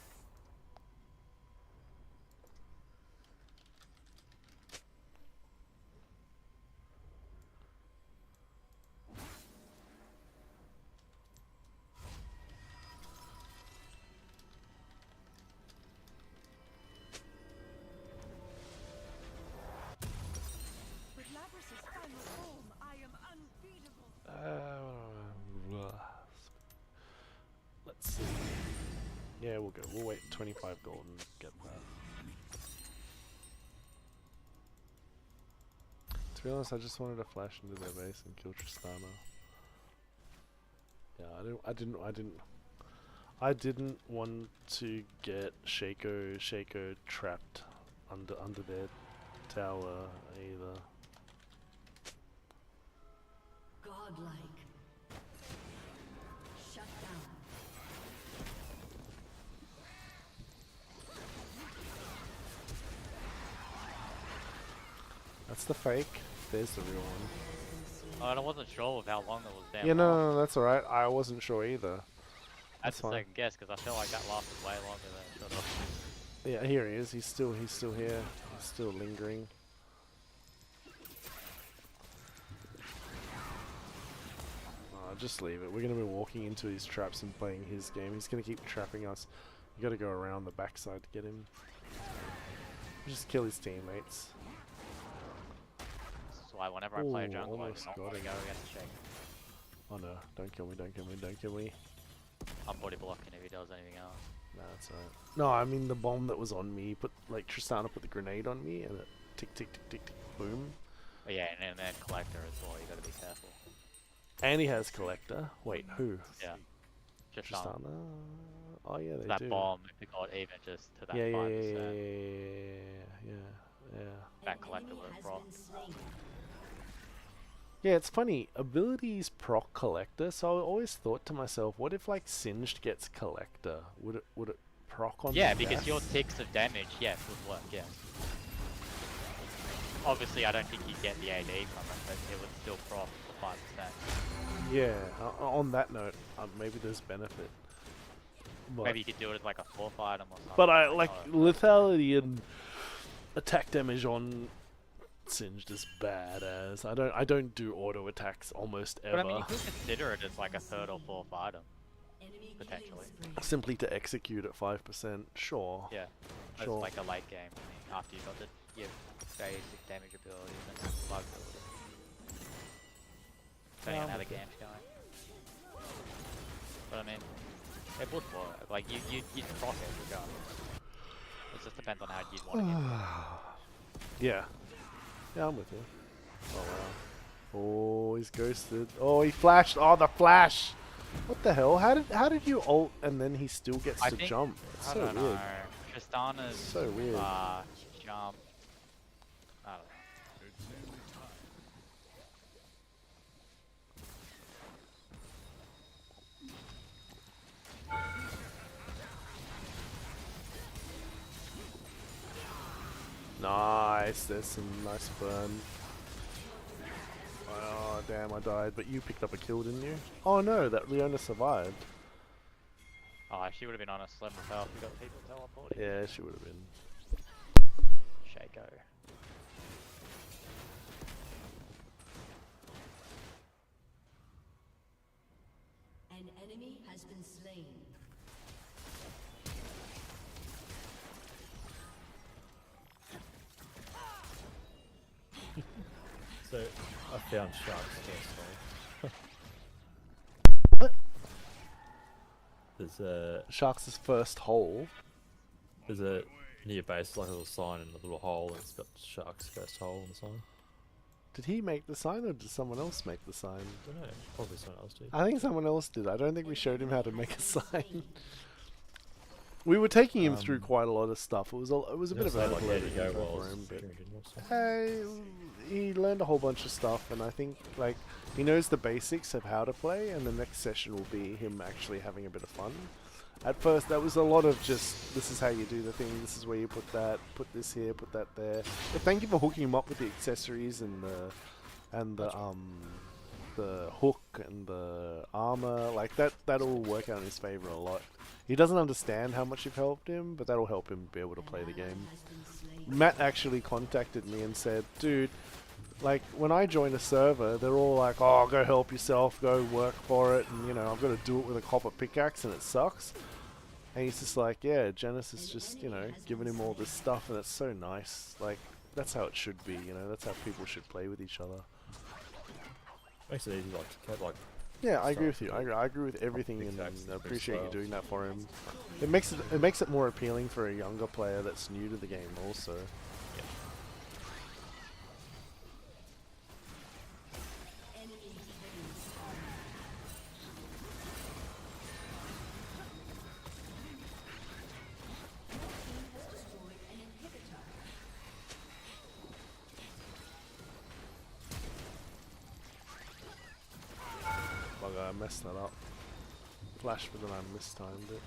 With Labrys's final form, I am unbeatable.
Let's see. Yeah, we'll go. We'll wait 25 gold and get that. To be honest, I just wanted to flash into their base and kill Tristana. Yeah, I didn't want to get Shaco trapped under their tower either.
Godlike. Shut down.
That's the fake. There's the real one.
Oh, and I wasn't sure with how long it was down.
Yeah, no, that's alright. I wasn't sure either.
That's
fine.
a second guess because I feel like that lasted way longer than it should have.
Yeah, here he is. He's still here. He's still lingering. Just leave it. We're going to be walking into his traps and playing his game. He's going to keep trapping us. You got to go around the backside to get him. Just kill his teammates.
That's why whenever I play a
Ooh,
jungle, I
almost
do not
got
want to
him.
go against Shake.
Oh no, don't kill me, don't kill me, don't kill me.
I'm body blocking if he does anything else.
Nah, that's alright. No, I mean the bomb that was on me, like Tristana put the grenade on me and it tick tick tick tick tick boom.
But yeah, and then Collector as well, you gotta be careful.
And he has Collector. Wait, who?
Yeah. Just
Tristana? Oh yeah, they
that
do.
bomb, if it got even just to that
Yeah,
5%,
yeah.
that Collector would have proc.
Yeah, it's funny. Abilities proc Collector, so I always thought to myself, what if like Singed gets Collector? Would it proc on
Yeah,
the
because
death?
your ticks of damage, yes, would work, yes. Obviously, I don't think you'd get the AD from it, but it would still proc for 5%.
Yeah, on that note, maybe there's benefit. But,
Maybe you could do it as like a 4th item or something.
but I like
oh,
lethality and attack damage on Singed is badass. I don't do auto attacks almost ever.
But I mean, you could consider it as like a 3rd or 4th item, potentially.
Simply to execute at 5%, sure.
Yeah, as
Sure.
like a late game thing, after you got your basic damage abilities and bug ability. Depending on how the game's going. But I mean, it would work. Like, you'd proc it regardless. It just depends on how you'd want to get it.
Yeah. Yeah, I'm with you. Oh wow. Oh, he's ghosted. Oh, he flashed. Oh, the flash. What the hell? How did you ult and then he still gets
I
to
think,
jump? It's
I
so
don't
weird.
know. Tristana's
So weird.
jump. I don't know.
It's nearly time.
Nice. There's some nice burn. Oh damn, I died. But you picked up a kill, didn't you? Oh no, that Leona survived.
Oh, she would have been on a slim herself. We got people teleporting.
Yeah, she would have been.
Shaco.
An enemy has been slain.
So I found sharks first
What? Sharks' first hole.
there's a near base like a little sign and a little hole and it's got sharks first hole on the sign.
Did he make the sign or did someone else make the sign?
I don't know, probably someone else did.
I think someone else did. I don't think we showed him how to make a sign. We were taking him through quite a lot of stuff. It was a bit of a
like
learning
go
intro
while I
for
was
him, but
streaming, didn't I?
he learned a whole bunch of stuff, and I think like he knows the basics of how to play. And the next session will be him actually having a bit of fun. At first, that was a lot of just this is how you do the thing. This is where you put that. Put this here. Put that there. But thank you for hooking him up with the accessories and the hook and the armor. Like that'll work out in his favor a lot. He doesn't understand how much you've helped him, but that'll help him be able to play the game. Matt actually contacted me and said, dude, like when I join a server, they're all like, oh, go help yourself, go work for it, and you know, I've got to do it with a copper pickaxe and it sucks. And he's just like, yeah, Genesis just, you know, giving him all this stuff and it's so nice. Like, that's how it should be, you know, that's how people should play with each other.
Makes it easy like
Yeah, I agree with you. I agree with everything, and I appreciate you doing that for him. It makes it more appealing for a younger player that's new to the game, also. Bugger, I messed that up. Flash, but then I mistimed it.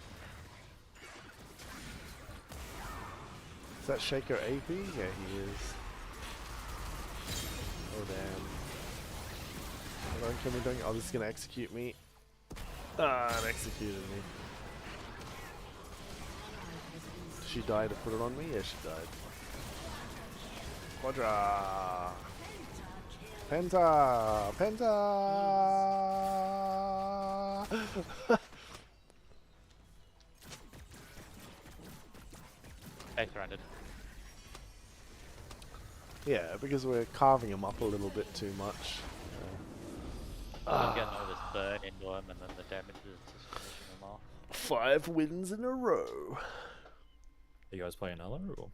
Is that Shaco AP? Yeah, he is. Oh damn. Hold on, can we don't? Oh, this is gonna execute me. Ah, it executed me. Did she die to put it on me? Yeah, she died. Quadra! Penta! Penta!
They surrendered.
Yeah, because we're carving him up a little bit too much.
I'm getting all this burn into him and then the damage is just finishing him off.
5 wins in a row.
Are you guys playing Ella or?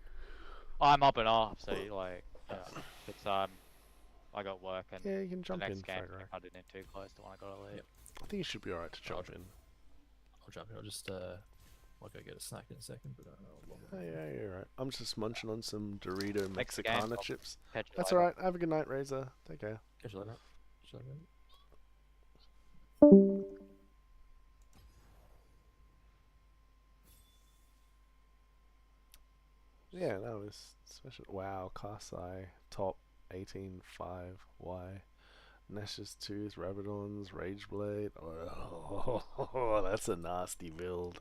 I'm up and off, so like, it's I got work and
Yeah, you can
the
jump in,
next game
Fragrak.
I didn't too close to when I gotta leave.
I think you should be alright to jump in.
I'll jump in. I'll just I'll go get a snack in a second, but
Oh, yeah, you're right. I'm just munching on some Dorito
Next game,
Mexicana
I'll
chips.
catch you
That's
later.
alright. Have a good night, Razor. Take care.
catch you later. Catch you later.
Yeah, that was special. Wow, Kasai, top 18-5. Why? Nash's Tooth, Rabadon's, Rageblade. Oh, that's a nasty build.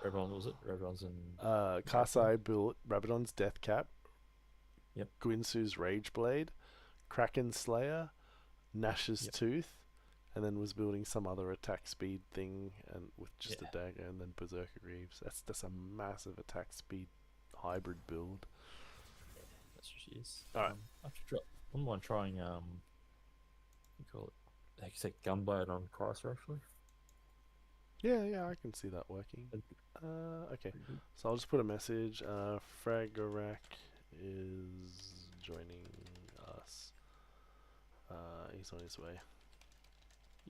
Everyone was it? Everyone's in.
Kasai built Rabadon's Death Cap.
Yep.
Guinsu's Rageblade, Kraken Slayer, Nash's Tooth, and then was building some other attack speed thing and with just a dagger, and then Berserker Greaves. That's a massive attack speed hybrid build.
That's what she is.
Alright.
I wouldn't mind trying what do you call it? Like you say, Gunblade on Chrysler actually.
Yeah, I can see that working. Okay, so I'll just put a message. Fragarak is joining us. he's on his way.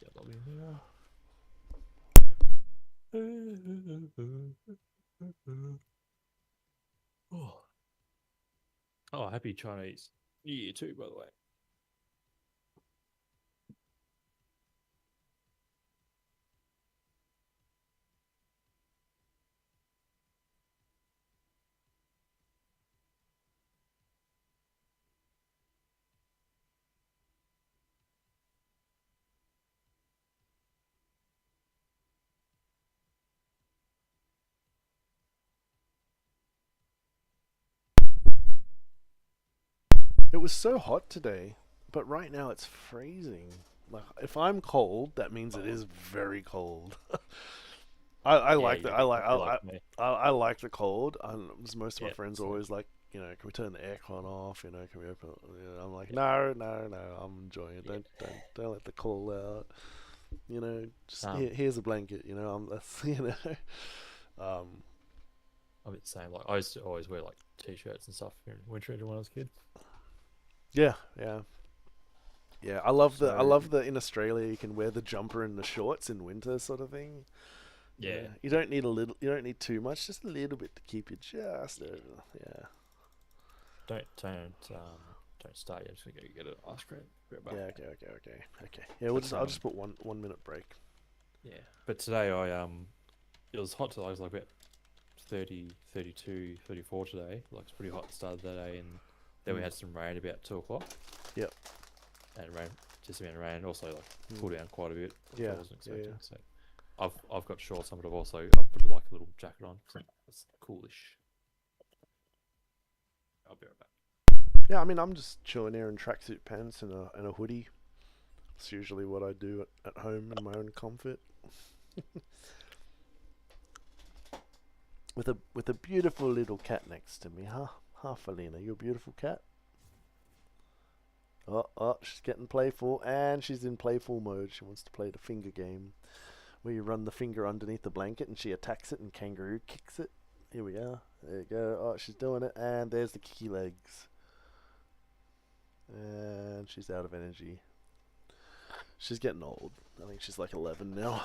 Yeah, lobby now. Oh, happy Chinese New Year too, by the way.
It was so hot today, but right now it's freezing. Like if I'm cold, that means it is very cold. I
Yeah,
like
you
the
don't feel like me.
I like the cold. Most of my
Yeah,
friends are
same.
always like, can we turn the aircon off? Can we open it? I'm like, no, no, no. I'm enjoying it.
Yeah.
Don't let the cold out. Just
Um,
here's a blanket. That's
I'm a bit the same. Like I used to always wear like t-shirts and stuff in winter when I was a kid.
yeah, yeah. Yeah, I love
So
the in Australia you can wear the jumper and the shorts in winter sort of thing.
yeah,
You don't need you don't need too much, just a little bit to keep you just over. Yeah.
don't start yet. I'm just gonna go get an ice cream. Be right back.
Yeah, okay. Yeah,
But,
I'll just put 1 minute break.
yeah. But today it was hot today. It was like about 30, 32, 34 today. Like it's pretty hot at the start of the day, and then we had some rain about 2 o'clock.
Yep.
And rain, just a bit of rain. Also like cool down quite a bit. Which
Yeah,
I wasn't
yeah,
expecting.
yeah.
So I've got shorts on, but I've put like a little jacket on. So it's coolish. I'll be right back.
Yeah, I mean, I'm just chilling here in tracksuit pants and a hoodie. It's usually what I do at home in my own comfort. with a beautiful little cat next to me, huh? Huh, Felina, you a beautiful cat? Oh, she's getting playful, and she's in playful mode. She wants to play the finger game, where you run the finger underneath the blanket and she attacks it and kangaroo kicks it. Here we are. There you go. Oh, she's doing it, and there's the kicky legs. And she's out of energy. She's getting old. I think she's like 11 now.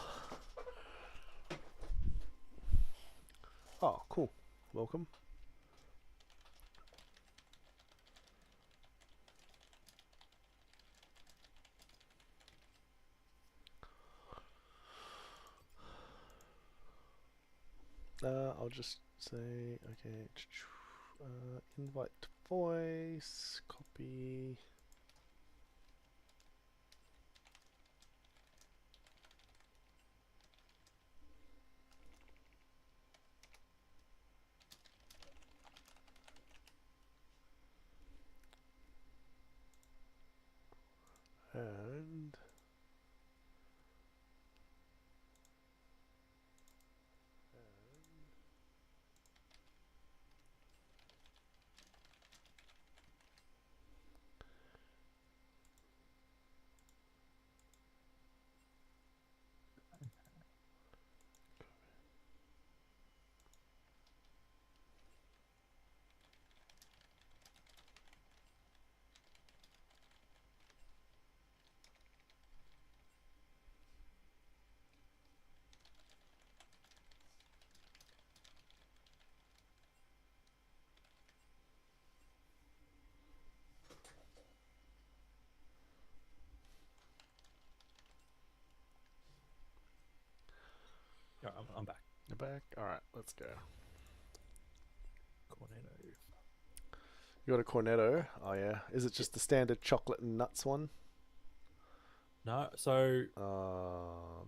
Oh, cool. Welcome. I'll just say, okay, invite to voice, copy. And
Yeah, I'm back.
you're back. All right, let's go.
Cornetto.
You got a cornetto? Oh yeah. Is it just the standard chocolate and nuts one?
No, so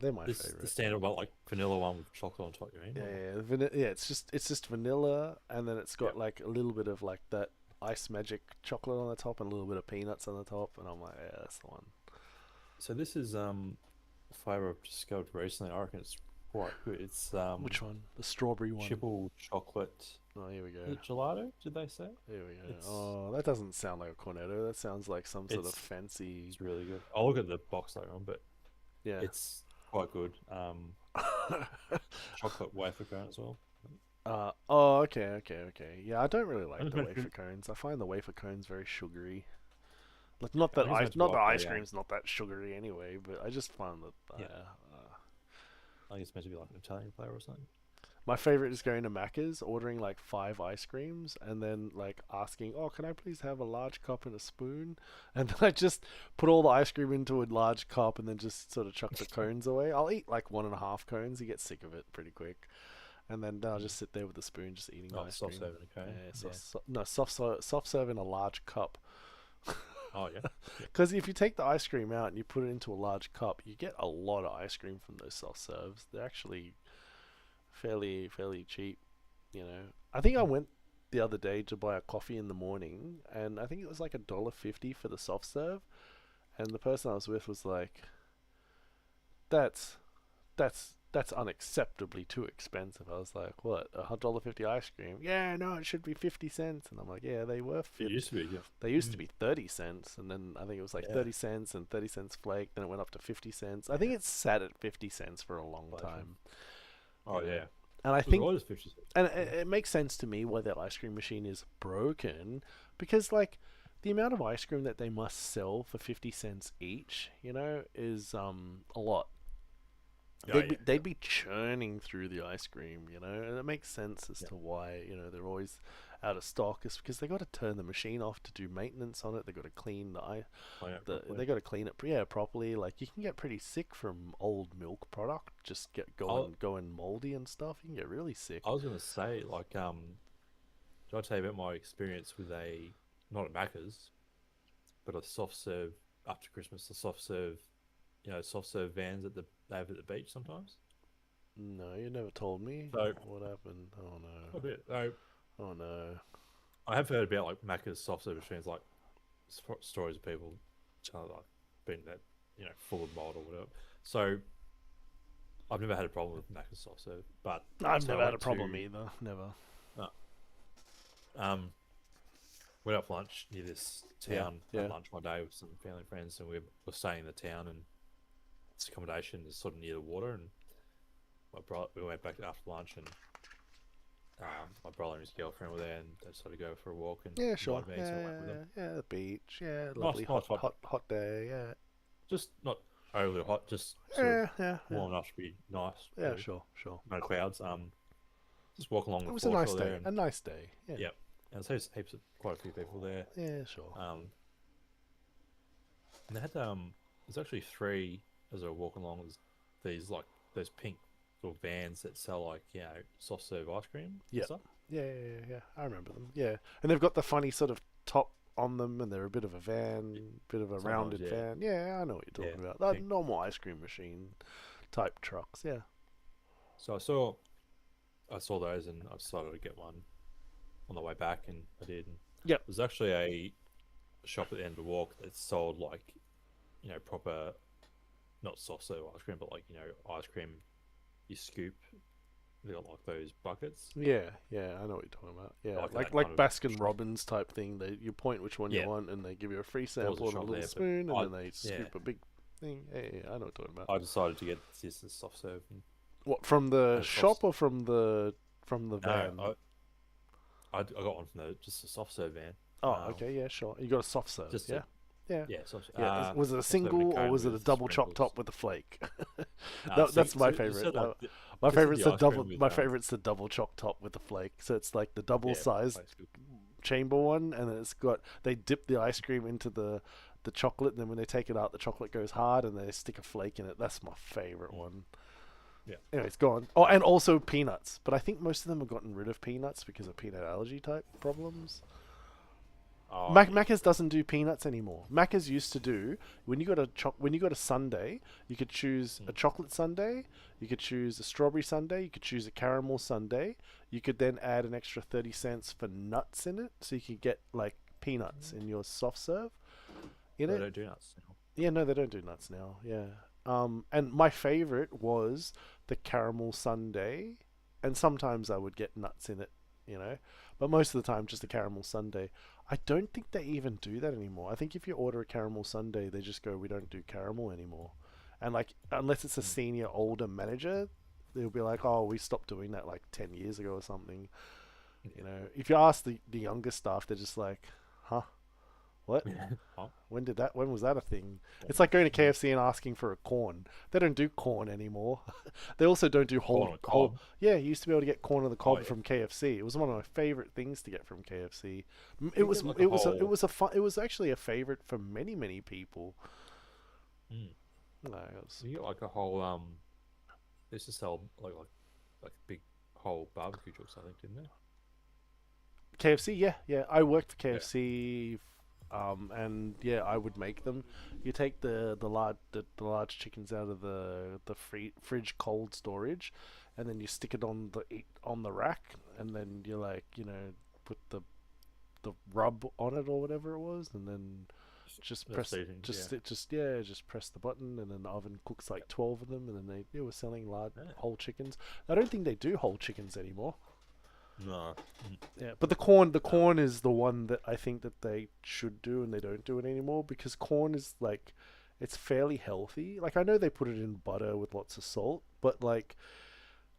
They're my
the
favorite.
standard one, like vanilla one with chocolate on top. You mean?
Yeah. It's just vanilla, and then it's got
Yep.
like a little bit of like that ice magic chocolate on the top, and a little bit of peanuts on the top, and I'm like, yeah, that's the one.
So this is a flavor I've discovered recently. I reckon it's quite good. It's
Which one? The strawberry one.
triple chocolate.
Oh, here we go.
Is it gelato? Did they say?
Here we go.
It's-
Oh, that doesn't sound like a cornetto. That sounds like some sort of
It's-
fancy.
It's really good. I'll look at the box later on, but
Yeah.
it's quite good. Chocolate wafer cone as well.
Okay. Yeah, I don't really like the
Okay.
wafer cones. I find the wafer cones very sugary. Like not that
I guess
ice,
that's
not that
right,
ice
yeah.
cream's not that sugary anyway, but I just find that
Yeah. I think it's meant to be like an Italian flavor or something.
my favorite is going to Macca's, ordering like 5 ice creams, and then like asking, "Oh, can I please have a large cup and a spoon?" And then I just put all the ice cream into a large cup, and then just sort of chuck the cones away. I'll eat like 1.5 cones. You get sick of it pretty quick, and then I'll just sit there with the spoon, just eating the
Oh,
ice
soft
cream.
serve in a cone.
Yeah,
Yeah.
no, soft serve in a large cup.
Oh yeah.
Because if you take the ice cream out and you put it into a large cup, you get a lot of ice cream from those soft serves. They're actually fairly cheap. You know, I think I went the other day to buy a coffee in the morning, and I think it was like $1.50 for the soft serve, and the person I was with was like, "That's that's unacceptably too expensive." I was like, "What? $1.50 ice cream? Yeah, no, it should be 50 cents." And I'm like, "Yeah, they were
It
50.
used to be. Yeah.
They used to be 30 cents, and then I think it was like
Yeah.
30 cents and 30 cents flake. Then it went up to 50 cents. I think it's sat at 50 cents for a long
Inflation.
time.
Oh
you know.
yeah.
And I
It was
think,
always 50 cents.
and it makes sense to me why that ice cream machine is broken, because like the amount of ice cream that they must sell for 50 cents each, is a lot.
Oh,
They'd be churning through the ice cream, and it makes sense as
Yeah.
to why, they're always out of stock. Is because they got to turn the machine off to do maintenance on it. They got to clean
Oh, yeah, properly.
they got to clean it properly. Like you can get pretty sick from old milk product, just going moldy and stuff. You can get really sick.
I was gonna say, like, did I tell you about my experience with not at Macca's, but a soft serve after Christmas, the soft serve, soft serve vans they have at the beach sometimes.
No, you never told me.
So-
What happened? Oh
A
no.
bit. So
Oh no.
I have heard about like Macca's soft serve machines, like stories of people, like being that full of mold or whatever. So I've never had a problem with Macca's soft serve, but
I've
so I
never had a
went
problem
to-
either. Never.
Went out for lunch near this town.
Yeah.
Had lunch one day with some family and friends, and we were staying in the town, and this accommodation is sort of near the water. And we went back after lunch, and my brother and his girlfriend were there, and they decided to go for a walk. And
Yeah, sure.
invited me, so I went with them.
Yeah, the beach. Yeah, lovely
nice
hot day. Yeah.
Just not overly hot, just sort of
Yeah.
warm enough to be nice.
Yeah,
really.
sure.
No clouds. Just walk along the
It was a
foreshore
nice
there,
day.
and
A nice day. Yeah.
Yep. And there's quite a few people there.
Yeah, sure.
And they had there's actually 3 as I were walking along. There's these like those pink little vans that sell like soft serve ice cream.
Yeah.
And stuff.
Yeah. I remember them. Yeah, and they've got the funny sort of top on them, and they're a bit of a van, bit of a
Sometimes,
rounded
yeah.
van. Yeah, I know what you're talking
Yeah,
about.
pink.
Normal ice cream machine type trucks. Yeah.
So I saw those, and I decided to get one on the way back, and I did. And
Yep.
There's actually a shop at the end of the walk that sold like proper, not soft serve ice cream, but like ice cream you scoop. They got like those buckets.
Yeah, I know what you're talking about. Yeah,
Like
like
that kind of
Baskin
shop.
Robbins type thing. You point which one you
Yeah.
want, and they give you a free
There was
sample and a
shop
little
there, but
spoon, and
I-
then they scoop a big thing. Yeah, I know what you're talking about.
I decided to get this as soft serve. And
What, from the
Those
shop
soft-
or from the van?
no, I got one from just a soft serve van.
Oh, okay, yeah, sure. You got a soft serve,
Just
yeah? Yeah.
Yeah, soft
Yeah, was it a
soft serve in
single or
cone
was it a
with
double chopped
sprinkles.
top with a flake?
Nah,
That's my
so-
favorite.
said, like, the-
My
just said
favorite's
the
the
ice cream
double.
with,
My favorite's the double chopped top with the flake. So it's like the double
yeah,
sized
basically.
chamber one, and then it's got they dip the ice cream into the chocolate, and then when they take it out, the chocolate goes hard, and they stick a flake in it. That's my favorite one.
Yeah.
Anyway, it's gone. Oh, and also peanuts, but I think most of them have gotten rid of peanuts because of peanut allergy type problems.
Oh,
Macca's doesn't do peanuts anymore. Macca's used to do when you got a sundae, you could choose a chocolate sundae, you could choose a strawberry sundae, you could choose a caramel sundae. You could then add an extra 30 cents for nuts in it, so you could get like peanuts in your soft serve. In
they
it,
don't do nuts.
yeah, no, they don't do nuts now. Yeah. And my favorite was the caramel sundae, and sometimes I would get nuts in it, but most of the time just a caramel sundae. I don't think they even do that anymore. I think if you order a caramel sundae, they just go, "We don't do caramel anymore," and like unless it's a senior older manager, they'll be like, "Oh, we stopped doing that like 10 years ago or something." If you ask the younger staff, they're just like, "Huh? What?
Oh,
When did that? When was that a thing? It's like going to KFC and asking for a corn. They don't do corn anymore. They also don't do
corn
whole
on the
whole.
cob.
Yeah, you used to be able to get corn on the cob
yeah.
from KFC. It was one of my favorite things to get from KFC.
You
It was
get, like,
it
a
was a, it
whole-
was a fun, it was actually a favorite for many people.
Mm.
Like, it was-
You get like a whole they used to sell like big whole barbecue trucks, I think, didn't they?
KFC, yeah. I worked for
Yeah.
KFC, and yeah, I would make them. You take the large chickens out of the fridge cold storage, and then you stick it on the rack, and then you put the rub on it or whatever it was, and then just
The
press
seasonings,
just press the button, and then the oven cooks like 12 of them, and then they were selling large
Yeah.
whole chickens. I don't think they do whole chickens anymore.
No.
Yeah, but the corn is the one that I think that they should do, and they don't do it anymore because corn is like, it's fairly healthy. Like, I know they put it in butter with lots of salt, but like,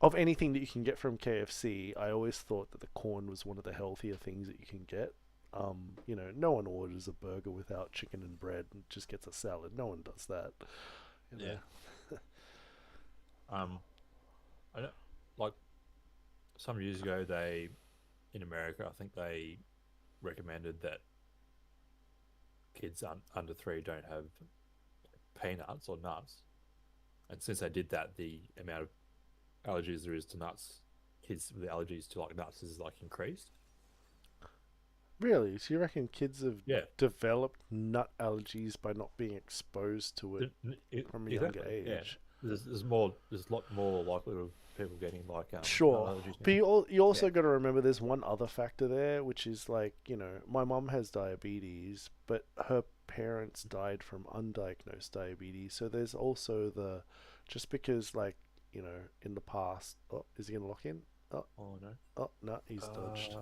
of anything that you can get from KFC, I always thought that the corn was one of the healthier things that you can get. No one orders a burger without chicken and bread and just gets a salad. No one does that. You know?
Yeah. I don't like some years ago in America, I think they recommended that kids under 3 don't have peanuts or nuts, and since they did that, the amount of allergies there is to nuts, kids with allergies to like nuts is like increased.
Really? So you reckon kids have
Yeah.
developed nut allergies by not being exposed to it from a younger
Exactly,
age?
yeah. There's a lot more likelihood of people getting like nut
Sure,
allergies
but
now.
you also got to remember there's one other factor there, which is like, my mum has diabetes, but her parents died from undiagnosed diabetes. So there's also just because, like, in the past, oh, is he gonna lock in?
Oh no,
Oh no, he's dodged.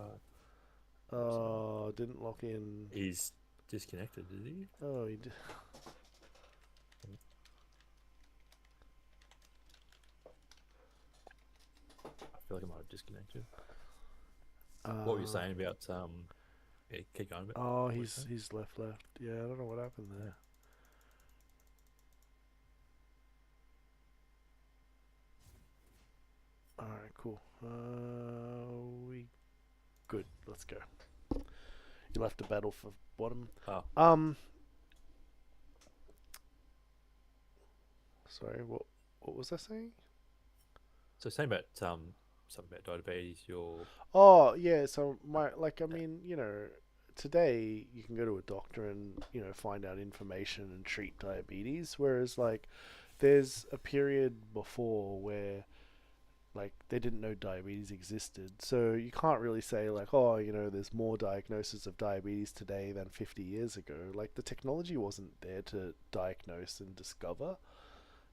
Oh, didn't lock in.
he's disconnected, is he?
Oh, he did.
I feel like I might have disconnected. What were you saying about yeah, keep going a bit.
Oh,
What were you
he's
saying?
left. Yeah, I don't know what happened there. All right, cool. We good. Let's go. You left a battle for bottom.
Oh.
Sorry. What was I saying?
So saying about something about diabetes,
Oh yeah. So today you can go to a doctor and find out information and treat diabetes, whereas like there's a period before where like they didn't know diabetes existed, so you can't really say like, oh, there's more diagnosis of diabetes today than 50 years ago. Like, the technology wasn't there to diagnose and discover,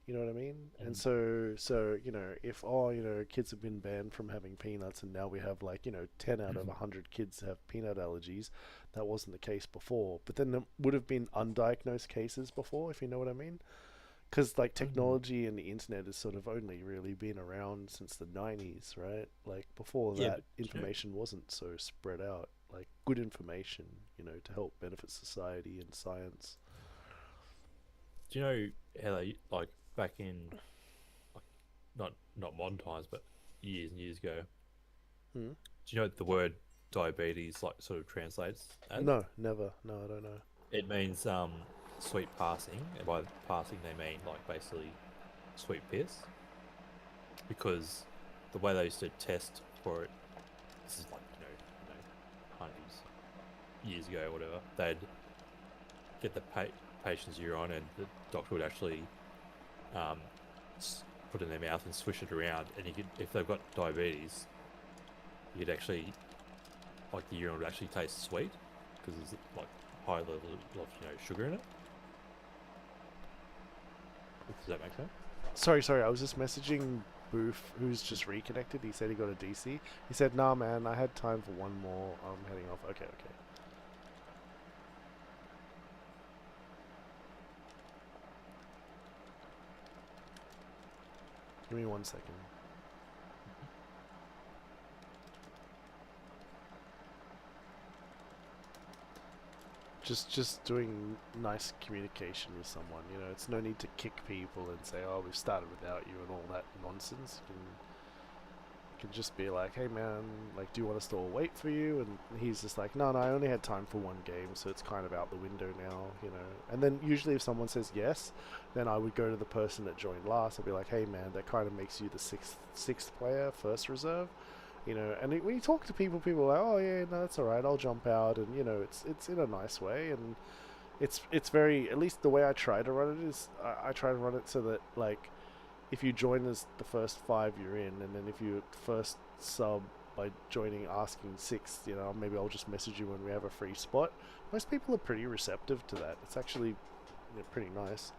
you know what I mean? And so if kids have been banned from having peanuts, and now we have like 10 out of 100 kids have peanut allergies, that wasn't the case before. But then there would have been undiagnosed cases before, if you know what I mean. Because like technology and the internet has sort of only really been around since the 90s, right? Like before
Yeah,
that,
but
information wasn't so spread out. Like good information, to help benefit society and science.
do you know how they like back in like, not modern times, but years and years ago?
Hmm?
Do you know what the word diabetes like sort of translates as?
No, never. No, I don't know.
It means sweet passing, and by passing they mean like basically sweet piss, because the way they used to test for it, this is like hundreds years ago or whatever, they'd get the patient's urine, and the doctor would actually put it in their mouth and swish it around, and you could, if they've got diabetes, you could actually, like, the urine would actually taste sweet because there's like high level of sugar in it. Does that make sense?
Sorry. I was just messaging Booth, who's just reconnected. He said he got a DC. He said, "Nah, man, I had time for one more. I'm heading off." Okay. Give me 1 second. just doing nice communication with someone. You know, it's no need to kick people and say, "Oh, we've started without you" and all that nonsense. You can just be like, "Hey, man, like, do you want us to all wait for you?" And he's just like, "No, I only had time for one game, so it's kind of out the window now." You know. And then usually, if someone says yes, then I would go to the person that joined last. I'd be like, "Hey, man, that kind of makes you the sixth player, first reserve." You know, and when you talk to people, people are like, "Oh yeah, no, that's all right. I'll jump out," and you know, it's in a nice way, and it's very, at least the way I try to run it is I try to run it so that, like, if you join as the first 5, you're in, and then if you first sub by joining asking sixth, you know, maybe I'll just message you when we have a free spot. Most people are pretty receptive to that. It's actually, you know, pretty nice.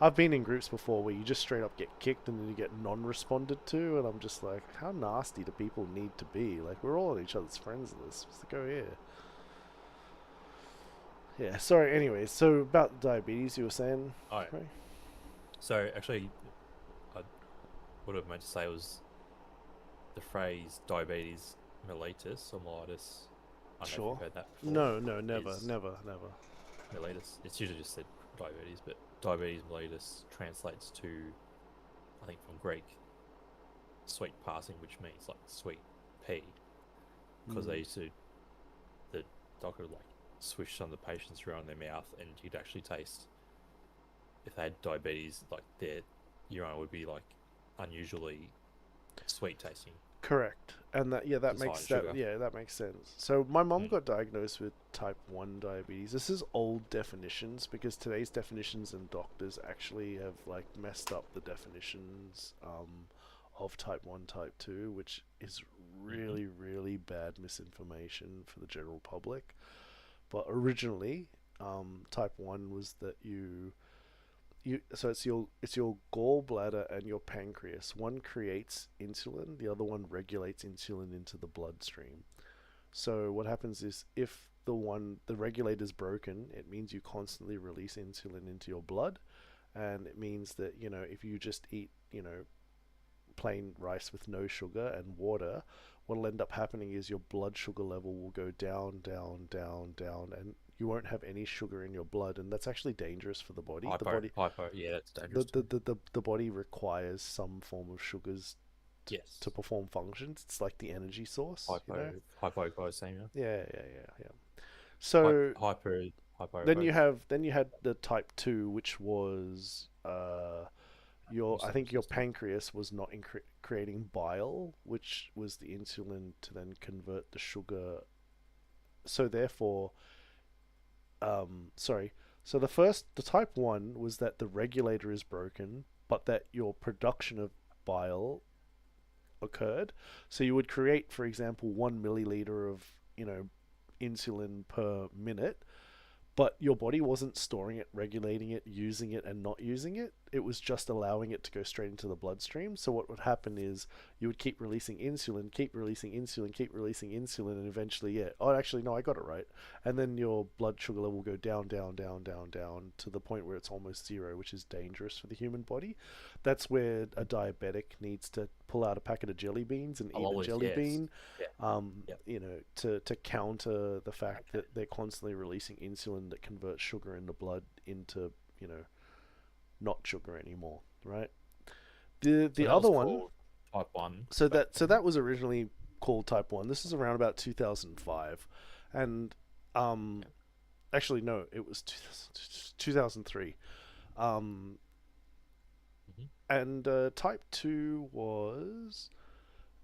I've been in groups before where you just straight up get kicked and then you get non-responded to, and I'm just like, how nasty do people need to be? Like, we're all each other's friends in this. What's the go here? Yeah, sorry, anyways, so about diabetes you were saying,
Alright.
right?
So actually, what I meant to say was the phrase diabetes mellitus or mellitus. I don't know if
Sure.
you've heard that before.
No, never.
Mellitus. It's usually just said diabetes, but diabetes mellitus translates to, I think, from Greek, sweet passing, which means like sweet pea, because they used to, the doctor would like swish some of the patients around their mouth, and you'd actually taste, if they had diabetes, like their urine would be like unusually sweet tasting.
Correct. And that makes that makes sense. So my mom got diagnosed with type 1 diabetes. This is old definitions, because today's definitions and doctors actually have like messed up the definitions of type 1, type 2, which is really, really bad misinformation for the general public. But originally, type 1 was that so it's your gallbladder and your pancreas. One creates insulin, the other one regulates insulin into the bloodstream. So what happens is, if the regulator's broken, it means you constantly release insulin into your blood, and it means that, you know, if you just eat, you know, plain rice with no sugar and water, what'll end up happening is your blood sugar level will go down, and you won't have any sugar in your blood, and that's actually dangerous for the body.
Yeah, that's dangerous.
The body requires some form of sugars to perform functions. It's like the energy source.
Hypoglycemia.
Yeah. So
hypo.
Then you had the type 2, which was I think your pancreas was not creating bile, which was the insulin to then convert the sugar. So therefore, So the type 1 was that the regulator is broken, but that your production of bile occurred. So you would create, for example, 1 milliliter of, you know, insulin per minute, but your body wasn't storing it, regulating it, using it, and not using it. It was just allowing it to go straight into the bloodstream. So what would happen is you would keep releasing insulin, and eventually, actually, no, I got it right. And then your blood sugar level will go down to the point where it's almost zero, which is dangerous for the human body. That's where a diabetic needs to pull out a packet of jelly beans and eat a jelly bean, you know, to counter the fact that they're constantly releasing insulin that converts sugar in the blood into, you know, not sugar anymore, right? The other one,
type 1.
So that was originally called type 1. This is around about 2005, and actually no, it was 2003. And type 2 was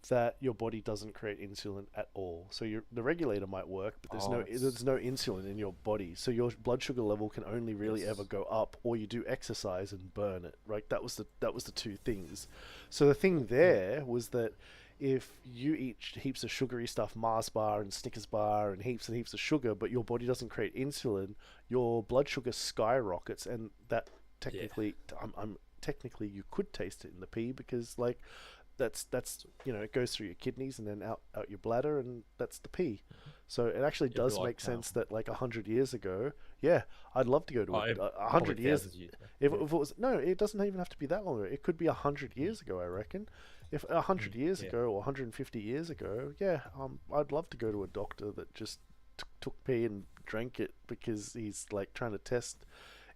that your body doesn't create insulin at all. So the regulator might work, but there's no insulin in your body. So your blood sugar level can only really ever go up, or you do exercise and burn it. Right? That was the two things. So the thing there was that if you eat heaps of sugary stuff, Mars bar and Snickers bar and heaps of sugar, but your body doesn't create insulin, your blood sugar skyrockets, and that technically, technically you could taste it in the pee, because like that's you know, it goes through your kidneys and then out your bladder, and that's the pee. So it actually does make sense that like 100 years ago, I'd love to go to 100 years. If it was, no, it doesn't even have to be that long ago. It could be 100 years ago, I reckon. If 100 years ago or 150 years ago, I'd love to go to a doctor that just took pee and drank it because he's like trying to test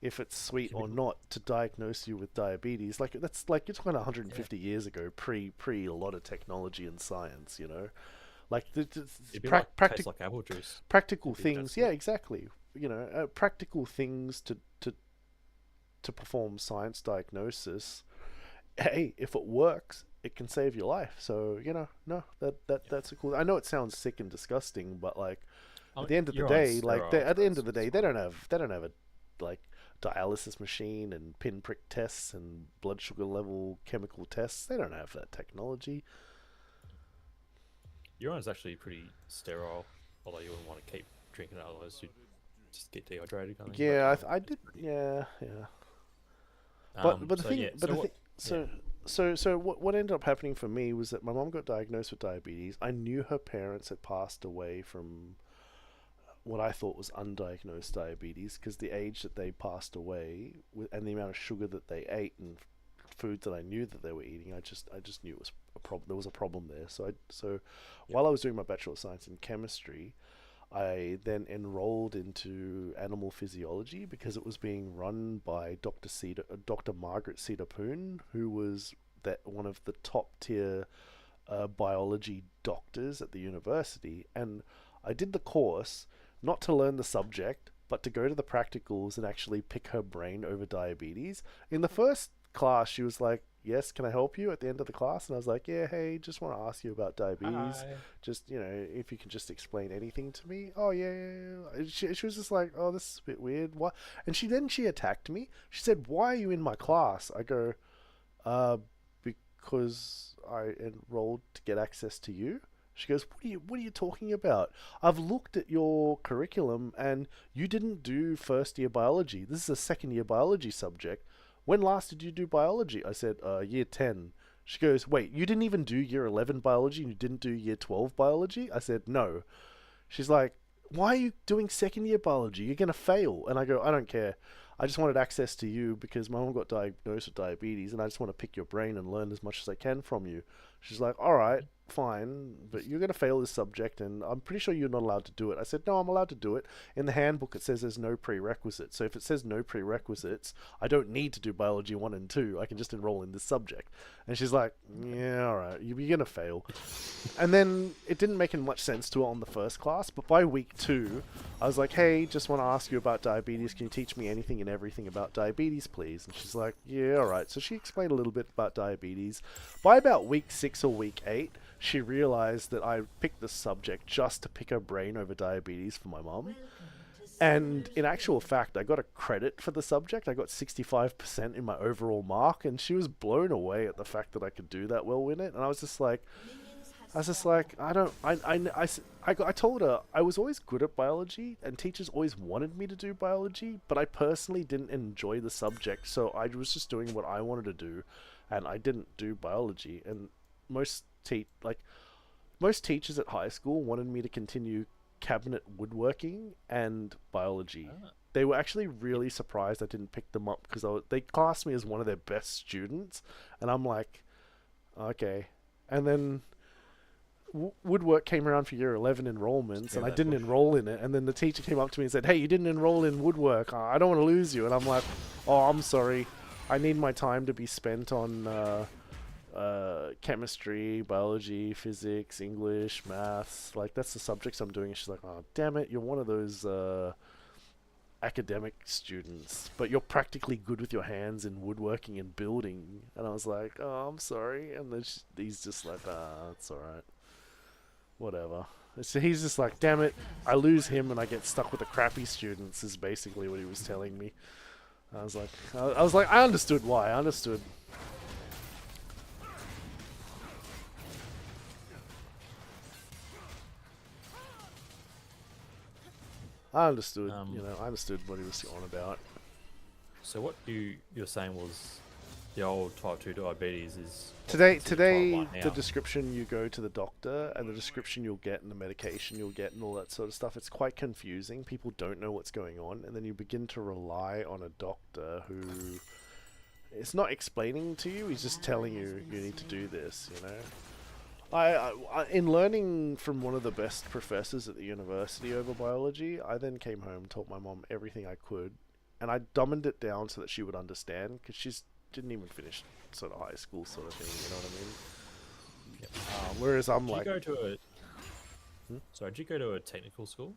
if it's sweet or not to diagnose you with diabetes. Like that's like you're talking 150 years ago, pre a lot of technology and science. You know, like
It'd be like, tastes like apple juice.
practical
It'd be
things.
just
Yeah,
sweet.
exactly. You know, practical things to perform science diagnosis. Hey, if it works, it can save your life. So you know, no, that's a cool. I know it sounds sick and disgusting, but like
I
at
mean,
the end of the
you're on
day, like at the end
steroids,
of the day,
it's
they
fine.
don't have a like dialysis machine and pinprick tests and blood sugar level chemical tests. They don't have that technology.
Urine's actually pretty sterile, although you wouldn't want to keep drinking it, otherwise you'd just get dehydrated, kind of thing. But
Yeah, I
it's
did.
pretty.
Yeah, yeah. But the
So
thing,
yeah.
but
So
the
what?
thing,
Yeah.
so what ended up happening for me was that my mom got diagnosed with diabetes. I knew her parents had passed away from what I thought was undiagnosed diabetes because the age that they passed away and the amount of sugar that they ate and foods that I knew that they were eating, I just knew it was a problem. There was a problem there. So
Yep.
while I was doing my Bachelor of Science in Chemistry, I then enrolled into animal physiology because it was being run by Dr. Margaret Cedar Poon, who was that one of the top tier biology doctors at the university. And I did the course not to learn the subject, but to go to the practicals and actually pick her brain over diabetes. In the first class, she was like, "Yes, can I help you?" At the end of the class, and I was like, "Yeah, hey, just want to ask you about diabetes.
Hi.
Just if you can just explain anything to me." "Oh yeah, yeah, yeah." And she was just like, "Oh, this is a bit weird. What?" And she attacked me. She said, "Why are you in my class?" I go, "Uh, because I enrolled to get access to you." She goes, what are you talking about? I've looked at your curriculum and you didn't do first year biology. This is a second year biology subject. When last did you do biology?" I said, year 10. She goes, "Wait, you didn't even do year 11 biology and you didn't do year 12 biology?" I said, "No." She's like, "Why are you doing second year biology? You're going to fail." And I go, "I don't care. I just wanted access to you because my mom got diagnosed with diabetes and I just want to pick your brain and learn as much as I can from you." She's like, "All right, fine, but you're going to fail this subject and I'm pretty sure you're not allowed to do it." I said, "No, I'm allowed to do it. In the handbook, it says there's no prerequisites. So if it says no prerequisites, I don't need to do biology 1 and 2. I can just enroll in this subject." And she's like, "Yeah, all right, you're going to fail." And then it didn't make much sense to her on the first class, but by week 2, I was like, "Hey, just want to ask you about diabetes. Can you teach me anything and everything about diabetes, please?" And she's like, "Yeah, alright." So she explained a little bit about diabetes. By about week 6 or week 8, she realized that I picked this subject just to pick her brain over diabetes for my mom. And in actual fact, I got a credit for the subject. I got 65% in my overall mark, and she was blown away at the fact that I could do that well in it. And I was just like, I don't, I told her I was always good at biology and teachers always wanted me to do biology, but I personally didn't enjoy the subject. So I was just doing what I wanted to do and I didn't do biology. And most teachers at high school wanted me to continue cabinet woodworking and biology.
Ah.
They were actually really surprised I didn't pick them up because they classed me as one of their best students. And I'm like, okay. And then woodwork came around for year 11 enrollments and I didn't enroll in it, and then the teacher came up to me and said, "Hey, you didn't enroll in woodwork. I don't want to lose you." And I'm like, "Oh, I'm sorry. I need my time to be spent on chemistry, biology, physics, English, maths. Like that's the subjects I'm doing." And she's like, "Oh, damn it, you're one of those academic students, but you're practically good with your hands in woodworking and building." And I was like, "Oh, I'm sorry." And then he's just like, "Ah, it's alright. Whatever." So he's just like, "Damn it, I lose him and I get stuck with the crappy students," is basically what he was telling me. I was like, I understood why. I understood. I understood. I understood what he was on about.
So what you're saying was the old type 2 diabetes is
Today,
what's considered type 1
the
now.
description you go to the doctor and the description you'll get and the medication you'll get and all that sort of stuff, it's quite confusing. People don't know what's going on, and then you begin to rely on a doctor who is not explaining to you, he's just telling you you need to do this, In learning from one of the best professors at the university over biology, I then came home, told my mom everything I could, and I dumbed it down so that she would understand, because she didn't even finish sort of high school sort of thing, you know what I mean? Whereas I'm
Did
like,
you go to a?
Hmm?
Sorry, did you go to a technical school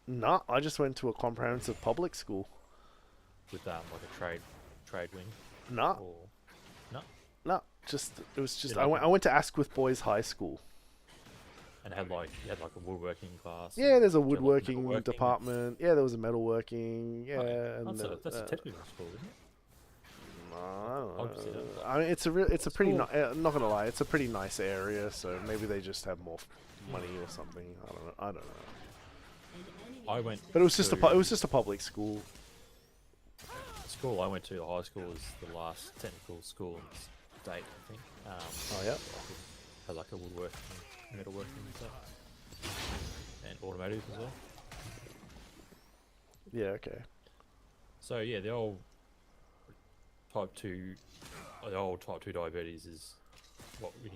nah, I just went to a comprehensive public school.
with like a trade wing?
Nah,
Or no?
nah, it was just,
Yeah, like
I went to Asquith Boys High School.
And you had like a woodworking class.
Yeah, there's a
and did you have, like,
woodworking
metalworking?
department. Yeah, there was a metalworking. Yeah, and
That's a technical school, isn't it?
I
I'll
don't
just see
know.
that.
I mean, it's a pretty.
cool.
Not gonna lie, it's a pretty nice area. So maybe they just have more money or something. I don't know.
I went.
But it was just
to
it was just a public school.
school I went to. The high school was the last technical school in the state, I think.
Oh yeah.
Had like a woodworking, metalworking and stuff, and automotive as well.
Yeah. Okay.
So yeah, the old type 2 diabetes is what we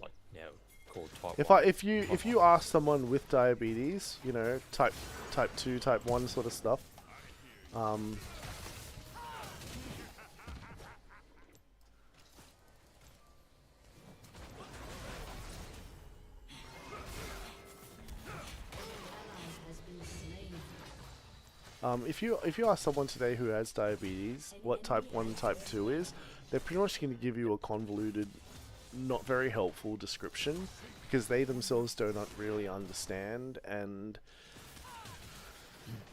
like now called type 1.
If you ask someone with diabetes, you know, type 2, type 1 sort of stuff, if you ask someone today who has diabetes what type 1, type 2 is, they're pretty much going to give you a convoluted, not very helpful description, because they themselves don't really understand. And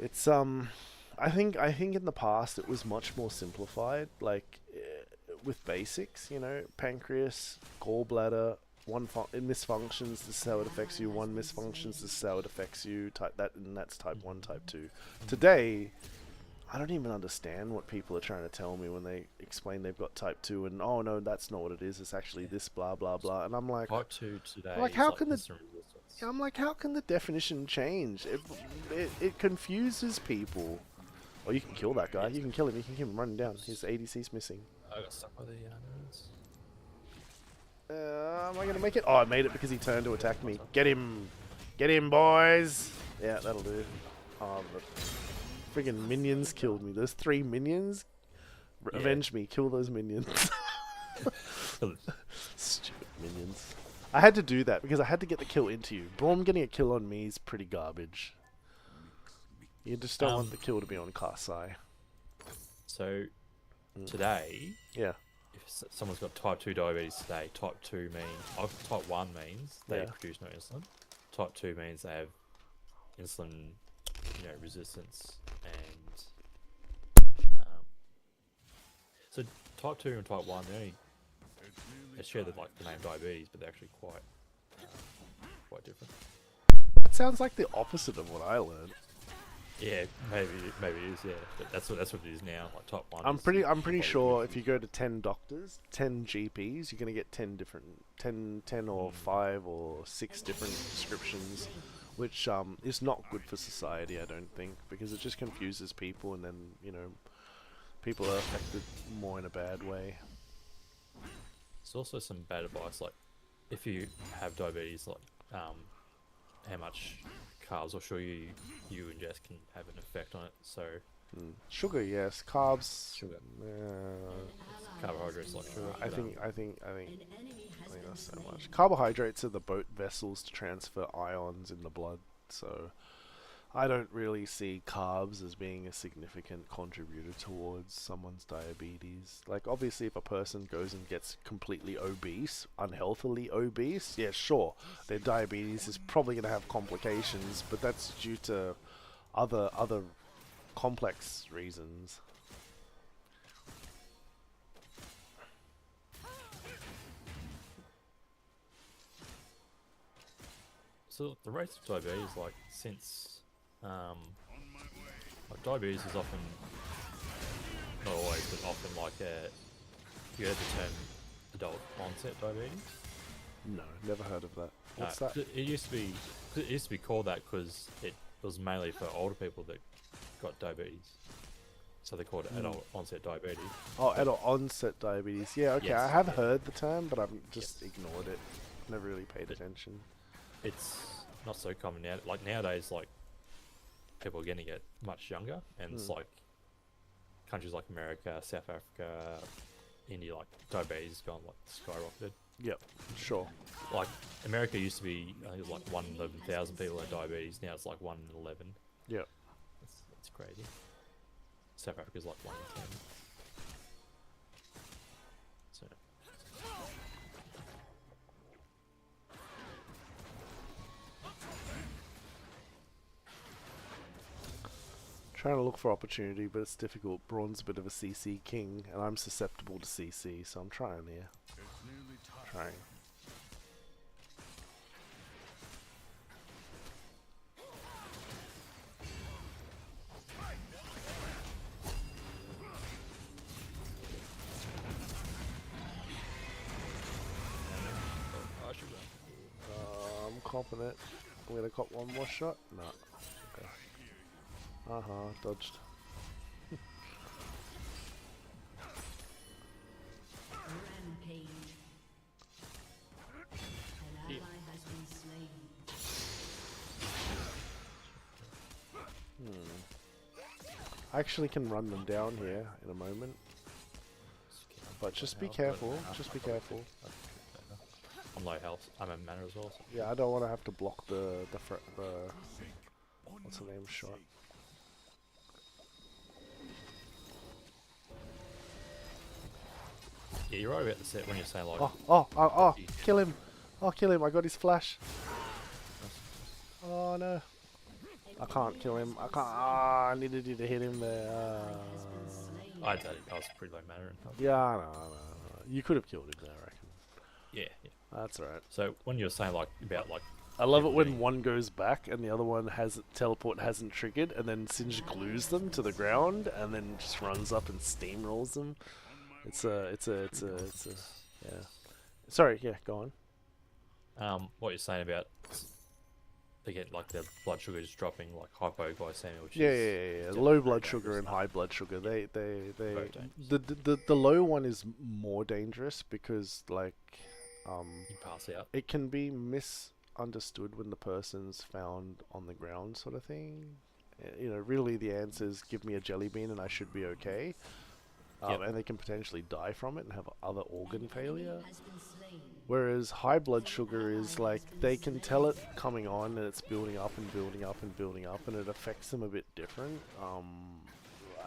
it's I think in the past it was much more simplified, like with basics, you know, pancreas, gallbladder, it misfunctions, this is how it affects you. One misfunctions, this is how it affects you. And that's type 1, type 2. Today, I don't even understand what people are trying to tell me when they explain they've got type 2 and, oh no, that's not what it is. It's actually this blah blah blah. And I'm like,
Type 2 today.
like,
is
how
like
can the-
insulin resistance.
I'm like, how can the definition change? It confuses people. Oh, you can kill that guy. You can kill him. You can keep him running down. His ADC's missing.
I got stuck by the nerds.
Am I gonna make it? Oh, I made it because he turned to attack me. Get him! Get him, boys! Yeah, that'll do. Oh, but friggin' minions killed me. Those 3 minions?
Yeah.
Avenge me. Kill those minions. Stupid minions. I had to do that because I had to get the kill into you. Braum getting a kill on me is pretty garbage. You just don't want the kill to be on Karsai.
So today,
Yeah.
if someone's got type 2 diabetes today, type 2 means type 1 means they
Yeah.
produce no insulin. Type 2 means they have insulin, resistance, and so type 2 and type 1 they share the name diabetes, but they're actually quite different.
That sounds like the opposite of what I learned.
Yeah, maybe it is. Yeah, but that's what it is now. Like type 1.
I'm
is
pretty
completely
sure if
different.
you go to 10 doctors, 10 GPs, you're going to get 10 or 5 or 6 different prescriptions, which is not good for society, I don't think, because it just confuses people, and then, people are affected more in a bad way.
There's also some bad advice, like if you have diabetes, like how much carbs or sugar you ingest can have an effect on it. So
Sugar, yes. Carbs.
Sugar. Carbohydrates like sugar.
I think not so much. Carbohydrates are the boat vessels to transfer ions in the blood, so I don't really see carbs as being a significant contributor towards someone's diabetes. Like, obviously, if a person goes and gets completely obese, unhealthily obese, yeah, sure, their diabetes is probably going to have complications, but that's due to other complex reasons.
So the rates of diabetes, since diabetes is often, not always, but often you heard the term adult onset diabetes.
No, never heard of that. What's
No,
that?
It used to be called that because it was mainly for older people that got diabetes. So they called it adult onset diabetes.
Oh, adult onset diabetes. Yeah, okay,
Yes,
I have
yeah.
heard the term, but I've just ignored it. never really paid attention.
It's not so common now. Like nowadays, like people are going to get much younger, and it's like countries like America, South Africa, India, like diabetes has gone like skyrocketed.
Yep, sure.
Like America used to be, I think it was like 1 in 11,000 people had diabetes. Now it's like 1 in 11.
Yep.
It's crazy. South Africa's like 1 in 10. So.
Trying to look for opportunity, but it's difficult. Braun's a bit of a CC king, and I'm susceptible to CC, so I'm trying here.
It's nearly time.
Trying.
I should go.
I'm confident. I'm gonna cop one more shot. No. Okay. Dodged.
Rampage. An ally has been slain.
I actually can run them down here in a moment. But just be careful. Just be careful.
I'm low health. I'm in mana as well. So.
Yeah, I don't want to have to block the what's the name shot.
Yeah, you're right about the set when you're saying like.
Kill him! Oh, kill him! I got his flash. Oh no! I can't kill him. I can't. I needed you to hit him there.
I did. I was pretty low mana and health.
Yeah, I know. You could have killed him there, I reckon.
Yeah.
That's alright.
So when you're saying like about like.
I love it when one goes back and the other one has teleport hasn't triggered, and then Singe glues them to the ground and then just runs up and steamrolls them. It's a yeah. Sorry, yeah, go on.
What you're saying about they get like their blood sugar is dropping like hypoglycemia, which
Yeah,
is
low blood sugar and high blood sugar.
Both
The low one is more dangerous because like
you pass out.
it can be misunderstood when the person's found on the ground, sort of thing. You know, really the answer is give me a jelly bean and I should be okay. And they can potentially die from it and have other organ failure. Whereas high blood sugar is like they can tell it coming on and it's building up and building up and building up, and it affects them a bit different.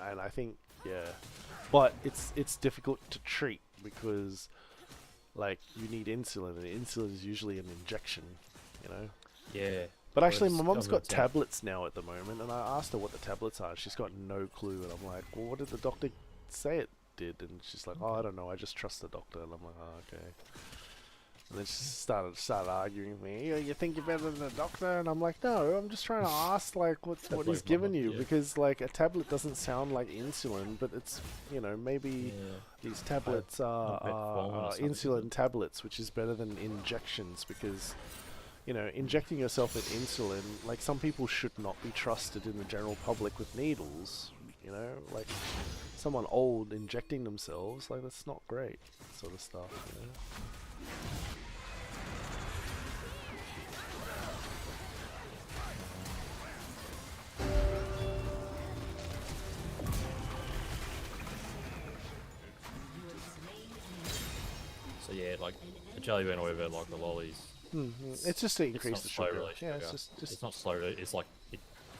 And I think but it's difficult to treat because like you need insulin, and insulin is usually an injection, you know.
Yeah.
But actually, my mom's got tablets now at the moment, and I asked her what the tablets are. She's got no clue, and I'm like, well, what did the doctor say it did? And she's like, oh, I don't know, I just trust the doctor. And I'm like, oh, okay. And then she started arguing with me. You think you're better than the doctor? And I'm like, no, I'm just trying to ask like what he's given you, because like a tablet doesn't sound like insulin, but it's, you know, maybe these tablets are insulin tablets, which is better than injections, because you know, injecting yourself with insulin, like some people should not be trusted in the general public with needles, you know, like someone old injecting themselves, like that's not great, sort of stuff, you know.
So yeah, like the jelly bean or whatever, like the lollies.
It's just to increase the sugar.
Yeah,
it's just
it's not slow release. It's like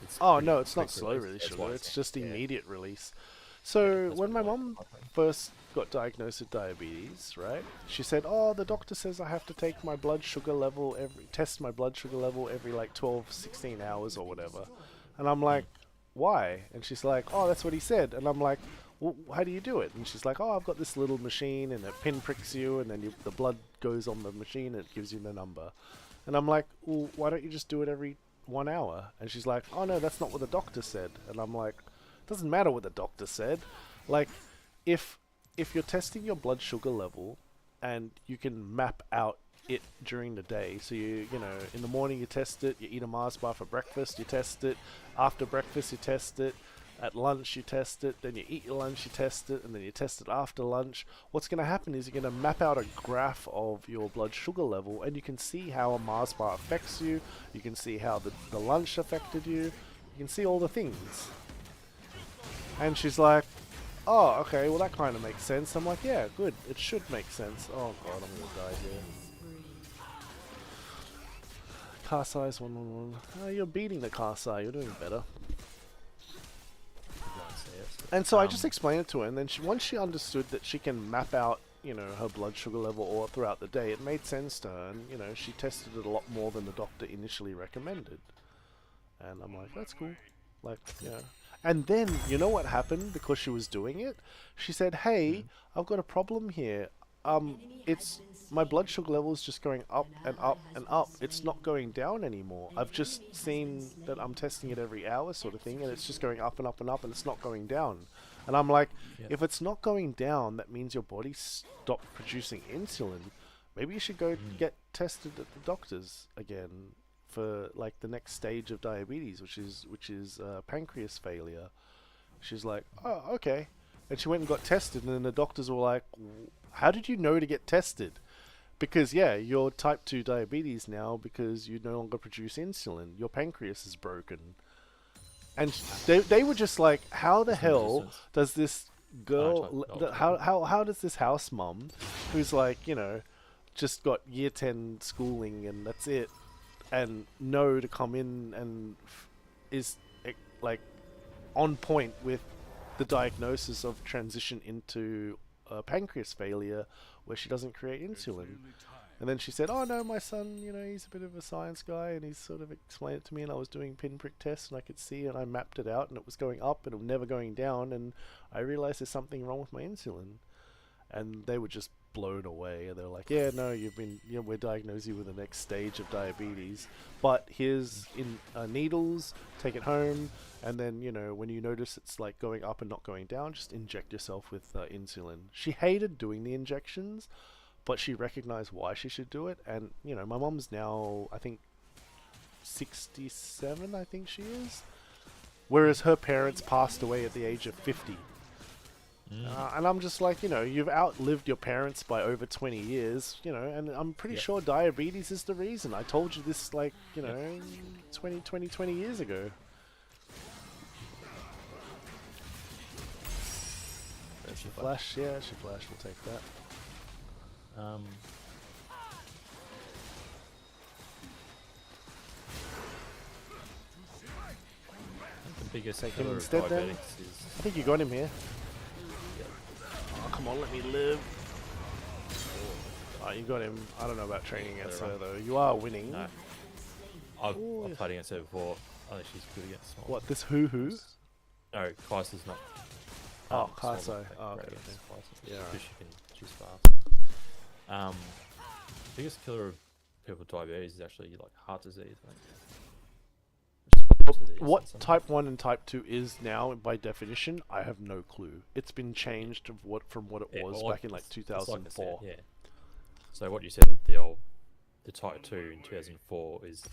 it's
oh
pretty
no, it's not
quick
slow release
That's why
sugar.
it's
It's just
yeah.
immediate release. So
That's
when my
what I
mum
like.
first got diagnosed with diabetes, right? She said, "Oh, the doctor says I have to take my blood sugar level test my blood sugar level every like 12, 16 hours or whatever." And I'm like, "Why?" And she's like, "Oh, that's what he said." And I'm like, well, how do you do it? And she's like, "Oh, I've got this little machine, and it pinpricks you, and then the blood goes on the machine, and it gives you the number." And I'm like, "Well, why don't you just do it every 1 hour?" And she's like, "Oh no, that's not what the doctor said." And I'm like, "Doesn't matter what the doctor said. Like, if you're testing your blood sugar level, and you can map out it during the day, so you know, in the morning you test it, you eat a Mars bar for breakfast, you test it, after breakfast you test it, At lunch you test it, then you eat your lunch, you test it, and then you test it after lunch. What's going to happen is you're going to map out a graph of your blood sugar level, and you can see how a Mars bar affects you. You can see how the lunch affected you. You can see all the things. And she's like, oh, okay, well that kind of makes sense. I'm like, yeah, good, it should make sense. Oh god, I'm going to die here. Car size 111. Oh, you're beating the car size, you're doing better. And so I just explained it to her, and then once she understood that she can map out, you know, her blood sugar level all throughout the day, it made sense to her, and, you know, she tested it a lot more than the doctor initially recommended. And I'm like, that's cool. Like, you know. And then, you know what happened because she was doing it? She said, hey, I've got a problem here. It's my blood sugar level is just going up and up and up. It's not going down anymore. I've just seen that I'm testing it every hour sort of thing, and it's just going up and up and up, and it's not going down. And I'm like, if it's not going down, that means your body stopped producing insulin. Maybe you should go get tested at the doctor's again for like the next stage of diabetes, which is pancreas failure. She's like, oh, okay. And she went and got tested, and then the doctors were like, how did you know to get tested? Because, yeah, you're type 2 diabetes now because you no longer produce insulin. Your pancreas is broken. And they were just like, how the hell does this girl, how does this house mum, who's like, you know, just got year 10 schooling and that's it, and know to come in and is, like, on point with the diagnosis of transition into pancreas failure where she doesn't create insulin. And then she said, oh no, my son, you know, he's a bit of a science guy, and he's sort of explained it to me, and I was doing pinprick tests and I could see, and I mapped it out, and it was going up and it was never going down, and I realized there's something wrong with my insulin. And they were just blown away, and they're like, yeah, no, we're diagnosing you with the next stage of diabetes, but here's needles, take it home, and then, you know, when you notice it's like going up and not going down, just inject yourself with insulin. She hated doing the injections, but she recognized why she should do it. And, you know, my mom's now, I think, 67, I think she is, whereas her parents passed away at the age of 50. And I'm just like, you know, you've outlived your parents by over 20 years, you know, and I'm pretty sure diabetes is the reason. I told you this, like, you know, 20 years ago. She flash, yeah, she flash, we'll take that.
The biggest
Take him
killer of
instead then.
diabetics is...
I think you got him here. Oh, come on, let me live. Oh, you got him. I don't know about training against her though. You are winning.
No. I've played against her before. I think she's good against small.
What, this who?
No, Kaiser's not.
Oh, Kaiser. Oh, okay.
Yeah. Because she's fast. Biggest killer of people with diabetes is actually like heart disease, I think.
What type 1 and type 2 is now, by definition, I have no clue. It's been changed from what it was back in like 2004.
Yeah. So what you said with the type 2 in 2004 is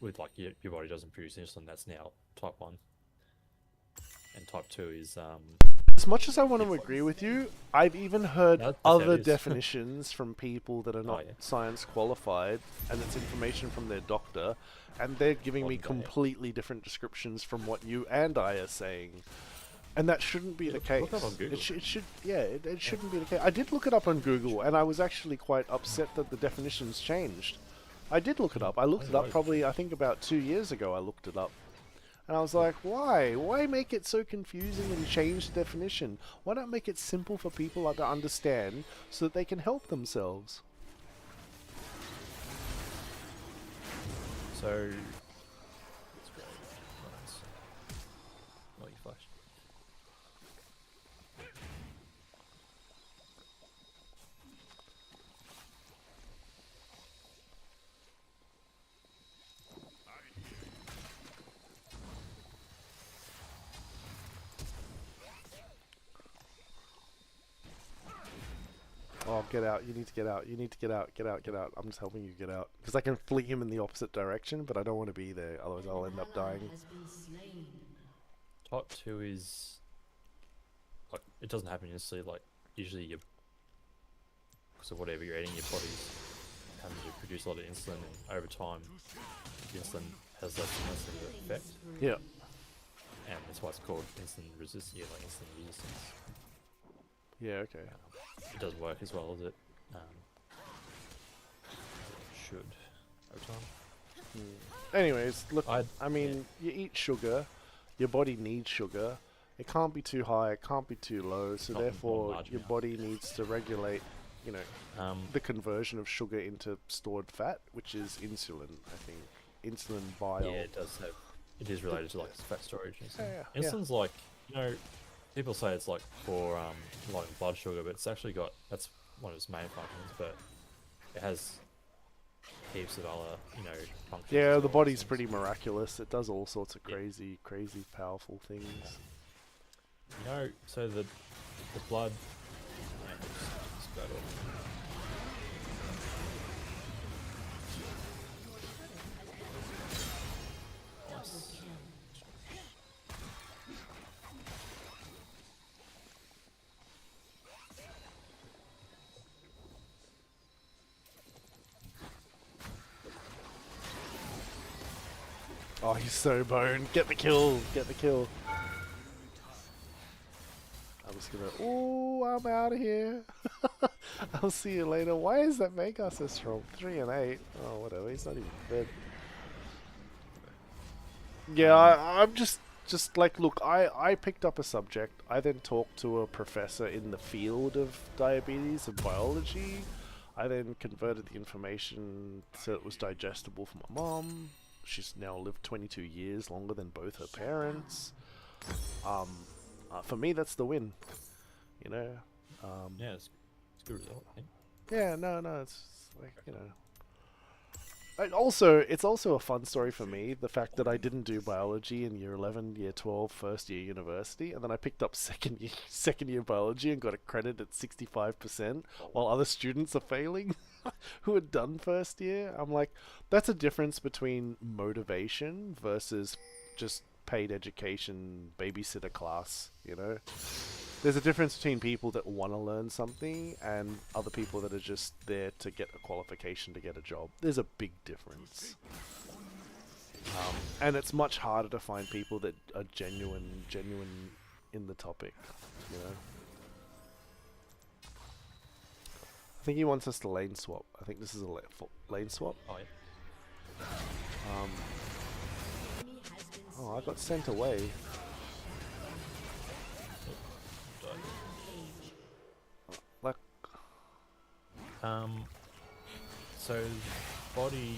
with like your body doesn't produce insulin, that's now type 1. And type 2 is
as much as I want to agree with you, I've even heard other definitions from people that are not science qualified, and it's information from their doctor, and they're giving me completely different descriptions from what you and I are saying. And that shouldn't be the case.
Look up on Google.
It shouldn't be the case. I did look it up on Google, and I was actually quite upset that the definitions changed. I did look it up. I looked it up probably, I think about 2 years ago I looked it up. And I was like, why? Why make it so confusing and change the definition? Why not make it simple for people to understand so that they can help themselves?
so. Let's go. Nice. Oh, you flashed.
Oh, get out. You need to get out. You need to get out. Get out. Get out. I'm just helping you get out. Because I can fling him in the opposite direction, but I don't want to be there. Otherwise I'll end up dying.
Type 2 is like it doesn't happen instantly. Like usually you, because of whatever you're eating, your body's having to produce a lot of insulin, and over time, the insulin has less and less of an effect,
Yeah.
and that's why it's called insulin resistance. Yeah, like insulin resistance.
Yeah. Okay.
It doesn't work as well as it should over time.
Anyways, look.
I'd-
I mean, you eat sugar. Your body needs sugar. It can't be too high. It can't be too low. So
Not
therefore,
large
your
amounts.
body needs to regulate. You know, the conversion of sugar into stored fat, which is insulin. I think insulin bile.
Yeah, it does have. It is related to like fat storage. And stuff.
Yeah.
Insulin's like, you know, people say it's like for lowering blood sugar, but it's actually got, that's one of its main functions, but it has heaps of other, you know, functions.
Yeah,
as
the
well,
body's
so
pretty
it's-
miraculous. It does all sorts of
Yeah.
crazy, powerful things.
You know, so the blood. Yeah, it's about all. Nice.
Oh, he's so boned. Get the kill. Get the kill. I'm just gonna. Oh, I'm out of here. I'll see you later. Why is that Vega so strong? 3 and 8. Oh, whatever. He's not even dead. Yeah, I'm just like, look, I picked up a subject. I then talked to a professor in the field of diabetes and biology. I then converted the information so it was digestible for my mom. She's now lived 22 years, longer than both her parents. For me, that's the win. You know.
Yeah, it's a good result, I think.
Yeah, no, it's like, you know. It's also a fun story for me, the fact that I didn't do biology in year 11, year 12, first year university, and then I picked up second year biology and got a credit at 65%, while other students are failing who had done first year. I'm like, that's a difference between motivation versus just paid education, babysitter class, you know? There's a difference between people that want to learn something and other people that are just there to get a qualification to get a job. There's a big difference. And it's much harder to find people that are genuine in the topic, you know? I think he wants us to lane swap. I think this is a lane swap.
Oh, yeah.
Oh, I got sent away. Like,
So body,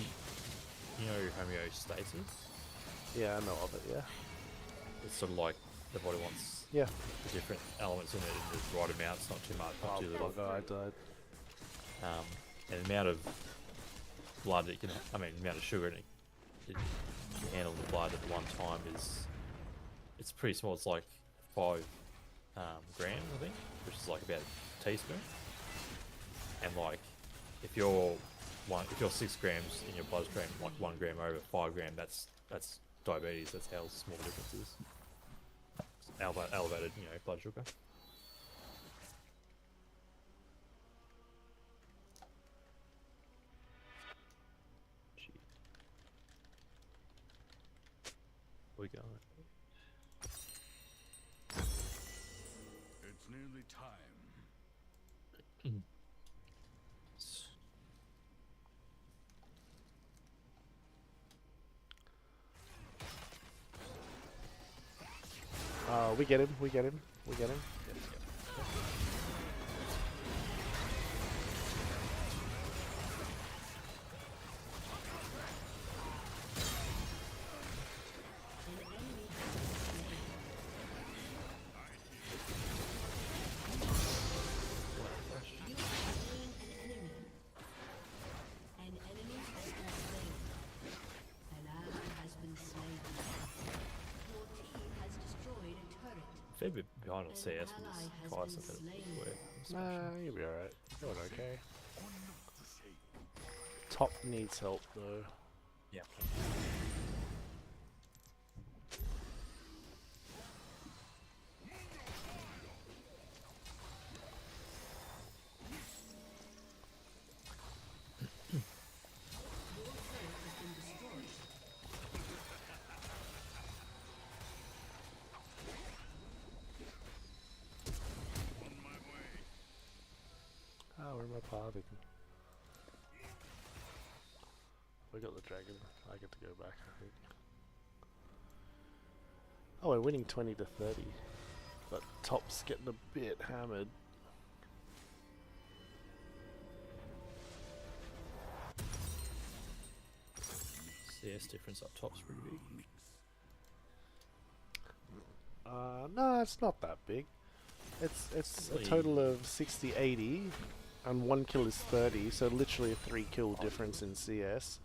you know, homeostasis.
yeah, I know of it, yeah.
It's sort of like the body wants
Yeah.
the different elements in it in the right amounts, not too much, not
Oh,
too little.
bugger, I died.
And the amount of blood it can, I mean, the amount of sugar it can handle in the blood at one time it's pretty small. It's like 5 grams, I think, which is like about a teaspoon. And like, if you're 6 grams in your bloodstream, like 1 gram over 5 gram, that's diabetes. That's how small the difference is. Elevated, you know, blood sugar. Gee. We going.
It's nearly time.
We get him, we get him, we get him.
An enemy has been slain. An ally has been slain. Your team has destroyed a turret.
Fair bit behind on CS with this Kai'Sa that work.
Nah, you'll be alright. Doing okay. Top needs help though.
Yeah.
parting. We got the dragon. I get to go back, I think. Oh, we're winning 20 to 30. But top's getting a bit hammered.
CS difference up top's pretty big.
No, it's not that big. It's a
Really?
total of 60-80, and 1 kill is 30, so literally a 3 kill difference in CS.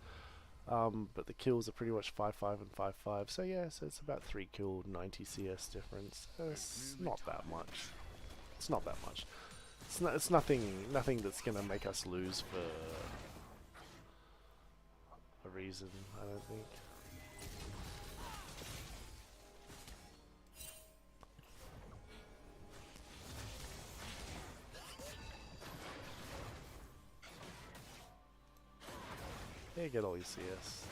But the kills are pretty much 5-5 and 5-5, so yeah, so it's about 3 kill, 90 CS difference. It's not that much. It's not that much. It's nothing that's gonna make us lose for a reason, I don't think. Yeah, get all your CS.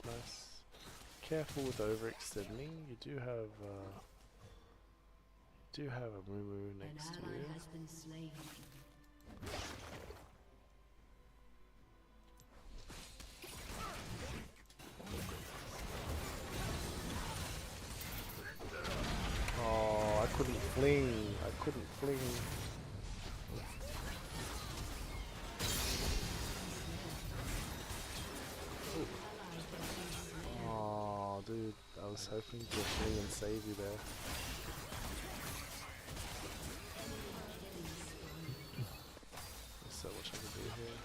Nice. Careful with overextending. You do have a Moo
An
next to
ally
you.
has been slain.
Oh, I couldn't fling. I couldn't fling. Oh, dude, I was hoping to fling and save you there. There's so much I can do here.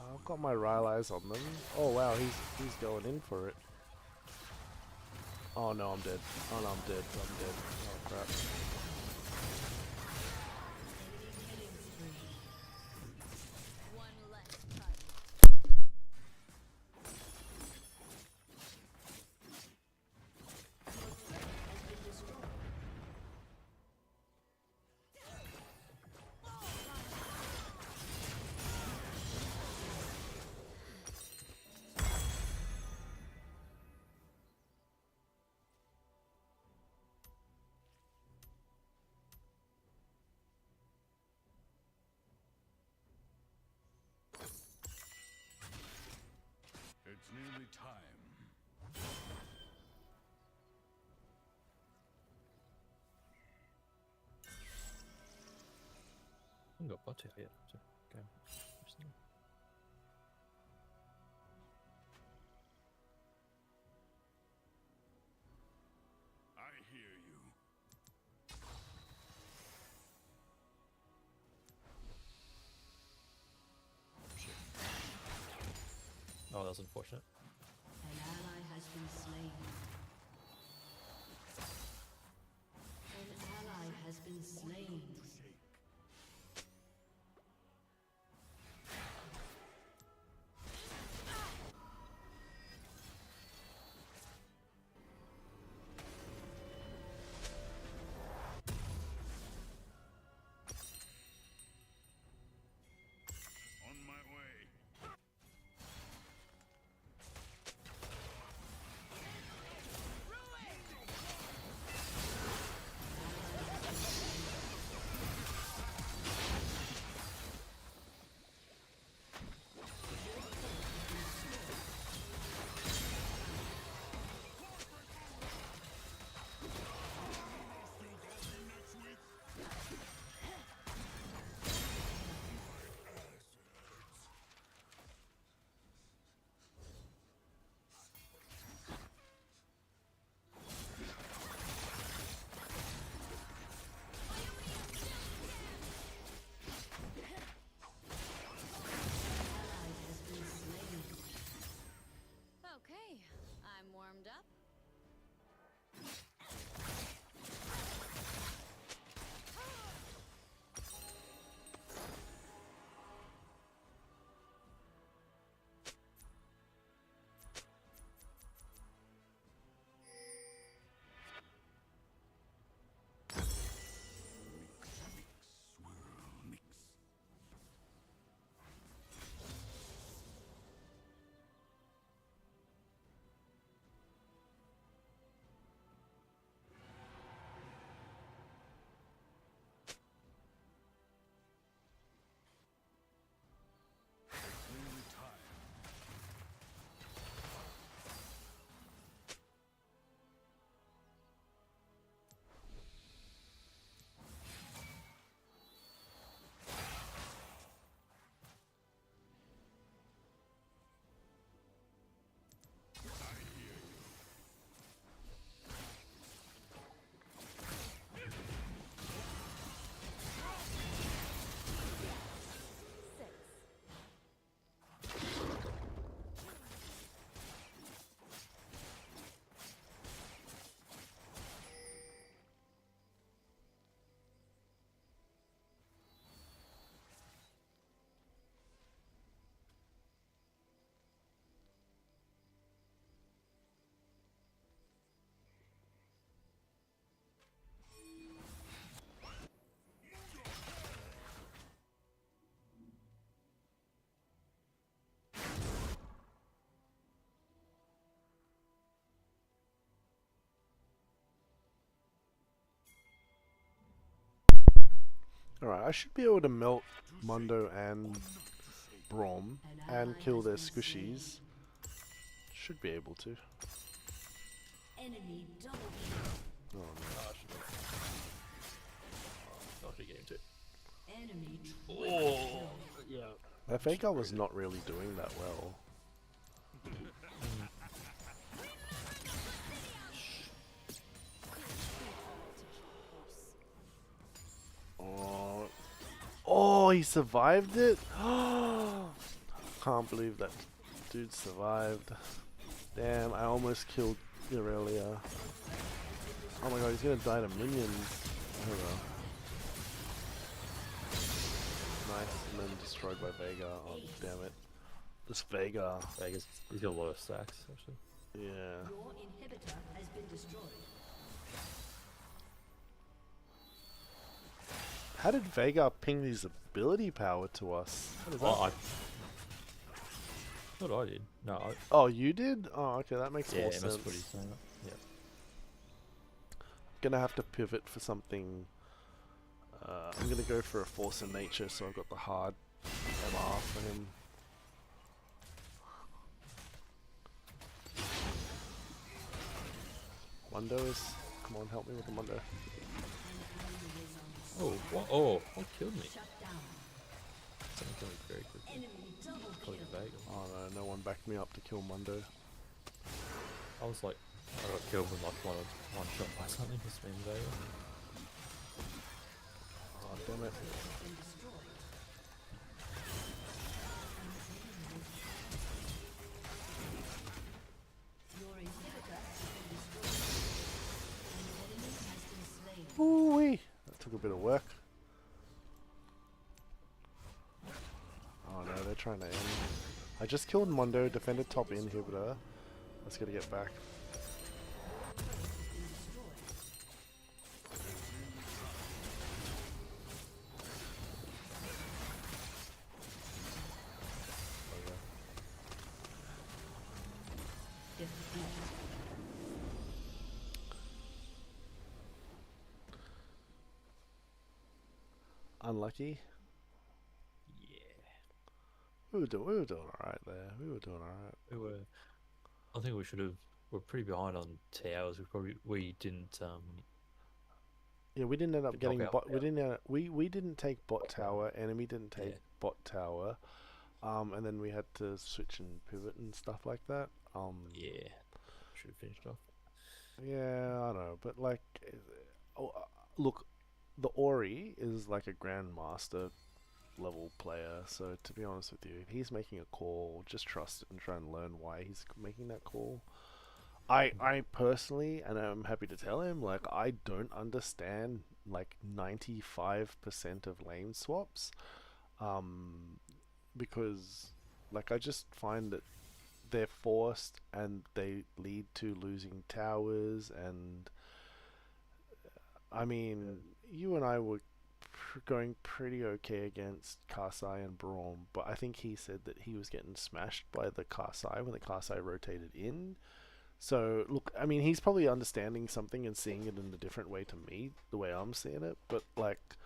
I've got my Rylai's on them. Oh wow, he's going in for it. Oh no, I'm dead. Oh no, I'm dead. I'm dead. Oh crap.
It's nearly time.
I haven't got bot out yet. So go.
I hear you.
Oh, that was unfortunate.
An ally has been slain. An ally has been slain.
On my way.
Alright, I should be able to melt Mundo and Brom and kill their squishies. Should be able to.
Enemy double
Oh no.
Oh, I should get him too.
enemy
Oh, yeah.
That Veigar was not really doing that well. Oh, oh, he survived it? Can't believe that dude survived. Damn, I almost killed Irelia. Oh my god, he's gonna die to minions. Oh well. Nice, and then destroyed by Veigar. Oh, damn it. This Veigar.
Vegas, he's got a lot of stacks actually.
Yeah.
Your inhibitor has been destroyed.
How did Veigar ping his ability power to us? How does that
Oh, I thought I did. No,
Oh, you did? Oh, okay, that makes
yeah,
more
MS
sense.
Footy's saying that. Yeah.
Gonna have to pivot for something. I'm gonna go for a Force of Nature, so I've got the hard MR for him. Mundo is. Come on, help me with the Mundo.
Oh, what? Oh, what killed me?
Shut down.
Someone killed me very quickly.
Enemy double
Probably
kill.
Vegas.
Oh no, no one backed me up to kill Mundo.
I was like, I got killed with like one shot by something. It's been Vegas.
Oh damn it.
Been destroyed. Your inhibitor has been destroyed. An enemy has been slain.
Ooh-wee. That took a bit of work. Oh no, they're trying to end. I just killed Mundo, defended top inhibitor. Let's gotta get back. Unlucky.
Yeah.
We were doing alright there. We were doing alright.
We were. I think we should have. We're pretty behind on towers. We didn't.
Yeah, we didn't end up
Did
getting
knock out
bot. We
tower.
didn't. We didn't take bot tower. Enemy didn't take
Yeah.
bot tower. And then we had to switch and pivot and stuff like that.
Yeah. Should have finished off.
Yeah, I know, but like, look, the Ori is like a grandmaster level player. So to be honest with you, if he's making a call, just trust it and try and learn why he's making that call. I personally, and I'm happy to tell him, like, I don't understand like 95% of lane swaps, because like I just find that they're forced and they lead to losing towers. And I mean, you and I were going pretty okay against Karsai and Braum, but I think he said that he was getting smashed by the Karsai when the Karsai rotated in. So, look, I mean, he's probably understanding something and seeing it in a different way to me, the way I'm seeing it. But, like,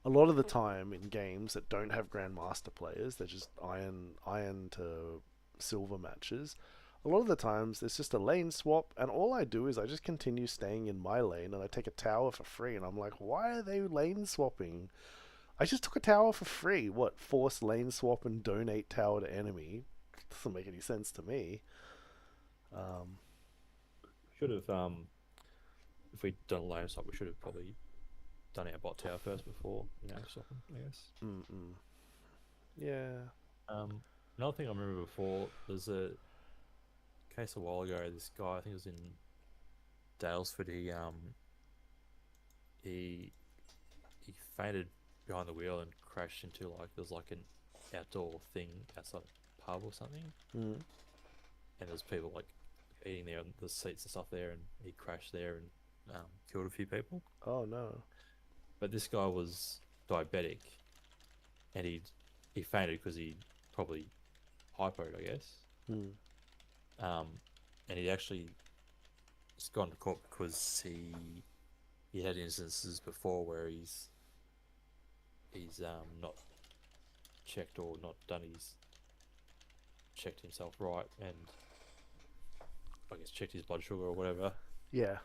a lot of the time in games that don't have Grandmaster players, they're just iron to silver matches. A lot of the times, there's just a lane swap, and all I do is I just continue staying in my lane, and I take a tower for free, and I'm like, why are they lane swapping? I just took a tower for free. What, force lane swap and donate tower to enemy? Doesn't make any sense to me.
Should have. If we'd done a lane swap, we should have probably done our bot tower first before swapping, I guess.
Yeah.
Another thing I remember before, there's a case a while ago. This guy, I think it was in Dalesford. He fainted behind the wheel and crashed into there's like an outdoor thing outside a pub or something, and there's people like eating there on the seats and stuff there, and he crashed there and killed a few people.
Oh no.
But this guy was diabetic, and he fainted because he probably hypoed, I guess. And he actually has gone to court because he had instances before where he's he's not checked or not done his checked himself right, and I guess checked his blood sugar or whatever,
Yeah.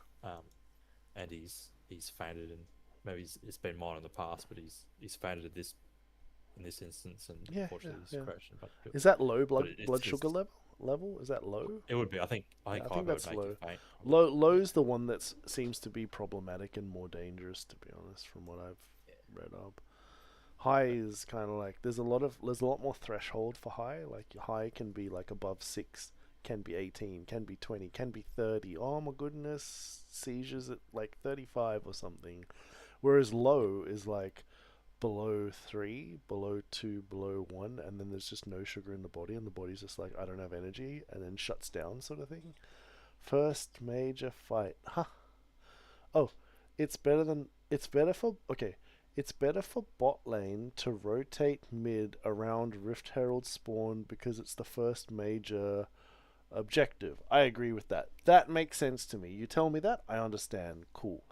and he's fainted, and maybe it's been mine in the past, but he's fainted in this instance, and
Yeah,
unfortunately
yeah,
he's crashed. But
Is that low
but
blood
it's
sugar
just
level? Is that low?
it would be. I think
I think
hypo would
that's
make
low.
you faint.
Low's the one that seems to be problematic and more dangerous, to be honest, from what I've read up. High is kind of like there's a lot more threshold for high. Like your high can be like above 6, can be 18, can be 20, can be 30. Oh my goodness, seizures at like 35 or something. Whereas low is like below 3, below 2, below 1, and then there's just no sugar in the body, and the body's just like, I don't have energy, and then shuts down, sort of thing. First major fight. Huh. Oh, it's better for, okay. It's better for bot lane to rotate mid around Rift Herald spawn because it's the first major objective. I agree with that. That makes sense to me. You tell me that, I understand. Cool.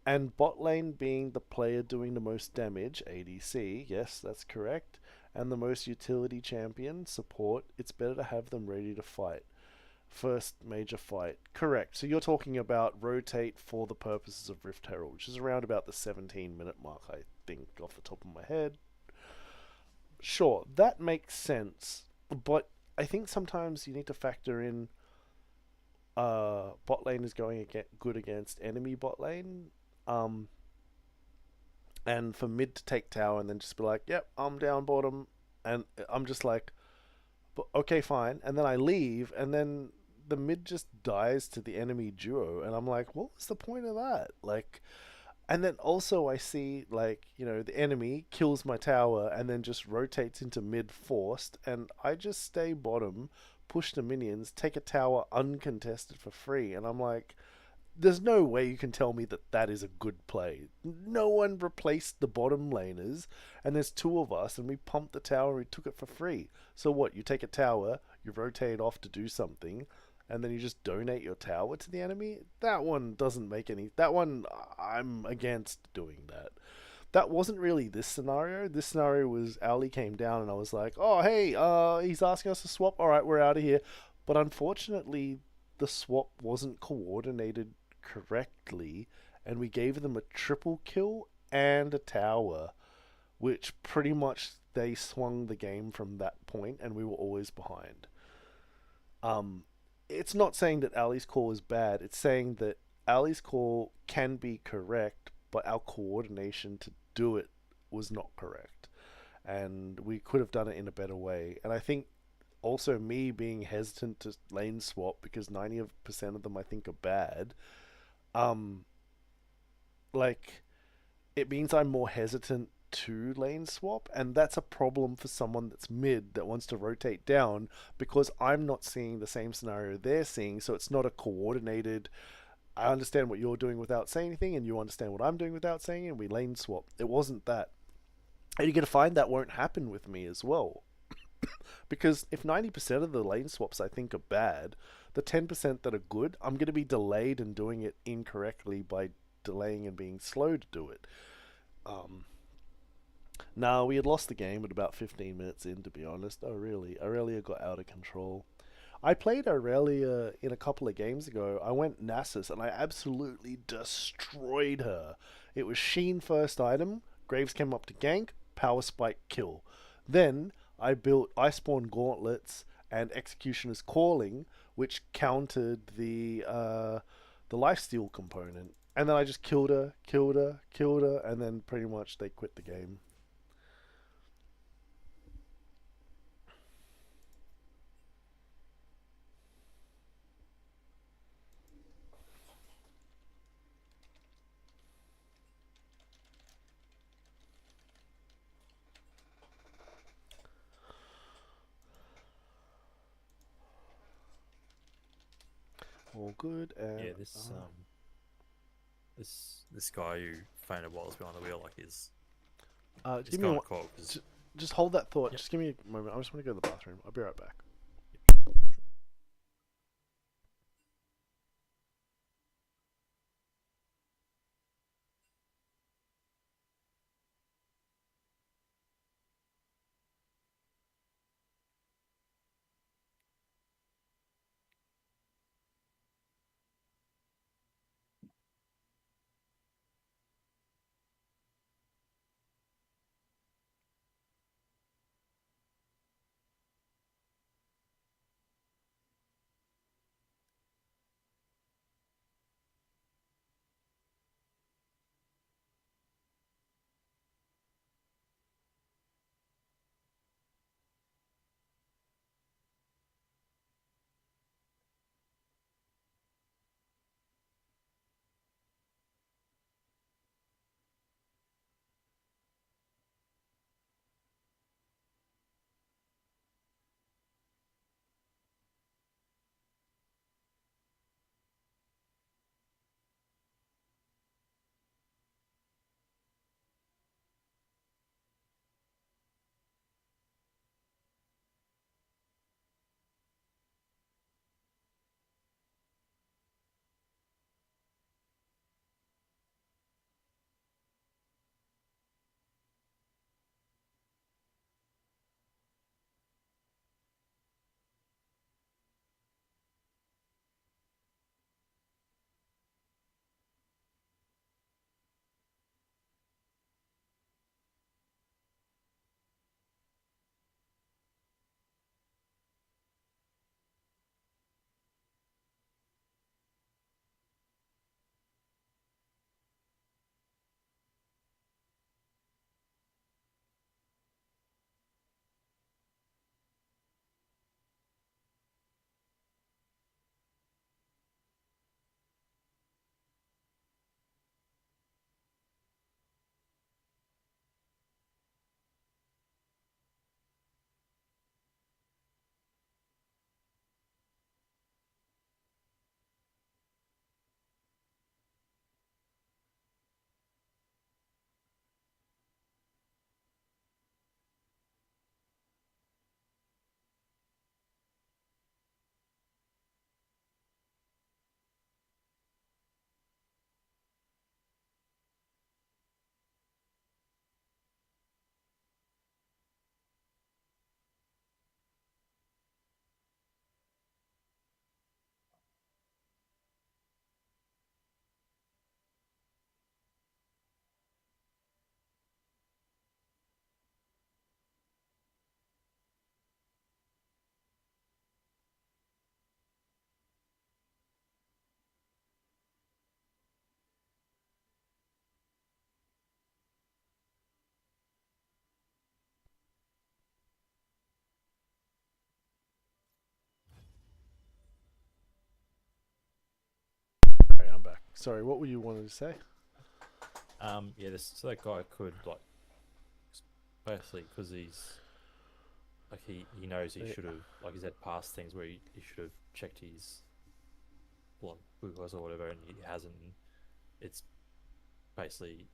And bot lane being the player doing the most damage, ADC, yes, that's correct. And the most utility champion, support, it's better to have them ready to fight. First major fight, correct. So you're talking about rotate for the purposes of Rift Herald, which is around about the 17-minute mark, I think, off the top of my head. Sure, that makes sense. But I think sometimes you need to factor in bot lane is going good against enemy bot lane. And for mid to take tower and then just be like, yep, I'm down bottom, and I'm just like, okay, fine, and then I leave, and then the mid just dies to the enemy duo, and I'm like, what was the point of that? Like, and then also I see, like, the enemy kills my tower and then just rotates into mid forced, and I just stay bottom, push the minions, take a tower uncontested for free, and I'm like, there's no way you can tell me that that is a good play. No one replaced the bottom laners, and there's 2 of us, and we pumped the tower, and we took it for free. So what, you take a tower, you rotate off to do something, and then you just donate your tower to the enemy? That one doesn't make any... That one, I'm against doing that. That wasn't really this scenario. This scenario was Ali came down, and I was like, oh, hey, he's asking us to swap. All right, we're out of here. But unfortunately, the swap wasn't coordinated correctly, and we gave them a triple kill and a tower, which pretty much they swung the game from that point, and we were always behind. It's not saying that Ali's call is bad. It's saying that Ali's call can be correct, but our coordination to do it was not correct, and we could have done it in a better way. And I think also me being hesitant to lane swap because 90% of them I think are bad, like, it means I'm more hesitant to lane swap, and that's a problem for someone that's mid that wants to rotate down because I'm not seeing the same scenario they're seeing, so it's not a coordinated, I understand what you're doing without saying anything, and you understand what I'm doing without saying it, and we lane swap. It wasn't that. And you're going to find that won't happen with me as well. Because if 90% of the lane swaps I think are bad, the 10% that are good, I'm going to be delayed and doing it incorrectly by delaying and being slow to do it. Now, we had lost the game at about 15 minutes in, to be honest. Oh, really? Aurelia got out of control. I played Aurelia in a couple of games ago. I went Nasus, and I absolutely destroyed her. It was Sheen first item, Graves came up to gank, power spike, kill. Then I built Iceborne Gauntlets and Executioner's Calling, which countered the lifesteal component. And then I just killed her, and then pretty much they quit the game. All good, and
Yeah, this guy who fainted while I was behind the wheel, like, is
just give me
kind
one.
of cool. 'Cause-
Just hold that thought.
Yep.
Just give me a moment. I just want to go to the bathroom. I'll be right back. Sorry, what were you wanting to say?
Yeah, so that guy could like basically because he's like he knows he
Yeah.
should have like he's had past things where he should have checked his blood glucose or whatever, and he hasn't. It's basically,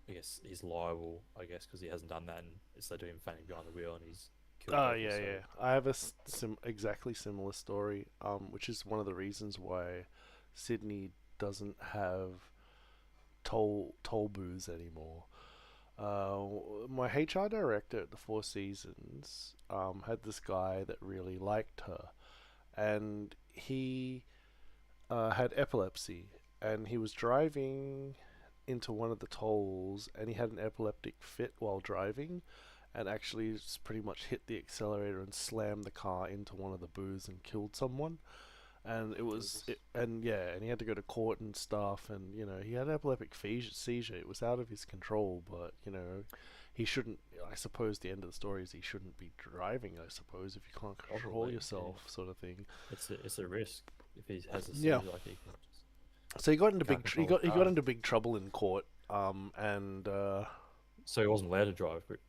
I guess he's liable, I guess, because he hasn't done that, and it's led to him fainting behind the wheel, and he's killed.
Oh
people,
yeah,
so-
yeah. I have a exactly similar story, which is one of the reasons why Sydney doesn't have toll booths anymore. My HR director at the Four Seasons had this guy that really liked her, and he had epilepsy, and he was driving into one of the tolls, and he had an epileptic fit while driving, and actually just pretty much hit the accelerator and slammed the car into one of the booths and killed someone. And it was, and yeah, and he had to go to court and stuff, and you know, he had an epileptic seizure. It was out of his control, but you know, he shouldn't. I suppose the end of the story is he shouldn't be driving. I suppose if you can't control
Probably, yeah.
yourself, sort of thing.
It's a risk if he has a
Yeah.
seizure, like he can just...
So he got into
Can't
he
control the
got
car.
into big trouble in court. And
So he wasn't allowed to drive. But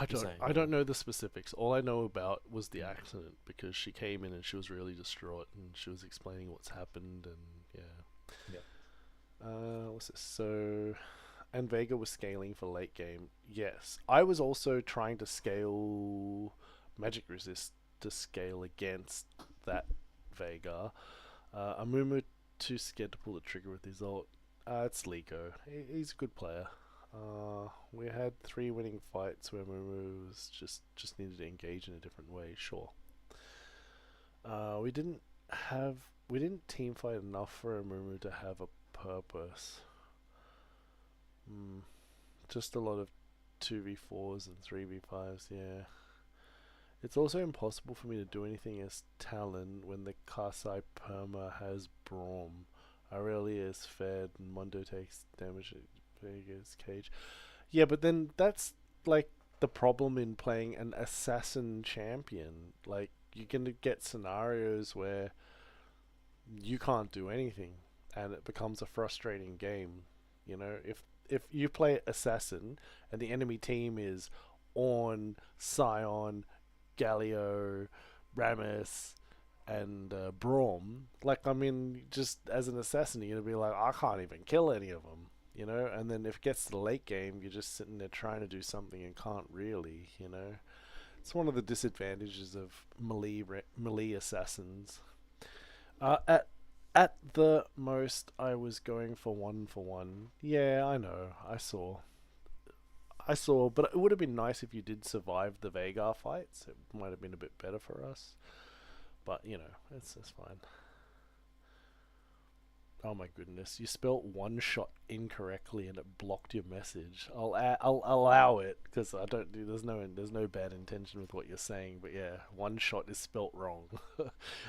you're saying,
I don't know the specifics. All I know about was the accident because she came in and she was really distraught and she was explaining what's happened and yeah. What's this? So, and Vega was scaling for late game. Yes, I was also trying to scale Magic Resist to scale against that Vega. Amumu too scared to pull the trigger with his ult. It's Liko. He's a good player. We had 3 winning fights where Mumu was just needed to engage in a different way. Sure. We didn't team fight enough for a Mumu to have a purpose. Just a lot of 2v4s and 3v5s. Yeah. It's also impossible for me to do anything as Talon when the Kasai Perma has Braum. Aurelia is fed and Mundo takes damage at Vega's cage. Yeah, but then that's like the problem in playing an assassin champion. Like, you're going to get scenarios where you can't do anything and it becomes a frustrating game. You know, if you play assassin and the enemy team is Ornn, Scion, Galio, Rammus, and Braum, like, I mean, just as an assassin, you're gonna be like, I can't even kill any of them, you know. And then if it gets to the late game, you're just sitting there trying to do something and can't really, you know. It's one of the disadvantages of melee assassins. At the most, I was going for 1-for-1. Yeah, I know. I saw, but it would have been nice if you did survive the Veigar fights. It might have been a bit better for us. But, you know, it's fine. Oh my goodness, you spelt one shot incorrectly and it blocked your message. I'll allow it because I don't do. There's no bad intention with what you're saying. But yeah, one shot is spelt wrong.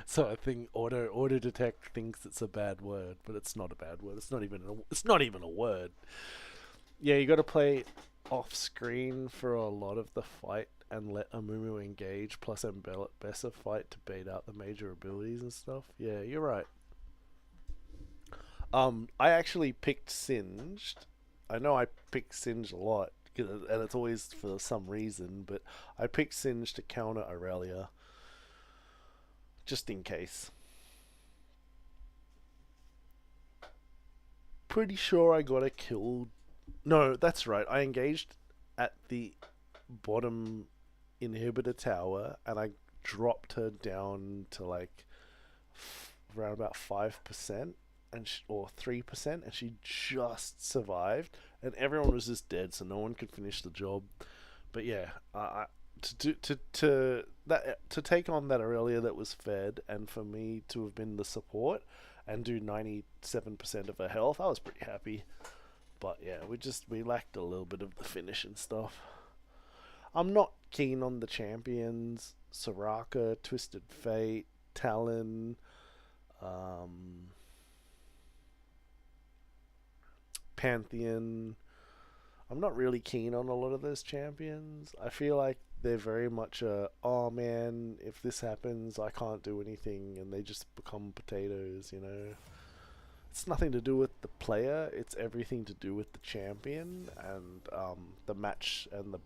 So I think auto detect thinks it's a bad word, but it's not a bad word. It's not even a word. Yeah, you got to play off screen for a lot of the fight and let Amumu engage plus Mbessa fight to bait out the major abilities and stuff. Yeah, you're right. I actually picked Singed. I know I pick Singed a lot, and it's always for some reason, but I picked Singed to counter Aurelia, just in case. Pretty sure I got a kill. No, that's right. I engaged at the bottom inhibitor tower, and I dropped her down to like around about 5%. Or 3%, and she just survived, and everyone was just dead, so no one could finish the job. But yeah, to take on that Aurelia that was fed, and for me to have been the support and do 97% of her health, I was pretty happy. But yeah, we lacked a little bit of the finish and stuff. I'm not keen on the champions. Soraka, Twisted Fate, Talon, Pantheon. I'm not really keen on a lot of those champions. I feel like they're very much oh man, if this happens, I can't do anything, and they just become potatoes, you know. it's nothing to do with the player. It's everything to do with the champion and the match and the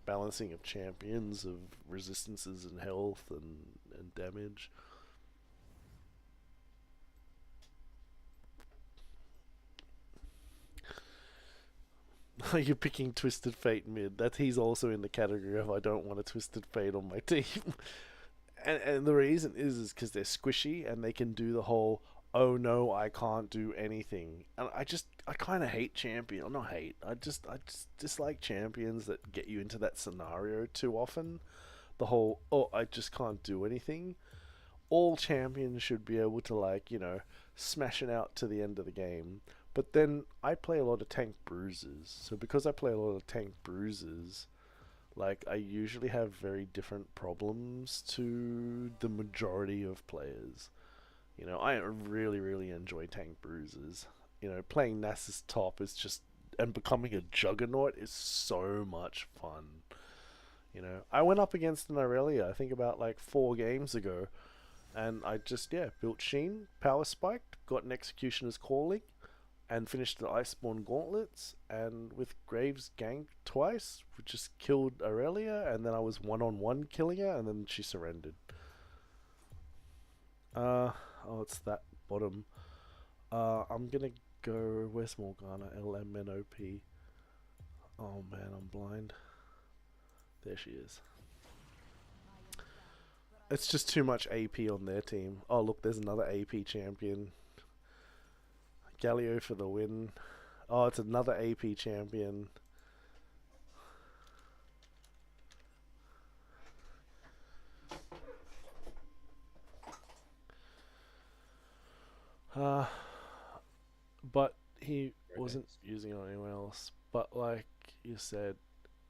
balancing of champions, of resistances and health and damage. You're picking Twisted Fate mid. That he's also in the category of I don't want a Twisted Fate on my team. And the reason is because they're squishy and they can do the whole, oh no, I can't do anything. And I kind of hate champion. Not hate. I just dislike champions that get you into that scenario too often. The whole, oh, I just can't do anything. All champions should be able to, like, you know, smash it out to the end of the game. But then I play a lot of tank bruisers. So because I play a lot of tank bruisers, like, I usually have very different problems to the majority of players. You know, I really, really enjoy tank bruisers. You know, playing Nasus top is just, and becoming a juggernaut is so much fun. You know, I went up against an Aurelia, I think about like 4 games ago, and I just, yeah, built Sheen, power spiked, got an Executioner's Calling, and finished the Iceborne Gauntlets, and with Graves ganked twice, we just killed Aurelia, and then I was one-on-one killing her, and then she surrendered. Oh, it's that bottom. I'm gonna go, where's Morgana? LMNOP. Oh man, I'm blind. There she is. It's just too much AP on their team. Oh look, there's another AP champion. Galio for the win. Oh, it's another AP champion. But he wasn't using it on anyone else. But like you said,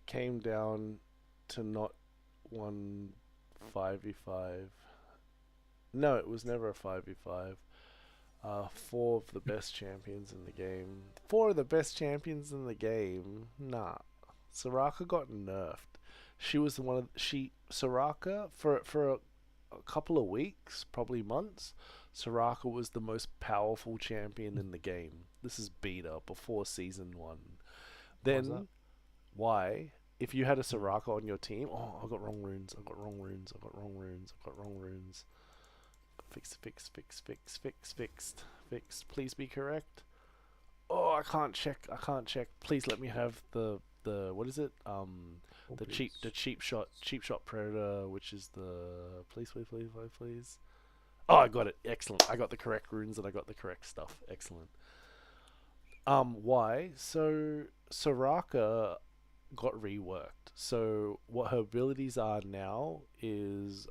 came down to not one 5v5. No, it was never a 5v5. 4 of the best champions in the game. 4 of the best champions in the game? Nah. Soraka got nerfed. She was one of Soraka for a couple of weeks, probably months. Soraka was the most powerful champion in the game. This is beta before season 1. Then why? If you had a Soraka on your team, oh, I got wrong runes. I got wrong runes. I got wrong runes. I got wrong runes. Fixed. Please be correct. Oh, I can't check. Please let me have the what is it? The cheap shot predator, which is the please. Oh, I got it. Excellent. I got the correct runes and I got the correct stuff. Excellent. Why? So Soraka got reworked. So what her abilities are now is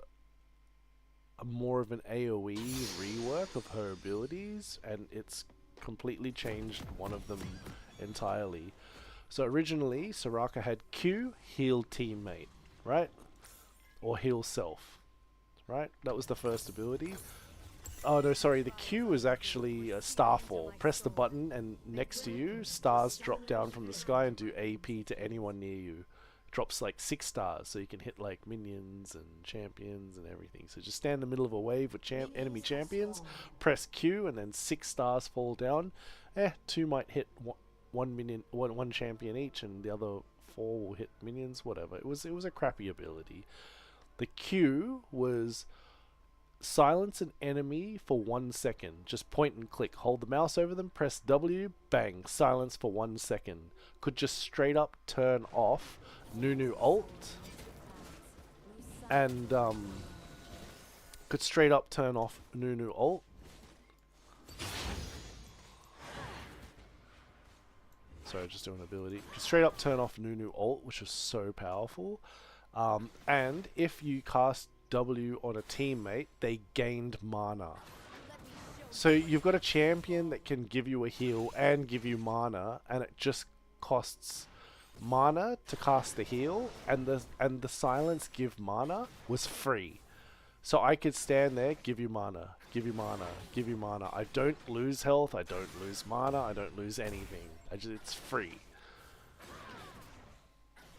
more of an AoE rework of her abilities, and it's completely changed one of them entirely. So originally, Soraka had Q, heal teammate, right? Or heal self, right? That was the first ability. Oh no, sorry, the Q was actually Starfall. Press the button and next to you, stars drop down from the sky and do AP to anyone near you. Drops like 6 stars, so you can hit like minions and champions and everything. So just stand in the middle of a wave with enemy champions, press Q, and then 6 stars fall down. 2 might hit one champion each, and the other 4 will hit minions. Whatever. It was a crappy ability. The Q was silence an enemy for 1 second. Just point and click. Hold the mouse over them, press W, bang, silence for 1 second. Could just straight up turn off Nunu ult, and could straight up turn off Nunu ult. Sorry, just doing an ability. Could straight up turn off Nunu ult, which was so powerful. And if you cast W on a teammate, they gained mana. So you've got a champion that can give you a heal and give you mana, and it just costs mana to cast the heal, and the silence give mana was free. So I could stand there, give you mana, give you mana, give you mana. I don't lose health, I don't lose mana, I don't lose anything. It's free.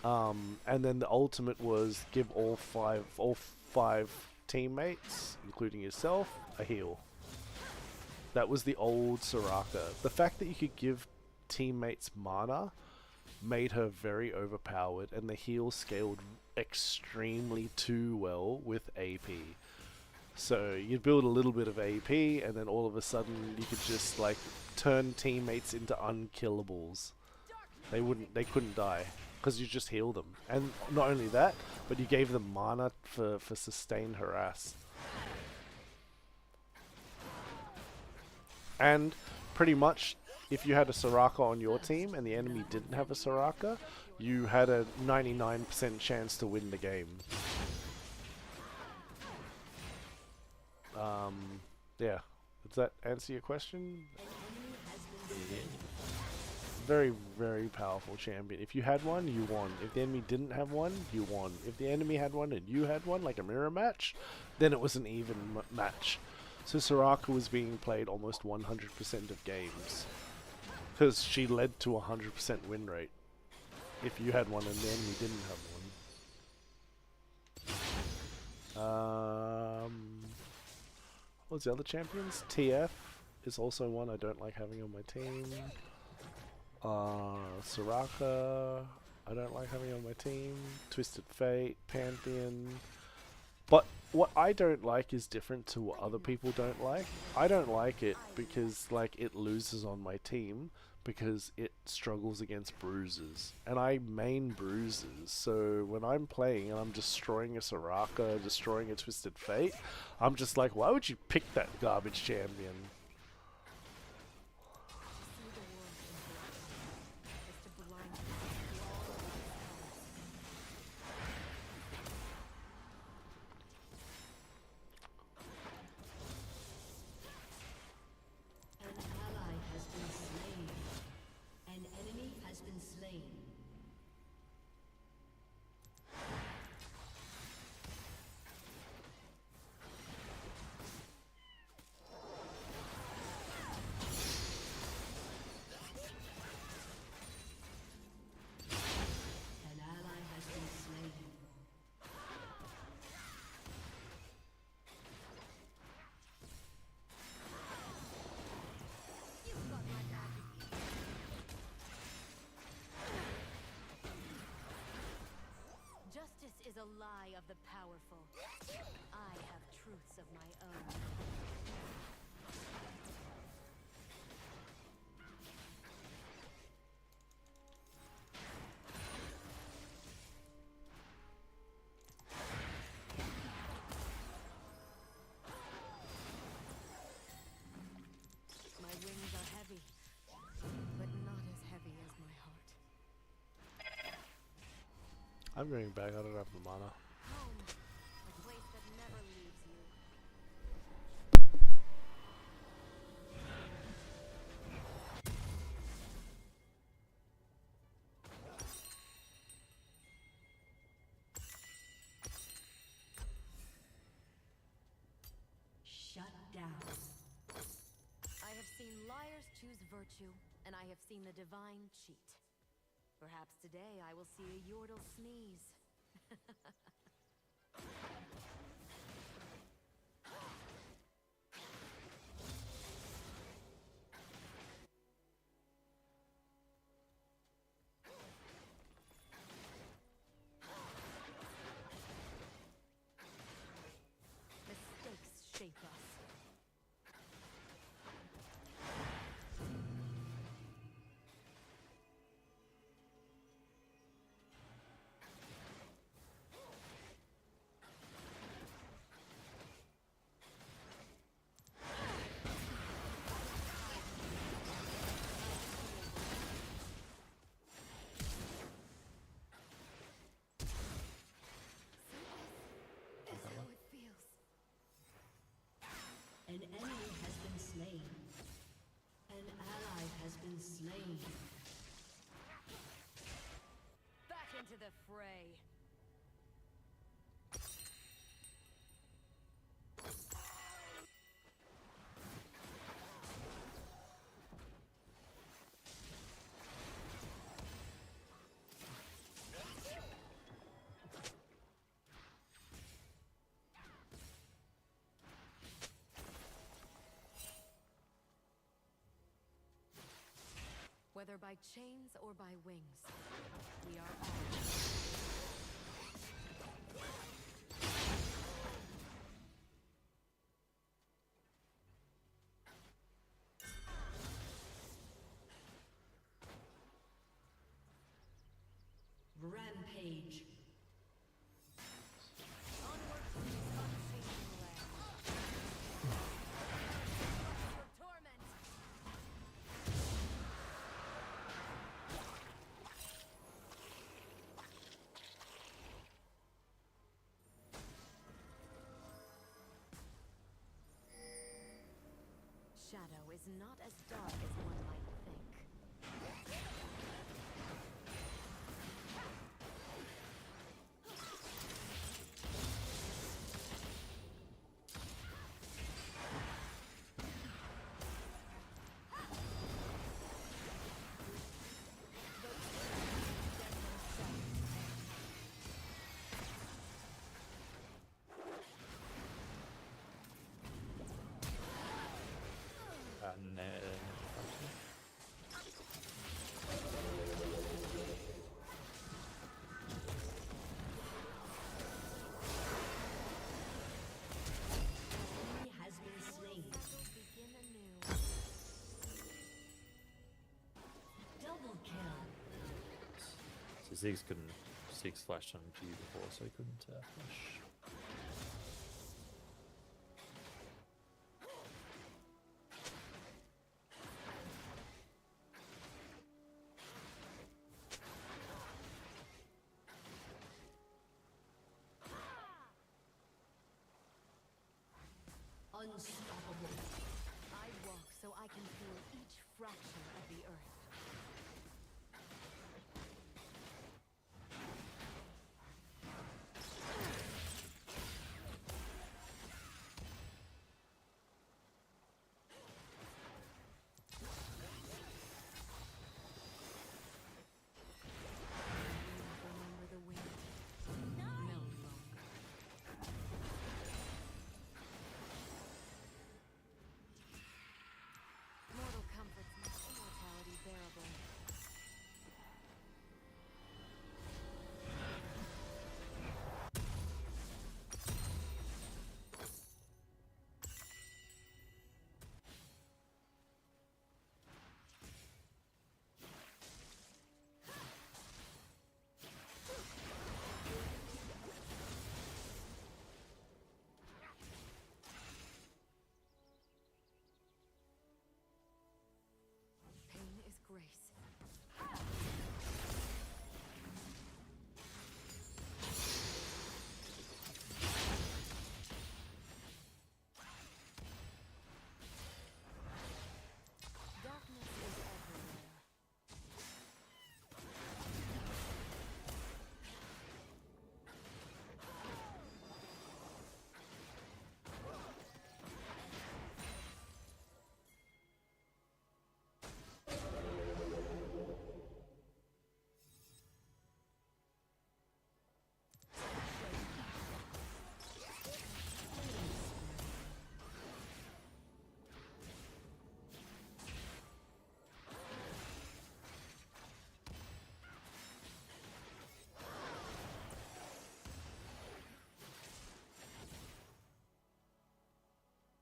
And then the ultimate was give all five teammates, including yourself, a heal. That was the old Soraka. The fact that you could give teammates mana made her very overpowered, and the heal scaled extremely too well with AP. So you'd build a little bit of AP, and then all of a sudden you could just like turn teammates into unkillables. They couldn't die because you just heal them, and not only that, but you gave them mana for sustained harass. And pretty much, if you had a Soraka on your team and the enemy didn't have a Soraka, you had a 99% chance to win the game. Yeah. Does that answer your question? Very, very powerful champion. If you had one, you won. If the enemy didn't have one, you won. If the enemy had one and you had one, like a mirror match, then it was an even match. So Soraka was being played almost 100% of games, because she led to a 100% win rate if you had one and the enemy didn't have one. What's the other champions? TF is also one I don't like having on my team. Soraka, I don't like having on my team. Twisted Fate, Pantheon. But what I don't like is different to what other people don't like. I don't like it because like it loses on my team because it struggles against bruisers. And I main bruisers, so when I'm playing and I'm destroying a Soraka, destroying a Twisted Fate, I'm just like, why would you pick that garbage champion?
Justice is a lie of the powerful. I have truths of my own. My wings are heavy, but not as heavy as my heart.
I'm going back, I don't have the mana.
Home, a place that never leaves you.
Shut down.
I have seen liars choose virtue, and I have seen the divine cheat. Perhaps today I will see a Yordle sneeze. Mistakes shape us. Is how it feels.
An enemy has been slain. An ally has been slain.
Back into the fray. Whether by chains or by wings, we are all.
Rampage.
Onward to this unchanging land. Your torment. Shadow is not as dark as one might think.
No.
He has been slain.
Cycles begin anew.
Double kill.
So Ziggs couldn't. Ziggs flashed on G before, so he couldn't flash.
Unstoppable.
I walk so I can feel each fraction of the earth. Remember the wind. No longer. Mortal comforts make immortality bearable. Pain is grace. Darkness is everywhere.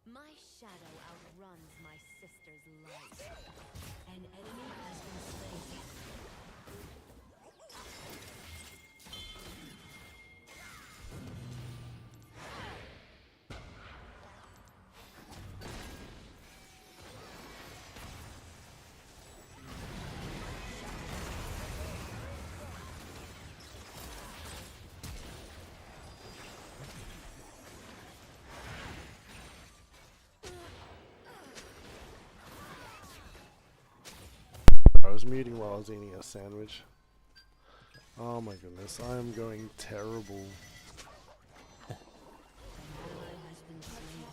My shadow outruns my sister's light.
An enemy has been slain.
I was muting while I was eating a sandwich. Oh my goodness, I am going terrible.
An ally has been slain.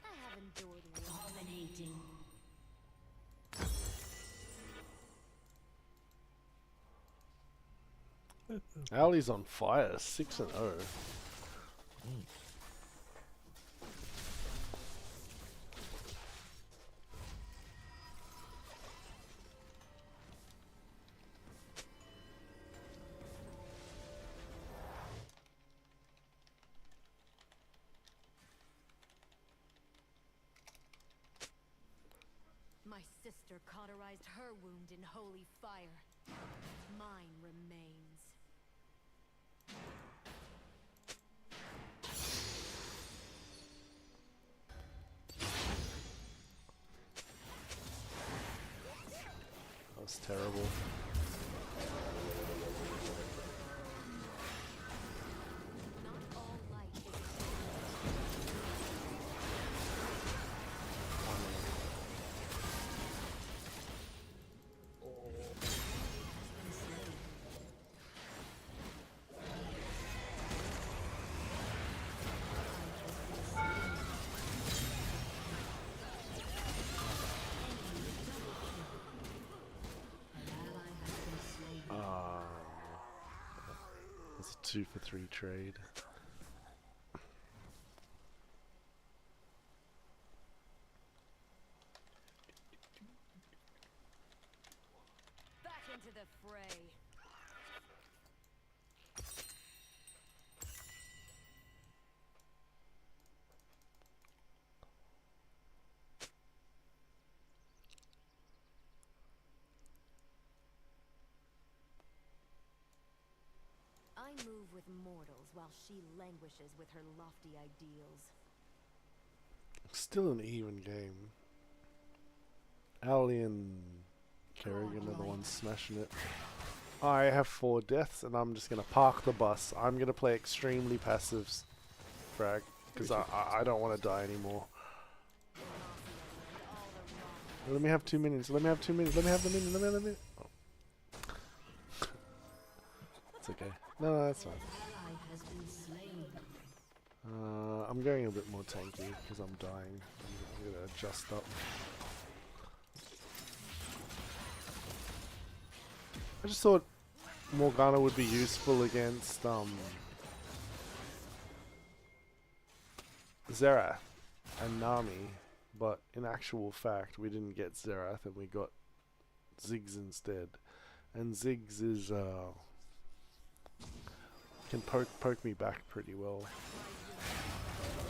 I have endured war.
Dominating.
Ali's on fire, 6-0.
My sister cauterized her wound in holy fire. Mine remains.
That was terrible.
Not all light is
It's a 2 for 3 trade.
back into the fray. I move with mortals while she languishes with her lofty ideals.
Still an even game. Ali and Kerrigan are the ones smashing it. I have 4 deaths and I'm just going to park the bus. I'm going to play extremely passive frag because I don't want to die anymore. Let me have 2 minutes. Let me have 2 minutes. Let me have the minute. Let me have the minute. Oh. It's okay. No, that's fine.
Ally has been slain.
I'm going a bit more tanky because I'm dying. I'm going to adjust up. I just thought Morgana would be useful against Xerath and Nami, but in actual fact we didn't get Xerath and we got Ziggs instead. And Ziggs is can poke me back pretty well.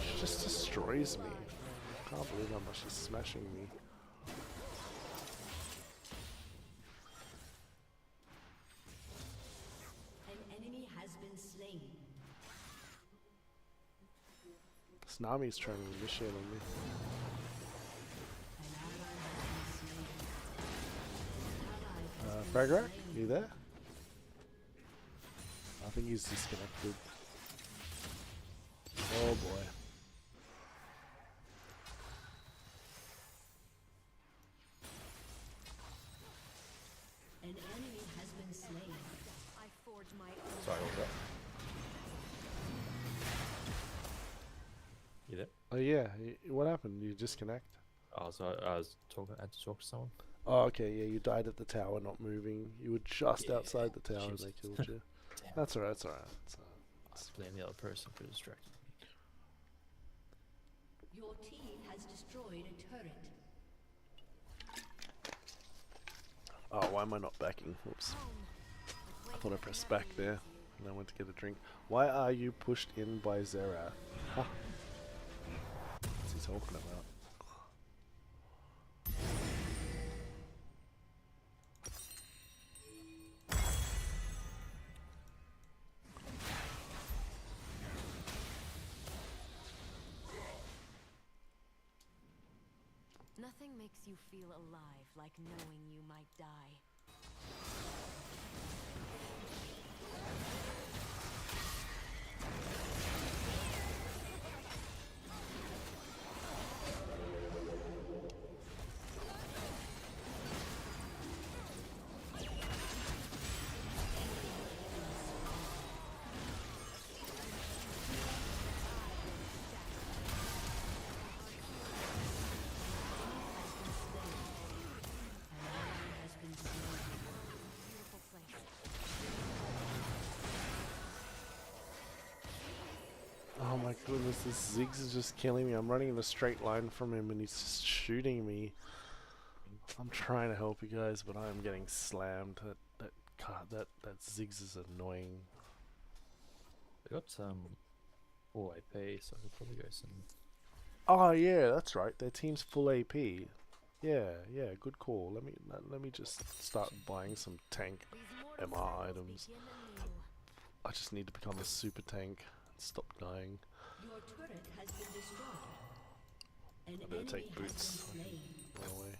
She just destroys me. I can't believe how much she's smashing me.
An enemy has been slain.
Nami's trying to initiate on me.
An ally has been slain.
Fragrak, you there? I think he's disconnected. Oh boy.
An enemy has been slain.
I forge my own.
Sorry, what was that? You there?
Oh yeah, what happened? You disconnect?
Oh, so I was talking. I had to talk to someone.
Oh, okay, yeah, you died at the tower, not moving. You were just
Yeah,
outside the tower and
jeez.
they killed you.
Damn.
That's alright, that's alright.
I blame the other person for distracting me.
Your team has destroyed a turret.
Oh, why am I not backing? Oops. I thought I pressed back there and I went to get a drink. Why are you pushed in by Xerath? Ha! What's he talking about?
Nothing makes you feel alive like knowing you might die. Beautiful place.
Oh my goodness, this Ziggs is just killing me. I'm running in a straight line from him and he's just shooting me. I'm trying to help you guys, but I am getting slammed. That Ziggs is annoying.
They got full AP, so I could probably go some.
Oh yeah, that's right. Their team's full AP. Yeah, good call. Let me just start buying some tank
These mortal
MR
cycles
items.
begin anew.
I just need to become a super tank and stop dying.
Your turret has been destroyed. An
I better
enemy
take
has
boots.
been slain.
Run away.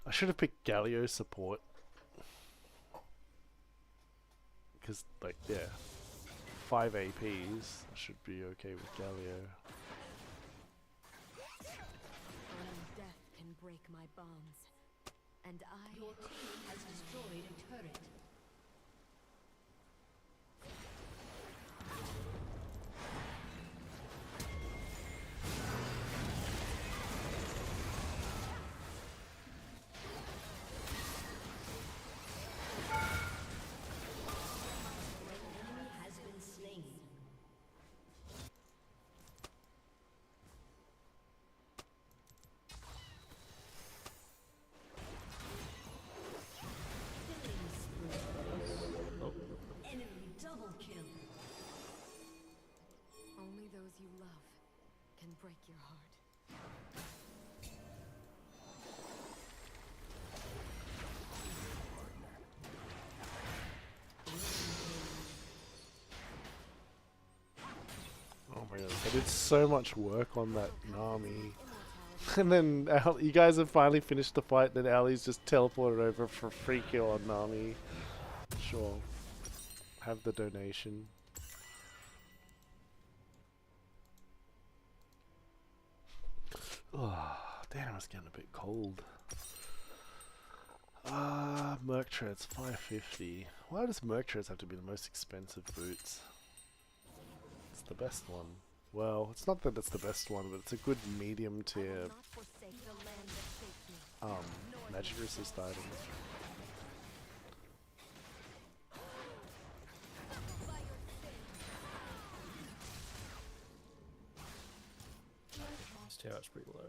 I should have picked Galio support. Because, like, yeah. 5 APs. I should be okay with Galio.
Only death can break my bonds. And I...
Your team has destroyed a turret. An enemy has been slain. Killing spree.
Oh,
Enemy double kill.
Only those you love can break your heart.
Oh my god, I did so much work on that Nami.
Immortality.
And then you guys have finally finished the fight, then Ali's just teleported over for free kill on Nami. Sure. Have the donation. Oh, damn, it's getting a bit cold. Merc Treads 550. Why does Merc Treads have to be the most expensive boots? It's the best one. Well, it's not that it's the best one, but it's a good medium
I will
tier
not forsake the land that shaped me.
magic resist item.
By your sin.
this tower's pretty low.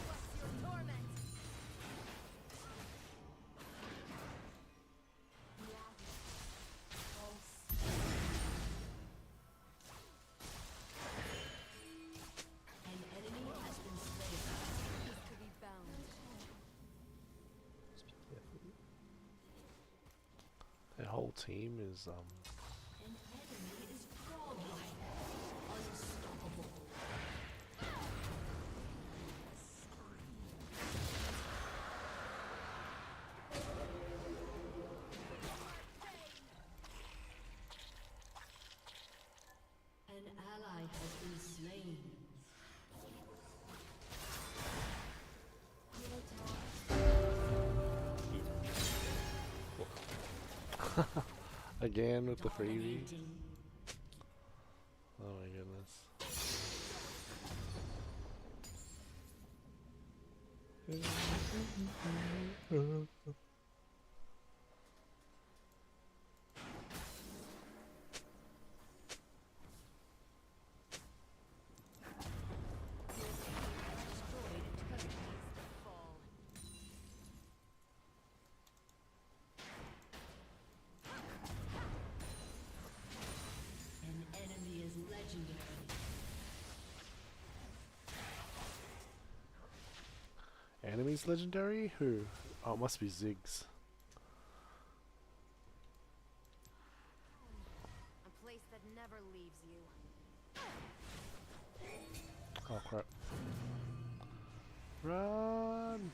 What's your torment?
An enemy has been slain.
Is to be bound.
Just be careful.
Their whole team is
An enemy is godlike. Unstoppable. An ally has been slain.
again with the freebie.
Dominating.
Oh my goodness.
Destroyed a turret.
Fall.
An enemy is legendary.
Enemies legendary? Who? Oh, it must be Ziggs.
A place that never leaves you.
Oh crap. Run!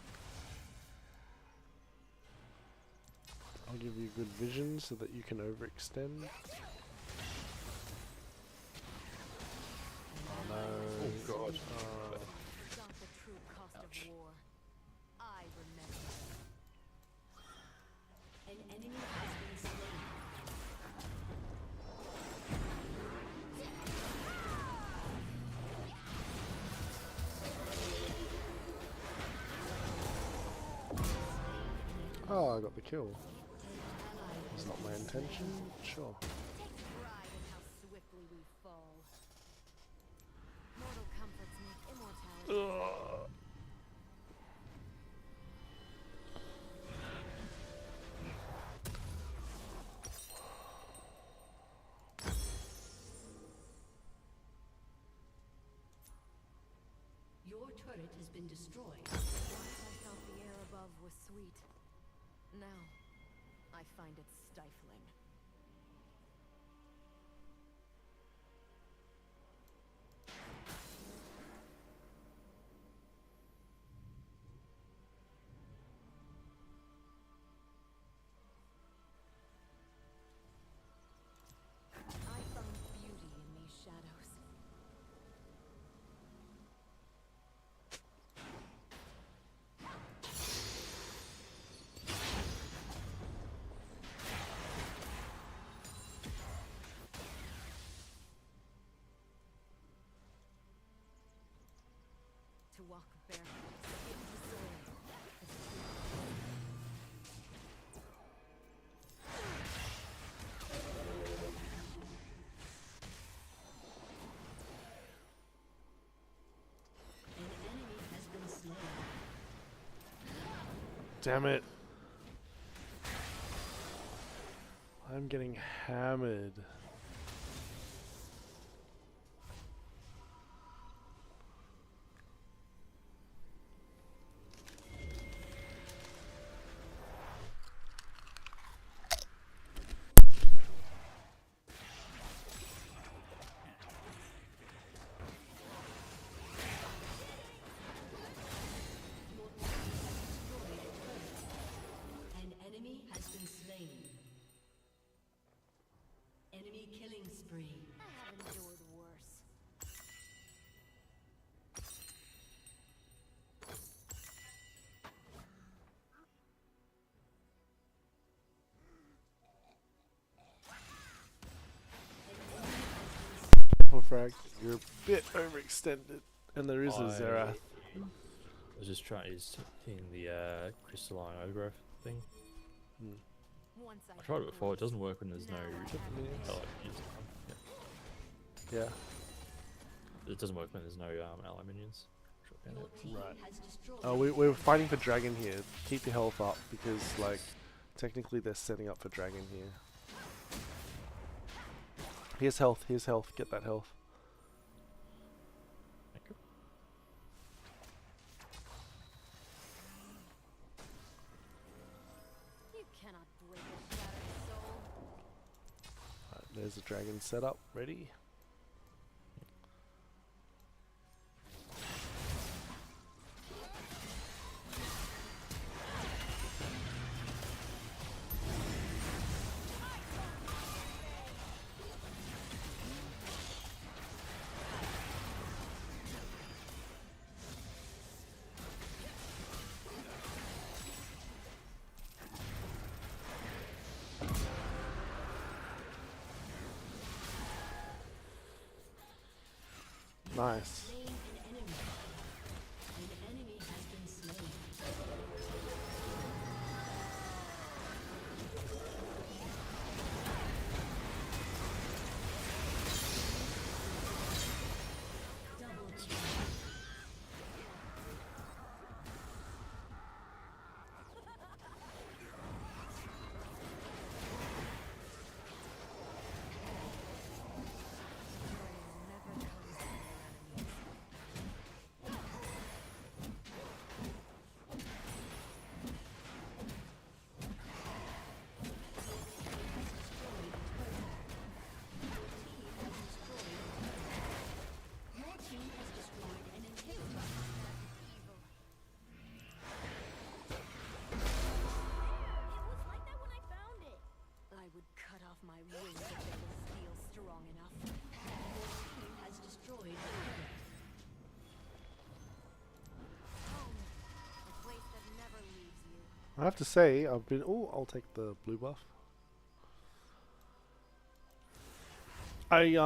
I'll give you good vision so that you can overextend. Oh no.
Oh god.
Not the true cost
Ouch.
of war. I remember.
An enemy has been slain.
Oh, I got the kill.
An ally has
Was not my intention. Sure.
Take pride in how swiftly we fall. Mortal comforts make immortality.
turret has been destroyed.
Once I felt the air above was sweet. Now, I find it stifling. I found beauty in these shadows. To walk barefoot, skin to soil, is
An enemy has been slain.
Damn it. I'm getting hammered.
An enemy has been slain. Enemy killing spree.
I have endured worse.
For frag, you're a bit overextended. And there is a Zerath.
I was just trying to hitting the crystalline overgrowth thing.
Once
I tried it before. It doesn't work when there's no. Oh,
Yeah.
it doesn't work when there's no ally minions. Shot down
Your
it.
team
Right.
has destroyed.
We're fighting for dragon here. Keep your health up because, like, technically they're setting up for dragon here. Here's health. Here's health. Get that health.
Thank you.
You cannot break a shattered soul.
Right, there's a dragon set up. Ready? Nice.
Slain an enemy. An enemy has been slain. Double kill.
Never comes from your enemies.
Your team has destroyed an inhibitor.
Evil. It was like that when I found it. I would cut off my wings if they could feel strong enough.
Your team has destroyed a turret.
Home. A place that never leaves you.
I have to say, I've been. Oh, I'll take the blue buff. I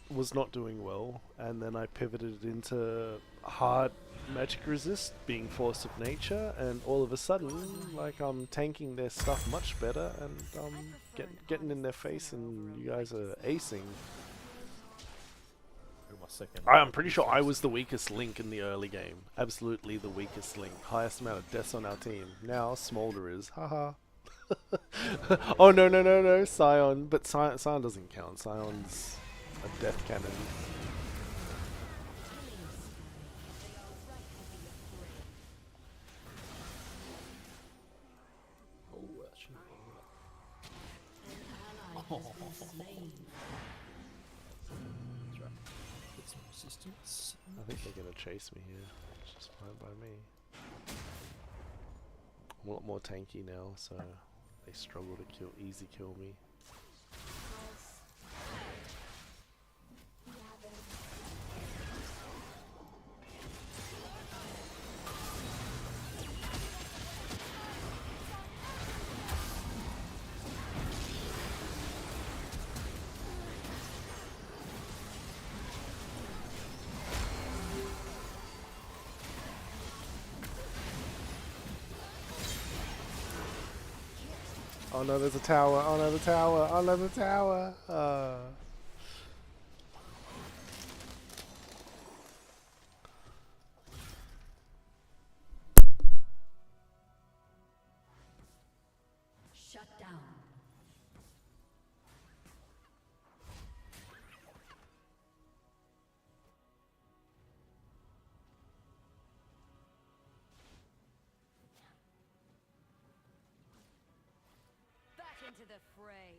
was not doing well, and then I pivoted into hard magic resist, being force of nature, and all of a sudden, like, I'm tanking their stuff much better, and getting in their face, and you guys are acing.
My second.
I'm pretty sure I was the weakest link in the early game. Absolutely the weakest link. Highest amount of deaths on our team. Now Smolder is. Haha. Oh no, Scion. But Scion doesn't count. Scion's a death cannon.
slain.
That's right. Get some resistance.
I think they're gonna chase me here, which is fine by me. I'm a lot more tanky now, so they struggle to easy kill me. Oh no, there's a tower. Oh no, the tower. Oh no, the tower.
Shut down.
Back into the fray.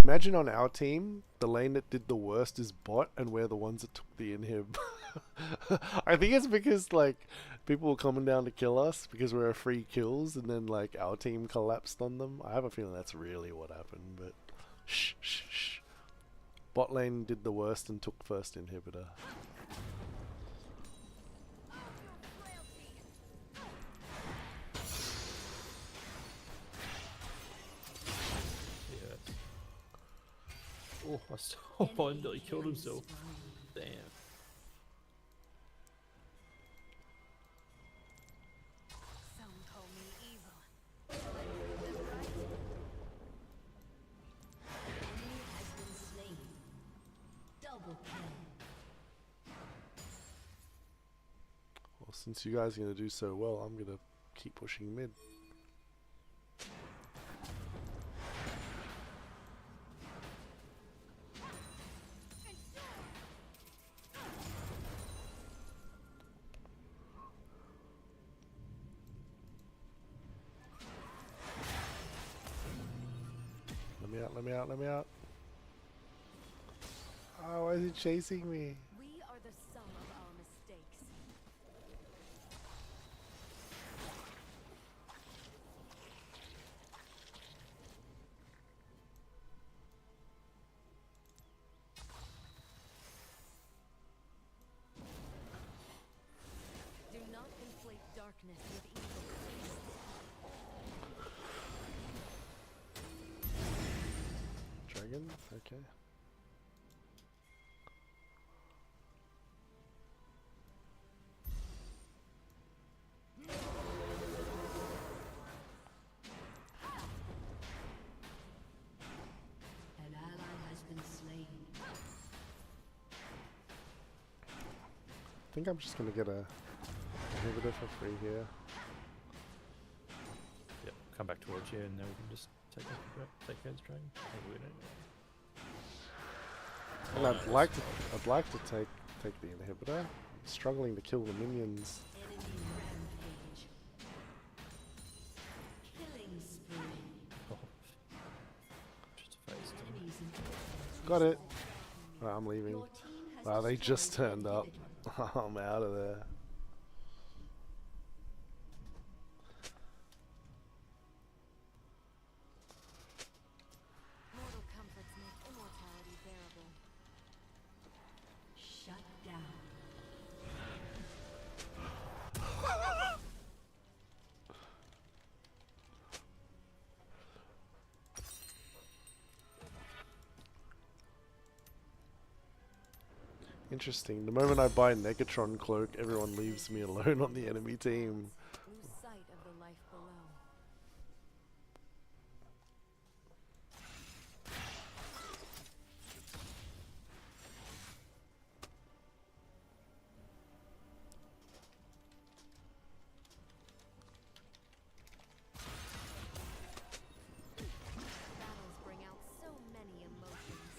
Imagine on our team, the lane that did the worst is bot, and we're the ones that took the inhib. I think it's because like people were coming down to kill us because we were free kills, and then like our team collapsed on them. I have a feeling that's really what happened, but shh, shh, shh. Bot lane did the worst and took first inhibitor.
Yeah. Oh, I saw him nearly killed himself. Damn.
Some call me evil.
Enemy has been slain. Double kill.
Well, since you guys are gonna do so well, I'm gonna keep pushing mid. Let me out, let me out, let me out. Oh, why is he chasing me?
We are the sum of our mistakes. Do not conflate darkness with evil.
Dragon? Okay.
An ally has been slain.
I think I'm just gonna get a inhibitor for free here.
Yep. Come back towards you, and then we can just take care of the dragon. I think we don't.
And I'd like to take the inhibitor. I'm struggling to kill the minions.
Enemy rampage. Killing spree.
Oh. Just a face.
Enemies in
Got it. Right, I'm leaving.
Your team has
Wow, they just
destroyed
turned
an
up.
inhibitor.
I'm out of there.
Mortal comforts make immortality bearable.
Shut down.
Interesting. The moment I buy Negatron Cloak, everyone leaves me alone on the enemy team.
Lose sight of the life below. Battles bring out so many emotions.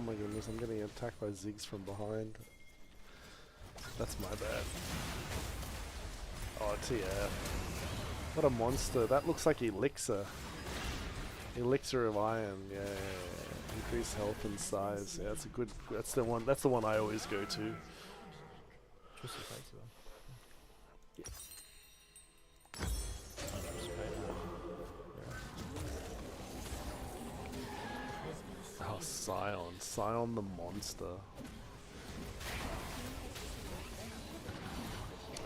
my goodness, I'm getting attacked by Ziggs from behind. That's my bad. Oh, TF. What a monster. That looks like Elixir. Elixir of Iron, yeah. Increase health and size. Yeah, that's a good, that's the one I always go to.
Twisted Fate as well.
Oh, Scion. Scion the monster.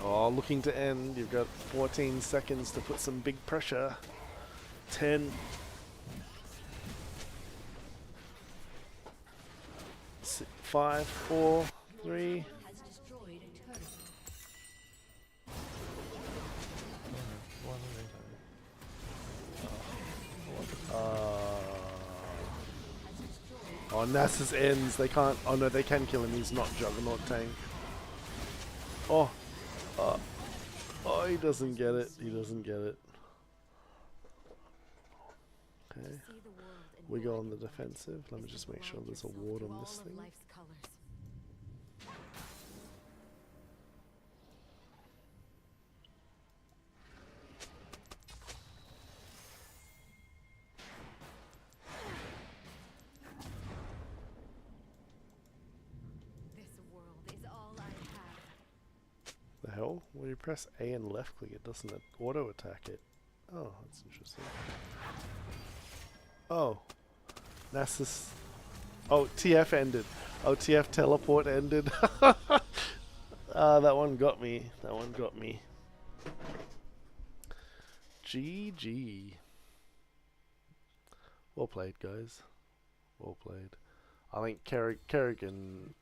Oh, looking to end. You've got 14 seconds to put some big pressure. 10. 5, 4, 3.
Has destroyed a turret.
Oh, Nasus ends. They can't. Oh no, they can kill him. He's not Juggernaut tank. Oh. Oh, he doesn't get it. He doesn't get it. Okay.
See the world in
We go
black
on the
and white
defensive. Let me
as
just
you
make sure
blind
there's a
yourself
ward
to
on
all
this
of
thing.
life's colors. This world is all I have.
The hell? When you press A and left click, it doesn't auto attack it. Oh, that's interesting. Oh. Nasus. Oh, TF ended. Oh, TF teleport ended. That one got me. That one got me. GG. Well played, guys. Well played. I think Kerrigan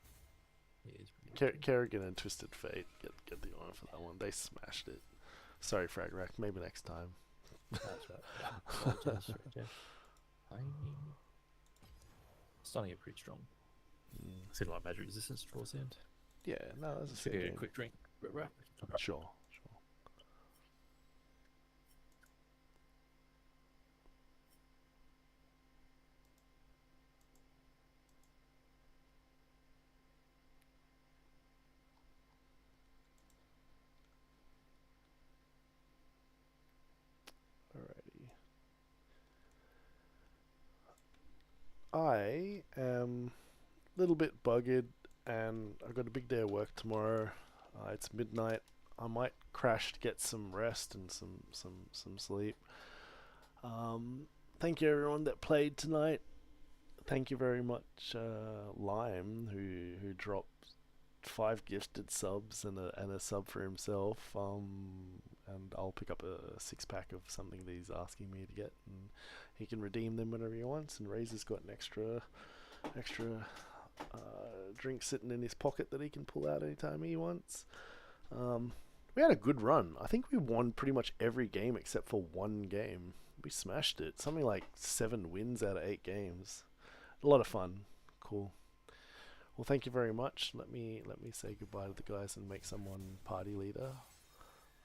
Yeah, it's pretty good.
Kerrigan and Twisted Fate get the honor for that one. They smashed it. Sorry, Frag Rack. Maybe next time.
That's right. Apologize for it, Jeff. Starting to get pretty strong. Seemed like magic resistance towards the end.
Yeah, no, that's a
Should
fair
get a
game.
quick drink. Wrap.
Sure. Alrighty. I am a little bit buggered and I've got a big day of work tomorrow. It's midnight. I might crash to get some rest and some sleep. Thank you everyone that played tonight. Thank you very much, Lime, who dropped 5 gifted subs and a sub for himself. And I'll pick up a 6-pack of something that he's asking me to get, and he can redeem them whenever he wants. And Razor's got an extra drink sitting in his pocket that he can pull out anytime he wants. We had a good run. I think we won pretty much every game except for one game. We smashed it. Something like 7 wins out of 8 games. A lot of fun. Cool. Well, thank you very much. Let me say goodbye to the guys and make someone party leader.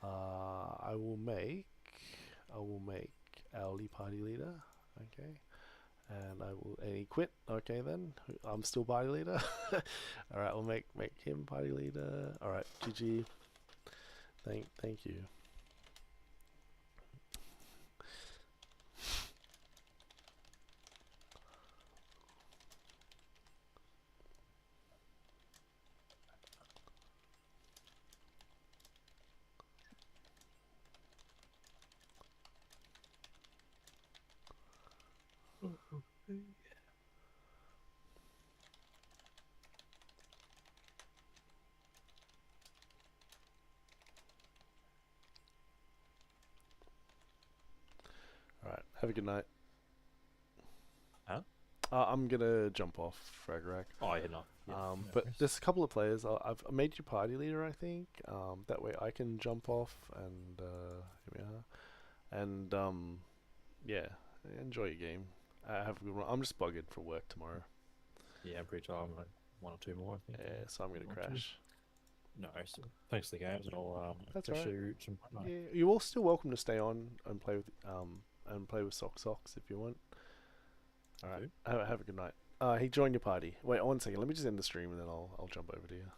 I will make Owly party leader. Okay. And he quit. Okay then. I'm still party leader. Alright, we'll make him party leader. Alright, GG. Thank you. Alright, have a good night.
Huh?
I'm gonna jump off, Fragrack.
Oh, yeah, no. Yeah, no
But
worries.
there's a couple of players. I've made you party leader, I think. That way I can jump off and here we are. And yeah, enjoy your game. Have a good one. I'm just buggered for work tomorrow.
Yeah, I'm pretty tired. I'm like 1 or 2 more, I think.
Yeah, so I'm gonna
1 or 2.
crash.
No, so thanks for the games, and I'll
That's
catch
alright.
you some point.
Yeah, you're all still welcome to stay on and play with Socks if you want. Alright, have a good night. He joined your party. Wait, one second. Let me just end the stream and then I'll jump over to you.